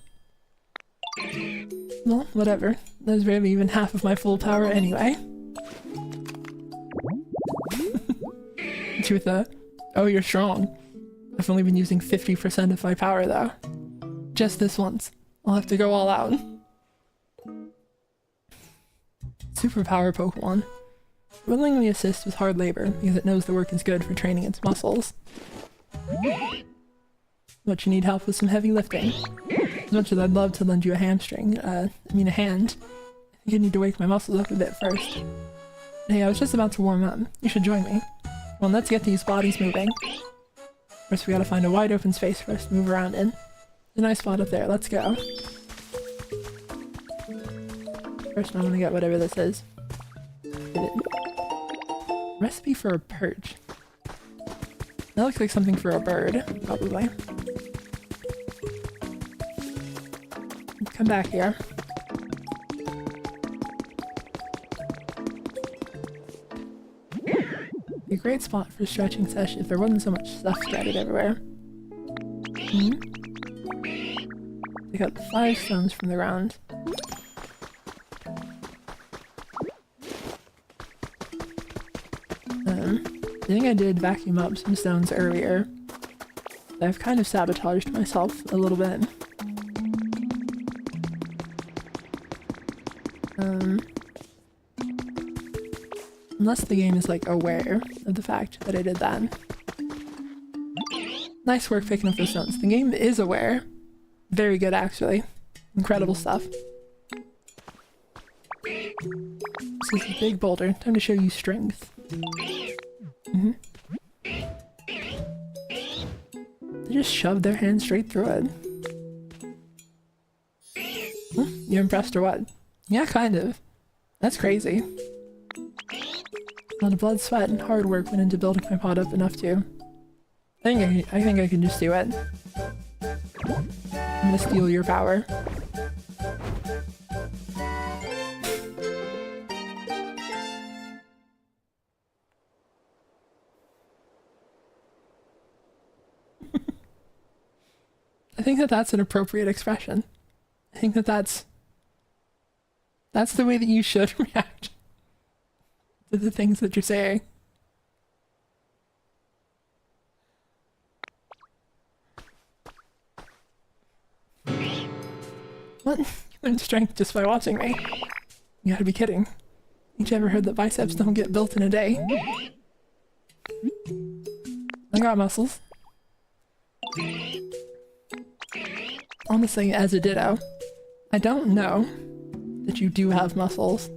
A: Well, whatever. That's barely even half of my full power anyway. With a, oh, you're strong. I've only been using 50% of my power though. Just this once. I'll have to go all out. Superpower Pokemon. Willingly assists with hard labor because it knows the work is good for training its muscles. But you need help with some heavy lifting. As much as I'd love to lend you a hamstring, a hand, I think I need to wake my muscles up a bit first. Hey, I was just about to warm up. You should join me. Well, let's get these bodies moving. First we gotta find a wide open space for us to move around in. There's a nice spot up there, let's go. First I'm gonna get whatever this is. Recipe for a perch. That looks like something for a bird, probably. Let's come back here. A great spot for a stretching session if there wasn't so much stuff scattered everywhere. Pick up 5 stones from the ground. I think I did vacuum up some stones earlier. I've kind of sabotaged myself a little bit. Unless the game is like aware of the fact that I did that. Nice work picking up those stones. The game is aware. Very good actually. Incredible stuff. This is a big boulder. Time to show you strength. They just shoved their hand straight through it. You impressed or what? Yeah, kind of. That's crazy. A lot of blood, sweat, and hard work went into building my pod up enough to. I think I can just do it. I'm gonna steal your power. I think that that's an appropriate expression. I think that that's the way that you should react to the things that you're saying. What? You learned strength just by watching me? You gotta be kidding. Ain't you ever heard that biceps don't get built in a day? I got muscles. Honestly, as a ditto, I don't know that you do have muscles.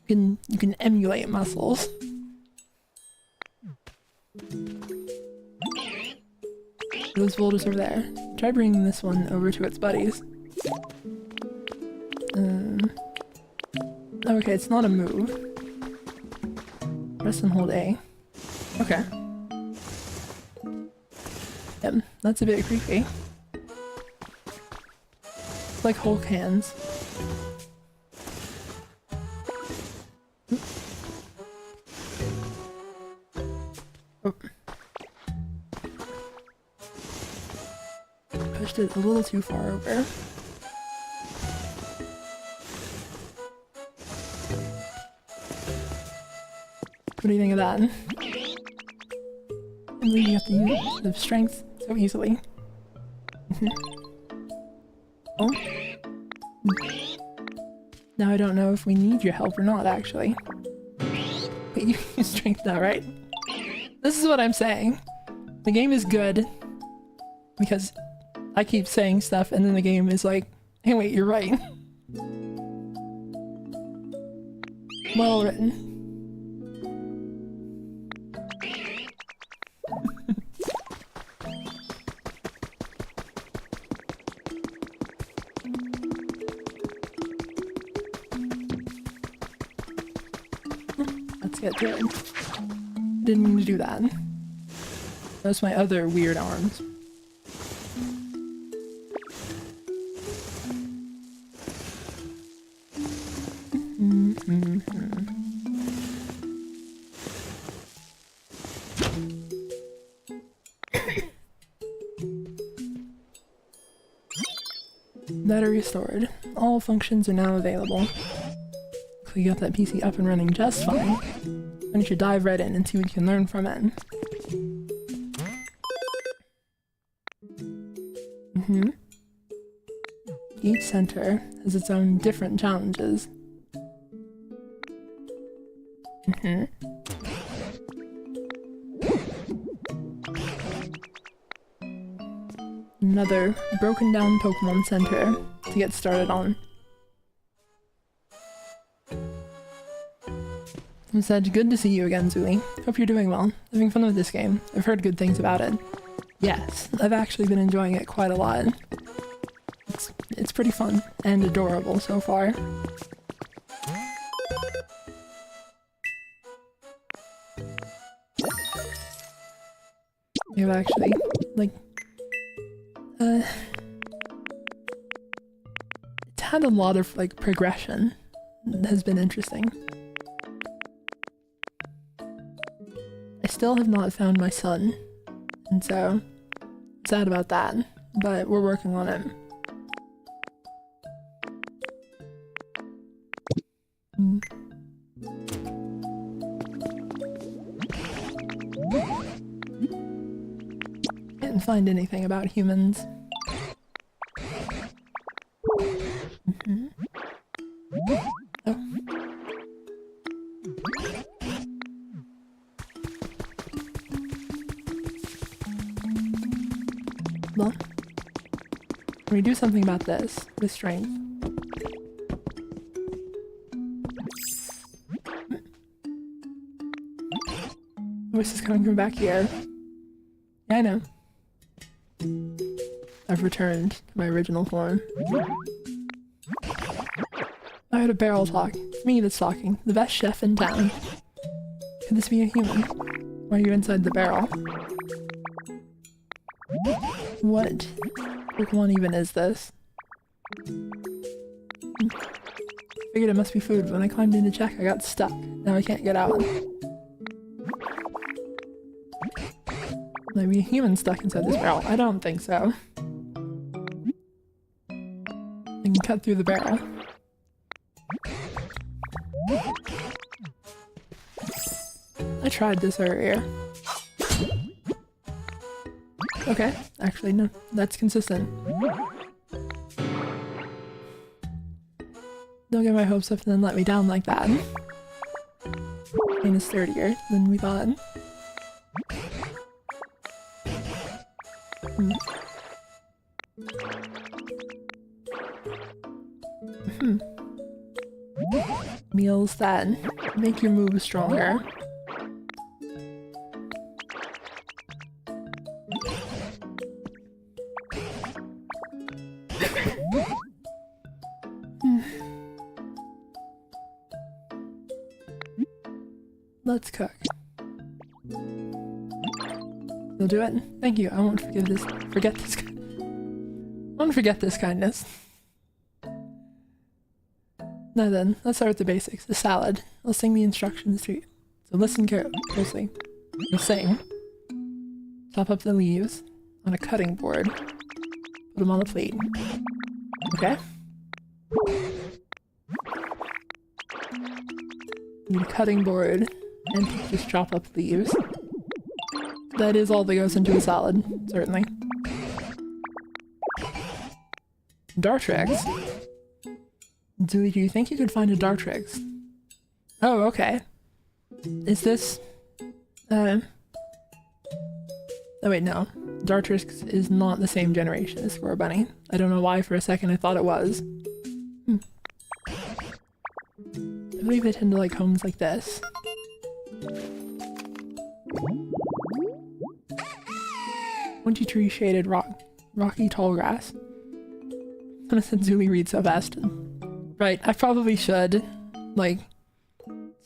A: You can emulate muscles. Those boulders over there. Try bringing this one over to its buddies. Okay, it's not a move. Press and hold A. Okay. Yep, that's a bit creepy. It's like Hulk hands. Oh. Pushed it a little too far over. What do you think of that? And you have to use the strength so easily. Oh. Now I don't know if we need your help or not, actually. But you use strength now, right? This is what I'm saying. The game is good because I keep saying stuff and then the game is like, hey wait, you're right. Well written. Let's get to it. Didn't mean to do that. That's my other weird arms. Battery restored. All functions are now available. We got that PC up and running just fine. Why don't you dive right in and see what you can learn from it? Each center has its own different challenges. Another broken down Pokémon Center to get started on. Said, good to see you again, Zuli. Hope you're doing well. Having fun with this game. I've heard good things about it. Yes, I've actually been enjoying it quite a lot. It's pretty fun and adorable so far. You've actually, like, it's had a lot of, like, progression. It has been interesting. I still have not found my son, and so I'm sad about that, but we're working on it. Can't find anything about humans. Oh. Well, can we do something about this with strength? Voice is coming from back here. Yeah, I know. I've returned to my original form. I heard a barrel talk. It's me that's talking. The best chef in town. Could this be a human? Why are you inside the barrel? What Pokemon even is this? Figured it must be food, but when I climbed in to check, I got stuck. Now I can't get out. Maybe a human stuck inside this barrel. I don't think so. I can cut through the barrel. I tried this earlier. Okay, actually no, that's consistent. Don't get my hopes up and then let me down like that. Pain is sturdier than we thought. Meals that make your moves stronger. Let's cook. You'll do it? Thank you. I won't forget this kindness. Now then, let's start with the basics. The salad. I'll sing the instructions to you. So listen closely. You'll sing. Chop up the leaves on a cutting board. Put them on the plate. Okay? Need a cutting board and just chop up leaves. That is all that goes into a salad, certainly. Dartrix. Do you think you could find a Dartrix? Oh, okay. Is this... Oh wait, no. Dartrix is not the same generation as Scorbunny. I don't know why for a second I thought it was. I believe they tend to like homes like this. 23 shaded rocky tall grass. I'm gonna send Zuli read so fast. Right, I probably should, like,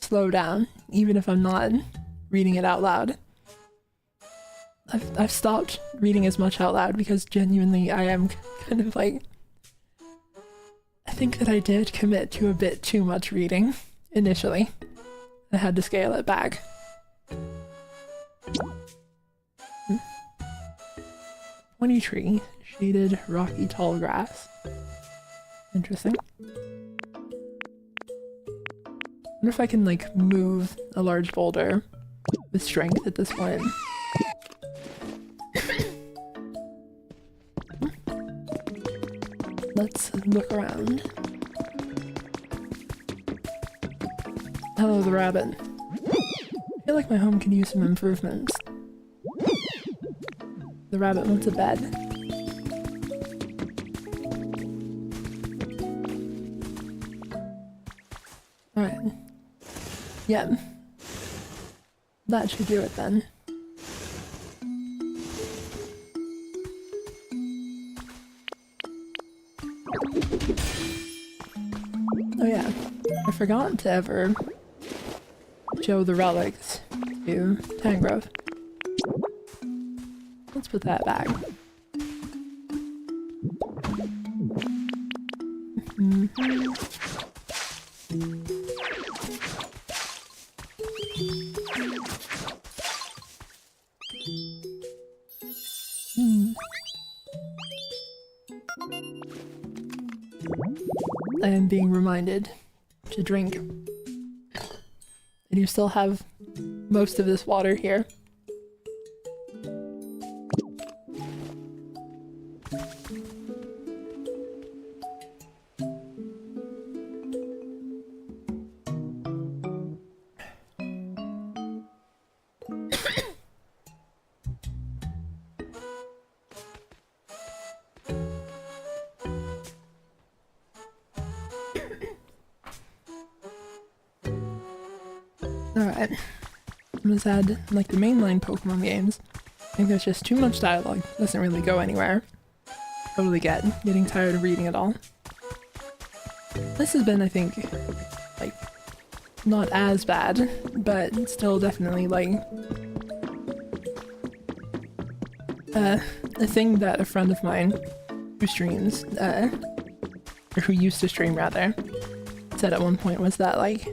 A: slow down, even if I'm not reading it out loud. I've stopped reading as much out loud because genuinely I am kind of like... I think that I did commit to a bit too much reading, initially. I had to scale it back. 20 tree, shaded, rocky, tall grass. Interesting. Wonder if I can like move a large boulder with strength at this point. Let's look around. Hello, the rabbit. I feel like my home could use some improvements. The rabbit wants a bed. Alright. Yeah. That should do it then. Oh yeah, I forgot to ever show the relics to Tangrowth. Let's put that back. I am being reminded to drink. I do still have most of this water here. Alright, I'm gonna add like the mainline Pokemon games. I think there's just too much dialogue, doesn't really go anywhere. Totally getting tired of reading it all. This has been, I think, like, not as bad, but still definitely like a thing that a friend of mine who streams, or who used to stream rather, said at one point was that like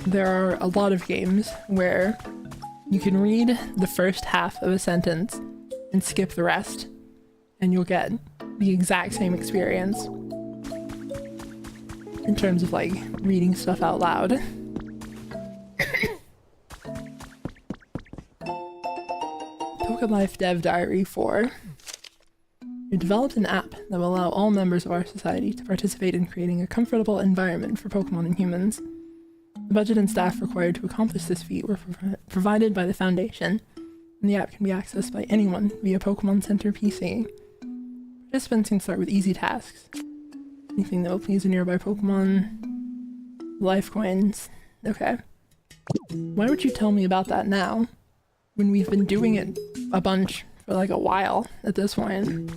A: there are a lot of games where you can read the first half of a sentence and skip the rest, and you'll get the exact same experience in terms of like reading stuff out loud. Pokelife Dev Diary 4. We developed an app that will allow all members of our society to participate in creating a comfortable environment for Pokemon and humans. The budget and staff required to accomplish this feat were provided by the Foundation, and the app can be accessed by anyone via Pokémon Center PC. Participants can start with easy tasks. Anything that will please a nearby Pokemon. Life coins. Okay. Why would you tell me about that now, when we've been doing it a bunch for like a while at this point?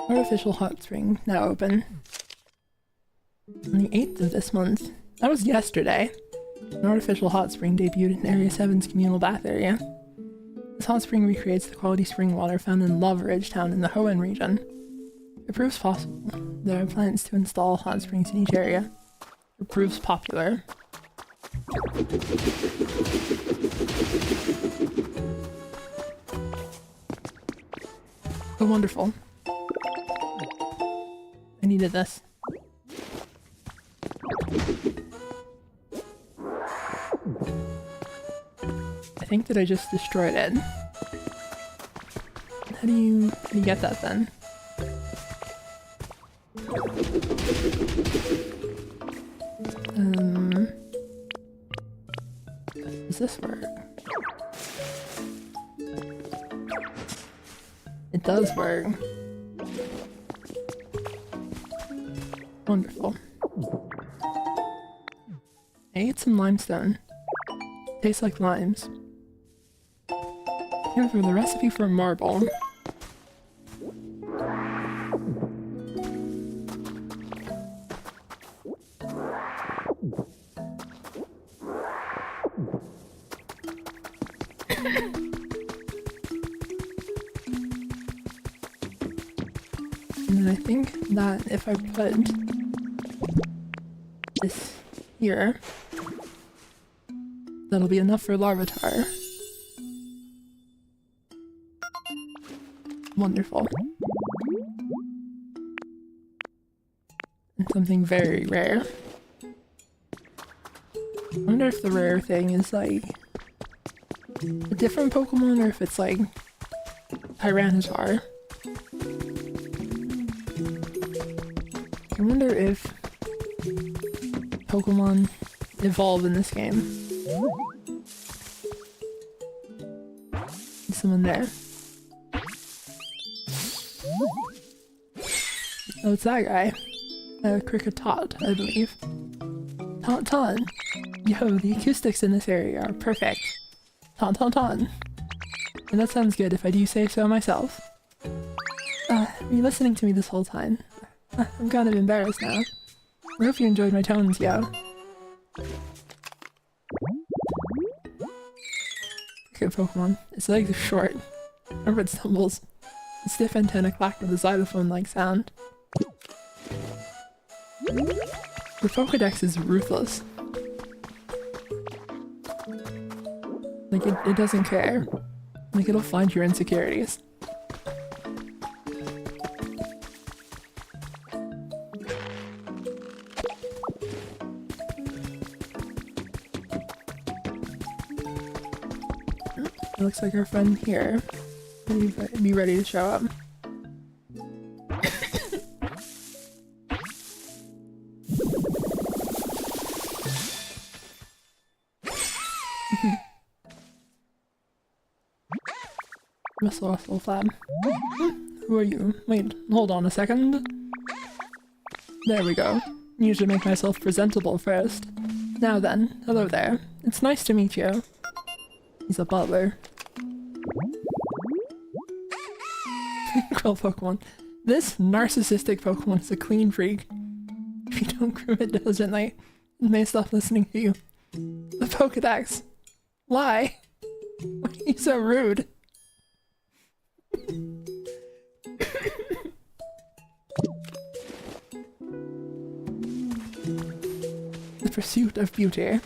A: Artificial hot spring now open. On the 8th of this month, that was yesterday, an artificial hot spring debuted in Area 7's communal bath area. This hot spring recreates the quality spring water found in Lava Ridge Town in the Hoenn region. It proves possible. There are plans to install hot springs in each area. It proves popular. Oh, wonderful. I needed this. I think that I just destroyed it. How do you get that then? Does this work? It does work. Wonderful. I ate some limestone. Tastes like limes. Here for the recipe for marble. And then I think that if I put this here. That'll be enough for Larvitar. Wonderful. And something very rare. I wonder if the rare thing is like a different Pokemon or if it's like Tyranitar. I wonder if Pokemon evolve in this game. Is someone there? Oh, it's that guy. Cricketot, I believe. Tauntaun. Yo, the acoustics in this area are perfect. Tauntaun. And that sounds good if I do say so myself. Were you listening to me this whole time? I'm kind of embarrassed now. I hope you enjoyed my tones, yo. Good Pokemon. Its legs are short. Whenever it stumbles, the stiff antenna clack with a xylophone-like sound. The Pokedex is ruthless. Like, it doesn't care. Like, it'll find your insecurities. It looks like our friend here may be ready to show up. Rustle flab. Who are you? Wait, hold on a second. There we go. Need to make myself presentable first. Now then, hello there. It's nice to meet you. He's a butler. Quill Pokemon. This narcissistic Pokemon is a clean freak. If you don't groom it diligently, it may stop listening to you. The Pokedex. Why? Why are you so rude? The pursuit of beauty.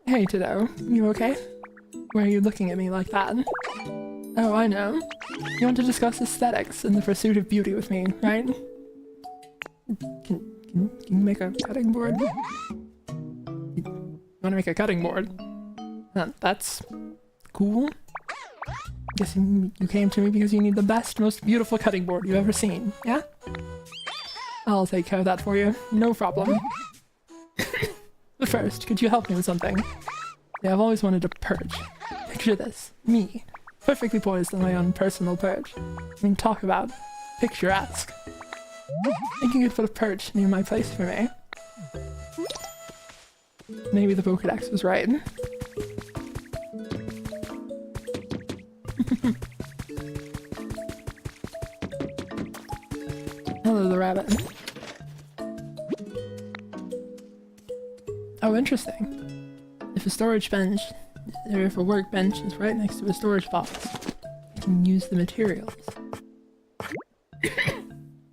A: Hey, Tiddo, you okay? Why are you looking at me like that? Oh, I know. You want to discuss aesthetics and the pursuit of beauty with me, right? Can you make a cutting board? You want to make a cutting board? That's cool. Guessing you came to me because you need the best, most beautiful cutting board you've ever seen, yeah? I'll take care of that for you, no problem. But first, could you help me with something? Yeah, I've always wanted a perch. Picture this, me, perfectly poised on my own personal perch. I mean, talk about picturesque. Think you could put a perch near my place for me? Maybe the Pokedex was right. Hello, the rabbit. Oh, interesting. If a storage bench, or if a workbench is right next to a storage box, you can use the materials.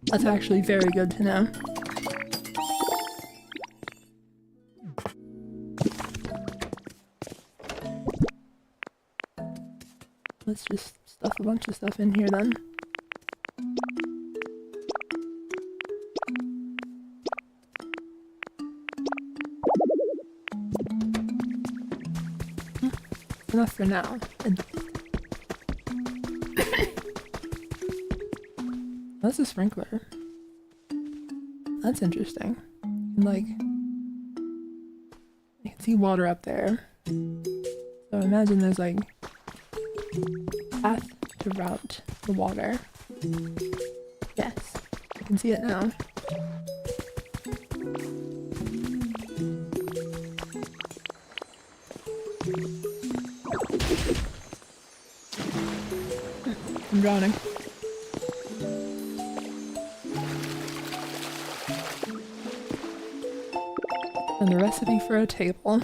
A: That's actually very good to know. Let's just stuff a bunch of stuff in here then. Enough for now. That's a sprinkler. That's interesting. Like, I can see water up there. So imagine there's like a path to route the water. Yes, I can see it now. I'm drowning. And the recipe for a table.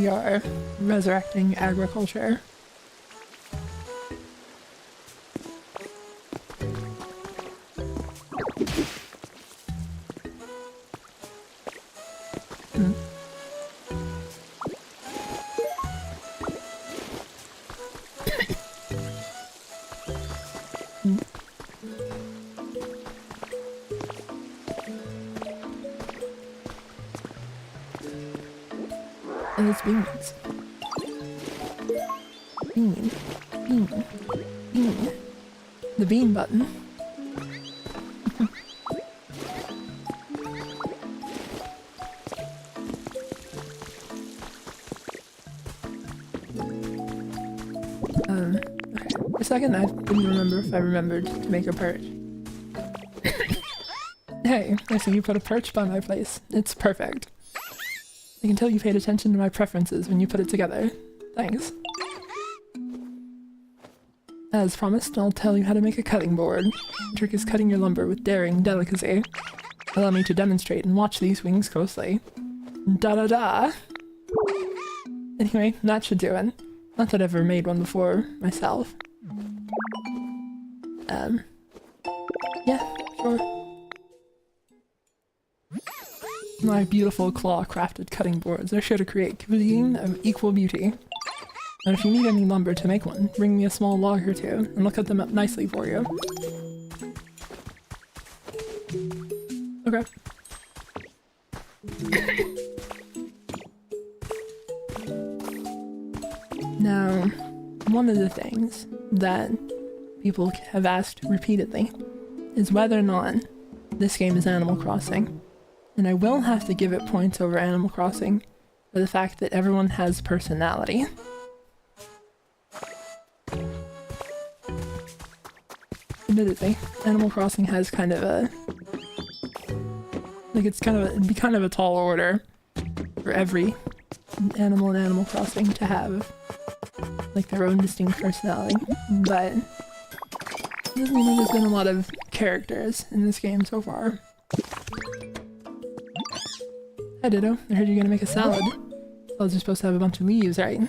A: We are resurrecting agriculture. And it's beans. Bean. Bean. Bean. The bean button. Okay. For a second I didn't remember if I remembered to make a perch. Hey, I see you put a perch by my place. It's perfect. I can tell you paid attention to my preferences when you put it together. Thanks. As promised, I'll tell you how to make a cutting board. The trick is cutting your lumber with daring delicacy. Allow me to demonstrate and watch these wings closely. Da-da-da! Anyway, that should do it. Not that I've ever made one before, myself. Yeah, sure. My beautiful claw-crafted cutting boards are sure to create cuisine of equal beauty. And if you need any lumber to make one, bring me a small log or two, and I'll cut them up nicely for you. Okay. Now, one of the things that people have asked repeatedly is whether or not this game is Animal Crossing. And I will have to give it points over Animal Crossing for the fact that everyone has personality. Admittedly, Animal Crossing has kind of a... like it'd be kind of a tall order for every animal in Animal Crossing to have like their own distinct personality, but it doesn't mean there's been a lot of characters in this game so far. Hi Ditto, I heard you're gonna make a salad. Salads are supposed to have a bunch of leaves, right?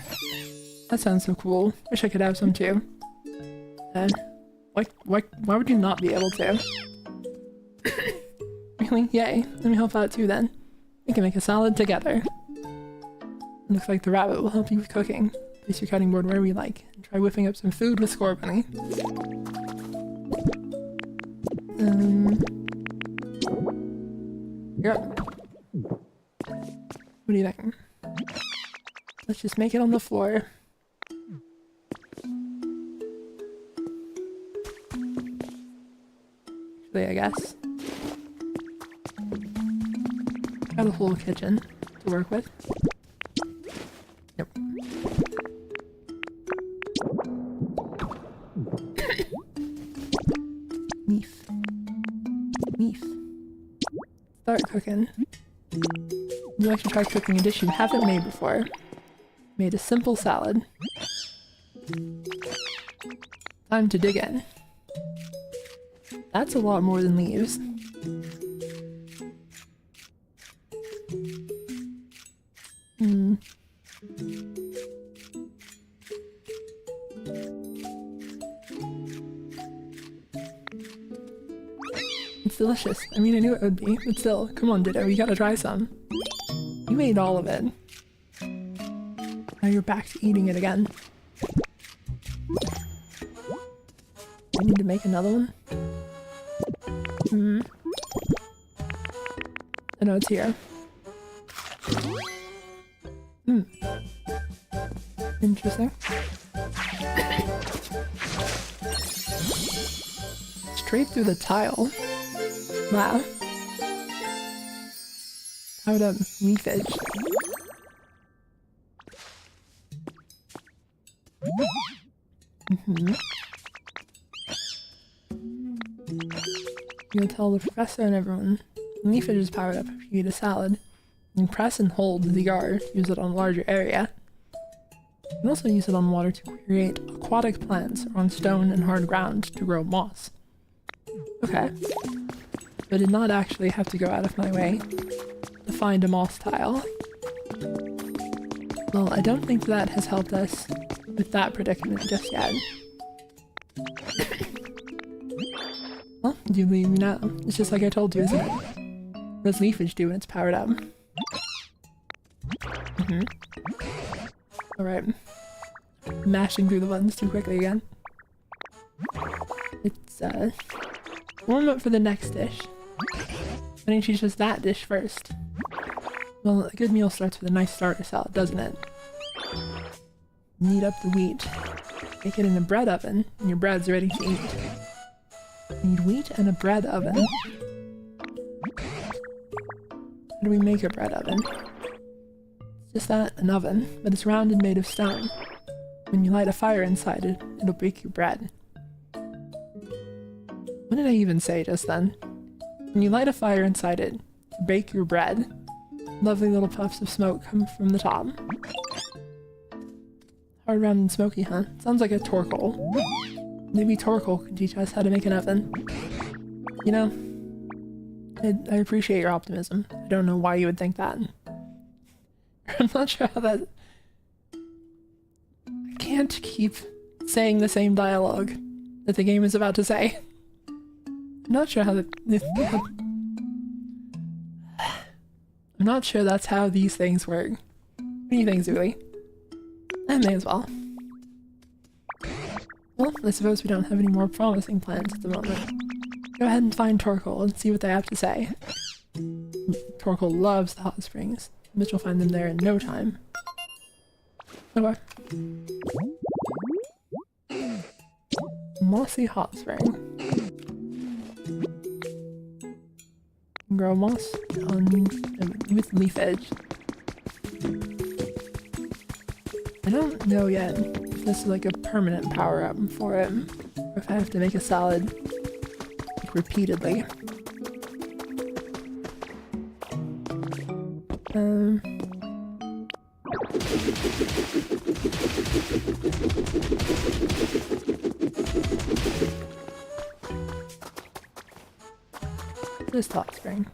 A: That sounds so cool. Wish I could have some too. Why would you not be able to? Really? Yay. Let me help out too then. We can make a salad together. Looks like the rabbit will help you with cooking. Place your cutting board where we like, and try whipping up some food with Scorbunny. Yep. What do you think? Let's just make it on the floor. Actually, I guess. Got a whole kitchen to work with. Yep. Beef. Beef. Start cooking. Would you like to try cooking a dish you haven't made before? Made a simple salad. Time to dig in. That's a lot more than leaves. It's delicious. I mean, I knew it would be, but still, come on Ditto, you gotta try some. You ate all of it. Now you're back to eating it again. I need to make another one. I know it's here. Interesting. Straight through the tile. Wow. How about leafage? You'll tell the professor and everyone. Leafage is powered up if you eat a salad. You can press and hold the ZR to use it on a larger area. You can also use it on water to create aquatic plants or on stone and hard ground to grow moss. Okay. But I did not actually have to go out of my way to find a moss tile. Well, I don't think that has helped us with that predicament just yet. Well, do you believe me now? It's just like I told you, isn't it? What does leafage do when it's powered up? Alright. Mashing through the buttons too quickly again. It's, warm up for the next dish. Why don't you choose that dish first? Well, a good meal starts with a nice starter salad, doesn't it? Knead up the wheat. Bake it in a bread oven, and your bread's ready to eat. Need wheat and a bread oven. How do we make a bread oven? It's just that, an oven, but it's round and made of stone. When you light a fire inside it, it'll bake your bread. What did I even say just then? When you light a fire inside it, to bake your bread. Lovely little puffs of smoke come from the top. Hard, round, and smoky, huh? Sounds like a Torkoal. Maybe Torkoal could teach us how to make an oven. You know, I appreciate your optimism. I don't know why you would think that. I'm not sure how that... I can't keep saying the same dialogue that the game is about to say. I'm not sure how I'm not sure that's how these things work. What do you think, Zuli? I may as well. Well, I suppose we don't have any more promising plans at the moment. Go ahead and find Torkoal and see what they have to say. Torkoal loves the hot springs. Mitch will find them there in no time. Okay. Mossy hot spring. Grow moss with leafage. I don't know yet if this is like a permanent power up for it, or if I have to make a salad like, repeatedly. Just hot spring.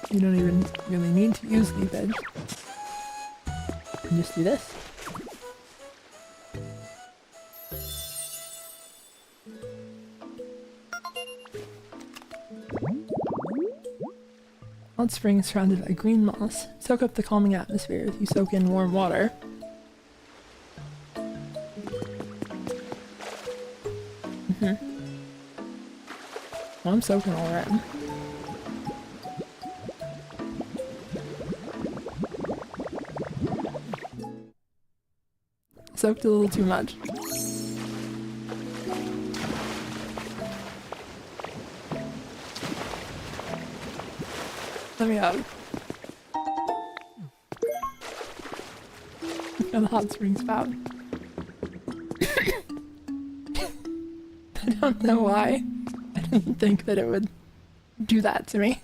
A: You don't even really need to use leafage. You can just do this. Hot spring is surrounded by green moss. Soak up the calming atmosphere as you soak in warm water. Well, I'm soaking alright. Soaked a little too much. Let me out. Got a hot spring spout. I don't know why. I didn't think that it would do that to me.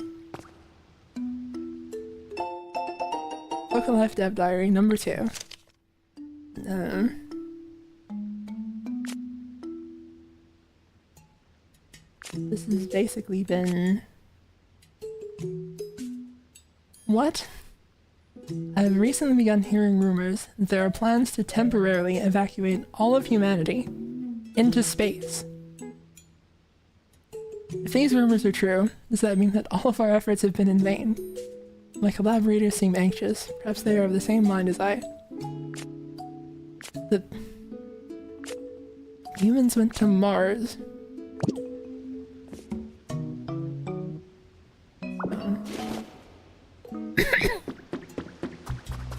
A: Book of Life Dev Diary number 2. This has basically been... What? I have recently begun hearing rumors that there are plans to temporarily evacuate all of humanity into space. If these rumors are true, does that mean that all of our efforts have been in vain? My collaborators seem anxious. Perhaps they are of the same mind as I. The humans went to Mars.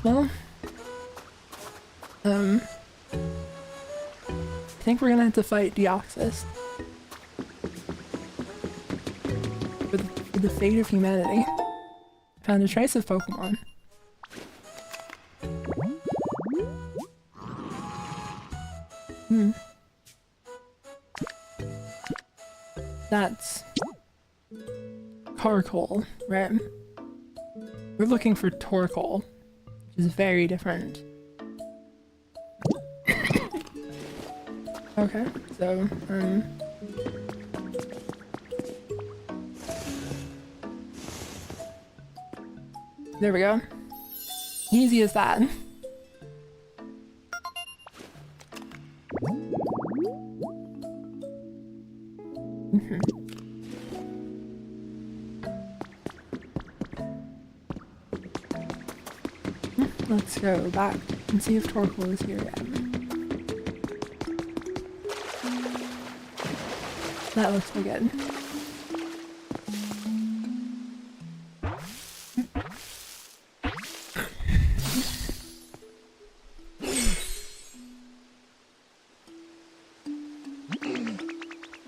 A: Well, I think we're gonna have to fight Deoxys. For the fate of humanity. Found a trace of Pokemon. That's Carcoal, right? We're looking for Torkoal, which is very different. Okay, so, There we go. Easy as that. Let's go back and see if Torkoal is here yet. That looks so good.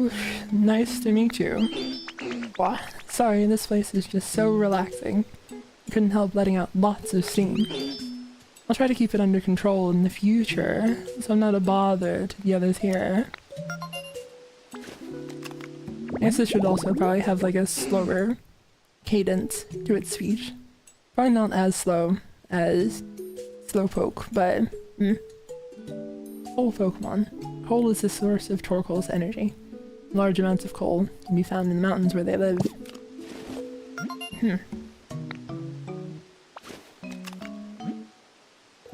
A: Oof, nice to meet you. Wow, sorry, this place is just so relaxing. I couldn't help letting out lots of steam. I'll try to keep it under control in the future, so I'm not a bother to the others here. I guess it should also probably have like a slower cadence to its speech. Probably not as slow as Slowpoke, but Coal Pokemon. Coal is the source of Torkoal's energy. Large amounts of coal can be found in the mountains where they live.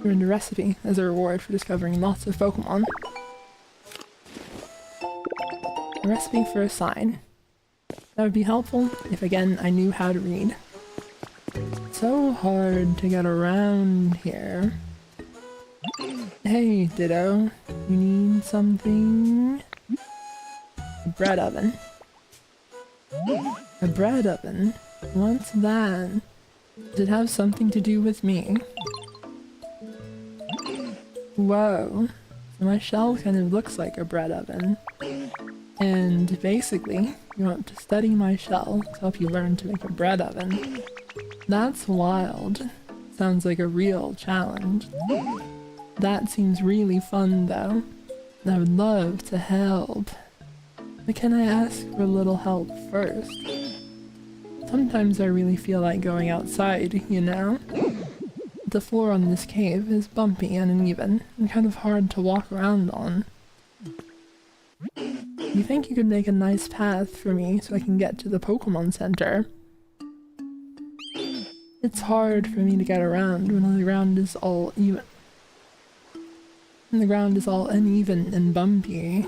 A: Earned a recipe as a reward for discovering lots of Pokemon. A recipe for a sign. That would be helpful if again I knew how to read. So hard to get around here. Hey Ditto, you need something? A bread oven. A bread oven? What's that? Does it have something to do with me? Whoa, so my shell kind of looks like a bread oven. And basically, you want to study my shell to help you learn to make a bread oven. That's wild. Sounds like a real challenge. That seems really fun though. I would love to help. But can I ask for a little help first? Sometimes I really feel like going outside, you know? The floor on this cave is bumpy and uneven, and kind of hard to walk around on. You think you could make a nice path for me so I can get to the Pokémon Center? It's hard for me to get around when the ground is all even. When the ground is all uneven and bumpy.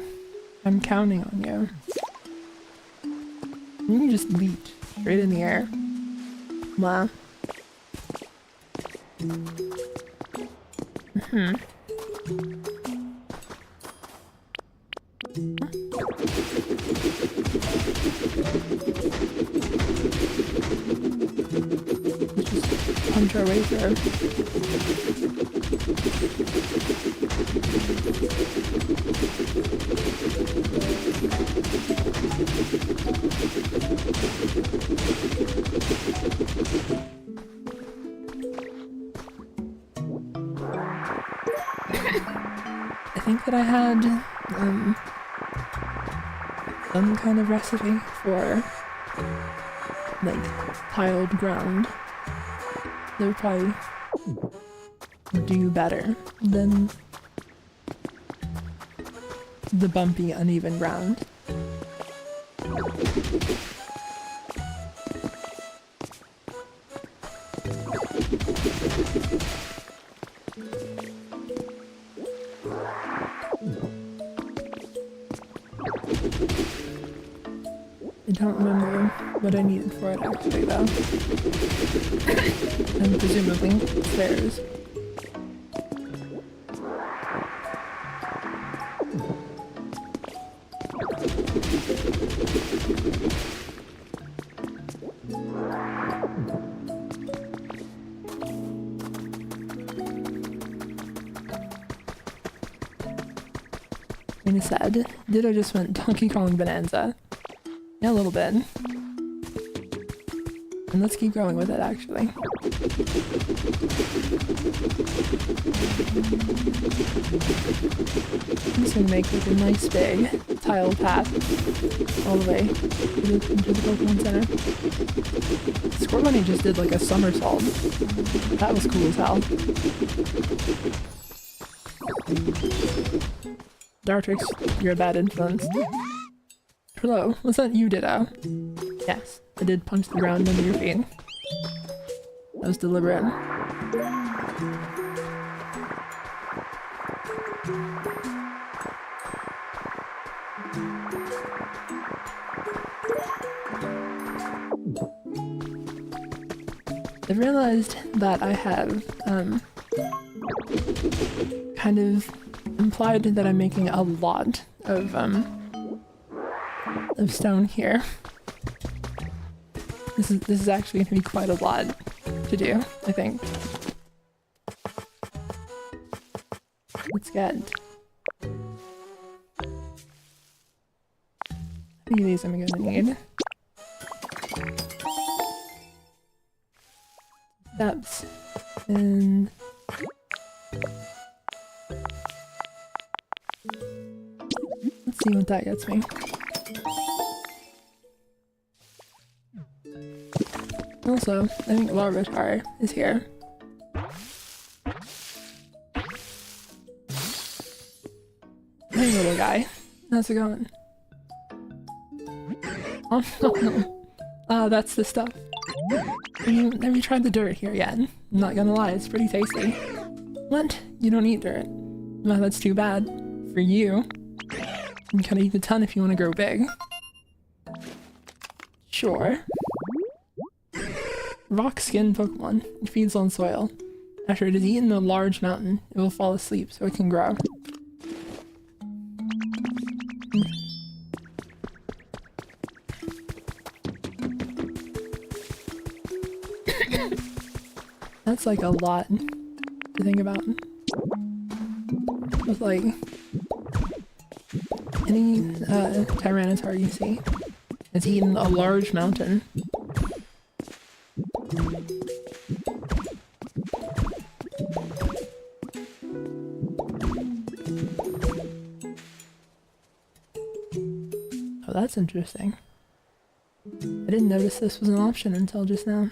A: I'm counting on you. You can just leap straight in the air. Wow. Let's just punch our way through. I think that I had some kind of recipe for like tiled ground that would probably do better than the bumpy, uneven ground. I don't remember what I needed for it actually though. And presumably stairs. Kinda sad. Ditto just went Donkey Kong Bonanza. Yeah, a little bit. And let's keep going with it, actually. I'm just gonna make like a nice big tile path all the way into the Pokemon Center. Squirtle just did like a somersault. That was cool as hell. Dartrix, you're a bad influence. Hello, was that you, Ditto? Yes, I did punch the ground under your feet. That was deliberate. I've realized that I have kind of implied that I'm making a lot of stone here. This is actually going to be quite a lot to do, I think. Let's get... How many of these am I gonna need? Steps. And... Let's see what that gets me. Also, I think Larvitar is here. Hey little guy, how's it going? Oh no. Ah, that's the stuff. Have you tried the dirt here yet? I'm not gonna lie, it's pretty tasty. What? You don't eat dirt? Well, that's too bad. For you. You gotta eat a ton if you want to grow big. Sure. Rock skin Pokemon. It feeds on soil. After it has eaten a large mountain, it will fall asleep so it can grow. That's like a lot to think about. With like any Tyranitar you see, it's eaten a large mountain. Oh, that's interesting. I didn't notice this was an option until just now.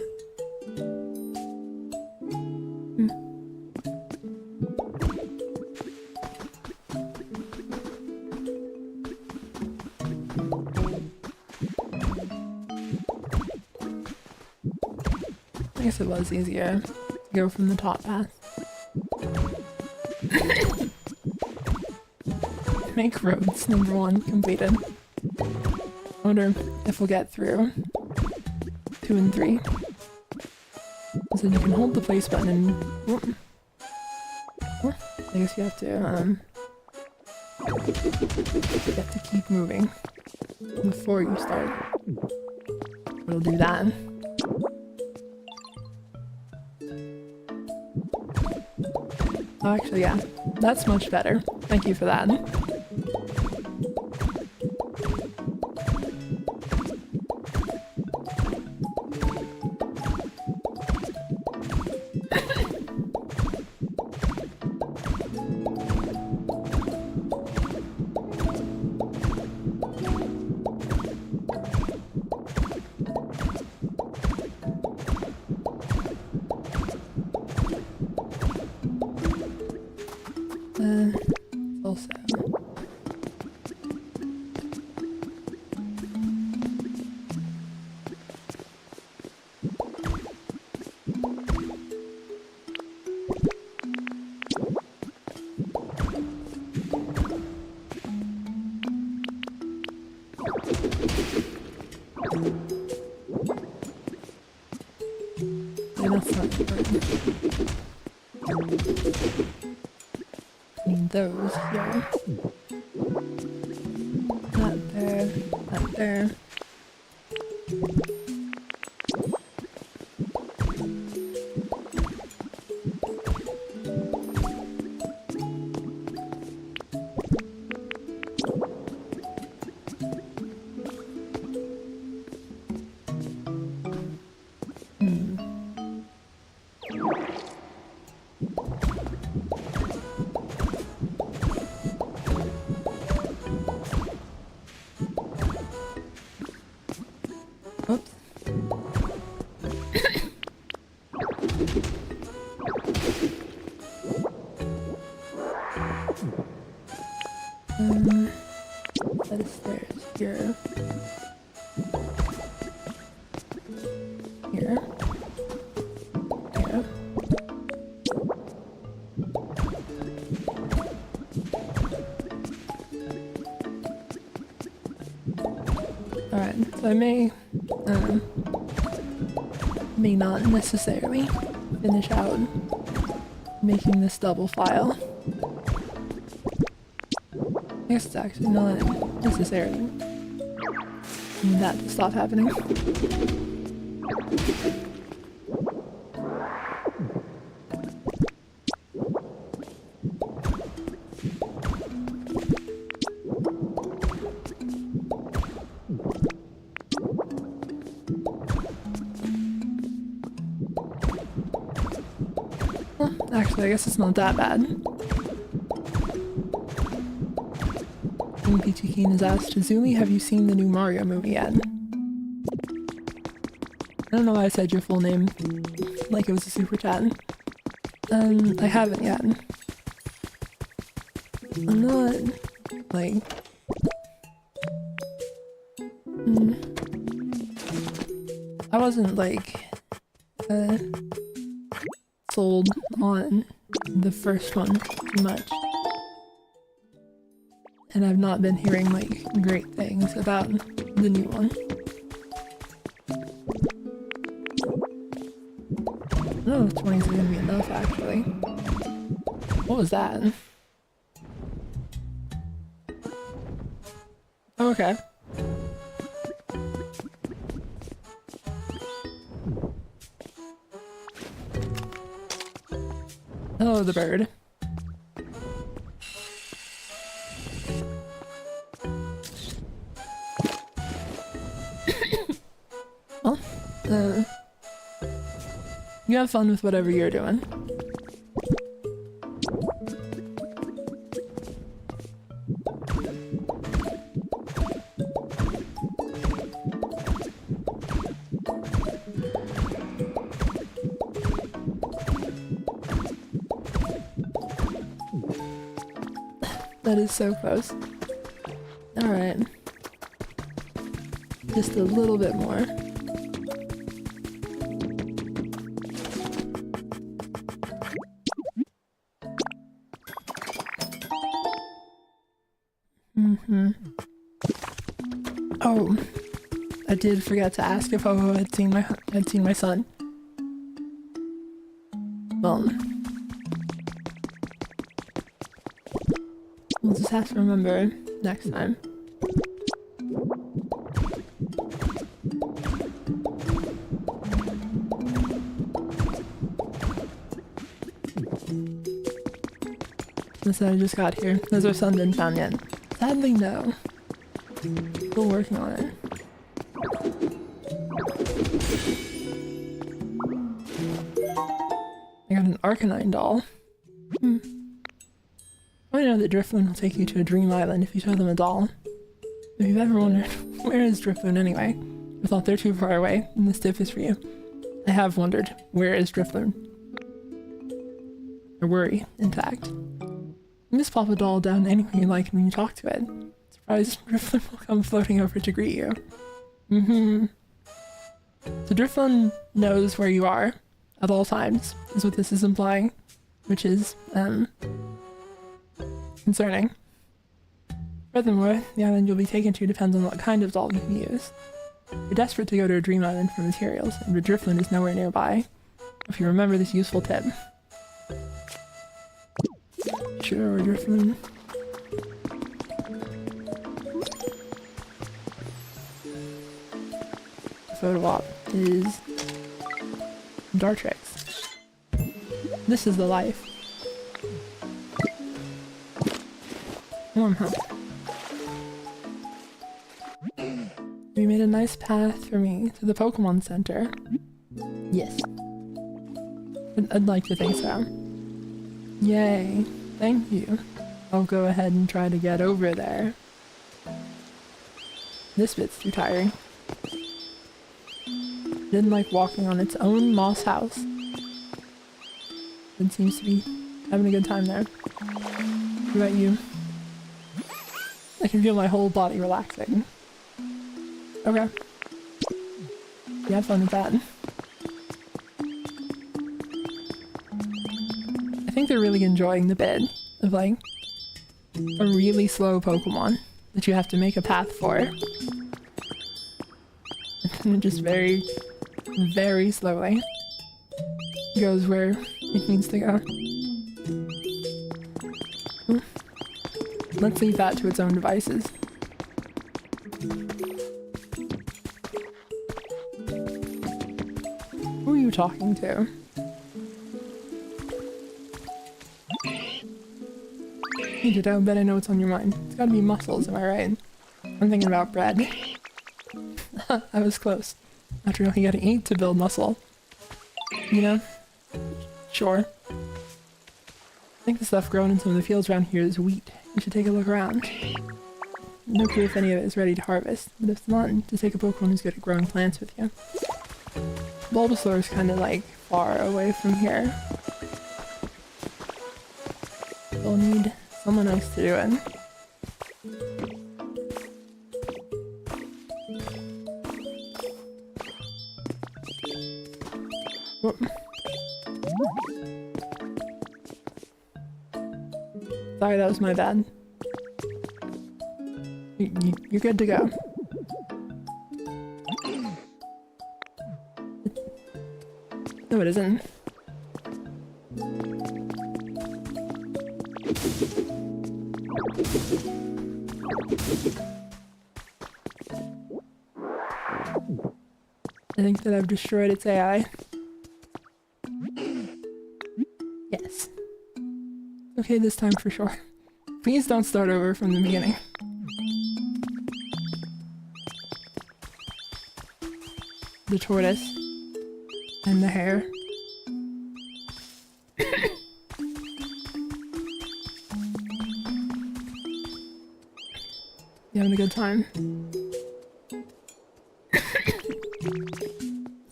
A: I guess it was easier to go from the top path. Make roads, number 1, completed. I wonder if we'll get through 2 and 3. So you can hold the place button and... I guess you have to keep moving before you start. We'll do that. Oh, actually, yeah. That's much better. Thank you for that. Also... That's not important. Those, yeah. That there, that there. Set of stairs here. Here. I may not necessarily finish out making this double file. I guess it's actually not necessarily that to stop happening. Well, actually, I guess it's not that bad. Peachy Keen has asked, Zuli, have you seen the new Mario movie yet? I don't know why I said your full name like it was a super chat. I haven't yet. I'm not, like... I wasn't, like, sold on the first one too much. And I've not been hearing, like, great things about the new one. I don't know if 20 is gonna be enough, actually. What was that? Oh, okay. Hello, the bird. Well, you have fun with whatever you're doing. That is so close. Alright. Just a little bit more. Oh, I did forget to ask if Ho-Ho had seen my son. Well, we'll just have to remember next time. Since I just got here, has our son been found yet? Sadly, no. Still working on it. I got an Arcanine doll. I know that Drifloon will take you to a dream island if you show them a doll. If you've ever wondered, where is Drifloon anyway? I thought they're too far away, and this tip is for you. I have wondered, where is Drifloon? I worry, in fact. You just pop a doll down anywhere you like when you talk to it. Surprised Drifloon will come floating over to greet you. So Drifloon knows where you are at all times, is what this is implying, which is, concerning. Furthermore, the island you'll be taken to depends on what kind of doll you can use. You're desperate to go to a dream island for materials, and Drifloon is nowhere nearby. If you remember this useful tip. Sure, Drifloon. The photo op is Dartrix. This is the life. Warm home. You made a nice path for me to the Pokémon Center. Yes. I'd like to think so. Yay. Thank you. I'll go ahead and try to get over there. This bit's too tiring. Didn't like walking on its own moss house. It seems to be having a good time there. What about you? I can feel my whole body relaxing. Okay. You have fun with that. I think they're really enjoying the bit of like a really slow Pokemon that you have to make a path for. and just very, very slowly goes where it needs to go. Let's leave that to its own devices. Who are you talking to? Hey Ditto, I bet I know what's on your mind. It's gotta be mussels, am I right? I'm thinking about bread. I was close. After all, you gotta eat to build muscle. You know? Sure. I think the stuff grown in some of the fields around here is wheat. You should take a look around. No clue if any of it is ready to harvest, but if it's not, to take a Pokemon who's good at growing plants with you. Bulbasaur is kind of like far away from here. We'll need someone else to do it. Whoop. Sorry, that was my bad. You're good to go. No, it isn't. I think that I've destroyed its AI. Yes. Okay, this time for sure. Please don't start over from the beginning. The tortoise. And the hare. You having a good time?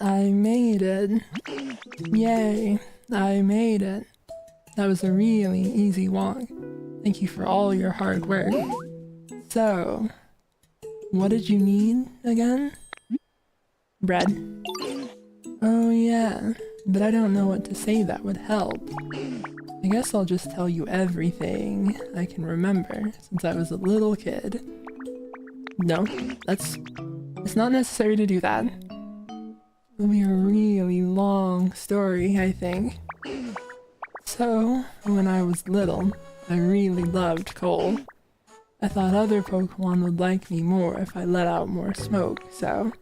A: I made it. Yay, I made it. That was a really easy walk. Thank you for all your hard work. So, what did you need again? Bread. Oh yeah, but I don't know what to say that would help. I guess I'll just tell you everything I can remember since I was a little kid. No, it's not necessary to do that. It'll be a really long story, I think. So, when I was little, I really loved coal. I thought other Pokemon would like me more if I let out more smoke, so...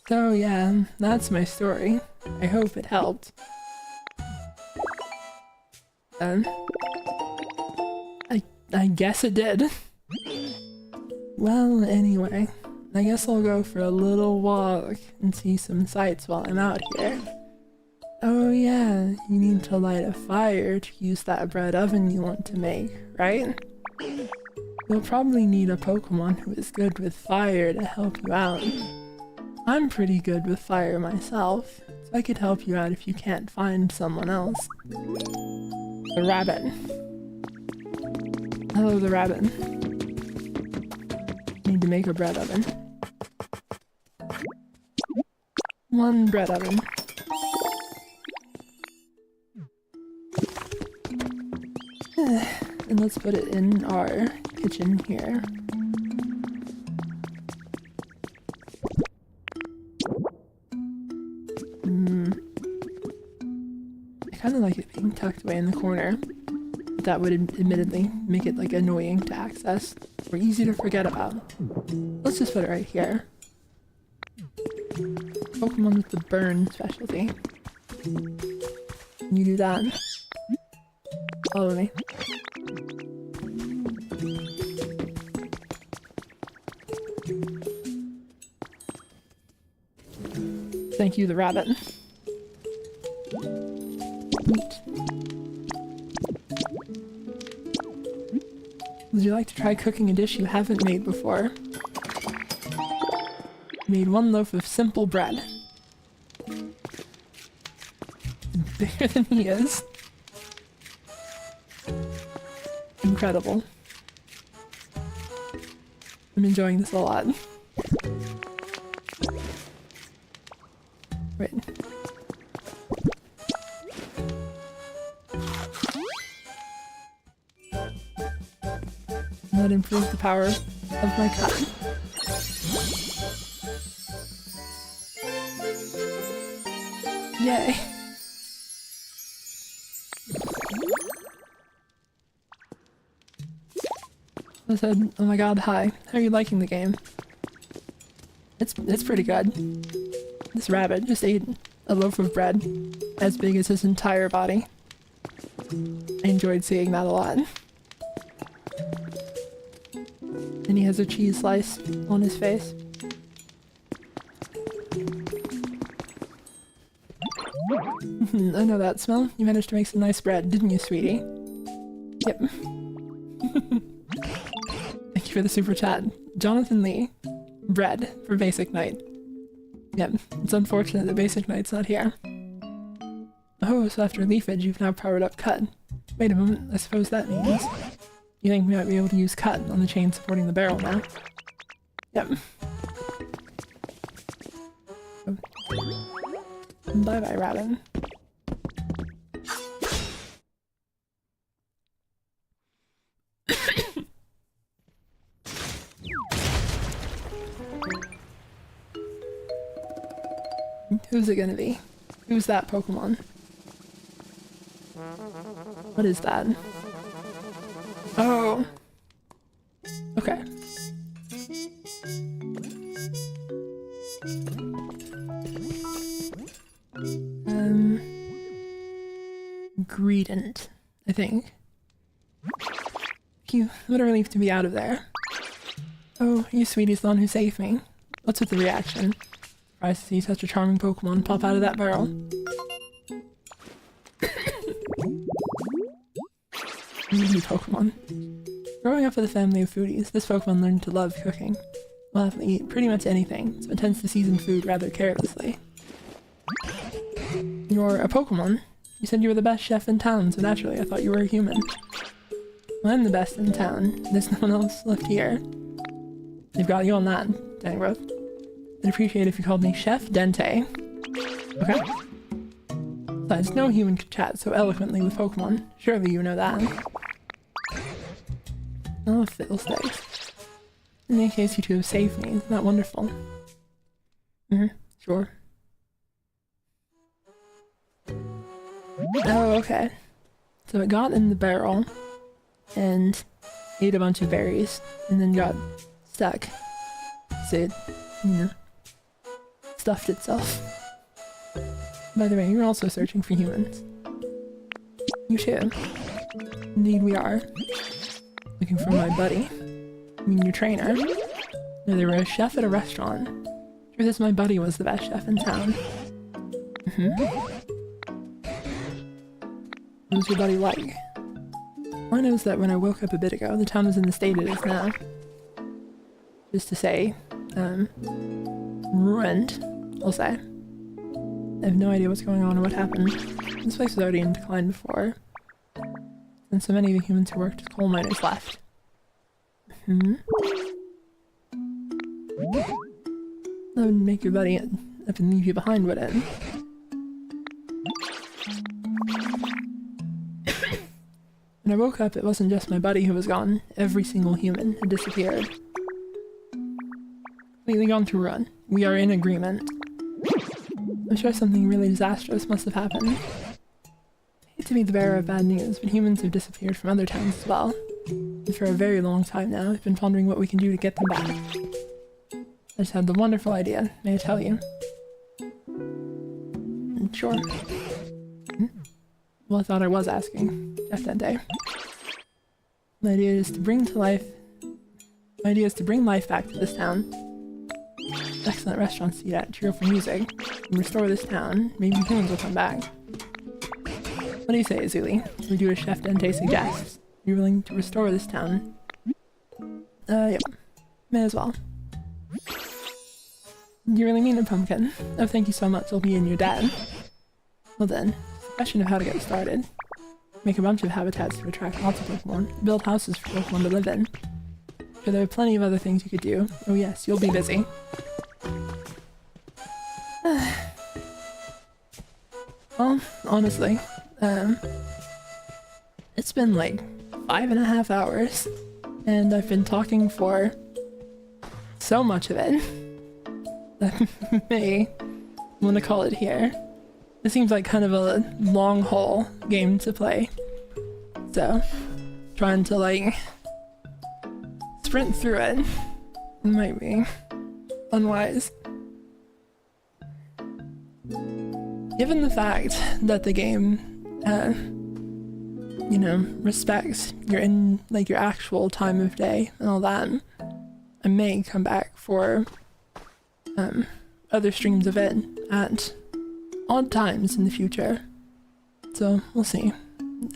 A: So yeah, that's my story. I hope it helped. I guess it did. Well, anyway, I guess I'll go for a little walk and see some sights while I'm out here. Oh yeah, you need to light a fire to use that bread oven you want to make, right? You'll probably need a Pokemon who is good with fire to help you out. I'm pretty good with fire myself, so I could help you out if you can't find someone else. The rabbit. Hello, the rabbit. Need to make a bread oven. One bread oven. And let's put it in our kitchen here. I kind of like it being tucked away in the corner. That would admittedly make it like annoying to access or easy to forget about. Let's just put it right here. Pokemon with the burn specialty. You do that. Follow me. Thank you, the rabbit. Neat. Would you like to try cooking a dish you haven't made before? Made one loaf of simple bread. Bigger than he is. Incredible. I'm enjoying this a lot. Wait. That improves the power of my cut. Yay. I said, oh my god, hi. How are you liking the game? It's pretty good. This rabbit just ate a loaf of bread as big as his entire body. I enjoyed seeing that a lot. And he has a cheese slice on his face. I know that smell. You managed to make some nice bread, didn't you, sweetie? Yep. Thank you for the super chat. Jonathan Lee. Bread for Basic Knight. Yep, it's unfortunate that Basic Knight's not here. Oh, so after Leafage you've now powered up Cut. Wait a moment, I suppose that means you think we might be able to use Cut on the chain supporting the barrel now. Yep. Bye bye, Rabbit. Who's it gonna be? Who's that Pokemon? What is that? Oh! Okay. Greedent, I think. Phew, what a relief to be out of there. Oh, you sweetie's the one who saved me. What's with the reaction? Surprised to see such a charming Pokemon pop out of that barrel. Meaty Pokemon. Growing up with a family of foodies, this Pokemon learned to love cooking. We'll have to eat pretty much anything, so it tends to season food rather carelessly. You're a Pokemon? You said you were the best chef in town, so naturally I thought you were a human. Well, I'm the best in town. There's no one else left here. They've got you on that, Tangrowth. I'd appreciate if you called me Chef Dente. Okay. Besides, no human could chat so eloquently with Pokemon. Surely you know that. Oh, fiddlesticks. In any case, you two have saved me. Isn't that wonderful? Sure. Oh, okay. So it got in the barrel and ate a bunch of berries and then got stuck. So it, you know, stuffed itself. By the way, you're also searching for humans. You too. Indeed we are. Looking for my buddy. I mean your trainer. No, they were a chef at a restaurant. Truth is my buddy was the best chef in town. What was your buddy like? All I know is that when I woke up a bit ago, the town was in the state it is now. Just to say, ruined, I'll say. I have no idea what's going on or what happened. This place was already in decline before. And so many of the humans who worked as coal miners left. That would make your buddy up and leave you behind, would it? When I woke up, it wasn't just my buddy who was gone. Every single human had disappeared. Completely gone to ruin. We are in agreement. I'm sure something really disastrous must have happened. I hate to be the bearer of bad news, but humans have disappeared from other towns as well. And for a very long time now, I've been pondering what we can do to get them back. I just had the wonderful idea, may I tell you? Sure. Well, I thought I was asking. Chef Dente. My idea is to bring life back to this town. Excellent restaurants to eat at, cheerful music, and restore this town. Maybe humans will come back. What do you say, Azuli? We do as Chef Dente suggests. Are you willing to restore this town? Yep. May as well. You really mean it, Pumpkin? Oh, thank you so much, I'll be in your dad. Well then, it's a question of how to get started. Make a bunch of habitats to attract lots of Pokemon. Build houses for Pokemon to live in. Sure, there are plenty of other things you could do. Oh yes, you'll be busy. Well, honestly, it's been like 5.5 hours, and I've been talking for so much of it that may want to call it here. It seems like kind of a long haul game to play. So, trying to like sprint through it might be unwise. Given the fact that the game, you know, respects your actual time of day and all that, I may come back for other streams of it at odd times in the future. So we'll see.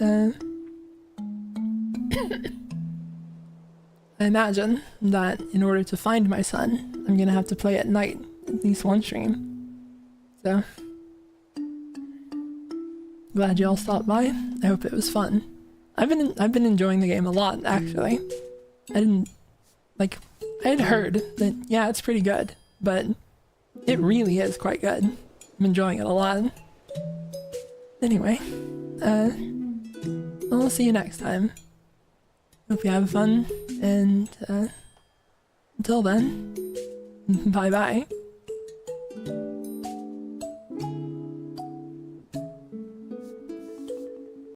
A: I imagine that in order to find my son, I'm gonna have to play at night, at least one stream. So glad y'all stopped by. I hope it was fun. I've been enjoying the game a lot, actually. I had heard that, yeah, it's pretty good, but it really is quite good. I'm enjoying it a lot. Anyway, I'll see you next time. Hope you have fun, and until then, bye bye.